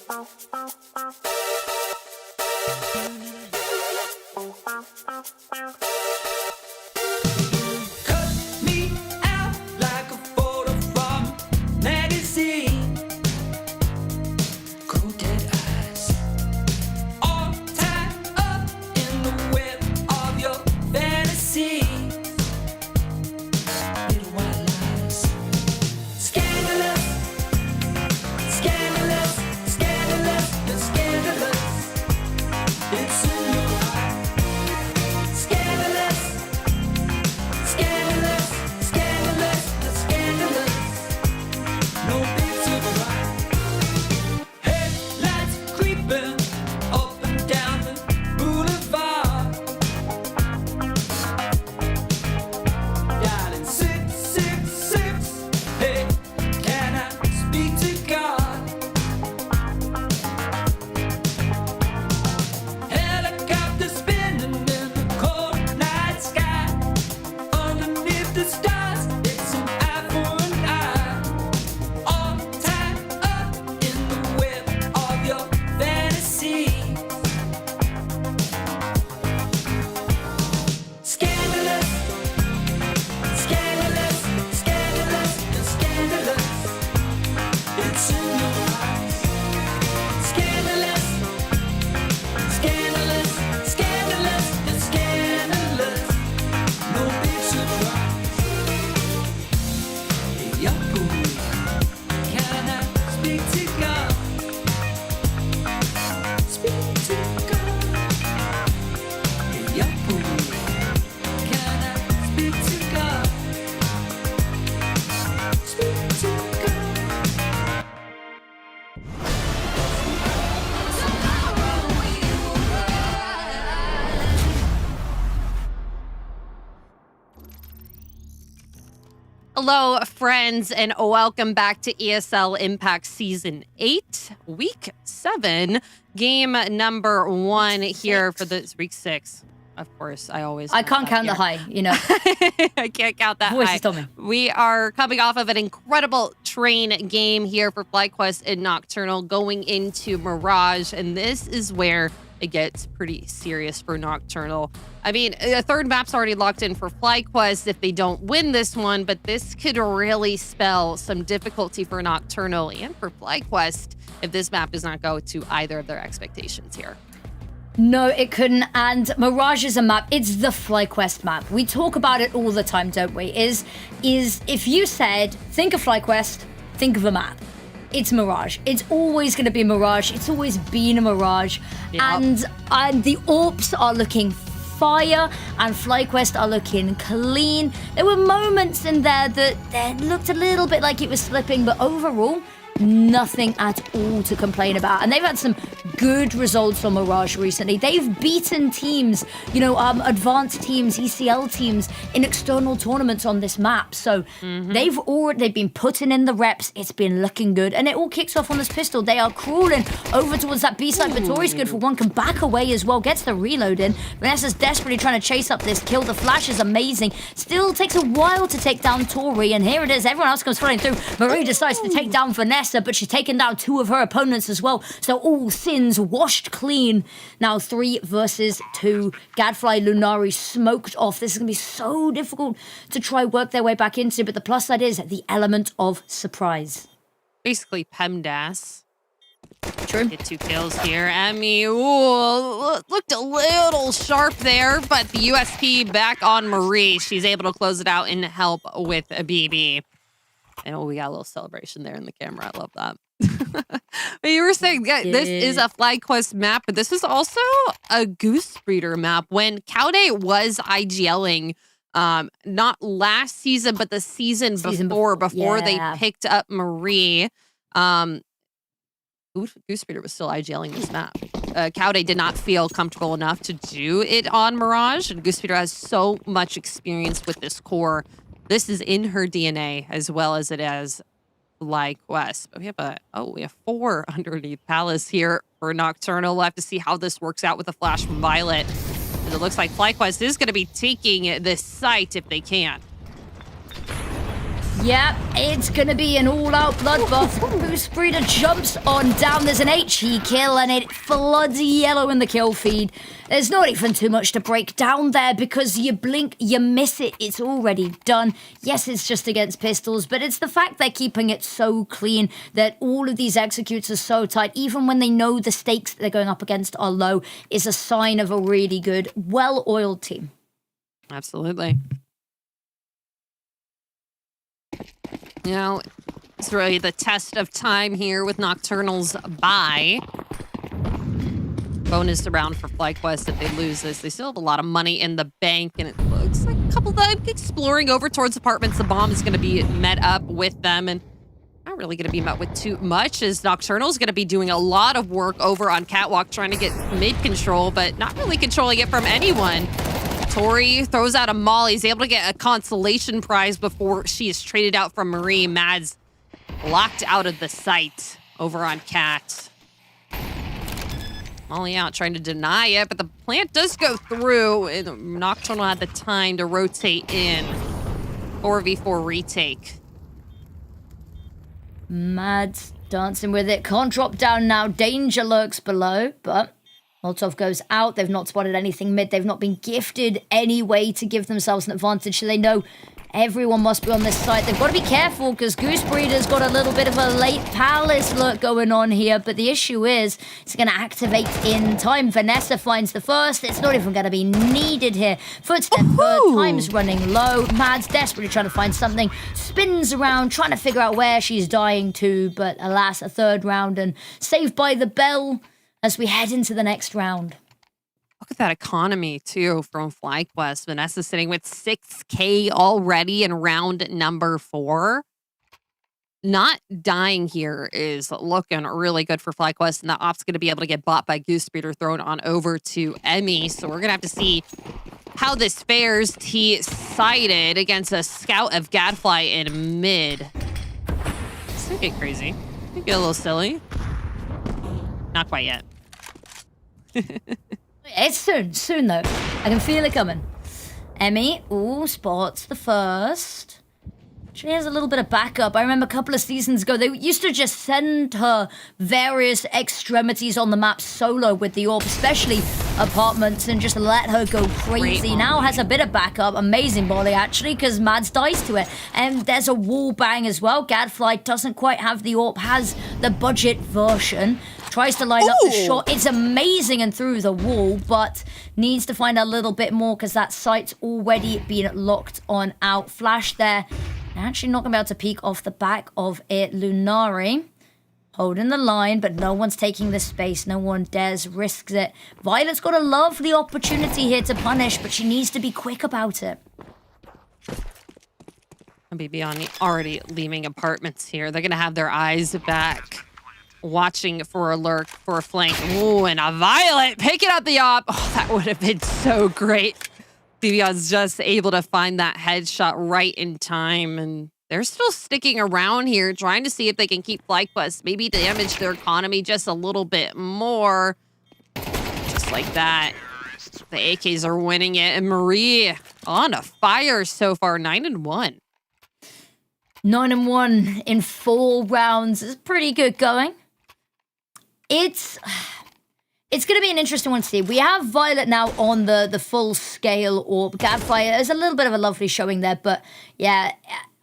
Cut me out like a photo from a magazine. Cold dead eyes, all tied up in the web of your fantasy. Little white lies, scandalous, scandalous, scandalous, and scandalous. It's in your eyes, scandalous. Scandalous, scandalous, and scandalous. No big surprise. Headlights creeping up and down the boulevard. Dialing 666. Hey, can I speak to God? Helicopter spinning in the cold night sky. Underneath the stars, it's an eye for an eye. All tied up in the web of your fantasy. Scandalous, scandalous, scandalous, and scandalous. It's in your eyes. Scandalous, scandalous, scandalous, and scandalous. No big surprise. Hey, young boy, can I speak to God? Speak to God. Hey, young boy, can I speak to God? Speak to God. Hello, friends, and welcome back to ESL Impact Season 8, Week 7, Game number 1 here for the Week 6. Of course, I can't count the high, you know. I can't count that Voice high. is told me. We are coming off of an incredible train game here for FlyQuest and Nocturnal going into Mirage, and this is where it gets pretty serious for Nocturnal. I mean, a third map's already locked in for FlyQuest if they don't win this one, but this could really spell some difficulty for Nocturnal and for FlyQuest if this map does not go to either of their expectations here. No, it couldn't. And Mirage is a map. It's the FlyQuest map. We talk about it all the time, don't we? Is if you said, think of FlyQuest, think of a map. It's Mirage. It's always going to be Mirage. It's always been a Mirage. Yep. And the AWPs are looking fire and FlyQuest are looking clean. There were moments in there that looked a little bit like it was slipping, but overall, nothing at all to complain about. And they've had some good results on Mirage recently. They've beaten teams, advanced teams, ECL teams in external tournaments on this map. So they've been putting in the reps. It's been looking good. And it all kicks off on this pistol. They are crawling over towards that B side. Vittori's good for one, can back away as well, gets the reload in. Vanessa's desperately trying to chase up this kill. The flash is amazing. Still takes a while to take down Tori, and here it is. Everyone else comes flooding through. Marie decides to take down Vanessa, but she's taken down 2 of her opponents as well. So all sins washed clean. Now 3 versus 2. Gadfly, Lunari smoked off. This is going to be so difficult to try work their way back into, but the plus side is the element of surprise. Basically, PEMDAS. True. Get 2 kills here. Emmy, looked a little sharp there, but the USP back on Marie. She's able to close it out and help with a BB. And we got a little celebration there in the camera. I love that. But you were saying, this is a FlyQuest map, but this is also a Goose Breeder map. When Kaude was IGLing, not last season, but the season before they picked up Marie, Goose Breeder was still IGLing this map. Kaude did not feel comfortable enough to do it on Mirage, and Goose Breeder has so much experience with this core. This is in her DNA as well as it is FlyQuest. But we have 4 underneath Palace here for Nocturnal. We'll have to see how this works out with the flash from Violet. And it looks like FlyQuest is going to be taking this site if they can. Yep, it's gonna be an all-out bloodbath. Boost Breeder jumps on down. There's an HE kill, and it floods yellow in the kill feed. There's not even too much to break down there because you blink, you miss it, it's already done. Yes, it's just against pistols, but it's the fact they're keeping it so clean that all of these executes are so tight, even when they know the stakes that they're going up against are low, is a sign of a really good, well-oiled team. Absolutely. You know, it's really the test of time here with Nocturnal's bye. Bonus round for FlyQuest if they lose this. They still have a lot of money in the bank, and it looks like a couple of them exploring over towards apartments. The bomb is going to be met up with them, and not really going to be met with too much, as Nocturnal's going to be doing a lot of work over on Catwalk, trying to get mid control, but not really controlling it from anyone. Tori throws out a Molly. He's able to get a consolation prize before she is traded out from Marie. Mads locked out of the sight over on Cat. Molly out, trying to deny it, but the plant does go through, and Nocturnal had the time to rotate in. 4v4 retake. Mads dancing with it. Can't drop down now. Danger lurks below, but Molotov goes out. They've not spotted anything mid. They've not been gifted any way to give themselves an advantage, so they know everyone must be on this side. They've got to be careful because Goose Breeder's got a little bit of a late Palace lurk going on here, but the issue is it's going to activate in time. Vanessa finds the first. It's not even going to be needed here. Footstep third, time's running low. Mads desperately trying to find something. Spins around, trying to figure out where she's dying to, but alas, a third round and saved by the bell as we head into the next round. Look at that economy, too, from FlyQuest. Vanessa sitting with 6K already in round number 4. Not dying here is looking really good for FlyQuest, and that op's going to be able to get bought by Goose Breeder, thrown on over to Emmy. So we're going to have to see how this fares. He sided against a scout of Gadfly in mid. This could get crazy. Could get a little silly. Not quite yet. It's soon though. I can feel it coming. Emmy, spots the first. She has a little bit of backup. I remember a couple of seasons ago, they used to just send her various extremities on the map solo with the orb, especially apartments, and just let her go crazy. Now has a bit of backup. Amazing volley, actually, because Mads dies to it. And there's a wall bang as well. Gadfly doesn't quite have the orb, has the budget version. Tries to line up the shot. It's amazing and through the wall, but needs to find a little bit more because that sight's already been locked on out. Flash there. Actually not going to be able to peek off the back of it. Lunari holding the line, but no one's taking the space. No one dares risk it. Violet's got a lovely opportunity here to punish, but she needs to be quick about it. BB already leaving apartments here. They're going to have their eyes back, watching for a lurk, for a flank. Ooh, and a Violet picking up the op. Oh, that would have been so great. BB's just able to find that headshot right in time, and they're still sticking around here, trying to see if they can keep FlyQuest, maybe damage their economy just a little bit more. Just like that. The AKs are winning it, and Marie on a fire so far, 9-1. 9-1 in 4 rounds is pretty good going. It's going to be an interesting one to see. We have Violet now on the full scale orb. Gadfire, there's a little bit of a lovely showing there, but yeah,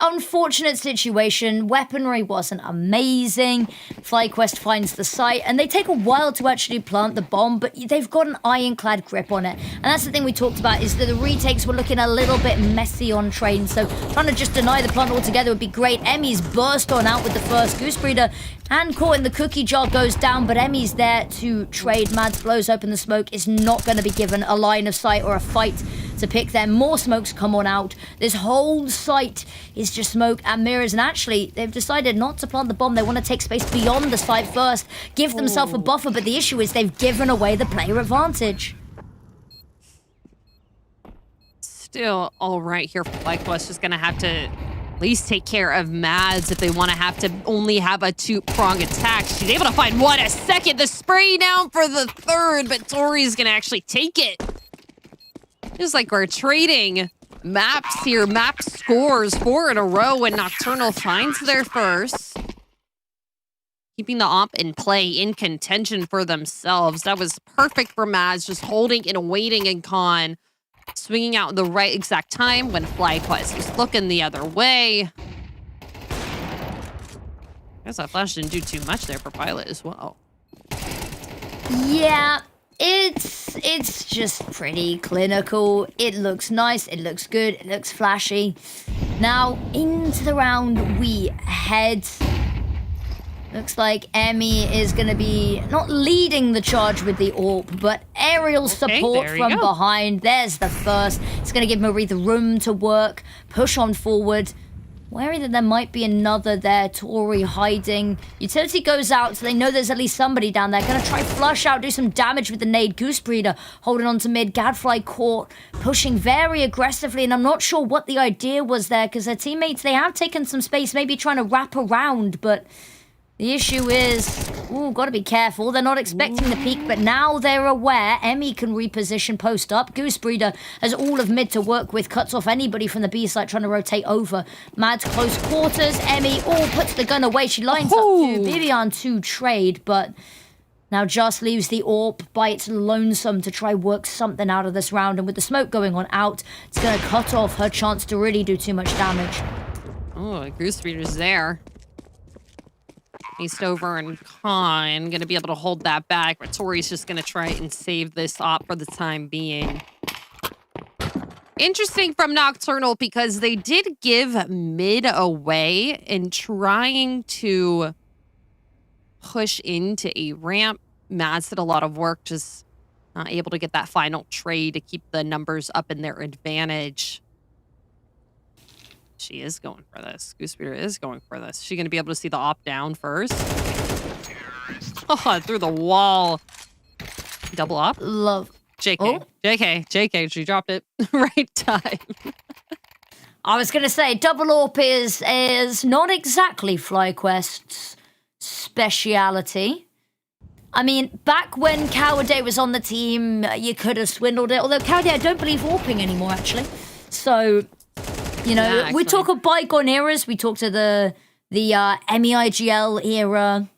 unfortunate situation. Weaponry wasn't amazing. FlyQuest finds the site, and they take a while to actually plant the bomb, but they've got an ironclad grip on it. And that's the thing we talked about, is that the retakes were looking a little bit messy on train, so trying to just deny the plant altogether would be great. Emmy's burst on out with the first Goose Breeder. Hand caught in the cookie jar goes down, but Emmy's there to trade. Mads blows open the smoke, is not going to be given a line of sight or a fight to pick them. More smokes come on out. This whole site is just smoke and mirrors, and actually they've decided not to plant the bomb. They want to take space beyond the site first, give themselves a buffer, but the issue is they've given away the player advantage. Still all right here for FlyQuest. Just going to have to at least take care of Mads if they want to have to only have a 2-prong attack. She's able to find one a second. The spray down for the third, but Tori's going to actually take it. Just like we're trading maps here. Map scores 4 in a row when Nocturnal finds their first. Keeping the op in play, in contention for themselves. That was perfect for Maz, just holding and waiting in con. Swinging out the right exact time when FlyQuest is looking the other way. I guess that flash didn't do too much there for Violet as well. Yeah, it's just pretty clinical. It looks nice, it looks good, it looks flashy. Now, into the round we head. Looks like Emmy is going to be not leading the charge with the AWP, but aerial support from behind. There's the first. It's going to give Marie the room to work, push on forward. Wary that there might be another there. Tori hiding. Utility goes out, so they know there's at least somebody down there. Going to try flush out, do some damage with the nade. Goose Breeder holding on to mid. Gadfly caught, pushing very aggressively, and I'm not sure what the idea was there, because their teammates, they have taken some space, maybe trying to wrap around, but the issue is, gotta be careful. They're not expecting the peak, but now they're aware. Emmy can reposition post up. Goose Breeder has all of mid to work with, cuts off anybody from the B side trying to rotate over. Mad's close quarters. Emmy, puts the gun away. She lines up to Vivian to trade, but now just leaves the AWP by its lonesome to try work something out of this round. And with the smoke going on out, it's gonna cut off her chance to really do too much damage. Oh, Goose Breeder's there. Eastover and Khan going to be able to hold that back, but Tori's just going to try and save this op for the time being. Interesting from Nocturnal because they did give mid away in trying to push into a ramp. Mads did a lot of work, just not able to get that final trade to keep the numbers up in their advantage. She is going for this. Goose Breeder is going for this. Is she going to be able to see the op down first? Oh, through the wall. Double op. Love. JK. JK. She dropped it. Right time. I was going to say, double AWP is not exactly FlyQuest's speciality. I mean, back when Cowarday was on the team, you could have swindled it. Although Cowarday, I don't believe AWPing anymore, actually. So, you know, we talk of bygone eras. We talk to the MEIGL era.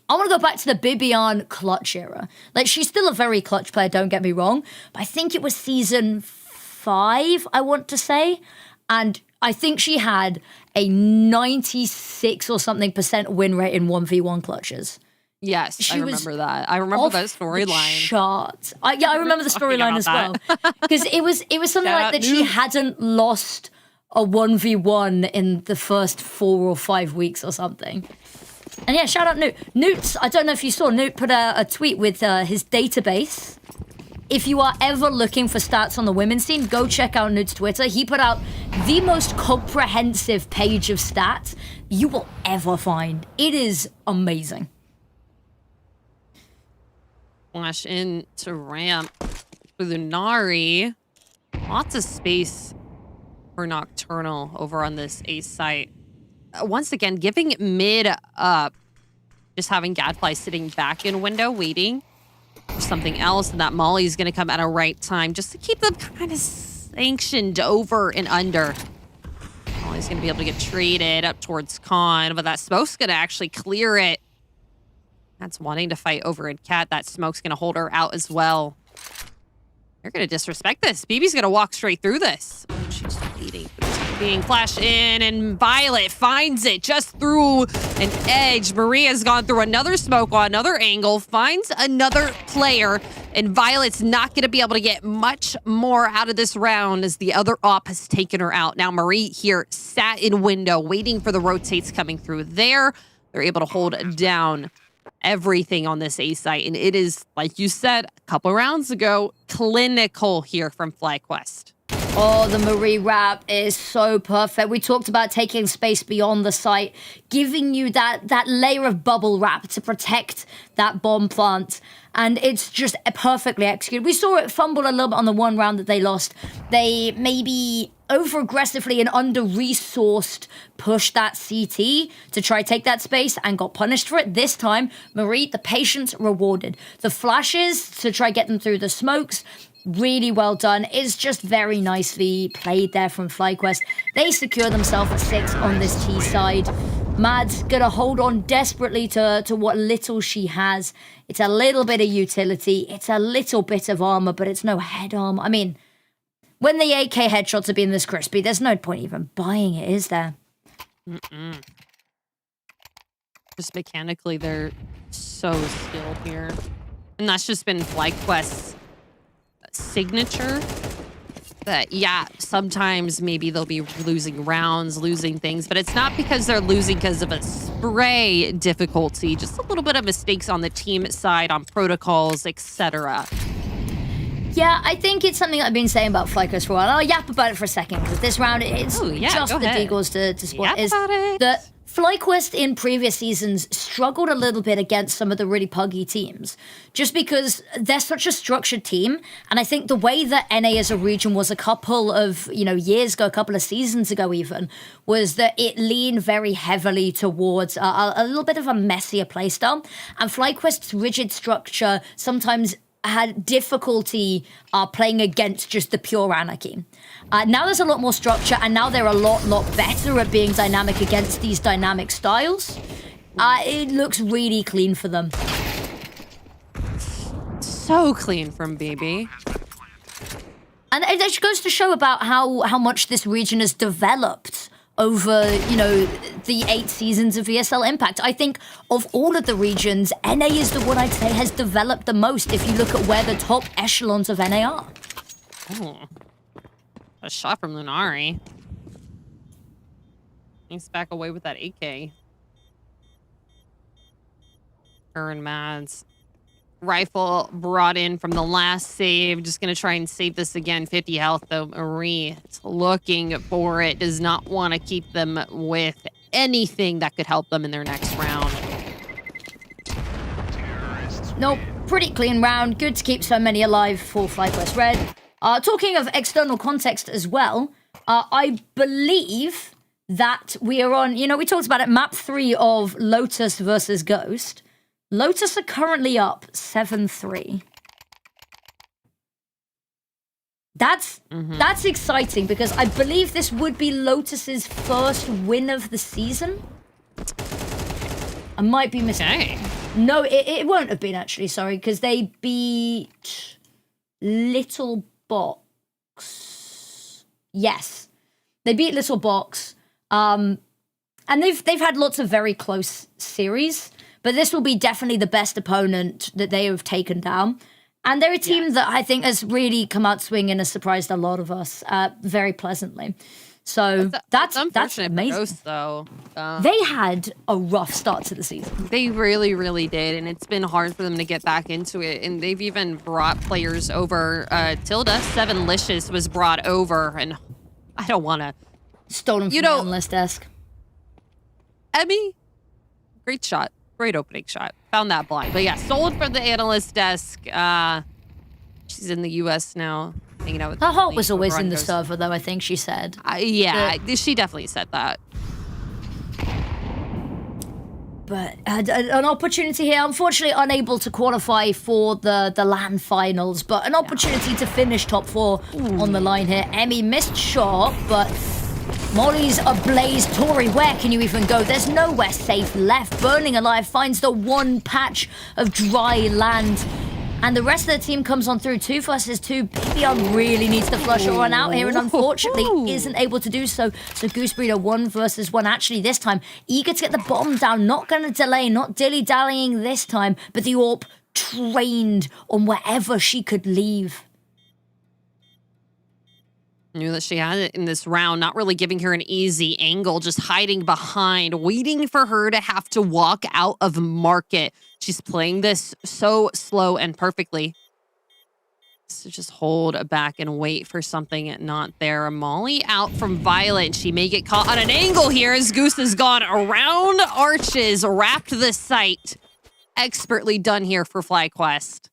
I want to go back to the Bibian clutch era. Like, she's still a very clutch player, don't get me wrong. But I think it was season 5, I want to say. And I think she had a 96 or something % win rate in 1v1 clutches. Yes, I remember that. I remember that storyline. I remember the storyline as well. Because it was something like that she hadn't lost a 1v1 in the first 4 or 5 weeks or something. And yeah, shout out Newt. Newt, I don't know if you saw, Newt put a tweet with his database. If you are ever looking for stats on the women's team, go check out Newt's Twitter. He put out the most comprehensive page of stats you will ever find. It is amazing. Flash into ramp for the Nari. Lots of space for Nocturnal over on this A site. Once again, giving mid up. Just having Gadfly sitting back in window waiting for something else. And that Molly's going to come at a right time just to keep them kind of sanctioned over and under. Molly's going to be able to get traded up towards Khan, but that smoke's going to actually clear it. That's wanting to fight over in Cat. That smoke's going to hold her out as well. They're going to disrespect this. BB's going to walk straight through this. She's leading. Being flashed in, and Violet finds it just through an edge. Maria's gone through another smoke on another angle, finds another player, and Violet's not going to be able to get much more out of this round as the other op has taken her out. Now Marie here sat in window, waiting for the rotates coming through there. They're able to hold down everything on this A site, and it is, like you said a couple rounds ago, clinical here from FlyQuest. Oh, the Marie wrap is so perfect. We talked about taking space beyond the site, giving you that layer of bubble wrap to protect that bomb plant. And it's just perfectly executed. We saw it fumble a little bit on the one round that they lost. They maybe over-aggressively and under-resourced pushed that CT to try to take that space and got punished for it. This time, Marie, the patience rewarded. The flashes to try get them through the smokes, Really well done. It's just very nicely played there from FlyQuest. They secure themselves at 6 on this T side. Mad's gonna hold on desperately to what little she has. It's a little bit of utility. It's a little bit of armor, but it's no head armor. I mean, when the AK headshots are being this crispy, there's no point even buying it, is there? Just mechanically, they're so skilled here. And that's just been FlyQuest's signature. That, yeah, sometimes maybe they'll be losing rounds, losing things, but it's not because they're losing because of a spray difficulty, just a little bit of mistakes on the team side, on protocols, etc. Yeah, I think it's something I've been saying about FlyQuest for a while. I'll yap about it for a second, because this round, it's just the Deagles to spot. Is that FlyQuest in previous seasons struggled a little bit against some of the really puggy teams, just because they're such a structured team. And I think the way that NA as a region was a couple of years ago, a couple of seasons ago even, was that it leaned very heavily towards a little bit of a messier playstyle. And FlyQuest's rigid structure sometimes had difficulty playing against just the pure anarchy. Now there's a lot more structure, and now they're a lot better at being dynamic against these dynamic styles. It looks really clean for them. So clean from BB. And it just goes to show about how much this region has developed over, the 8 seasons of ESL Impact. I think of all of the regions, NA is the one I'd say has developed the most if you look at where the top echelons of NA are. Oh. A shot from Lunari. He's back away with that AK. Her and Mads. Rifle brought in from the last save. Just going to try and save this again. 50 health, though. Marie is looking for it. Does not want to keep them with anything that could help them in their next round. Nope. Pretty clean round. Good to keep so many alive for FlyQuest Red. Talking of external context as well, I believe that we are on, we talked about it, map 3 of Lotus versus Ghost. Lotus are currently up 7-3. That's exciting, because I believe this would be Lotus's first win of the season. I might be mistaken. Okay. No, it won't have been, actually, sorry, because they beat Little Box. Yes. They beat Little Box. And they've had lots of very close series. But this will be definitely the best opponent that they have taken down. And they're a team that I think has really come out swinging and has surprised a lot of us very pleasantly. So that's amazing. Ghost, though. They had a rough start to the season. They really, really did. And it's been hard for them to get back into it. And they've even brought players over. Tilda, 7licious, was brought over. And I don't want to. Stolen from the analyst desk. Emmy, great shot. Great opening shot. Found that blind. But yeah, sold from the analyst desk. She's in the U.S. now. Hanging out with her heart was always in the server, though, I think she said. She definitely said that. But an opportunity here. Unfortunately, unable to qualify for the LAN finals, but an opportunity to finish top 4 on the line here. Emmy missed shot, but Molly's ablaze. Tori, where can you even go? There's nowhere safe left. Burning Alive finds the one patch of dry land. And the rest of the team comes on through 2 versus 2. BBR really needs to flush a run out here, and unfortunately isn't able to do so. So Goosebreeder 1 versus 1. Actually, this time, eager to get the bomb down. Not going to delay, not dilly-dallying this time. But the AWP trained on wherever she could leave. Knew that she had it in this round, not really giving her an easy angle, just hiding behind, waiting for her to have to walk out of market. She's playing this so slow and perfectly. So just hold back and wait for something not there. Molly out from Violet. She may get caught on an angle here as Goose has gone around arches, wrapped the site. Expertly done here for FlyQuest.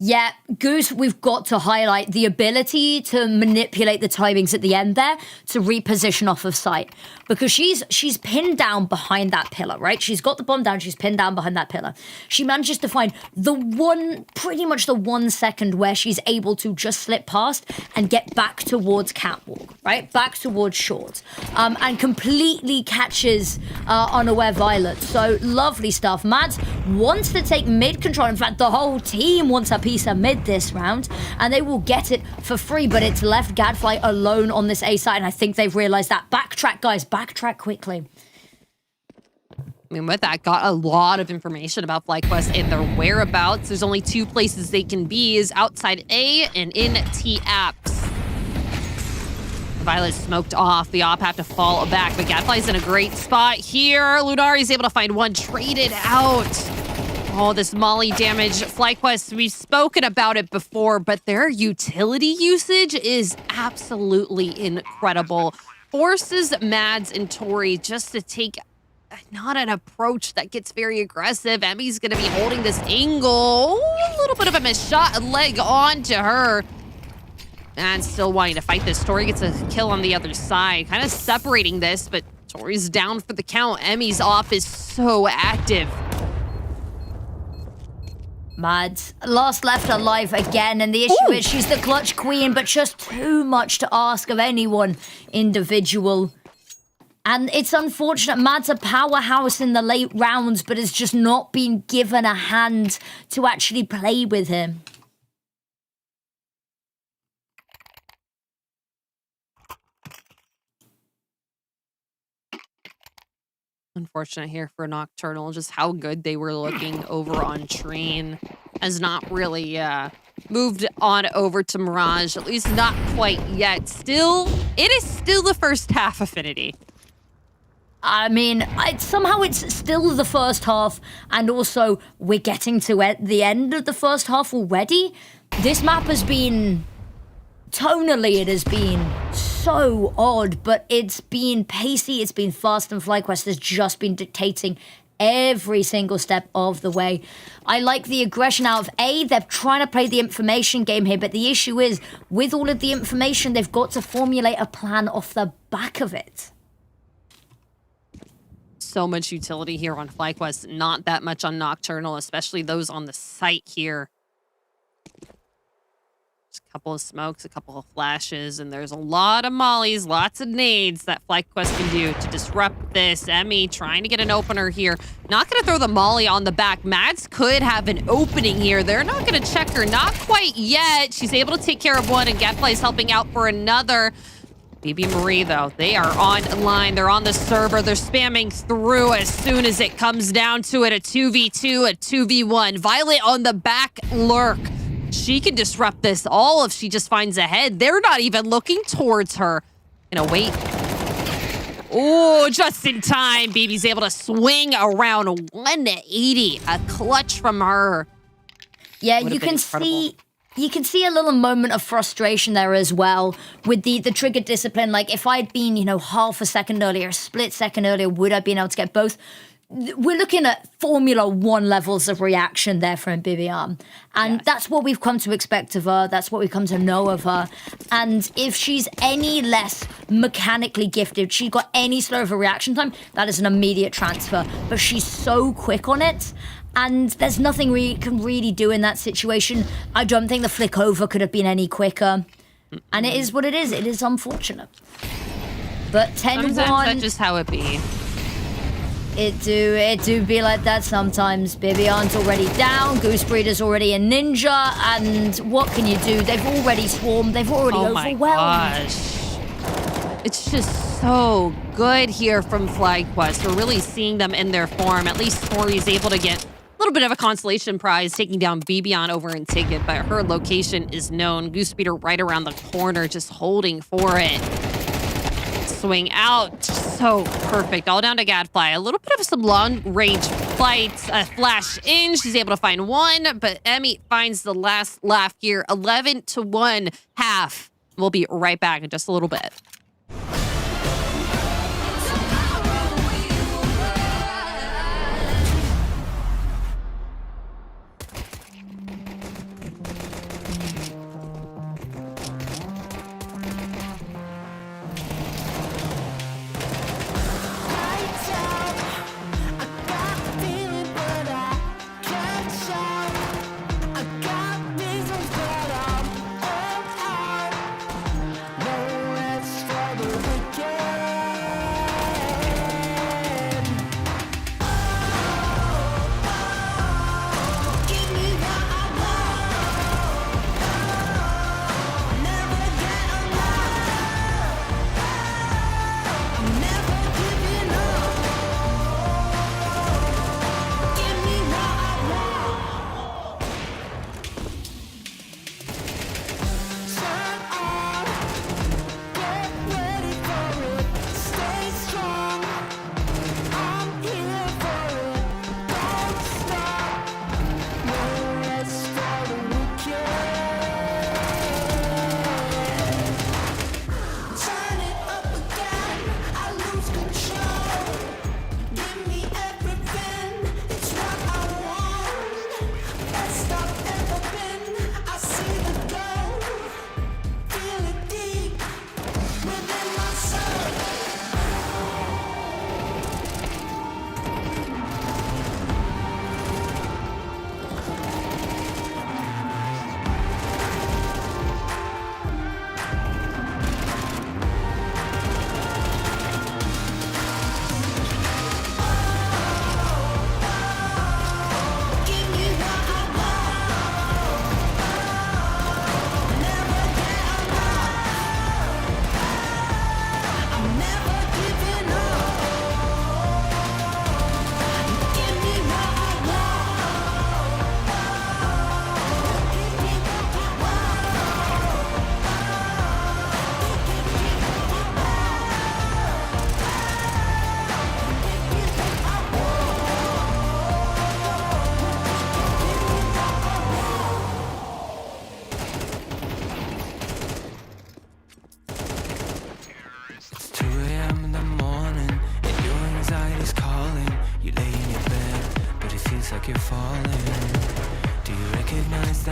Yeah, Goose, we've got to highlight the ability to manipulate the timings at the end there to reposition off of sight. Because she's pinned down behind that pillar, right? She's got the bomb down, she's pinned down behind that pillar. She manages to find pretty much the 1 second where she's able to just slip past and get back towards Catwalk, right? Back towards Short. And completely catches unaware Violet. So lovely stuff. Mads wants to take mid control. In fact, the whole team wants a piece of mid this round, and they will get it for free, but it's left Gadfly alone on this A side, and I think they've realized that. Backtrack, guys, backtrack quickly. I mean, with that, got a lot of information about FlyQuest and their whereabouts. There's only 2 places they can be, is outside A and in T-Apps. Violet smoked off. The op have to fall back, but Gadfly's in a great spot here. Lunari's able to find one, traded out. Oh, this Molly damage. FlyQuest, we've spoken about it before, but their utility usage is absolutely incredible. Forces Mads and Tori just to take not an approach that gets very aggressive. Emmy's going to be holding this angle. Ooh, a little bit of a missed shot, a leg onto her. And still wanting to fight this. Tori gets a kill on the other side, kind of separating this, but Tori's down for the count. Emmy's off is so active. Mads, last left alive again, and the issue is she's the clutch queen, but just too much to ask of any one individual. And it's unfortunate. Mads a powerhouse in the late rounds, but has just not been given a hand to actually play with him. Unfortunate here for Nocturnal, just how good they were looking over on Train. Has not really moved on over to Mirage, at least not quite yet. Still, it is still the first half affinity. I mean, somehow it's still the first half, and also we're getting to the end of the first half already. This map has been... Tonally, it has been so odd, but it's been pacey, it's been fast, and FlyQuest has just been dictating every single step of the way. I like the aggression out of A. They're trying to play the information game here, but the issue is, with all of the information, they've got to formulate a plan off the back of it. So much utility here on FlyQuest, not that much on Nocturnal, especially those on the site here. Just a couple of smokes, a couple of flashes, and there's a lot of mollies, lots of nades that FlyQuest can do to disrupt this. Emmy trying to get an opener here. Not going to throw the molly on the back. Mads could have an opening here. They're not going to check her. Not quite yet. She's able to take care of one, and Gadfly's helping out for another. BB Marie, though, they are online. They're on the server. They're spamming through as soon as it comes down to it. A 2v2, a 2v1. Violet on the back lurk. She can disrupt this all if she just finds a head. They're not even looking towards her. Gonna wait. Oh, just in time. BB's able to swing around 180. A clutch from her. Yeah, you can see... You can see a little moment of frustration there as well with the trigger discipline. Like, if I'd been, half a second earlier, a split second earlier, would I have been able to get both? We're looking at Formula 1 levels of reaction there from Bibian. And that's what we've come to expect of her. That's what we've come to know of her. And if she's any less mechanically gifted, she's got any slower of a reaction time, that is an immediate transfer. But she's so quick on it. And there's nothing we can really do in that situation. I don't think the flick over could have been any quicker. And it is what it is. It is unfortunate. But 10-1... That's just how it be. It do be like that sometimes. Bibian's already down. Goose Breeder's already a ninja. And what can you do? They've already swarmed. They've already overwhelmed. My gosh. It's just so good here from FlyQuest. We're really seeing them in their form. At least Tori's able to get a little bit of a consolation prize, taking down Bibian over in Ticket, but her location is known. Goose Breeder right around the corner, just holding for it. Swing out, so perfect. All down to Gadfly. A little bit of some long-range flights, a flash in. She's able to find one, but Emmy finds the last laugh here. 11-1 half. We'll be right back in just a little bit.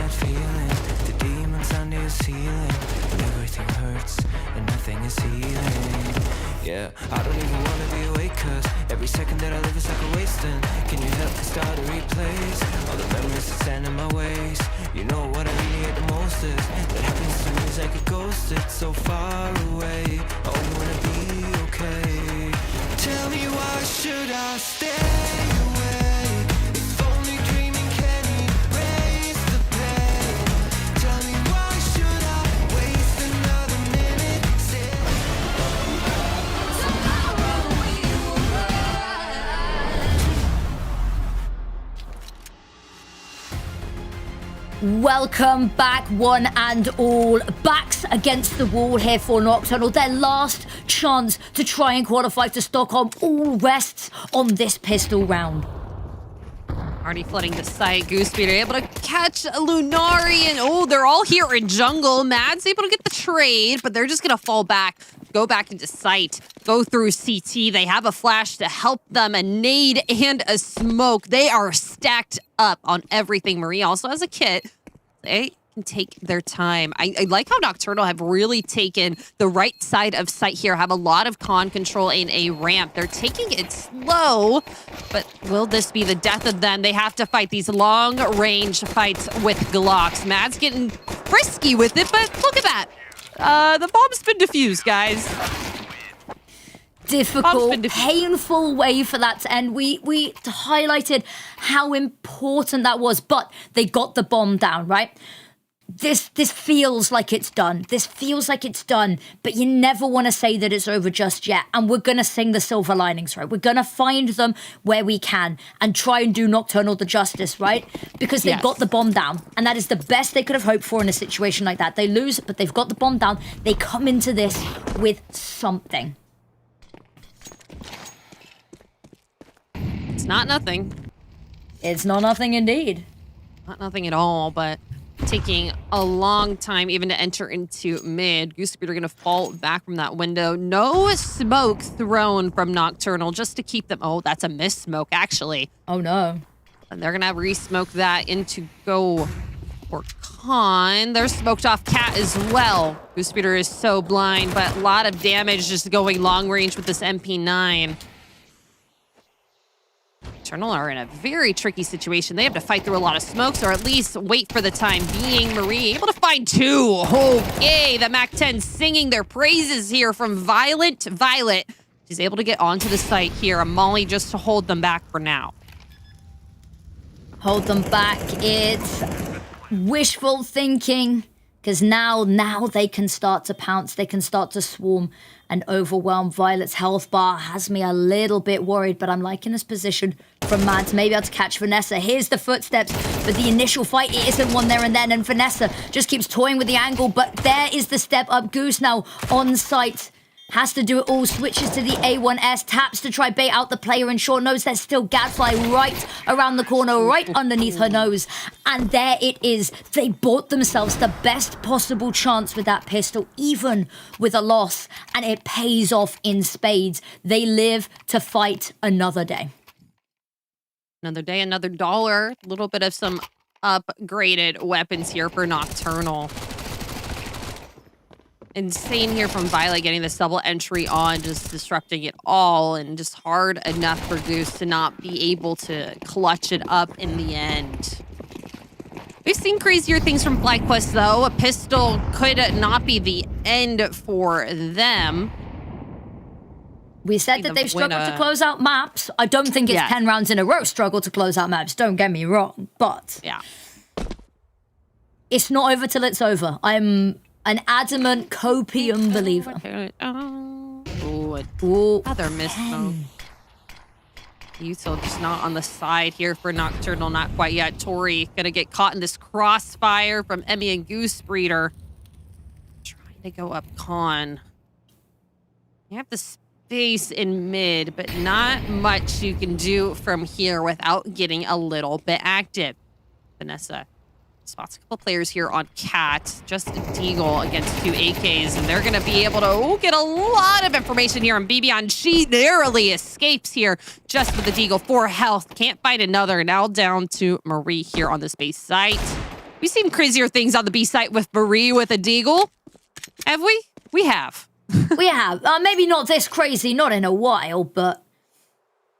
that feeling. The demons under your ceiling. When everything hurts and nothing is healing. Yeah, I don't even wanna be awake, cause every second that I live is like a wasting. Can you help me start to replace all the memories that stand in my ways? You know what I really hate the most is that happens to me is like a ghost, it's so far away. I only wanna be okay. Tell me why should I stay away? If only dreaming can erase the pain. Tell me why should I waste another minute? Welcome back, one and all. Backs against the wall here for Nocturnal. Their last chance to try and qualify to Stockholm. All rests on this pistol round. Already flooding the site. Goosebeater able to catch Lunari, and oh, they're all here in jungle. Mad's able to get the trade, but they're just gonna fall back, go back into sight, go through CT. They have a flash to help them, a nade and a smoke. They are stacked up on everything. Marie also has a kit. They can take their time. I like how Nocturnal have really taken the right side of sight here, have a lot of con control in a ramp. They're taking it slow, but will this be the death of them? They have to fight these long-range fights with Glocks. Mad's getting frisky with it, but look at that. The bomb's been defused, guys. Difficult, painful way for that to end. We highlighted how important that was, but they got the bomb down, right? This feels like it's done. This feels like it's done, but you never want to say that it's over just yet. And we're going to sing the silver linings, right? We're going to find them where we can and try and do Nocturnal the justice, right? Because they got the bomb down, and that is the best they could have hoped for in a situation like that. They lose, but they've got the bomb down. They come into this with something. It's not nothing. It's not nothing indeed. Not nothing at all, but taking a long time even to enter into mid. Goosebeater going to fall back from that window. No smoke thrown from Nocturnal just to keep them. Oh, that's a miss smoke, actually. Oh, no. And they're going to re-smoke that into go for Con. They're smoked off Cat as well. Goosebeater is so blind, but a lot of damage just going long range with this MP9. Nocturnal are in a very tricky situation. They have to fight through a lot of smokes, or at least wait for the time being. Marie able to find two. Okay, the MAC-10 singing their praises here from Violet. She's able to get onto the site here. A Molly just to hold them back for now. Hold them back. It's wishful thinking, because now they can start to pounce. They can start to swarm and overwhelm. Violet's health bar has me a little bit worried, but I'm liking this position from Mad to maybe able to catch Vanessa. Here's the footsteps, but the initial fight, it isn't one there and then, and Vanessa just keeps toying with the angle, but there is the step up. Goose now on site. Has to do it all, switches to the A1S, taps to try bait out the player in short nose. There's still Gadfly right around the corner, right underneath her nose. And there it is. They bought themselves the best possible chance with that pistol, even with a loss. And it pays off in spades. They live to fight another day. Another day, another dollar. A little bit of some upgraded weapons here for Nocturnal. Insane here from Violet getting this double entry on, just disrupting it all, and just hard enough for Goose to not be able to clutch it up in the end. We've seen crazier things from FlyQuest, though. A pistol could not be the end for them. We said that they've struggled to close out maps. I don't think it's 10 rounds in a row struggle to close out maps, don't get me wrong, but it's not over till it's over. I'm an adamant copium believer. Other miss though. Util just not on the side here for Nocturnal, not quite yet. Tori gonna get caught in this crossfire from Emmy and Goosebreeder. Trying to go up Con. You have the space in mid, but not much you can do from here without getting a little bit active. Vanessa spots a couple players here on Cat, just a Deagle against two AKs, and they're gonna be able to get a lot of information here on Bibian. She narrowly escapes here just with the Deagle. 4 health, can't find another. Now down to Marie here on this base site. We've seen crazier things on the B site with Marie with a deagle. Have we? We have. We have. Maybe not this crazy, not in a while, but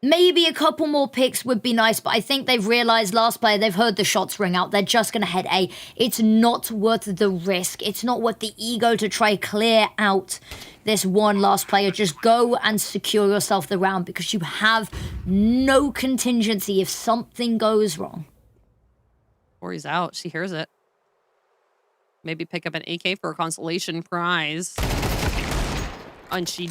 maybe a couple more picks would be nice. But I think they've realized last player, they've heard the shots ring out. They're just going to head A. It's not worth the risk. It's not worth the ego to try clear out this one last player. Just go and secure yourself the round because you have no contingency if something goes wrong. Tori's out. She hears it. Maybe pick up an AK for a consolation prize. And she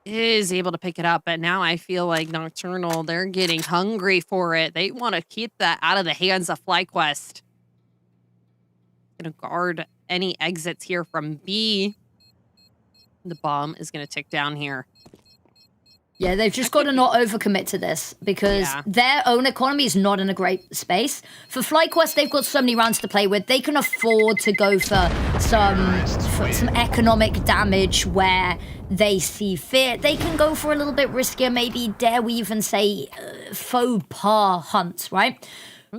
is able to pick it up, but now I feel like Nocturnal, they're getting hungry for it. They want to keep that out of the hands of FlyQuest. Gonna guard any exits here from B. The bomb is gonna tick down here. Yeah, they've just got to not overcommit to this because their own economy is not in a great space. For FlyQuest, they've got so many rounds to play with. They can afford to go for some economic damage where they see fit. They can go for a little bit riskier, maybe dare we even say faux pas hunts, right?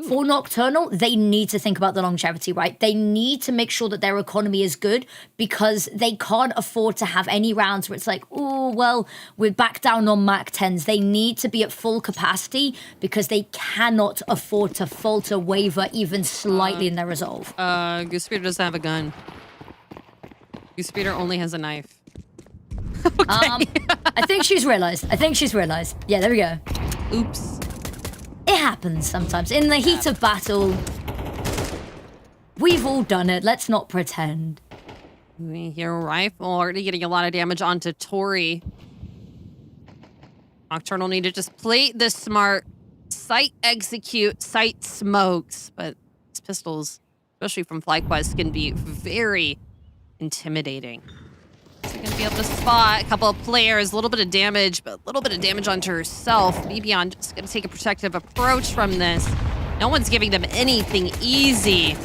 For Nocturnal, they need to think about the longevity, right? They need to make sure that their economy is good because they can't afford to have any rounds where it's like, oh, well, we're back down on Mac 10s. They need to be at full capacity because they cannot afford to falter, waver even slightly in their resolve. Goose Speeder doesn't have a gun. Goose Speeder only has a knife. I think she's realized. Yeah, there we go. Oops. It happens sometimes. In the heat of battle, we've all done it. Let's not pretend. We hear a rifle already getting a lot of damage onto Tori. Nocturnal need to just play this smart. Sight execute, sight smokes. But these pistols, especially from FlyQuest, can be very intimidating. She's going to be able to spot a couple of players, a little bit of damage, but a little bit of damage onto herself. Bibion just going to take a protective approach from this. No one's giving them anything easy.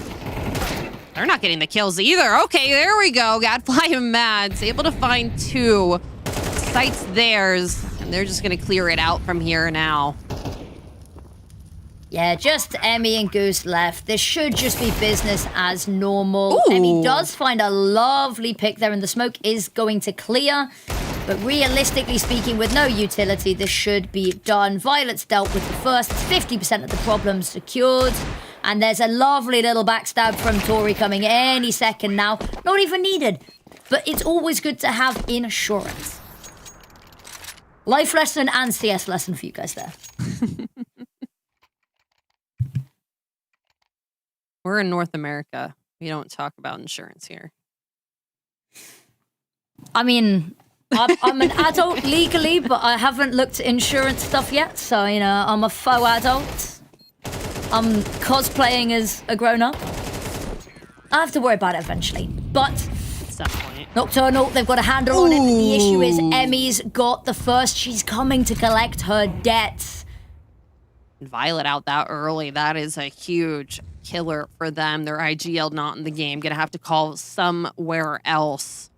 They're not getting the kills either. Okay, there we go. Gadfly and Mads able to find two. Sight's theirs, and they're just going to clear it out from here now. Yeah, just Emmy and Goose left. This should just be business as normal. Ooh. Emmy does find a lovely pick there, and the smoke is going to clear. But realistically speaking, with no utility, this should be done. Violet's dealt with the first. 50% of the problem secured. And there's a lovely little backstab from Tori coming any second now. Not even needed. But it's always good to have insurance. Life lesson and CS lesson for you guys there. We're in North America. We don't talk about insurance here. I mean, I'm an adult legally, but I haven't looked at insurance stuff yet. So, you know, I'm a faux adult. I'm cosplaying as a grown-up. I have to worry about it eventually. But Nocturnal, they've got a handle on it. The issue is Emmy's got the first. She's coming to collect her debts. Violet out that early. That is a huge killer for them. Their IGL not in the game. Gonna have to call somewhere else.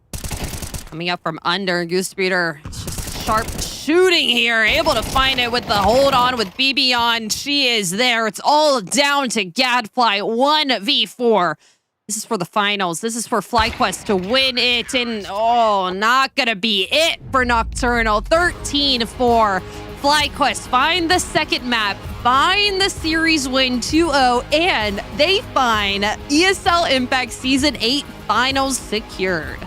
Coming up from under, Goose Speeder, just sharp shooting here. Able to find it with the hold on with Bibion. She is there. It's all down to Gadfly. 1v4. This is for the finals. This is for FlyQuest to win it. And oh, not gonna be it for Nocturnal. 13-4. FlyQuest find the second map, find the series win 2-0, and they find ESL Impact Season 8 finals secured.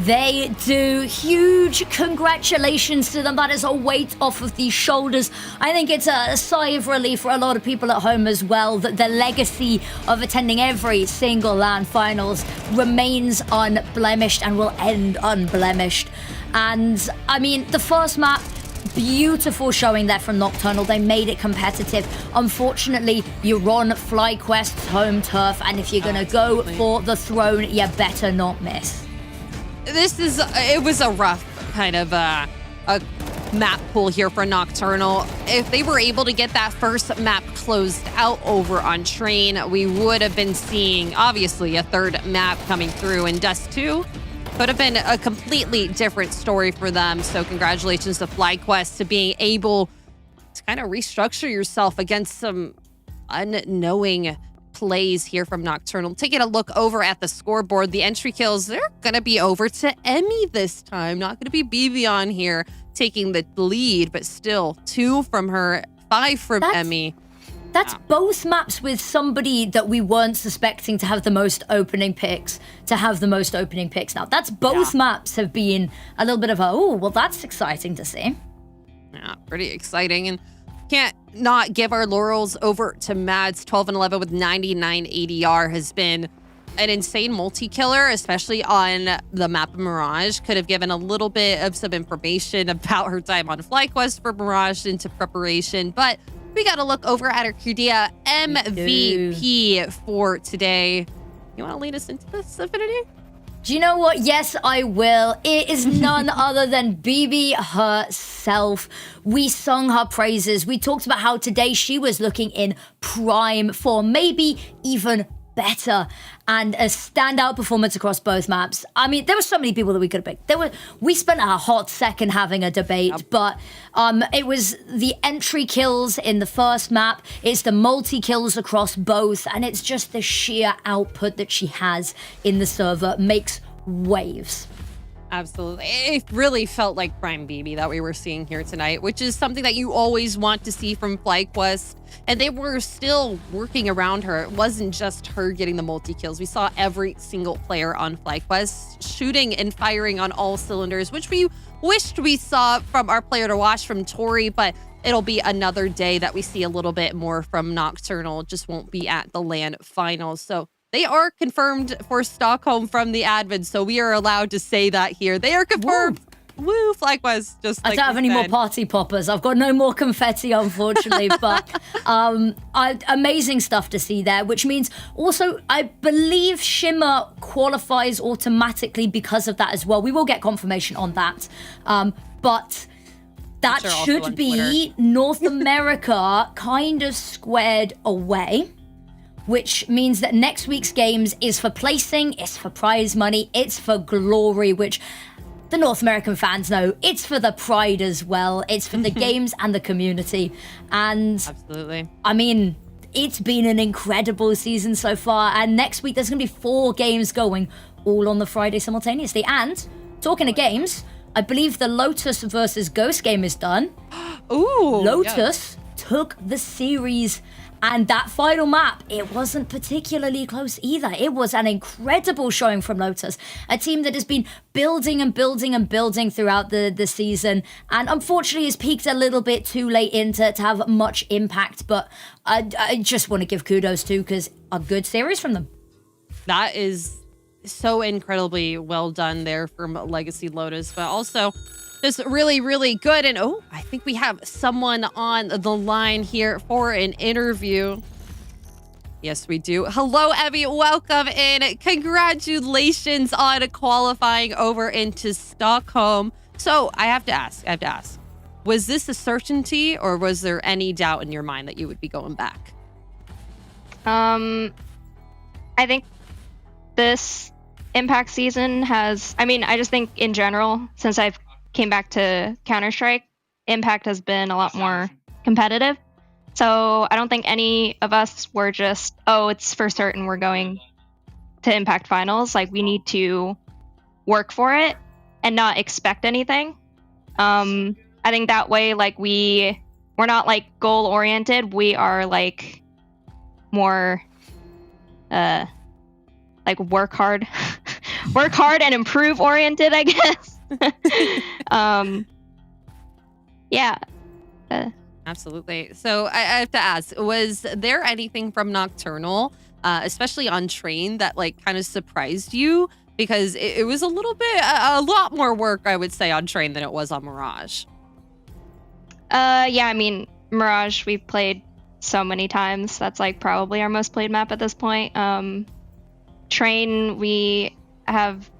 They do. Huge congratulations to them. That is a weight off of these shoulders. I think it's a sigh of relief for a lot of people at home as well, that the legacy of attending every single LAN finals remains unblemished and will end unblemished. And, I mean, the first map, beautiful showing there from Nocturnal. They made it competitive. Unfortunately, you're on FlyQuest's home turf, and if you're going to go for the throne, you better not miss. It was a rough kind of a map pool here for Nocturnal. If they were able to get that first map closed out over on Train, we would have been seeing, obviously, a third map coming through in Dust 2. Could have been a completely different story for them. So congratulations to FlyQuest to being able to kind of restructure yourself against some unknowing plays here from Nocturnal. Taking a look over at the scoreboard, the entry kills, they're going to be over to Emmy this time. Not going to be BB on here taking the lead, but still 2 from her, 5 from Emmy. That's both maps with somebody that we weren't suspecting to have the most opening picks, now. That's both maps have been a little bit of well, that's exciting to see. Yeah, pretty exciting. And can't not give our laurels over to Mads. 12 and 11 with 99 ADR has been an insane multi-killer, especially on the map of Mirage. Could have given a little bit of some information about her time on FlyQuest for Mirage into preparation, but we got to look over at her Qdia MVP for today. You want to lead us into this, Affinity? Do you know what? Yes, I will. It is none other than BB herself. We sung her praises. We talked about how today she was looking in prime form, maybe even better, and a standout performance across both maps. I mean, there were so many people that we could have picked. We spent a hot second having a debate, but it was the entry kills in the first map, it's the multi-kills across both, and it's just the sheer output that she has in the server makes waves. Absolutely. It really felt like Prime BB that we were seeing here tonight, which is something that you always want to see from FlyQuest. And they were still working around her. It wasn't just her getting the multi-kills. We saw every single player on FlyQuest shooting and firing on all cylinders, which we wished we saw from our player to watch from Tori, but it'll be another day that we see a little bit more from Nocturnal. It just won't be at the LAN finals. So they are confirmed for Stockholm from the admin, so we are allowed to say that here. They are confirmed. Woo, FlyQuest. Just like I don't have any more party poppers. I've got no more confetti, unfortunately, but amazing stuff to see there, which means also I believe Shimmer qualifies automatically because of that as well. We will get confirmation on that, but that should be North America kind of squared away, which means that next week's games is for placing, it's for prize money, it's for glory, which the North American fans know it's for the pride as well. It's for the games and the community. And absolutely, I mean, it's been an incredible season so far. And next week, there's going to be 4 games going all on the Friday simultaneously. And talking of games, I believe the Lotus versus Ghost game is done. Ooh, Lotus took the series. And that final map, it wasn't particularly close either. It was an incredible showing from Lotus, a team that has been building and building and building throughout the season, and unfortunately has peaked a little bit too late into to have much impact, but I just want to give kudos to, because a good series from them. That is so incredibly well done there from Legacy Lotus, but also just really, really good. And I think we have someone on the line here for an interview. Yes, we do. Hello, Evie. Welcome in. Congratulations on qualifying over into Stockholm. So I have to ask, was this a certainty, or was there any doubt in your mind that you would be going back? I think this Impact season has, I just think in general, since I've came back to Counter-Strike, Impact has been a lot more competitive. So I don't think any of us were just, it's for certain we're going to Impact finals. Like, we need to work for it and not expect anything. I think that way, like, we're not like goal oriented. We are like more like work hard and improve oriented, I guess. Absolutely. So I have to ask, was there anything from Nocturnal, especially on Train, that like kind of surprised you? Because it was a lot more work, I would say, on Train than it was on Mirage. Mirage we've played so many times. That's like probably our most played map at this point. Train, we have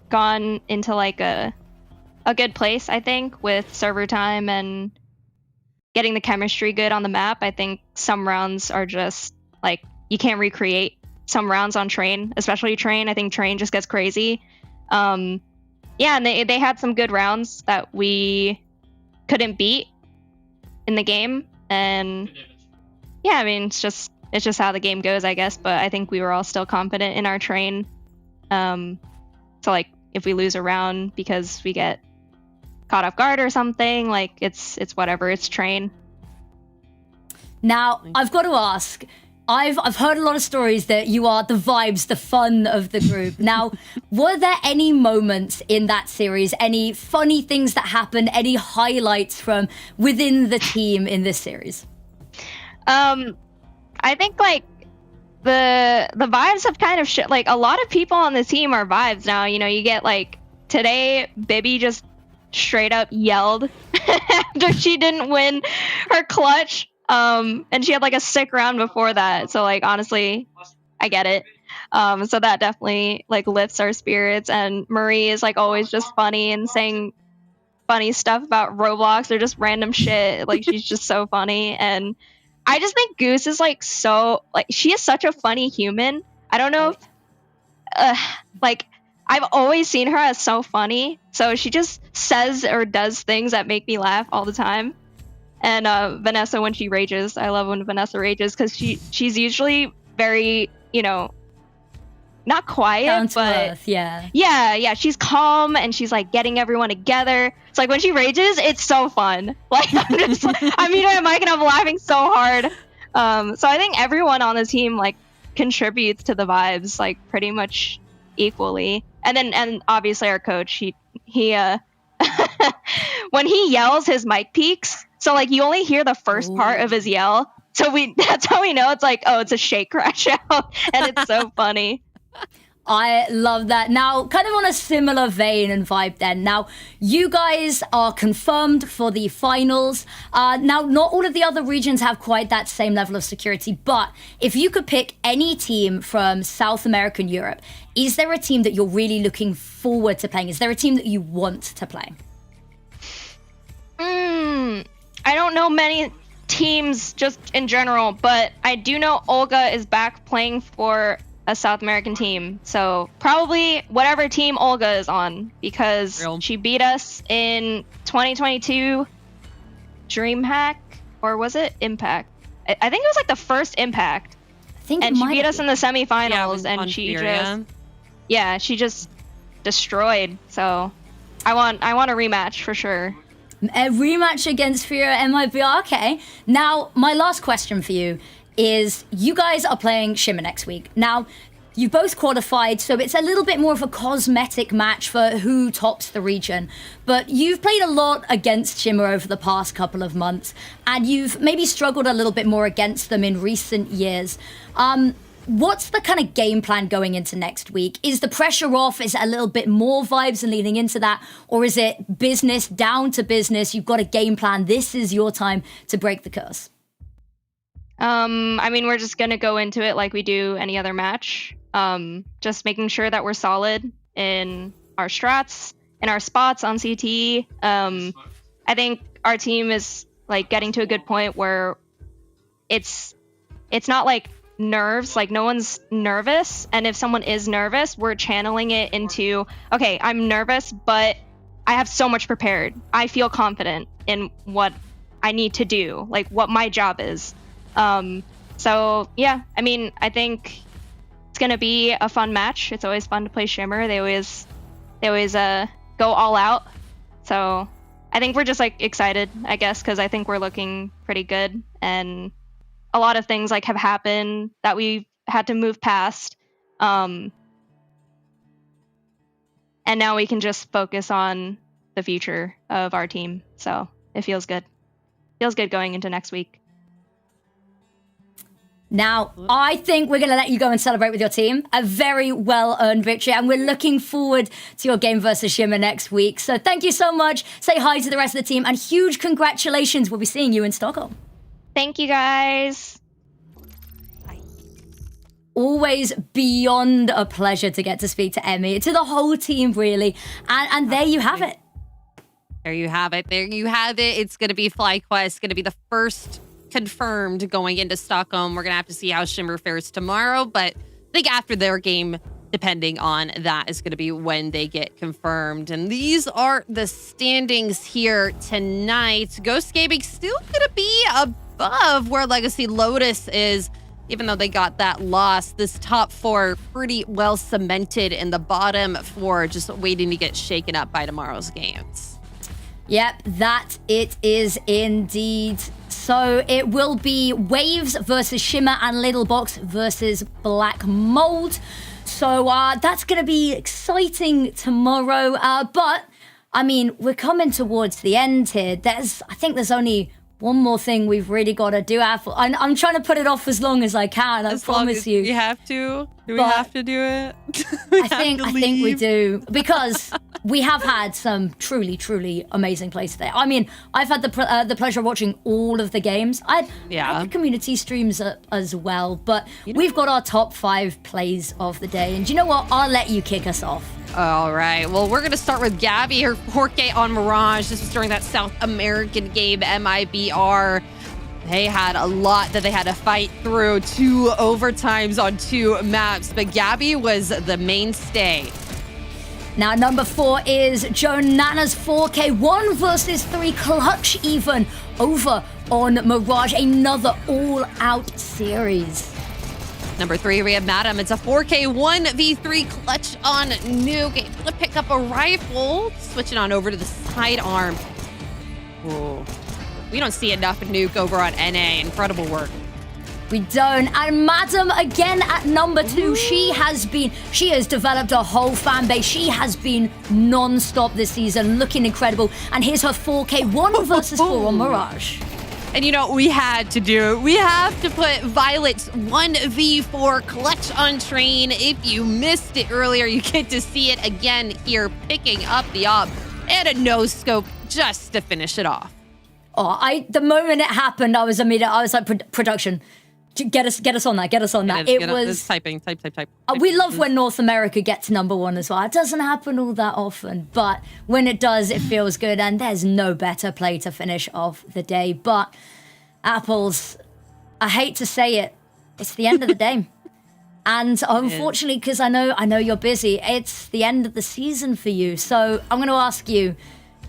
gone into like a good place, I think, with server time and getting the chemistry good on the map. I think some rounds are just like, you can't recreate some rounds on Train, especially Train. I think Train just gets crazy. And they had some good rounds that we couldn't beat in the game. And it's just it's just how the game goes, I guess. But I think we were all still confident in our train. So like if we lose a round because we get caught off guard or something, like it's whatever, it's train. Now, I've got to ask, I've heard a lot of stories that you are the vibes, the fun of the group. Now, were there any moments in that series, any funny things that happened, any highlights from within the team in this series? I think like the vibes have kind of like a lot of people on the team are vibes now. You know, you get like today, Bibby just straight up yelled after she didn't win her clutch. And she had like a sick round before that. So like honestly, I get it. So that definitely like lifts our spirits. And Marie is like always just funny and saying funny stuff about Roblox or just random shit. Like she's just so funny. And I just think Goose is like so like she is such a funny human. I don't know if like I've always seen her as so funny. So she just says or does things that make me laugh all the time. And Vanessa, when she rages, I love when Vanessa rages because she's usually very, you know, not quiet, Down to but earth, yeah. Yeah, she's calm and she's like getting everyone together. It's like when she rages, it's so fun. Like I'm just, I'm muting my mic and I'm laughing so hard. So I think everyone on the team like contributes to the vibes like pretty much equally. And obviously our coach, he when he yells, his mic peaks. So like you only hear the first part of his yell. So that's how we know it's like, oh, it's a shake crash out. And it's so funny. I love that. Now, kind of on a similar vein and vibe then. Now, you guys are confirmed for the finals. Now, not all of the other regions have quite that same level of security, but if you could pick any team from South America and Europe, is there a team that you're really looking forward to playing? Is there a team that you want to play? I don't know many teams just in general, but I do know Olga is back playing for a South American team. So probably whatever team Olga is on, because she beat us in 2022 DreamHack, or was it Impact? I think it was like the first Impact. And she beat us in the semifinals, and she just destroyed. So I want a rematch for sure. A rematch against Fira MIBR. Okay. Now, my last question for you is, you guys are playing Shimmer next week. Now, you both qualified, so it's a little bit more of a cosmetic match for who tops the region. But you've played a lot against Shimmer over the past couple of months, and you've maybe struggled a little bit more against them in recent years. What's the kind of game plan going into next week? Is the pressure off? Is it a little bit more vibes and leaning into that? Or is it business, down to business? You've got a game plan. This is your time to break the curse. I mean, we're just going to go into it like we do any other match. Just making sure that we're solid in our strats, in our spots on CT. I think our team is like getting to a good point where it's not like nerves, like no one's nervous, and if someone is nervous, we're channeling it into, okay, I'm nervous, but I have so much prepared. I feel confident in what I need to do, like what my job is. So yeah, I mean, I think it's gonna be a fun match. It's always fun to play Shimmer. They always go all out. So I think we're just like excited, I guess, because I think we're looking pretty good, and a lot of things like have happened that we had to move past. And now we can just focus on the future of our team. So it feels good. Feels good going into next week. Now, I think we're going to let you go and celebrate with your team. A very well-earned victory, and we're looking forward to your game versus Shimmer next week. So thank you so much. Say hi to the rest of the team, and huge congratulations. We'll be seeing you in Stockholm. Thank you, guys. Always beyond a pleasure to get to speak to Emmy, to the whole team, really. And there you have it. There you have it. There you have it. It's going to be FlyQuest, going to be the first confirmed going into Stockholm. We're going to have to see how Shimmer fares tomorrow, but I think after their game, depending on that, is going to be when they get confirmed. And these are the standings here tonight. Ghost Gaming still going to be above where Legacy Lotus is. even though they got that loss, this top 4 pretty well cemented, and the bottom 4 just waiting to get shaken up by tomorrow's games. Yep, that it is indeed. So it will be Waves versus Shimmer and Little Box versus Black Mold. So that's going to be exciting tomorrow. But, I mean, we're coming towards the end here. I think there's only one more thing we've really got to do. I'm trying to put it off as long as I can, I promise you. You have to? Do we have to do it? I think we do, because we have had some truly, truly amazing plays today. I mean, I've had the pleasure of watching all of the games. I had the community streams as well, but we've got our top 5 plays of the day. And do you know what? I'll let you kick us off. All right. Well, we're going to start with Gabby, her 4K on Mirage. This was during that South American game, MIBR. They had a lot that they had to fight through, 2 overtimes on 2 maps, but Gabby was the mainstay. Now, number 4 is Jonana's 4K 1 versus 3 clutch even over on Mirage, another all-out series. Number 3, we have Madam. It's a 4K 1v3 clutch on Nuke. Able to pick up a rifle. Switching on over to the sidearm. Whoa. We don't see enough Nuke over on NA. Incredible work. We don't. And Madam again at number 2. She has developed a whole fan base. She has been non-stop this season, looking incredible. And here's her 4K 1 versus 4 on Mirage. And you know what we had to do? We have to put Violet's 1v4 clutch on Train. If you missed it earlier, you get to see it again here, picking up the op and a no-scope just to finish it off. Oh, the moment it happened, I was like, production, get us on that, get us on that. It was typing. We love when North America gets number 1 as well. It doesn't happen all that often, but when it does, it feels good, and there's no better play to finish off the day. But Apples, I hate to say it, it's the end of the day. And unfortunately, because I know you're busy, it's the end of the season for you. So I'm going to ask you,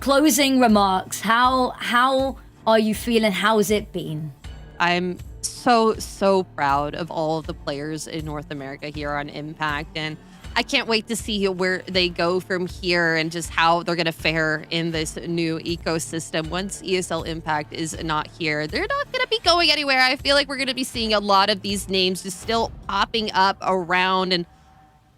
closing remarks, how are you feeling? How's it been? I'm so proud of all of the players in North America here on Impact, and I can't wait to see where they go from here and just how they're going to fare in this new ecosystem. Once ESL Impact is not here, they're not going to be going anywhere. I feel like we're going to be seeing a lot of these names just still popping up around, and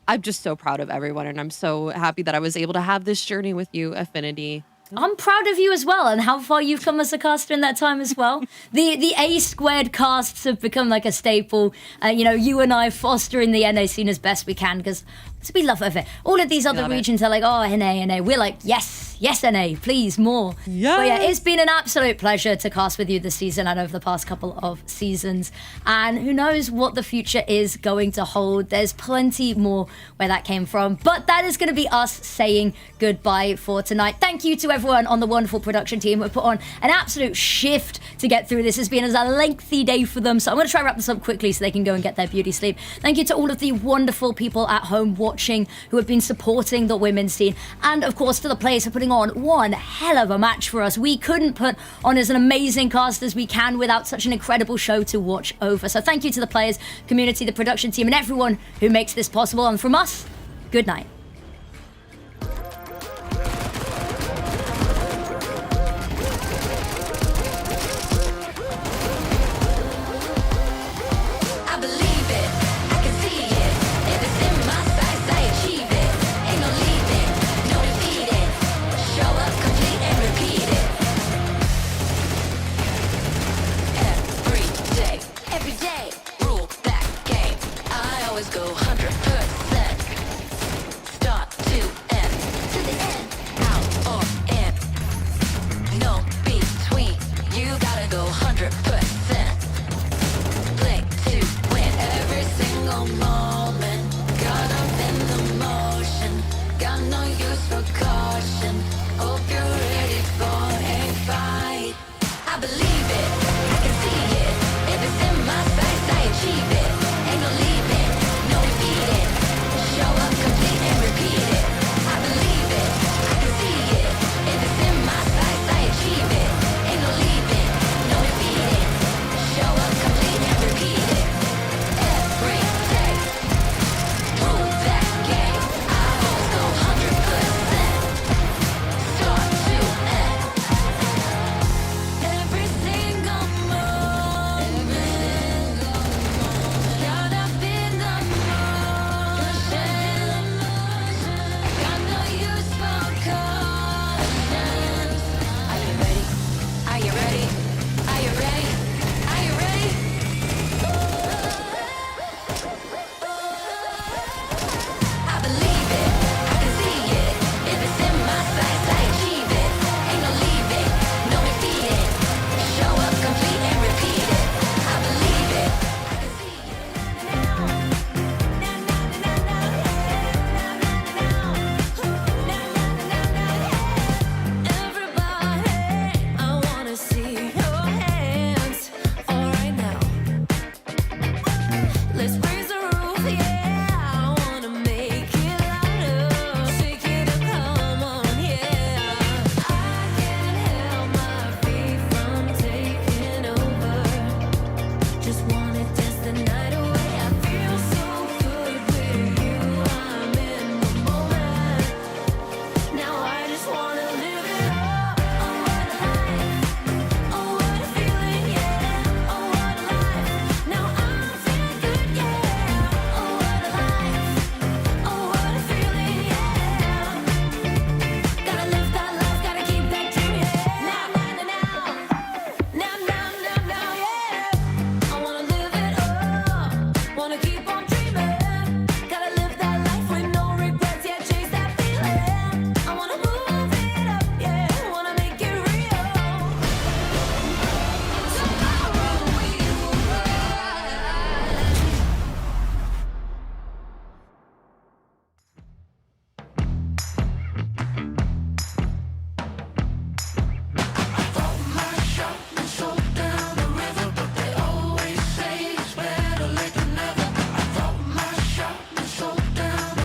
I'm just so proud of everyone, and I'm so happy that I was able to have this journey with you, Affinity. I'm proud of you as well, and how far you've come as a caster in that time as well. The A² casts have become like a staple. You and I fostering the NA scene as best we can, because we love it. All of these other regions are like, oh, NA. We're like, yes, NA, please, more. Yes. But yeah, it's been an absolute pleasure to cast with you this season and over the past couple of seasons. And who knows what the future is going to hold. There's plenty more where that came from. But that is going to be us saying goodbye for tonight. Thank you to everyone on the wonderful production team who put on an absolute shift to get through this. It's been a lengthy day for them. So I'm going to try to wrap this up quickly so they can go and get their beauty sleep. Thank you to all of the wonderful people at home watching who have been supporting the women's scene. And of course to the players for putting on one hell of a match for us. We couldn't put on as an amazing cast as we can without such an incredible show to watch over. So thank you to the players, community, the production team, and everyone who makes this possible. And from us, good night.